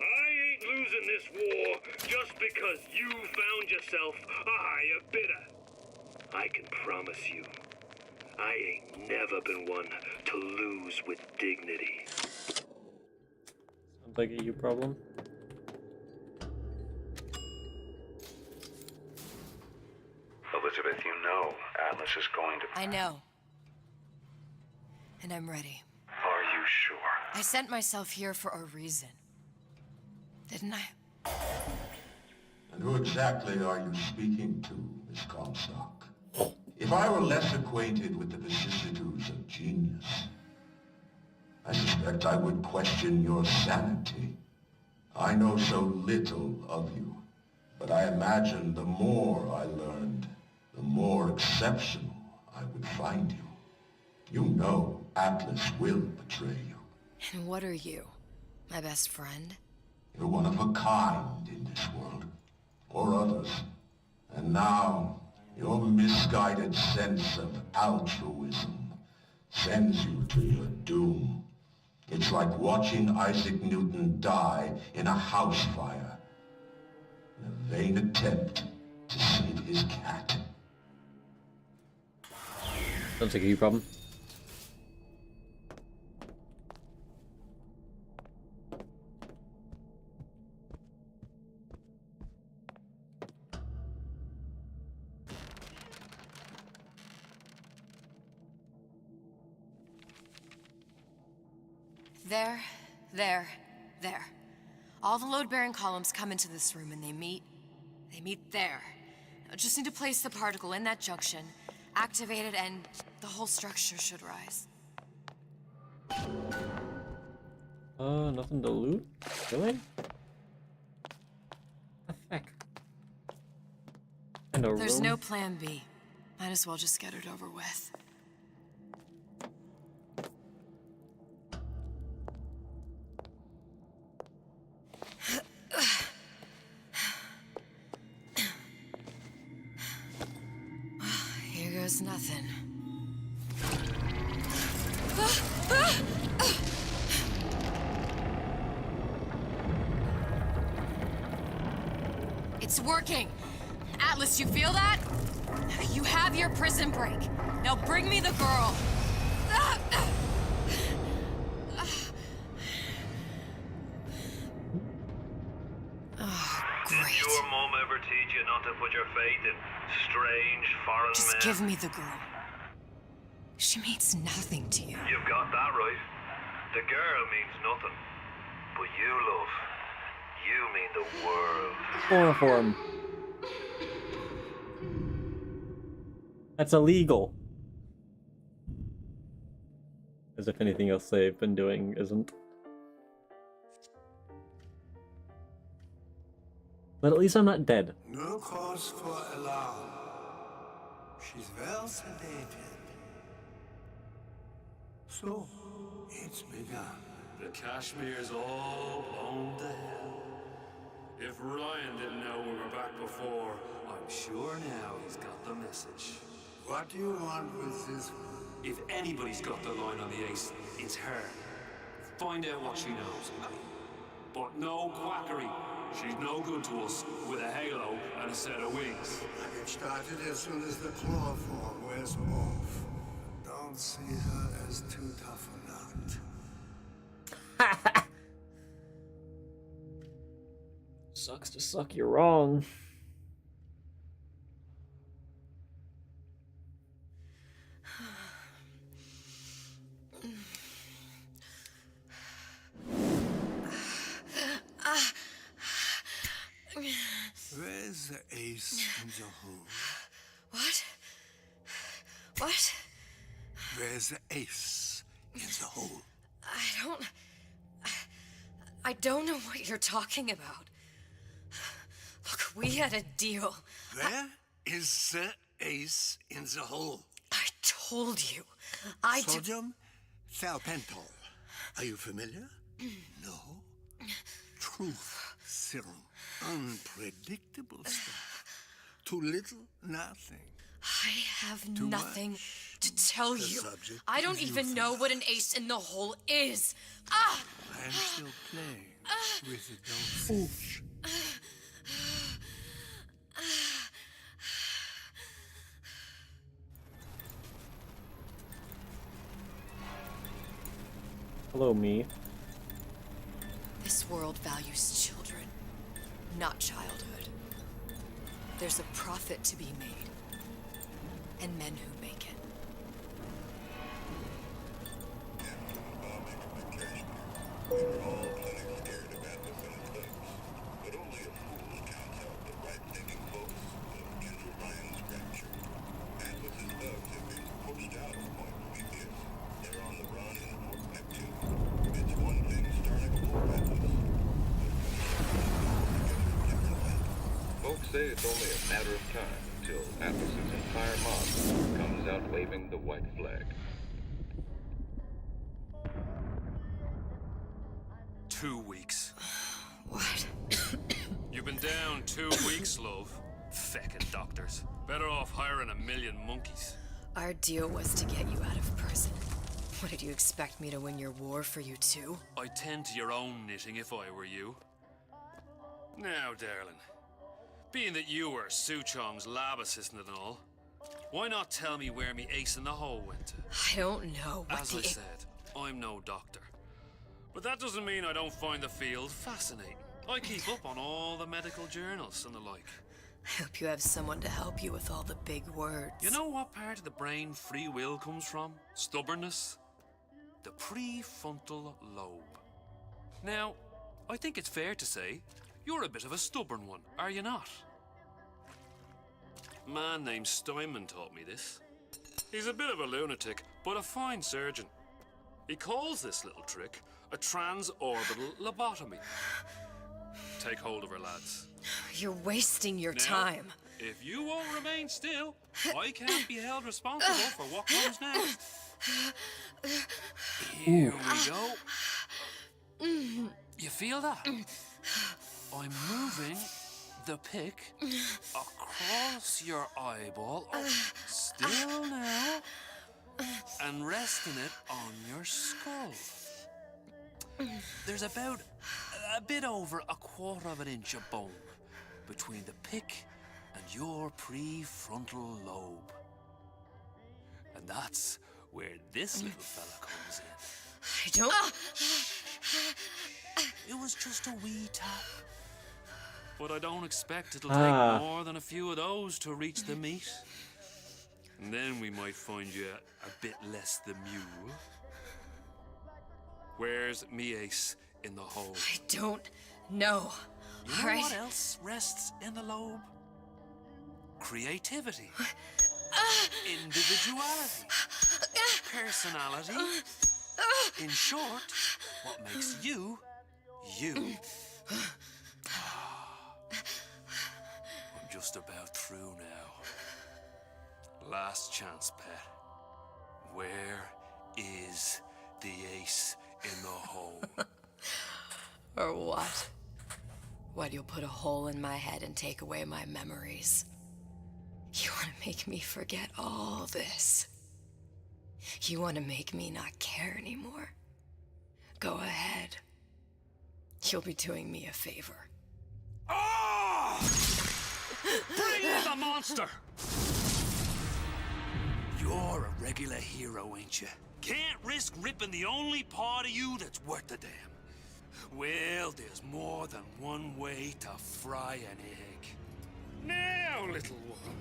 I ain't losing this war just because you found yourself a higher bidder. I can promise you, I ain't never been one to lose with dignity. Sounds like a you problem. Elizabeth, you know Atlas is going to... I know. And I'm ready. Are you sure? I sent myself here for a reason. Didn't I? And who exactly are you speaking to, Miss Comstock? If I were less acquainted with the vicissitudes of genius, I suspect I would question your sanity. I know so little of you, but I imagine the more I learned, the more exceptional I would find you. You know Atlas will betray you. And what are you? My best friend? You're one of a kind in this world, or others. And now, your misguided sense of altruism sends you to your doom. It's like watching Isaac Newton die in a house fire, in a vain attempt to save his cat. Sounds like a you problem. There. All the load-bearing columns come into this room and they meet there. I just need to place the particle in that junction, activate it, and the whole structure should rise. Nothing to loot? Really? What the heck? And a There's room? no plan B. Might as well just get it over with. Here goes nothing. It's working! Atlas, you feel that? You have your prison break. Now bring me the girl. Did your mom ever teach you not to put your faith in strange foreign men? Just give me the girl. She means nothing to you. You've got that right. The girl means nothing. But you, love, you mean the world. Chloroform. That's illegal. As if anything else they've been doing isn't. But at least I'm not dead. No cause for alarm. She's well sedated. So, it's begun. The Kashmir's all blown to hell. If Ryan didn't know we were back before, I'm sure now he's got the message. What do you want with this one? If anybody's got the line on the ace, it's her. Find out what she knows. But no quackery. She's no good to us with a halo and a set of wings. I get started as soon as the chloroform wears off. Don't see her as too tough a nut. Sucks to suck, you're wrong. Where's the ace in the hole? What? What? Where's the ace in the hole? I don't know what you're talking about. Look, we had a deal. Where is the ace in the hole? I told you. Sodium salpental. Are you familiar? No. Truth serum. Unpredictable stuff. Too little, nothing. I have Too nothing much. to tell The you. subject I don't is even know what an ace in the hole is. I'm still playing with the dollfish. Hello, me. This world values children, not childhood. There's a profit to be made, and men who make it. Folks say it's only a matter of time until Atlas's entire mob comes out waving the white flag. 2 weeks. What? You've been down 2 weeks, love. Feckin' doctors. Better off hiring a million monkeys. Our deal was to get you out of prison. What, did you expect me to win your war for you too? I'd tend to your own knitting if I were you. Now, darling, being that you were Suchong's lab assistant and all, why not tell me where me ace in the hole went to? I don't know what As I said, I'm no doctor. But that doesn't mean I don't find the field fascinating. I keep up on all the medical journals and the like. I hope you have someone to help you with all the big words. You know what part of the brain free will comes from? Stubbornness? The prefrontal lobe. Now, I think it's fair to say you're a bit of a stubborn one, are you not? A man named Steinman taught me this. He's a bit of a lunatic, but a fine surgeon. He calls this little trick a transorbital lobotomy. Take hold of her, lads. You're wasting your Now, time. If you won't remain still, I can't be held responsible for what comes next. Here we go. You feel that? I'm moving the pick across your eyeball. Oh, still now. And resting it on your skull. There's about a bit over 1/4 inch of bone between the pick and your prefrontal lobe. And that's where this little fella comes in. I don't... It was just a wee tap. But I don't expect it'll take more than a few of those to reach the meat. And then we might find you a bit less the mule. Where's me ace in the hole? I don't know. You know what else rests in the lobe? Creativity. Individuality. Personality. In short, what makes you, you. I'm just about through now. Last chance, pet. Where is the ace in the hole? Or what? What, you'll put a hole in my head and take away my memories? You want to make me forget all this? You want to make me not care anymore? Go ahead. You'll be doing me a favor. Ah! Bring in the monster! You're a regular hero, ain't you? Can't risk ripping the only part of you that's worth a damn. Well, there's more than one way to fry an egg. Now, little one,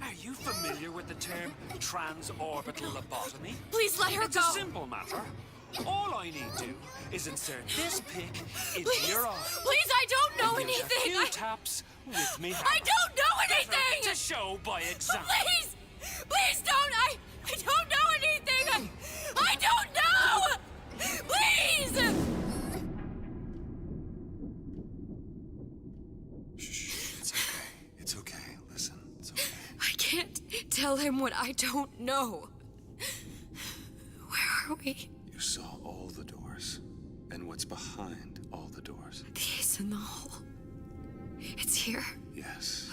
are you familiar with the term transorbital lobotomy? Please let her It's go. a simple matter. All I need to is insert this pick into your eye. Please, I don't know And give anything. A few taps with me. I don't know anything. To show by example. Please, please don't. I don't know anything. I don't know. Please. It's okay. Listen, it's okay. I can't tell him what I don't know. Where are we? You saw all the doors. And what's behind all the doors. The ace in the hole. It's here. Yes.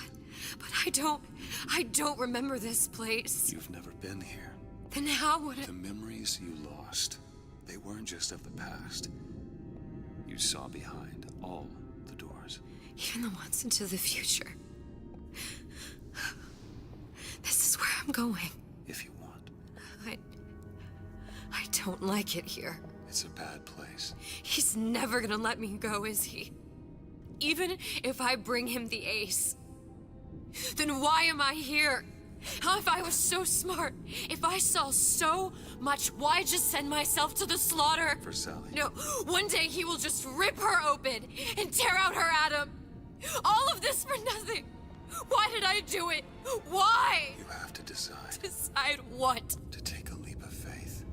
But I don't remember this place. You've never been here. Then how would it? The memories you lost, they weren't just of the past. You saw behind all the doors. Even the ones into the future. This is where I'm going. If you want. I don't like it here. It's a bad place. He's never gonna let me go, is he? Even if I bring him the ace. Then why am I here? How if I was so smart? If I saw so much, why just send myself to the slaughter? For Sally. No, one day he will just rip her open and tear out her atom. All of this for nothing. Why did I do it? Why? You have to decide. Decide what? To take a leap of faith.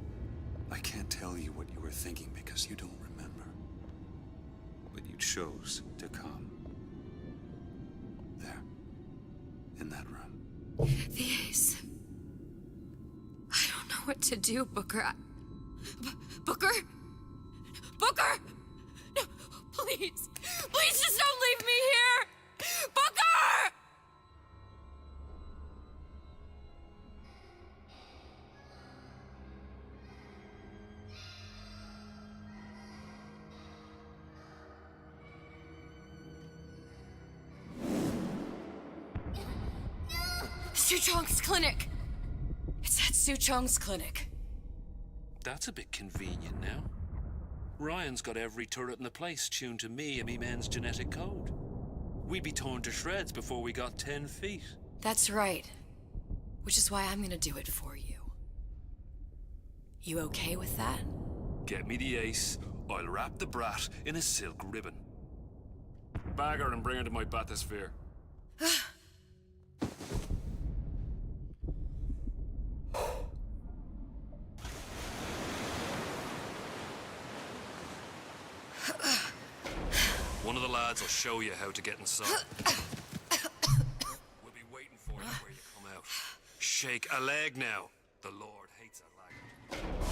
I can't tell you what you were thinking because you don't remember. But you chose to come. There. In that room. The ace. I don't know what to do, Booker. Booker? Booker! No, please. Please just don't leave me here! Booker! Suchong's clinic. It's at Suchong's clinic. That's a bit convenient now. Ryan's got every turret in the place tuned to me and me men's genetic code. We'd be torn to shreds before we got 10 feet. That's right. Which is why I'm gonna do it for you. You okay with that? Get me the ace, I'll wrap the brat in a silk ribbon. Bag her and bring her to my bathysphere. One of the lads will show you how to get inside. We'll be waiting for you where you come out. Shake a leg now. The Lord hates a laggard.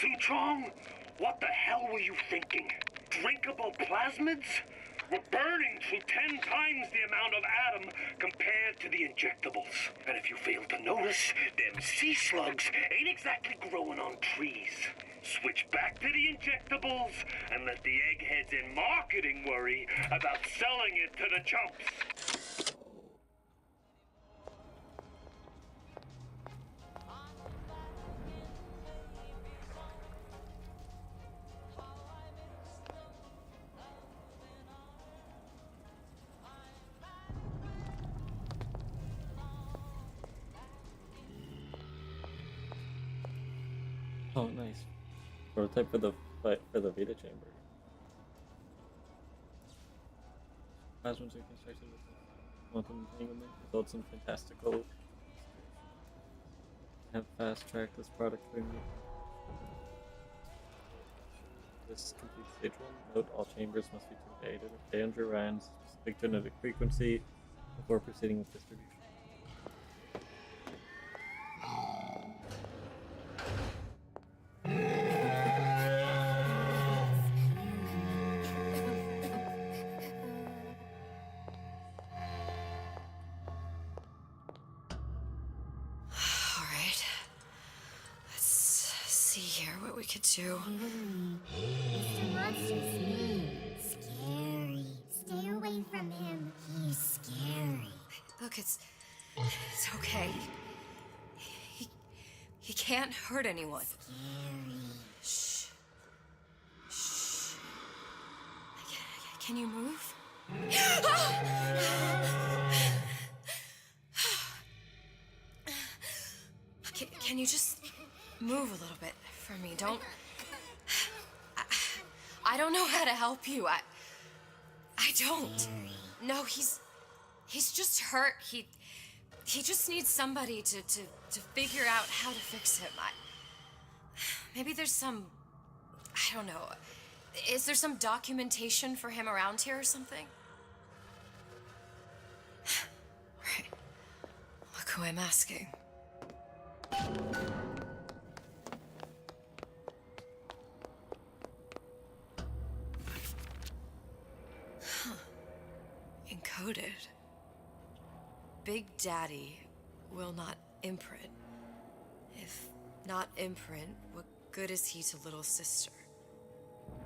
Suchong, what the hell were you thinking? Drinkable plasmids? We're burning through 10 times the amount of atom compared to the injectables. And if you fail to notice, them sea slugs ain't exactly growing on trees. Switch back to the injectables and let the eggheads in marketing worry about selling it to the chumps. Oh, nice. Prototype for the Vita chamber. Plasmas are constructed with quantum entanglement, results in fantastical. Have fast-tracked this product for me. This completes stage 1. Note all chambers must be tuned to 800 rands, specific genetic frequency, before proceeding with distribution. Alright. Let's see here what we could do. Mr. Monster's mean. Scary. Stay away from him. He's scary. Look, it's okay. He can't hurt anyone. Scary. Shh. Shh. Can you move? Can you just move a little bit for me? I don't know how to help you. I don't. No, he's just hurt. He just needs somebody to figure out how to fix him. Maybe there's some, I don't know. Is there some documentation for him around here or something? Right. Look who I'm asking. Huh. Encoded. Big Daddy will not imprint. If not imprint, what good is he to little sister?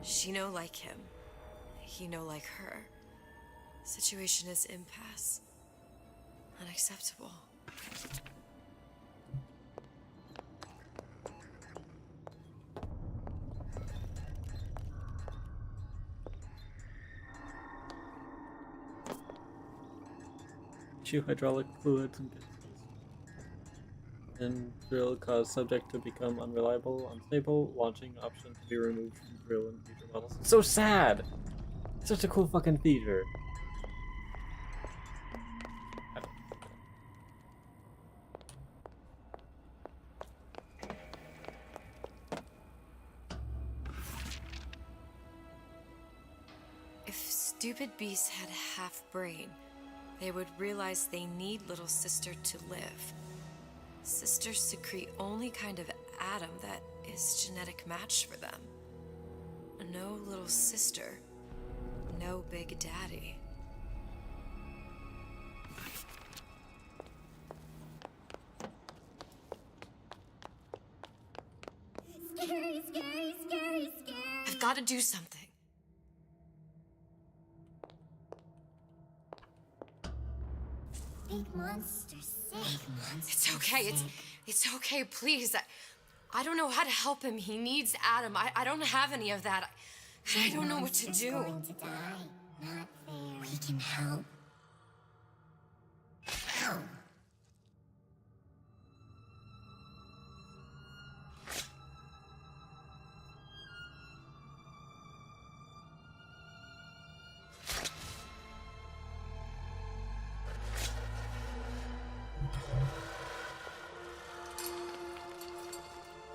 She no like him. He no like her. Situation is impasse. Unacceptable. Issue hydraulic fluids and drill cause subject to become unreliable, unstable. Launching option to be removed from drill and feature models. So sad! Such a cool fucking feature. If stupid beasts had half brain, they would realize they need little sister to live. Sisters secrete only kind of atom that is genetic match for them. No little sister, no Big Daddy. Scary, scary, scary, scary. I've got to do something. Big monster sick. It's okay. It's okay. Please. I don't know how to help him. He needs Adam. I don't have any of that. I don't know what to do. Going to die. Not fair. We can help. Help.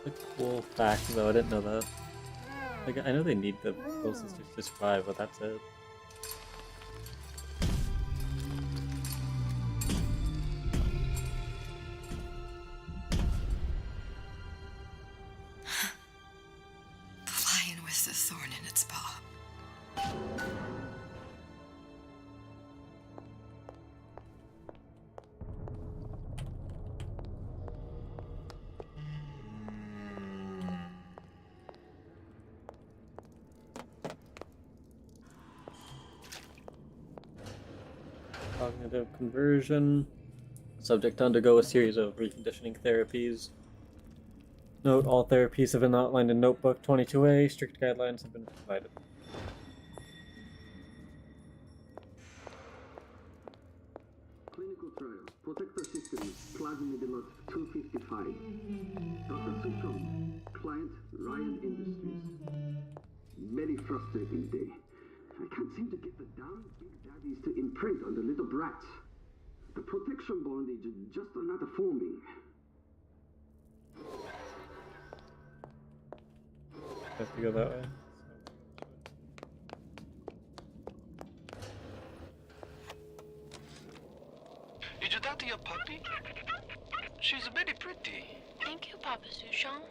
A cool fact though, I didn't know that. Like, I know they need the little sisters to survive, but that's it. The lion with the thorn in its paw. Cognitive conversion. Subject to undergo a series of reconditioning therapies. Note, all therapies have been outlined in Notebook 22A. Strict guidelines have been provided. Clinical trial. Protector systems. Plasma lot 255. Dr. Suchong. Client Ryan Industries. Very frustrating day. I can't seem to get the damn big daddies to imprint on the little brats. The protection bondage is just another forming. Have to go that way. Is that your puppy? She's very pretty. Thank you, Papa Suchong.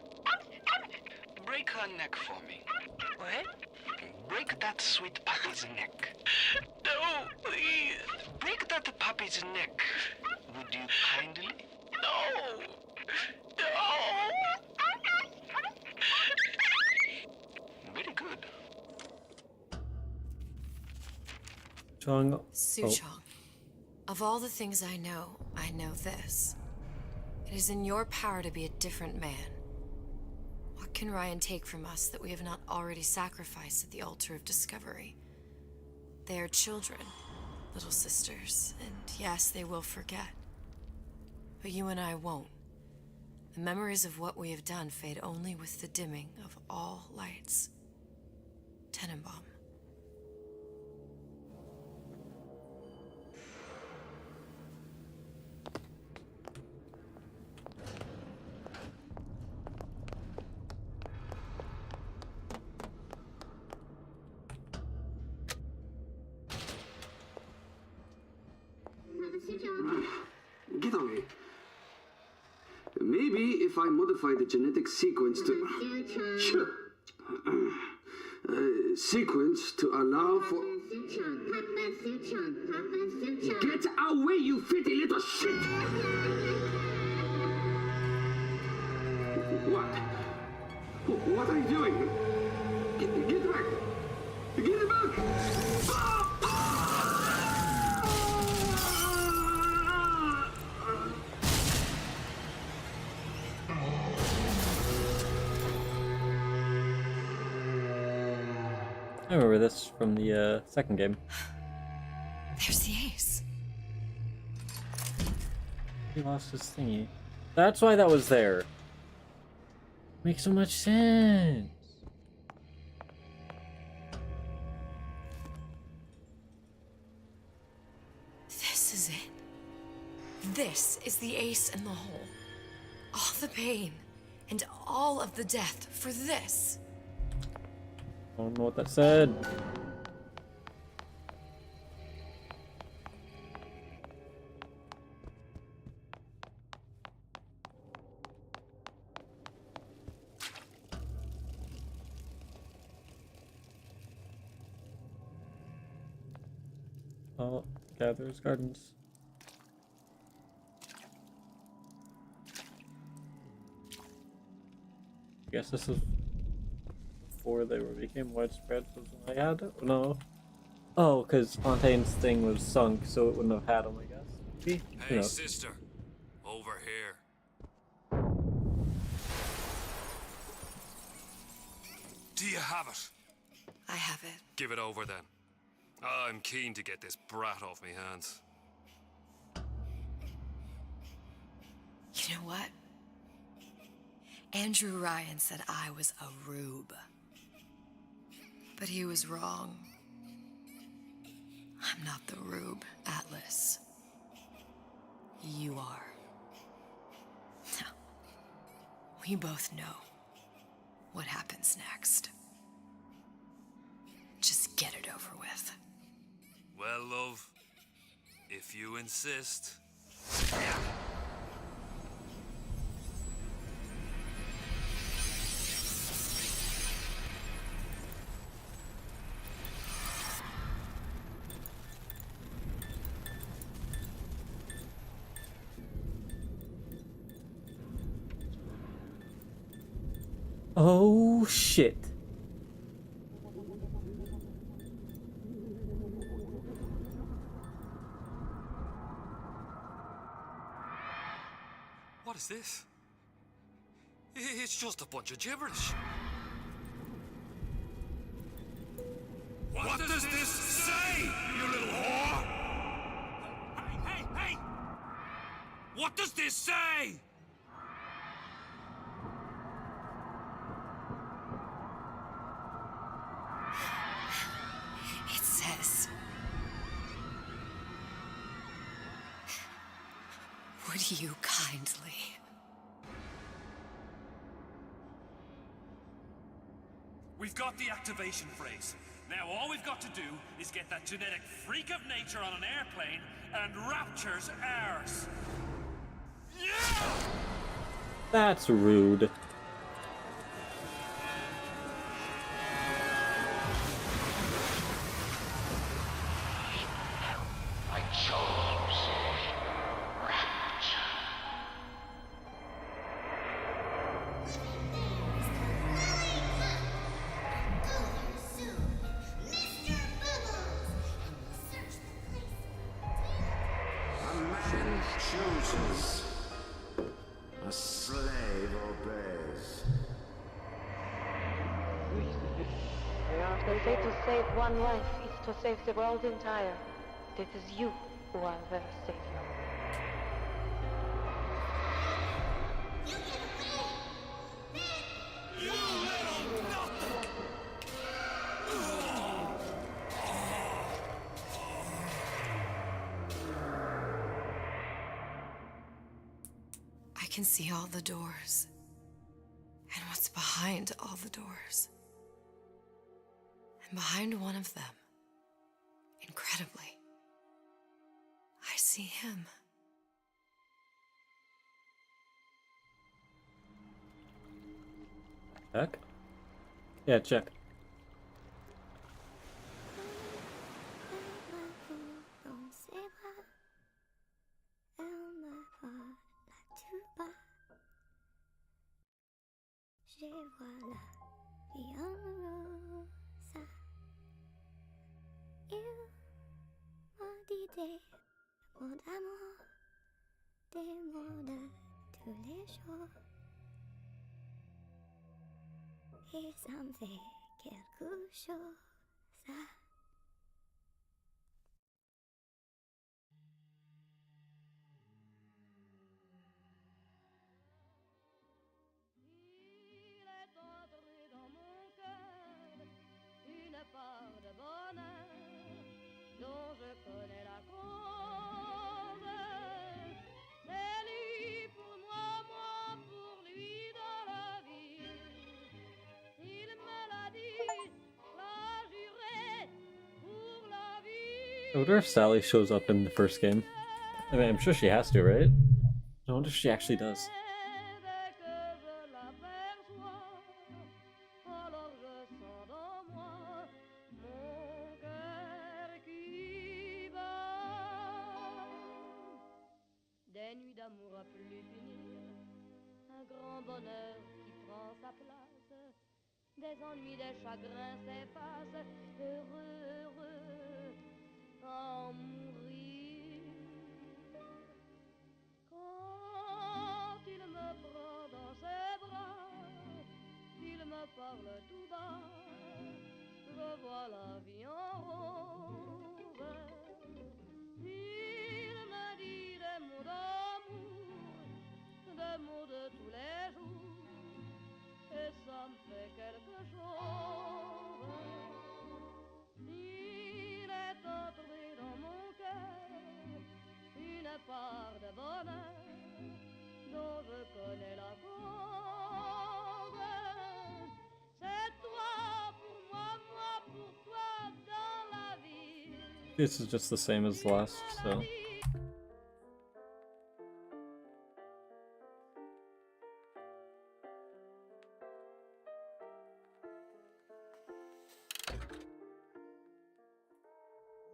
Break her neck for me. What? Break that sweet puppy's neck. No, please. Break that puppy's neck. Would you kindly? No. No. Very good. Suchong, of all the things I know this. It is in your power to be a different man. What can Ryan take from us that we have not already sacrificed at the altar of discovery? They are children, little sisters, and yes, they will forget. But you and I won't. The memories of what we have done fade only with the dimming of all lights. Tenenbaum. Get away. Maybe if I modify the genetic sequence to allow for. Get away, you fitty little shit! What? What are you doing? Get back! Get back! I remember this from the second game. There's the ace. He lost his thingy. That's why that was there. Makes so much sense. This is it. This is the ace in the hole. All the pain and all of the death for this. I don't know what that said. Oh, Gatherer's Gardens. I guess this is before they became widespread. Was when I had it? No. Oh, because Fontaine's thing was sunk, so it wouldn't have had them, I guess. Maybe? Who Hey, knows? sister. Over here. Do you have it? I have it. Give it over then. I'm keen to get this brat off me hands. You know what? Andrew Ryan said I was a rube. But he was wrong. I'm not the rube, Atlas. You are. Now, we both know what happens next. Just get it over with. Well, love, if you insist. Oh shit. is this? It's just a bunch of gibberish. What does this say, you little whore? Hey! What does this say? It says... Would you kindly... We've got the activation phrase. Now all we've got to do is get that genetic freak of nature on an airplane, and Rapture's ours. That's rude. I chose Rapture. A man chooses. A slave obeys. They say to save one life is to save the world entire. It is you who are their savior. I can see all the doors. And what's behind all the doors. And behind one of them, incredibly, I see him. Check? Yeah, check. Des mots d'amour, des mots de tous les jours. Et ça me fait quelque chose, ça. Il est entré dans mon cœur une part de bonheur dont je connais la cause. C'est lui pour moi, moi pour lui dans la vie. Il me l'a dit, l'a juré pour la vie. I wonder if Sally shows up in the first game. I mean, I'm sure she has to, right? I wonder if she actually does. Alors je sens dans moi mon cœur qui bat. Des nuits d'amour à plus finir, un grand bonheur qui prend sa place. Des ennuis, des chagrins s'effacent, heureux, heureux, à en mourir. Quand il me prend dans ses bras, il me parle tout bas, je vois la vie en rose. Il me dit des mots d'amour, des mots de tous les jours, et ça me fait quelque chose. Il est entré dans mon cœur une part de bonheur dont je connais la cause. C'est toi pour moi, moi pour toi dans la vie. This is just the same as the last, so...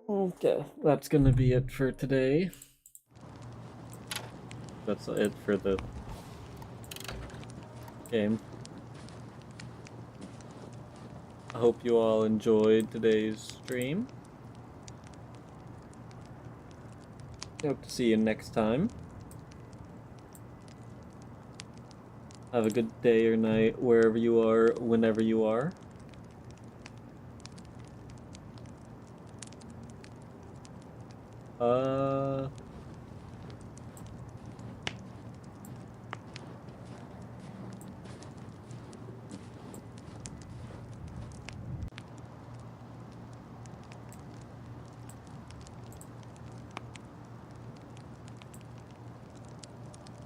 Okay, that's gonna be it for today. That's it for the game. I hope you all enjoyed today's stream. Hope to see you next time. Have a good day or night, wherever you are, whenever you are.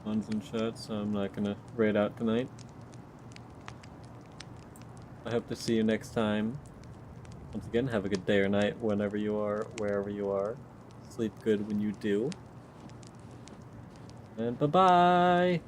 Ones and shots, so I'm not gonna raid out tonight. I hope to see you next time. Once again, have a good day or night, whenever you are, wherever you are. Sleep good when you do. And bye-bye!